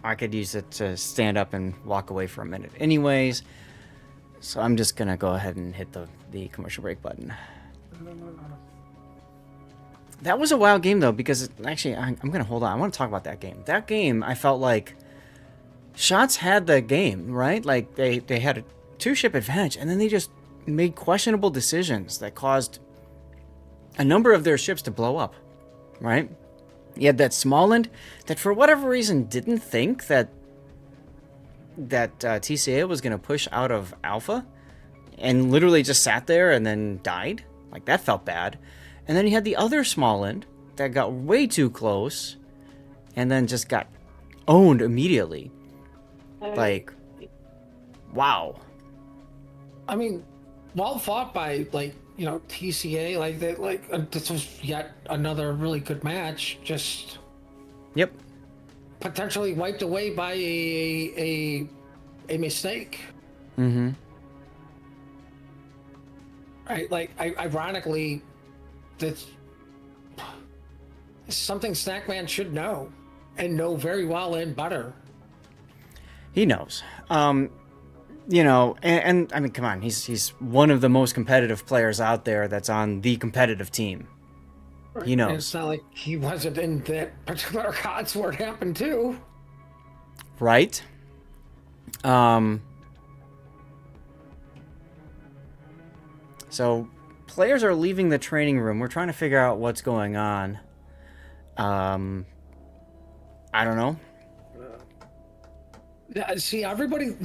I could use it to stand up and walk away for a minute. Anyways, so I'm just going to go ahead and hit the commercial break button. That was a wild game, though, because actually, I'm going to hold on. I want to talk about that game. That game, I felt like Shots had the game, right? Like, they had a 2-ship advantage, and then they just made questionable decisions that caused a number of their ships to blow up, right? You had that Smalland that, for whatever reason, didn't think that TCA was going to push out of Alpha. and literally just sat there and then died. Like, that felt bad. And then you had the other Smalland that got way too close and then just got owned immediately. Like, wow. I mean, well fought by, like, you know, TCA. Like, they, like, this was yet another really good match. Just Yep. potentially wiped away by a mistake. Mm-hmm. Right? Like, ironically, that's something Snackman should know, and know very well in butter. He knows. You know, and I mean, come on, he's one of the most competitive players out there that's on the competitive team. He And knows. it's not like he wasn't in that particular CODS where it happened too. Right? So players are leaving the training room. We're trying to figure out what's going on. I don't know. Yeah, see, everybody,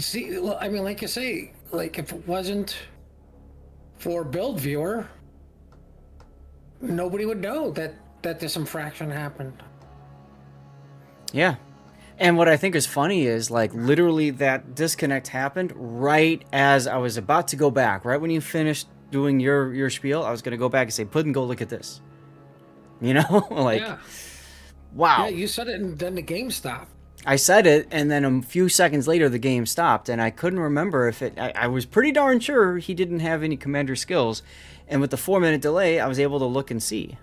I mean, like you say, like, if it wasn't for Build Viewer, nobody would know that this infraction happened. Yeah. And what I think is funny is, like, literally that disconnect happened right as I was about to go back. Right when you finished doing your spiel, I was going to go back and say, Puddin', go look at this. You know? Like, Yeah. wow. Yeah, you said it and then the game stopped. I said it, and then a few seconds later, the game stopped, and I couldn't remember if it... I was pretty darn sure he didn't have any commander skills, and with the 4-minute delay, I was able to look and see.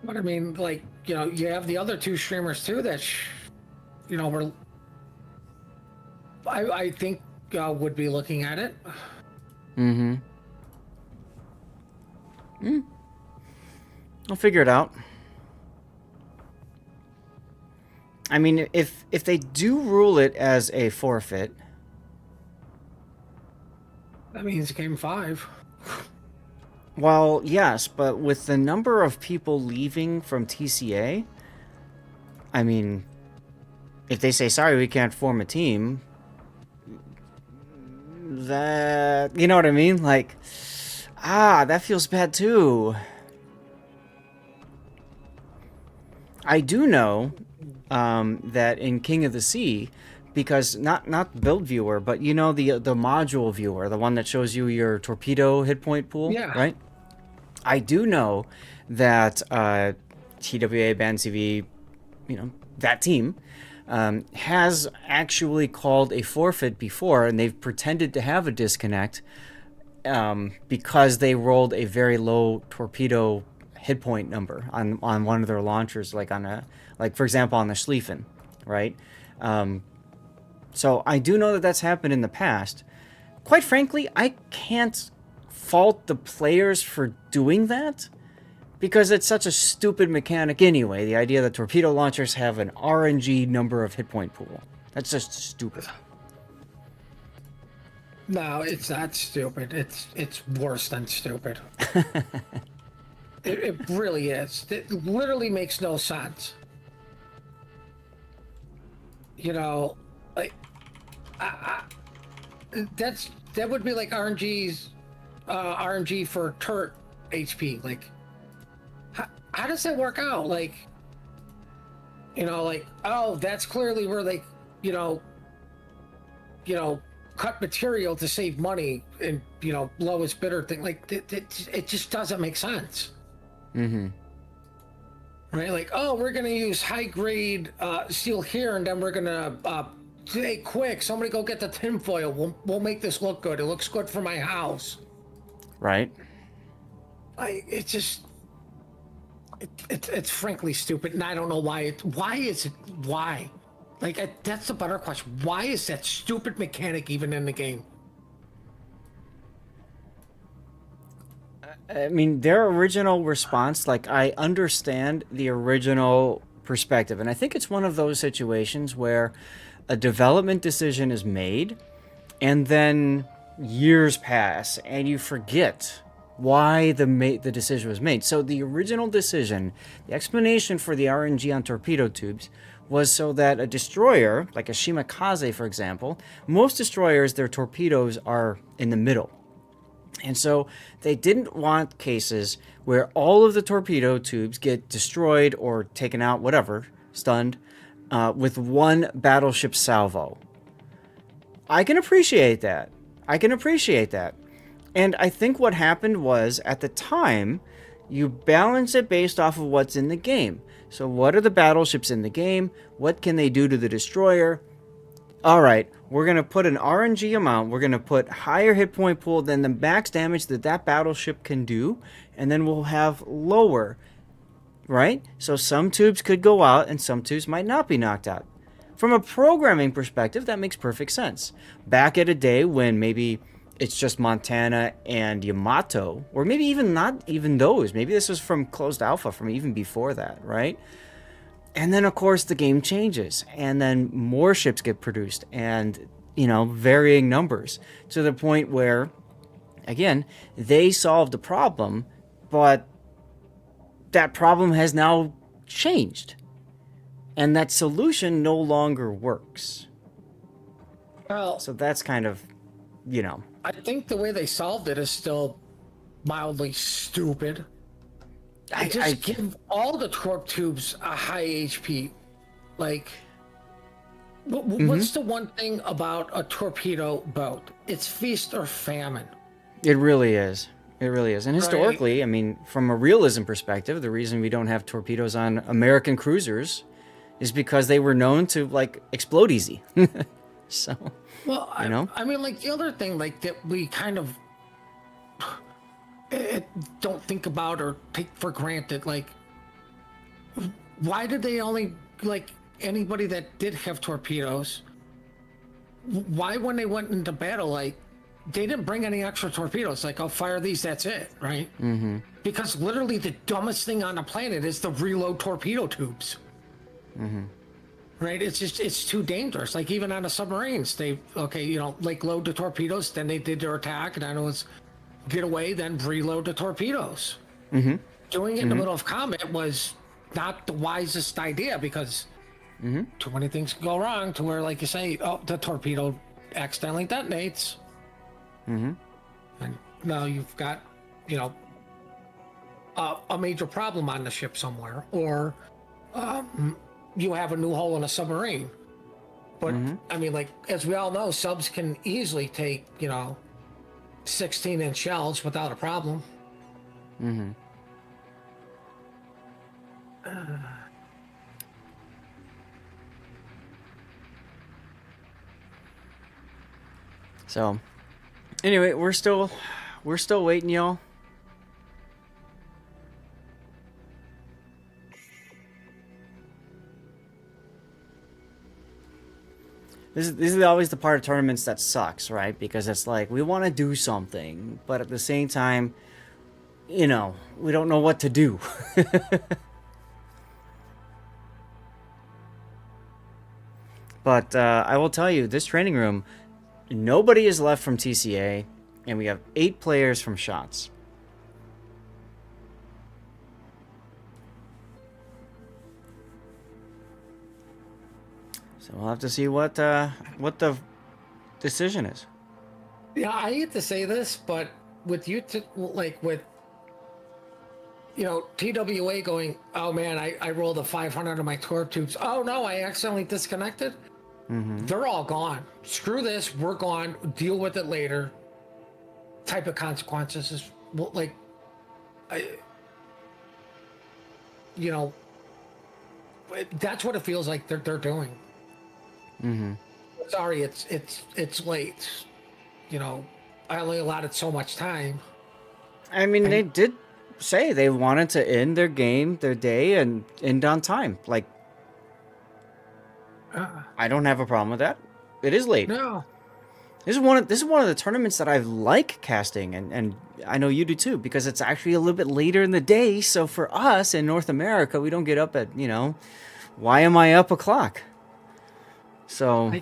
But I mean, like, you know, you have the other two streamers too that, you know, were, I think, would be looking at it. Mm-hmm. I'll figure it out. I mean, if they do rule it as a forfeit... That means game 5. Well, yes, but with the number of people leaving from TCA, I mean, if they say, sorry, we can't form a team, that... You know what I mean? Like, that feels bad too. I do know that in King of the Sea, because not build viewer, but you know the module viewer, the one that shows you your torpedo hit point pool, Yeah. right? I do know that TWA Band CV, you know, that team has actually called a forfeit before, and they've pretended to have a disconnect because they rolled a very low torpedo hit point number on one of their launchers, like for example on the Schlieffen, right? So I do know that that's happened in the past. Quite frankly, I can't fault the players for doing that because it's such a stupid mechanic anyway. The idea that torpedo launchers have an RNG number of hit point pool. That's just stupid. No, it's not stupid. It's worse than stupid. It really is. It literally makes no sense. You know, like that would be like RNG for turret HP. Like, how does that work out? Like, you know, like, oh, that's clearly where they, you know, cut material to save money and, you know, lowest bidder thing. Like, it just doesn't make sense. Mm-hmm. Right? Like, oh, we're going to use high grade steel here, and then we're going to, hey, quick, somebody go get the tinfoil. We'll make this look good. It looks good for my house. Right. It's frankly stupid, and I don't know why. Why? Like, that's the better question. Why is that stupid mechanic even in the game? I mean, their original response, like, I understand the original perspective, and I think it's one of those situations where a development decision is made, and then years pass, and you forget why the decision was made. So the original decision, the explanation for the RNG on torpedo tubes, was so that a destroyer, like a Shimakaze, for example, most destroyers, their torpedoes are in the middle. And so they didn't want cases where all of the torpedo tubes get destroyed or taken out, whatever, stunned, with one battleship salvo. I can appreciate that. And I think what happened was, at the time, you balance it based off of what's in the game. So what are the battleships in the game? What can they do to the destroyer? All right, we're going to put an RNG amount. We're going to put higher hit point pool than the max damage that battleship can do. And then we'll have lower, right? So some tubes could go out and some tubes might not be knocked out. From a programming perspective, that makes perfect sense. Back at a day when maybe it's just Montana and Yamato, or maybe even not even those. Maybe this was from closed alpha, from even before that, right? And then, of course, the game changes, and then more ships get produced, and, varying numbers, to the point where, again, they solved the problem, but that problem has now changed, and that solution no longer works. Well, So that's kind of, I think the way they solved it is still mildly stupid. I give all the torp tubes a high HP. Like, what's the one thing about a torpedo boat? It's feast or famine. It really is. It really is. And historically, I mean, from a realism perspective, the reason we don't have torpedoes on American cruisers is because they were known to, explode easy. So, well, I mean, the other thing, that we kind of don't think about or take for granted, why did they only, anybody that did have torpedoes, why when they went into battle, they didn't bring any extra torpedoes, I'll fire these, that's it, right? Mm-hmm. Because literally the dumbest thing on the planet is to reload torpedo tubes. Mm-hmm. Right, it's too dangerous. Even on the submarines, they load the torpedoes, then they did their attack, and then it was get away, then reload the torpedoes. Mm-hmm. Doing it in the middle of combat was not the wisest idea because too many things can go wrong. To where, like you say, the torpedo accidentally detonates, and now you've got a major problem on the ship somewhere, or you have a new hole in a submarine. But I mean, as we all know, subs can easily take 16-inch shells without a problem. So, anyway, we're still waiting, y'all. This is always the part of tournaments that sucks, right? Because it's we want to do something, but at the same time, we don't know what to do. But I will tell you, this training room, nobody is left from TCA, and we have 8 players from Shots. So we'll have to see what the decision is. Yeah, I hate to say this, but with you, with TWA going, oh man, I rolled a 500 on my torp tubes. Oh no, I accidentally disconnected. They're all gone. Screw this, we're gone. Deal with it later. Type of consequences is that's what it feels like they're doing. Sorry, it's late. I only allotted so much time. I mean, they did say they wanted to end their day, and end on time. I don't have a problem with that. It is late. No. This is one of the tournaments that I like casting, and I know you do too, because it's actually a little bit later in the day. So for us in North America, we don't get up at why am I up o'clock? So I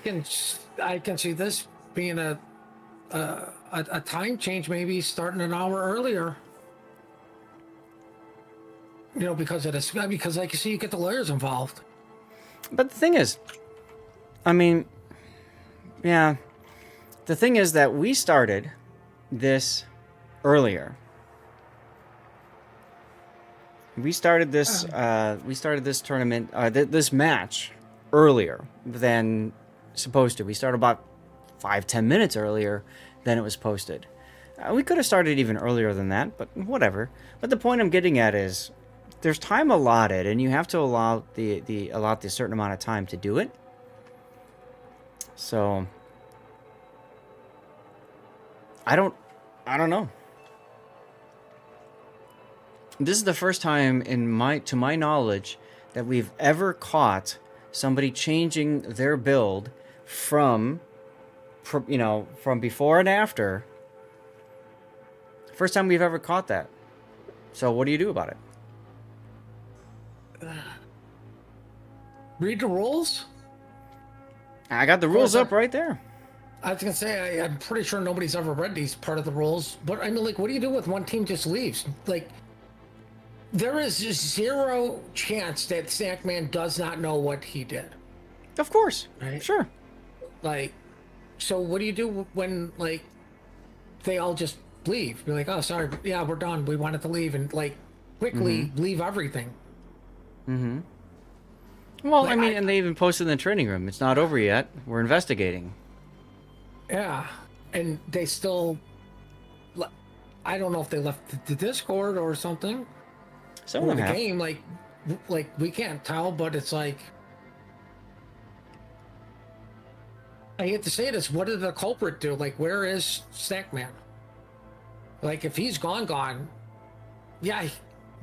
can see this being a time change, maybe starting an hour earlier. Because of this, because like you see, you get the lawyers involved. But the thing is, I mean, yeah, the thing is that we started this earlier. We started this. We started this tournament, this match, earlier than supposed to. We started about 5-10 minutes earlier than it was posted. We could have started even earlier than that, but whatever. But the point I'm getting at is, there's time allotted, and you have to allow allot the certain amount of time to do it. So I don't know. This is the first time to my knowledge that we've ever caught somebody changing their build from before and after. First time we've ever caught that. So what do you do about it? Read the rules. I got the rules up right there. I was gonna say I'm pretty sure nobody's ever read these part of the rules, but I mean, like, what do you do if one team just leaves? Like, there is just zero chance that Snackman does not know what he did. Of course, right? Sure. Like, so what do you do when, like, they all just leave? Be like, oh, sorry, yeah, we're done. We wanted to leave, and like quickly leave everything. Mm-hmm. Well, Like, I mean, and they even posted in the training room. It's not over yet. We're investigating. Yeah, and they still. I don't know if they left the Discord or something. Some Or of the them have. game, like we can't tell, but it's like. I hate to say this. What did the culprit do? Like, where is Snackman? Like, if he's gone, yeah,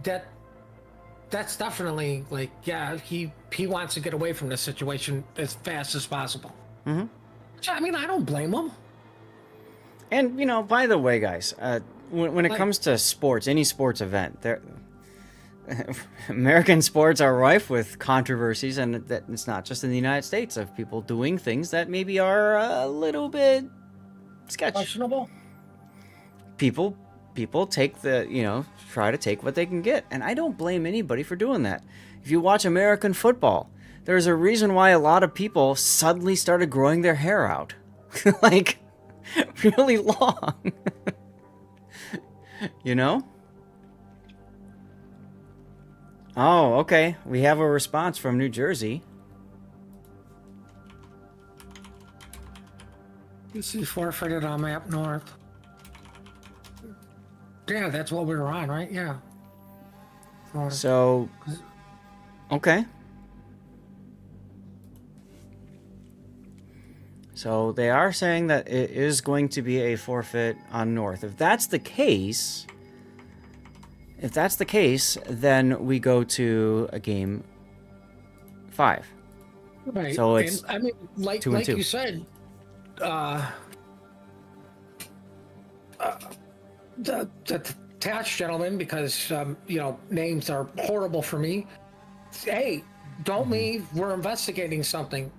that's definitely like, yeah, he wants to get away from this situation as fast as possible. Mm-hmm. I mean, I don't blame him. And, by the way, guys, when it comes to sports, any sports event, American sports are rife with controversies, and that it's not just in the United States, of people doing things that maybe are a little bit sketchy. Questionable. People take try to take what they can get, and I don't blame anybody for doing that. If you watch American football, there's a reason why a lot of people suddenly started growing their hair out. Like, really long. Oh, okay. We have a response from New Jersey. You see forfeited on map north. Yeah, that's what we were on, right? Yeah. So, okay. So they are saying that it is going to be a forfeit on North. If that's the case, then we go to a game 5. Right. So it's and, I mean, like 2 and 2. You said, the attached gentleman, because names are horrible for me. Hey, don't leave. We're investigating something.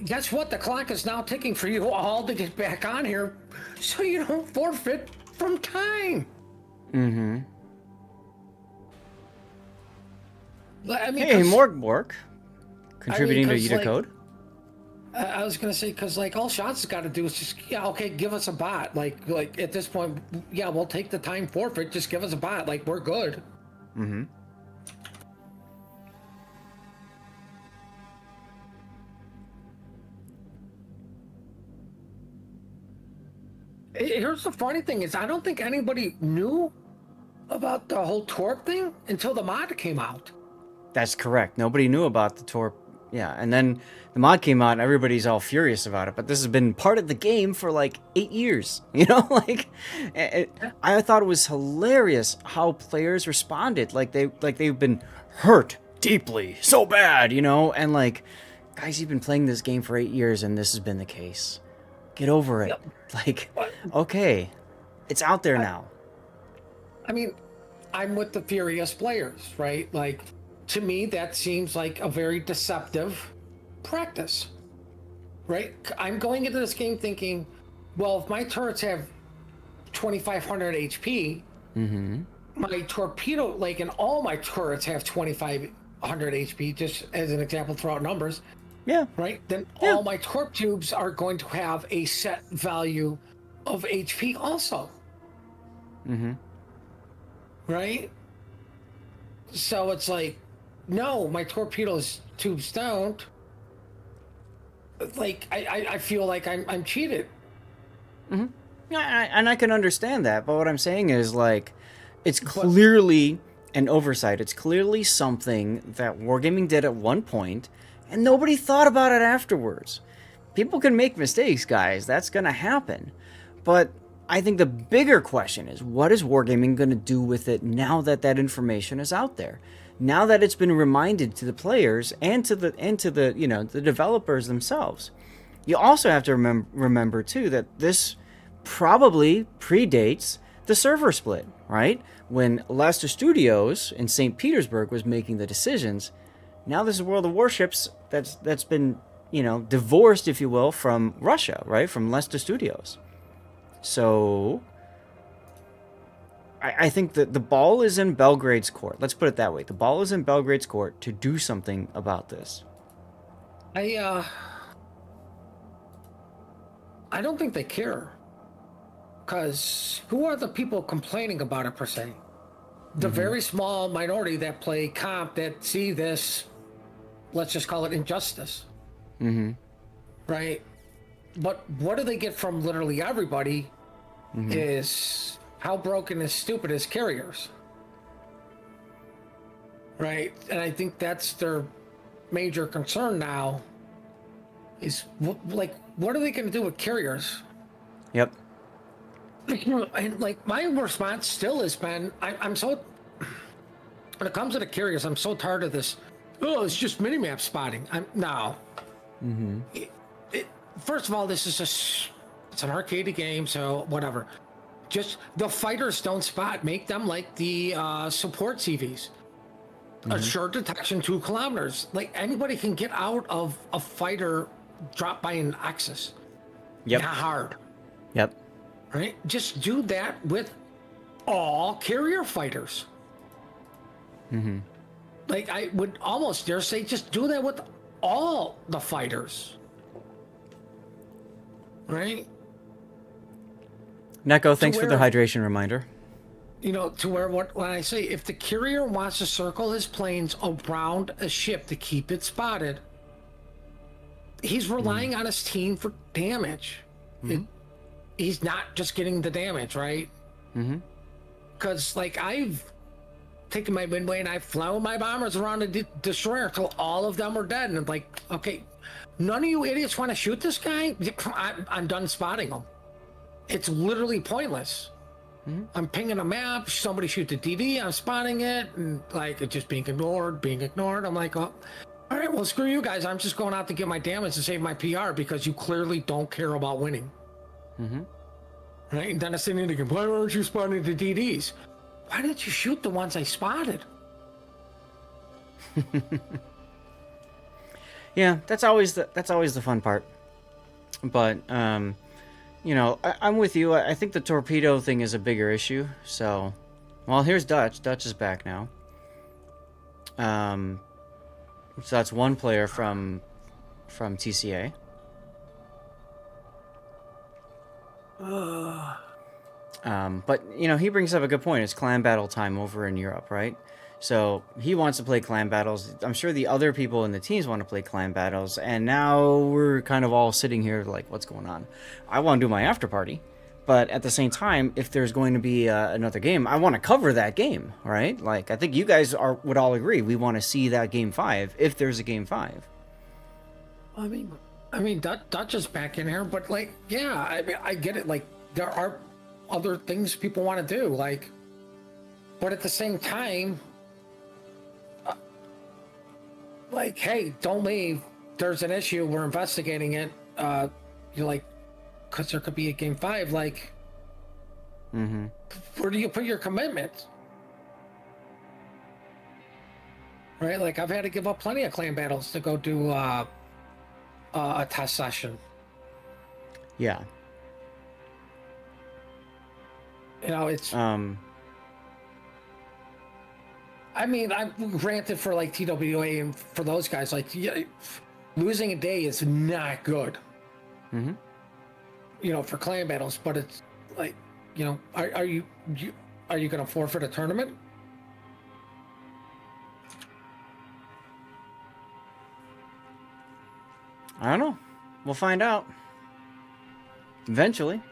Guess what? The clock is now ticking for you all to get back on here, so you don't forfeit from time. Mm-hmm. I mean, Hey, Morgbork, contributing to like, Unicode. I was gonna say, because like all Shots has got to do is just, okay, give us a bot. Like at this point, yeah, we'll take the time forfeit. Just give us a bot. Like, we're good. Mm-hmm. Here's the funny thing is, I don't think anybody knew about the whole Torp thing until the mod came out. That's correct. Nobody knew about the Torp. Yeah, and then the mod came out and everybody's all furious about it. But this has been part of the game for like 8 years. I thought it was hilarious how players responded. Like they've been hurt deeply, so bad, and like, guys, you've been playing this game for 8 years and this has been the case. Get over it. Yep. Like, okay, it's out there now. I mean, I'm with the furious players, right? Like, to me, that seems like a very deceptive practice, right? I'm going into this game thinking, well, if my turrets have 2,500 HP, my torpedo, and all my turrets have 25 100 HP, just as an example, throw out numbers, Yeah. right? Then Yeah. all my torp tubes are going to have a set value of HP also. Mm-hmm. Right? So it's like, no, my torpedoes tubes don't. Like I feel like I'm cheated. Yeah, and I can understand that, but what I'm saying is, like, it's clearly an oversight. It's clearly something that Wargaming did at one point, and nobody thought about it afterwards. People can make mistakes, guys. That's going to happen. But I think the bigger question is, what is Wargaming going to do with it now that that information is out there? Now that it's been reminded to the players and to the the developers themselves. You also have to remember too that this probably predates the server split, right? When Leicester Studios in St. Petersburg was making the decisions. Now this is World of Warships that's been, divorced, if you will, from Russia, right? From Leicester Studios. So I think that the ball is in Belgrade's court. Let's put it that way. The ball is in Belgrade's court to do something about this. I don't think they care. Because who are the people complaining about it per se? The very small minority that play comp that see this, let's just call it injustice. Mm-hmm. Right? But what do they get from literally everybody is how broken and stupid is carriers. Right? And I think that's their major concern now is what are they going to do with carriers? Yep. And like my response still has been, I'm so, when it comes to the carriers, I'm so tired of this. Oh, it's just minimap spotting. No. First of all, this is it's an arcade game, so whatever. Just the fighters don't spot. Make them like the support CVs. Assured detection 2 kilometers. Like anybody can get out of a fighter dropped by an Axis. Yep. Not hard. Yep. Right? Just do that with all carrier fighters. Like I would almost dare say just do that with all the fighters. Right? Neko, thanks for the where- hydration reminder. To where when I say if the carrier wants to circle his planes around a ship to keep it spotted, he's relying on his team for damage. He's not just getting the damage, right? Because like I've taken my midway and I've flown my bombers around a destroyer until all of them were dead, and I'm like, okay, none of you idiots want to shoot this guy. I'm done spotting him. It's literally pointless. I'm pinging a map, somebody shoots a DD, I'm spotting it, and like it's just being ignored. I'm like, oh, all right, well, screw you guys. I'm just going out to get my damage and save my PR because you clearly don't care about winning. Right? And then I'm sitting there thinking, why aren't you spotting the DDs? Why didn't you shoot the ones I spotted? Yeah, that's always the fun part. But I'm with you. I think the torpedo thing is a bigger issue. So, well, here's Dutch. Dutch is back now. So that's one player from TCA. But he brings up a good point. It's clan battle time over in Europe, right? So he wants to play clan battles. I'm sure the other people in the teams want to play clan battles, and now we're kind of all sitting here like, what's going on? I want to do my after party, but at the same time, if there's going to be another game, I want to cover that game, right? Like, I think you guys would all agree we want to see that game 5 if there's a game 5. I mean, Dutch is back in here, but like, yeah, I get it. Like, there are other things people want to do, like, but at the same time, like, hey, don't leave. There's an issue. We're investigating it. You're like, because there could be a game 5. Like, where do you put your commitment? Right? Like, I've had to give up plenty of clan battles to go do a test session. Yeah. It's I mean, I'm granted for like TWA and for those guys, like yeah, losing a day is not good. Mm-hmm. You know, for clan battles, but it's like, you know, are you going to forfeit a tournament? I don't know. We'll find out. Eventually.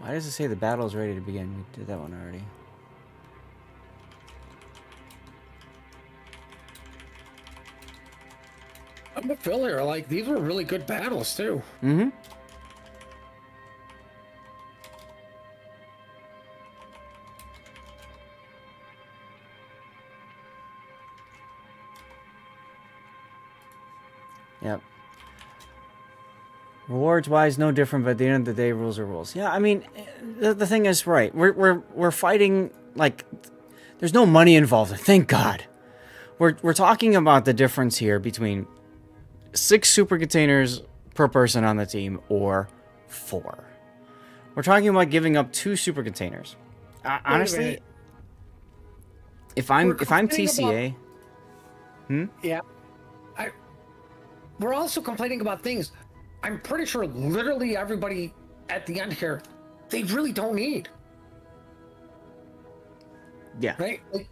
Why does it say the battle is ready to begin? We did that one already. I'm a filler. Like, these were really good battles, too. Mm-hmm. Yep. Rewards wise, no different, but at the end of the day, rules are rules. Yeah, I mean, the thing is, right? We're fighting like there's no money involved. Thank God. We're talking about the difference here between 6 super containers per person on the team or 4. We're talking about giving up 2 super containers. Honestly, if I'm TCA, yeah, we're also complaining about things. I'm pretty sure literally everybody at the end here, they really don't need. yeah, Right? Like,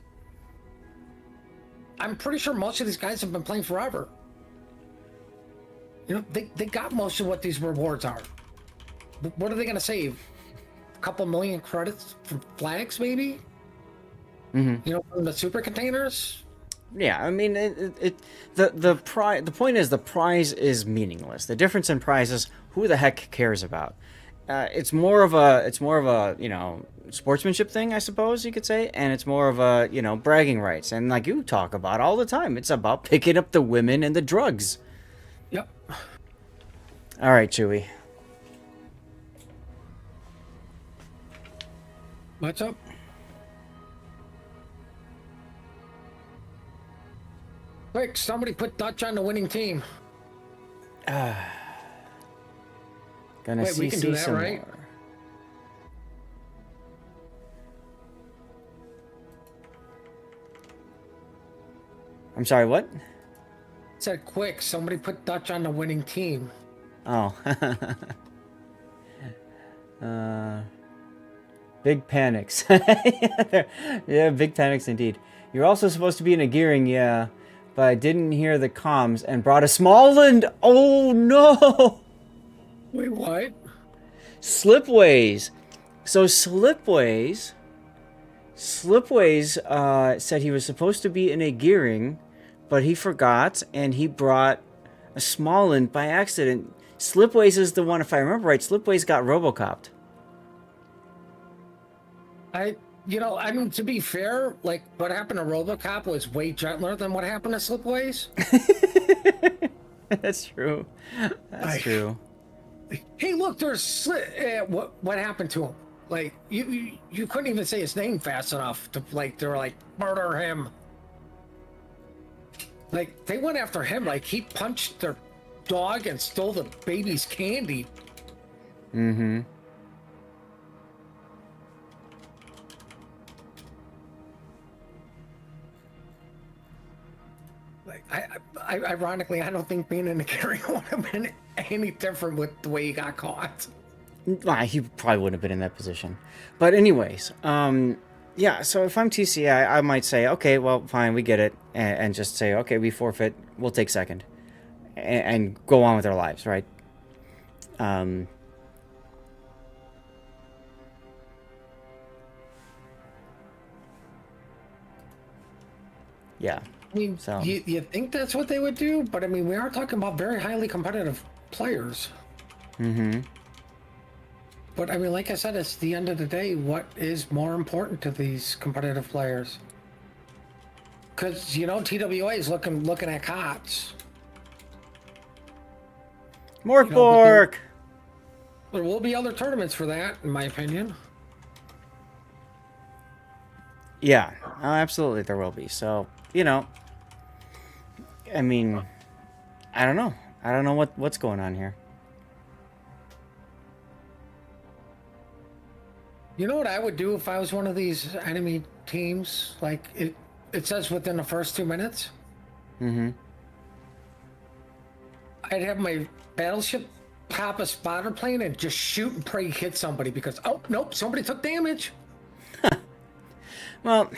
I'm pretty sure most of these guys have been playing forever. You know, they got most of what these rewards are. What are they going to save? A couple million credits for flags, maybe? Mm-hmm. You know, from the super containers? Yeah, I mean, the point is the prize is meaningless. The difference in prize is who the heck cares about. It's more of a you know, sportsmanship thing, I suppose you could say, and it's more of a, you know, bragging rights. And like you talk about all the time, it's about picking up the women and the drugs. Yep. All right, Chewie. What's up? Quick, somebody put Dutch on the winning team. Gonna Wait, we can do CC that, some right? more. I'm sorry, what? It said, quick, somebody put Dutch on the winning team. Oh. Big panics. Yeah, big panics indeed. You're also supposed to be in a gearing, yeah, but I didn't hear the comms and brought a Smallland. Oh no! Wait, what? Slipways. So Slipways said he was supposed to be in a gearing, but he forgot and he brought a Smallland by accident. Slipways is the one, if I remember right, Slipways got Robocopped. You know, I mean, to be fair, like, what happened to RoboCop was way gentler than what happened to Slipways. That's true. That's true. Hey, look, there's what happened to him? Like, you couldn't even say his name fast enough to, like, they were like, murder him. Like, they went after him. Like, he punched their dog and stole the baby's candy. Mm-hmm. Like, ironically, I don't think being in the carry would have been any different with the way he got caught. Well, he probably wouldn't have been in that position. But anyways, yeah, so if I'm TCI, I might say, okay, well, fine, we get it. And just say, okay, we forfeit, we'll take second. And go on with our lives, right? Yeah. I mean, So you think that's what they would do? But, I mean, we are talking about very highly competitive players. Mm-hmm. But, I mean, like I said, it's the end of the day, what is more important to these competitive players? Because, you know, TWA is looking at COTS. Mork You know, Bork! There will be other tournaments for that, in my opinion. Yeah, absolutely there will be. So, you know, I mean, I don't know. I don't know what's going on here. You know what I would do if I was one of these enemy teams? Like it says within the first 2 minutes. Mm-hmm. I'd have my battleship pop a spotter plane and just shoot and pray hit somebody because oh nope, somebody took damage. Well,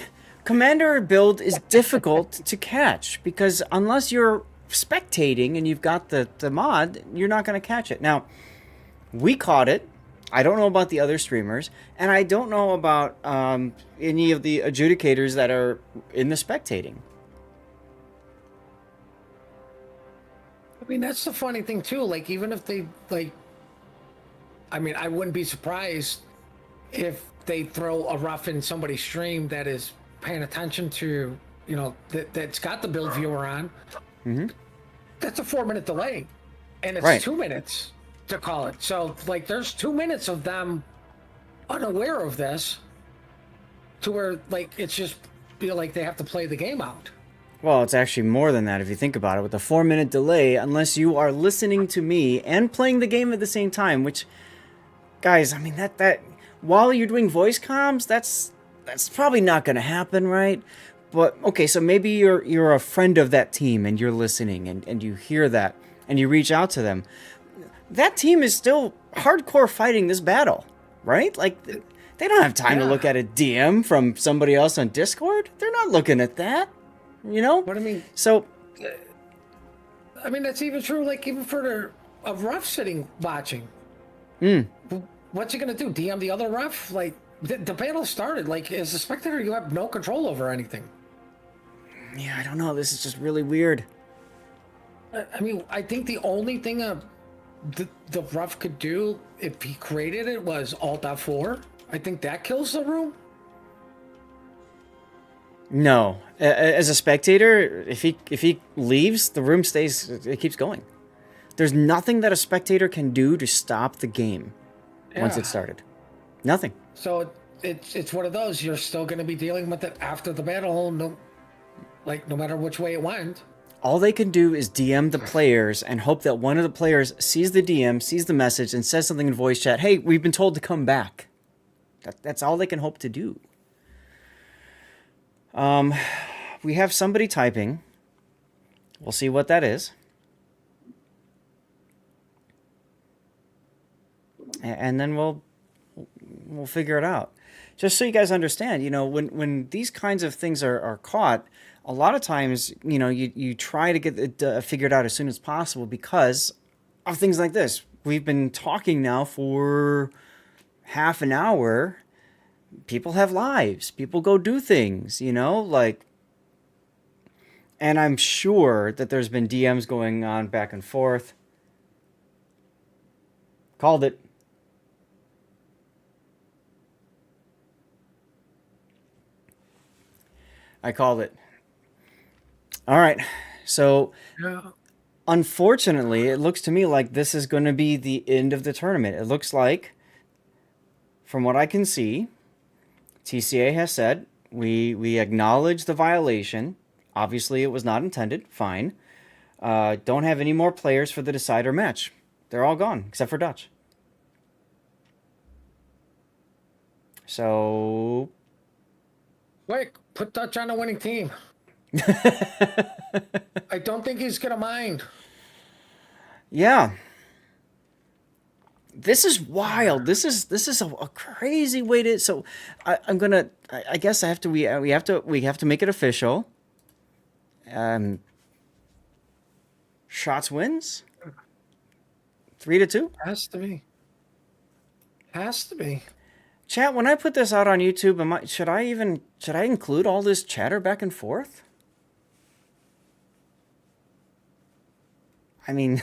Commander build is difficult to catch because unless you're spectating and you've got the mod, you're not going to catch it. Now, we caught it. I don't know about the other streamers, and I don't know about any of the adjudicators that are in the spectating. I mean, that's the funny thing too. Like, even if they like, I mean, I wouldn't be surprised if they throw a rough in somebody's stream that is paying attention to, you know, that's got the build viewer on. Mm-hmm. That's a 4-minute delay, and it's Right. 2 minutes to call it. So, like, there's 2 minutes of them unaware of this, to where like it's just feel like they have to play the game out. Well, it's actually more than that if you think about it. With a 4-minute delay, unless you are listening to me and playing the game at the same time, which, guys, I mean, that while you're doing voice comms, that's probably not going to happen, right? But, okay, so maybe you're a friend of that team and you're listening and you hear that and you reach out to them. That team is still hardcore fighting this battle, right? Like, they don't have time to look at a DM from somebody else on Discord. They're not looking at that. You know? What I mean, So, I mean that's even true. Like even for a ref sitting watching, what's he gonna do? DM the other ref? Like the battle started. Like as a spectator, you have no control over anything. yeah, I don't know. This is just really weird. I mean, I think the only thing the ref could do if he created it was Alt F4. I think that kills the room. No, as a spectator, if he leaves, the room stays. It keeps going. There's nothing that a spectator can do to stop the game once Yeah. it started. Nothing. So it's one of those. You're still going to be dealing with it after the battle. No matter which way it went. All they can do is DM the players and hope that one of the players sees the DM, sees the message, and says something in voice chat. Hey, we've been told to come back. That's all they can hope to do. We have somebody typing. We'll see what that is. And then we'll figure it out. Just so you guys understand, you know, when these kinds of things are caught, a lot of times, you know, you try to get it figured out as soon as possible because of things like this. We've been talking now for half an hour. People have lives. People go do things, you know, like, and I'm sure that there's been DMs going on back and forth. Called it. I called it. All right. So, unfortunately, it looks to me like this is going to be the end of the tournament. It looks like, from what I can see, TCA has said, we acknowledge the violation. Obviously, it was not intended. Fine. Don't have any more players for the decider match. They're all gone, except for Dutch. So... Quick, put Dutch on the winning team. I don't think he's going to mind. Yeah. This is wild. This is a crazy way to. So, I'm gonna. I guess I have to. We have to make it official. Shots wins. 3-2. Has to be. Has to be. Chat. When I put this out on YouTube, should I include all this chatter back and forth? I mean.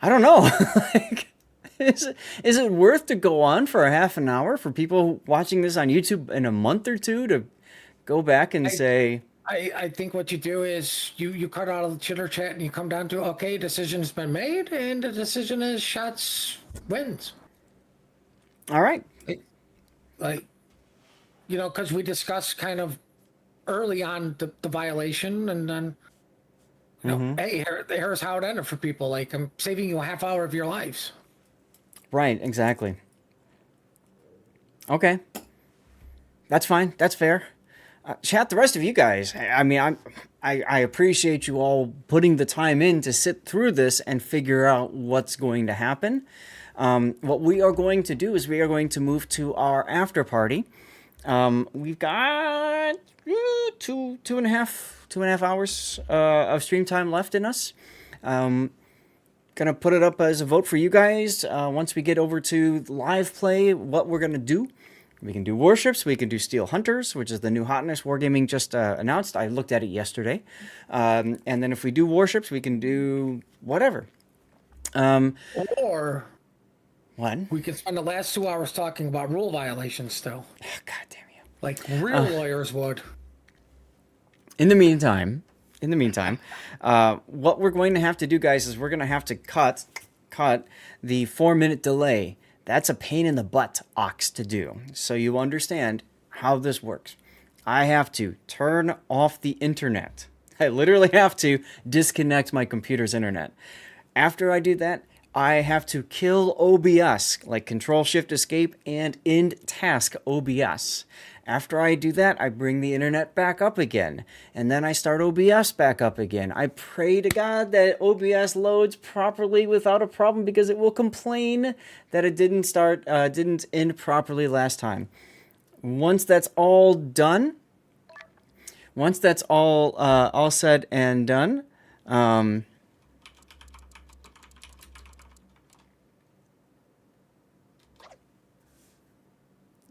I don't know. Like, is it worth to go on for a half an hour for people watching this on YouTube in a month or two to go back and say... I think what you do is you cut out of the chitter chat and you come down to, okay, decision's been made, and the decision is shots wins. All right. Like, you know, because we discussed kind of early on the violation, and then... You know, hey, here's how it ended for people. Like, I'm saving you a half hour of your lives. Right, exactly. Okay. That's fine. That's fair. Chat, the rest of you guys. I mean, I appreciate you all putting the time in to sit through this and figure out what's going to happen. What we are going to do is we are going to move to our after party. We've got two and a half hours of stream time left in us. Gonna put it up as a vote for you guys. Once we get over to live play, what we're gonna do. We can do warships. We can do Steel Hunters, which is the new hotness Wargaming just announced. I looked at it yesterday. And then if we do warships, we can do whatever. Or What? we could spend the last 2 hours talking about rule violations still, God damn you. like real lawyers would. In the meantime, what we're going to have to do, guys, is we're going to have to cut the 4-minute delay. That's a pain in the butt, Ox, to do. So you understand how this works. I have to turn off the internet. I literally have to disconnect my computer's internet. After I do that, I have to kill OBS, like Control-Shift-Escape and end task OBS. After I do that, I bring the internet back up again, and then I start OBS back up again. I pray to God that OBS loads properly without a problem, because it will complain that it didn't end properly last time. Once that's all done, once that's all said and done,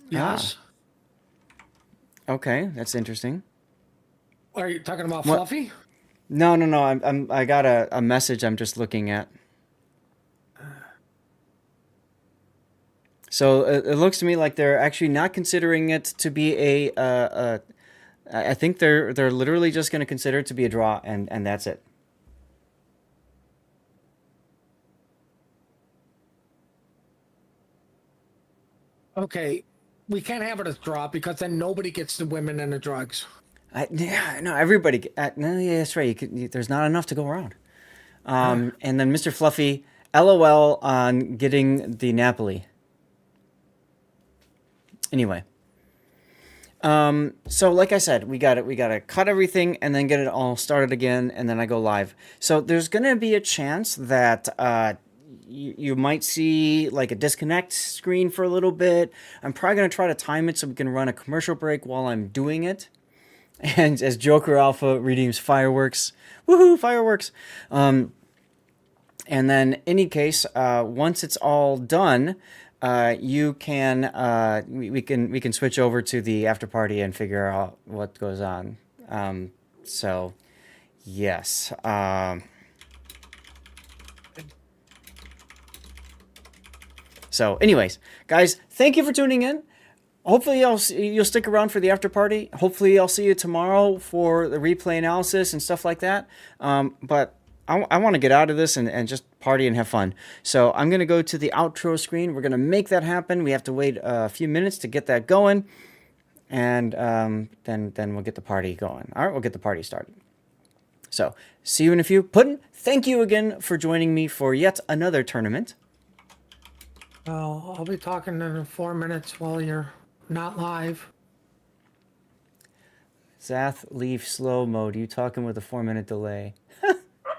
Yes. Okay, that's interesting. Are you talking about Fluffy? No. I got a message I'm just looking at. So it looks to me like they're actually not considering it to be I think they're literally just going to consider it to be a draw, and that's it. Okay, we can't have it as draw because then nobody gets the women and the drugs. No, everybody. No, yeah, that's right. There's not enough to go around. And then Mr. Fluffy, LOL on getting the Napoli. Anyway. So like I said, we gotta cut everything and then get it all started again, and then I go live. So there's gonna be a chance that you might see like a disconnect screen for a little bit. I'm probably gonna try to time it so we can run a commercial break while I'm doing it. And as Joker Alpha redeems fireworks, woohoo, fireworks. And then, in any case, once it's all done, you can we can switch over to the after party and figure out what goes on. So, yes. So, anyways, guys, thank you for tuning in. Hopefully you'll stick around for the after party. Hopefully I'll see you tomorrow for the replay analysis and stuff like that. But I want to get out of this and just party and have fun. So I'm going to go to the outro screen. We're going to make that happen. We have to wait a few minutes to get that going. And then we'll get the party going. All right, we'll get the party started. So see you in a few. Puddin', thank you again for joining me for yet another tournament. Well, I'll be talking in 4 minutes while you're not live. Zath, leave slow mode. You talking with a 4-minute delay.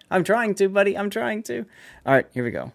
I'm trying to, buddy. I'm trying to. All right, here we go.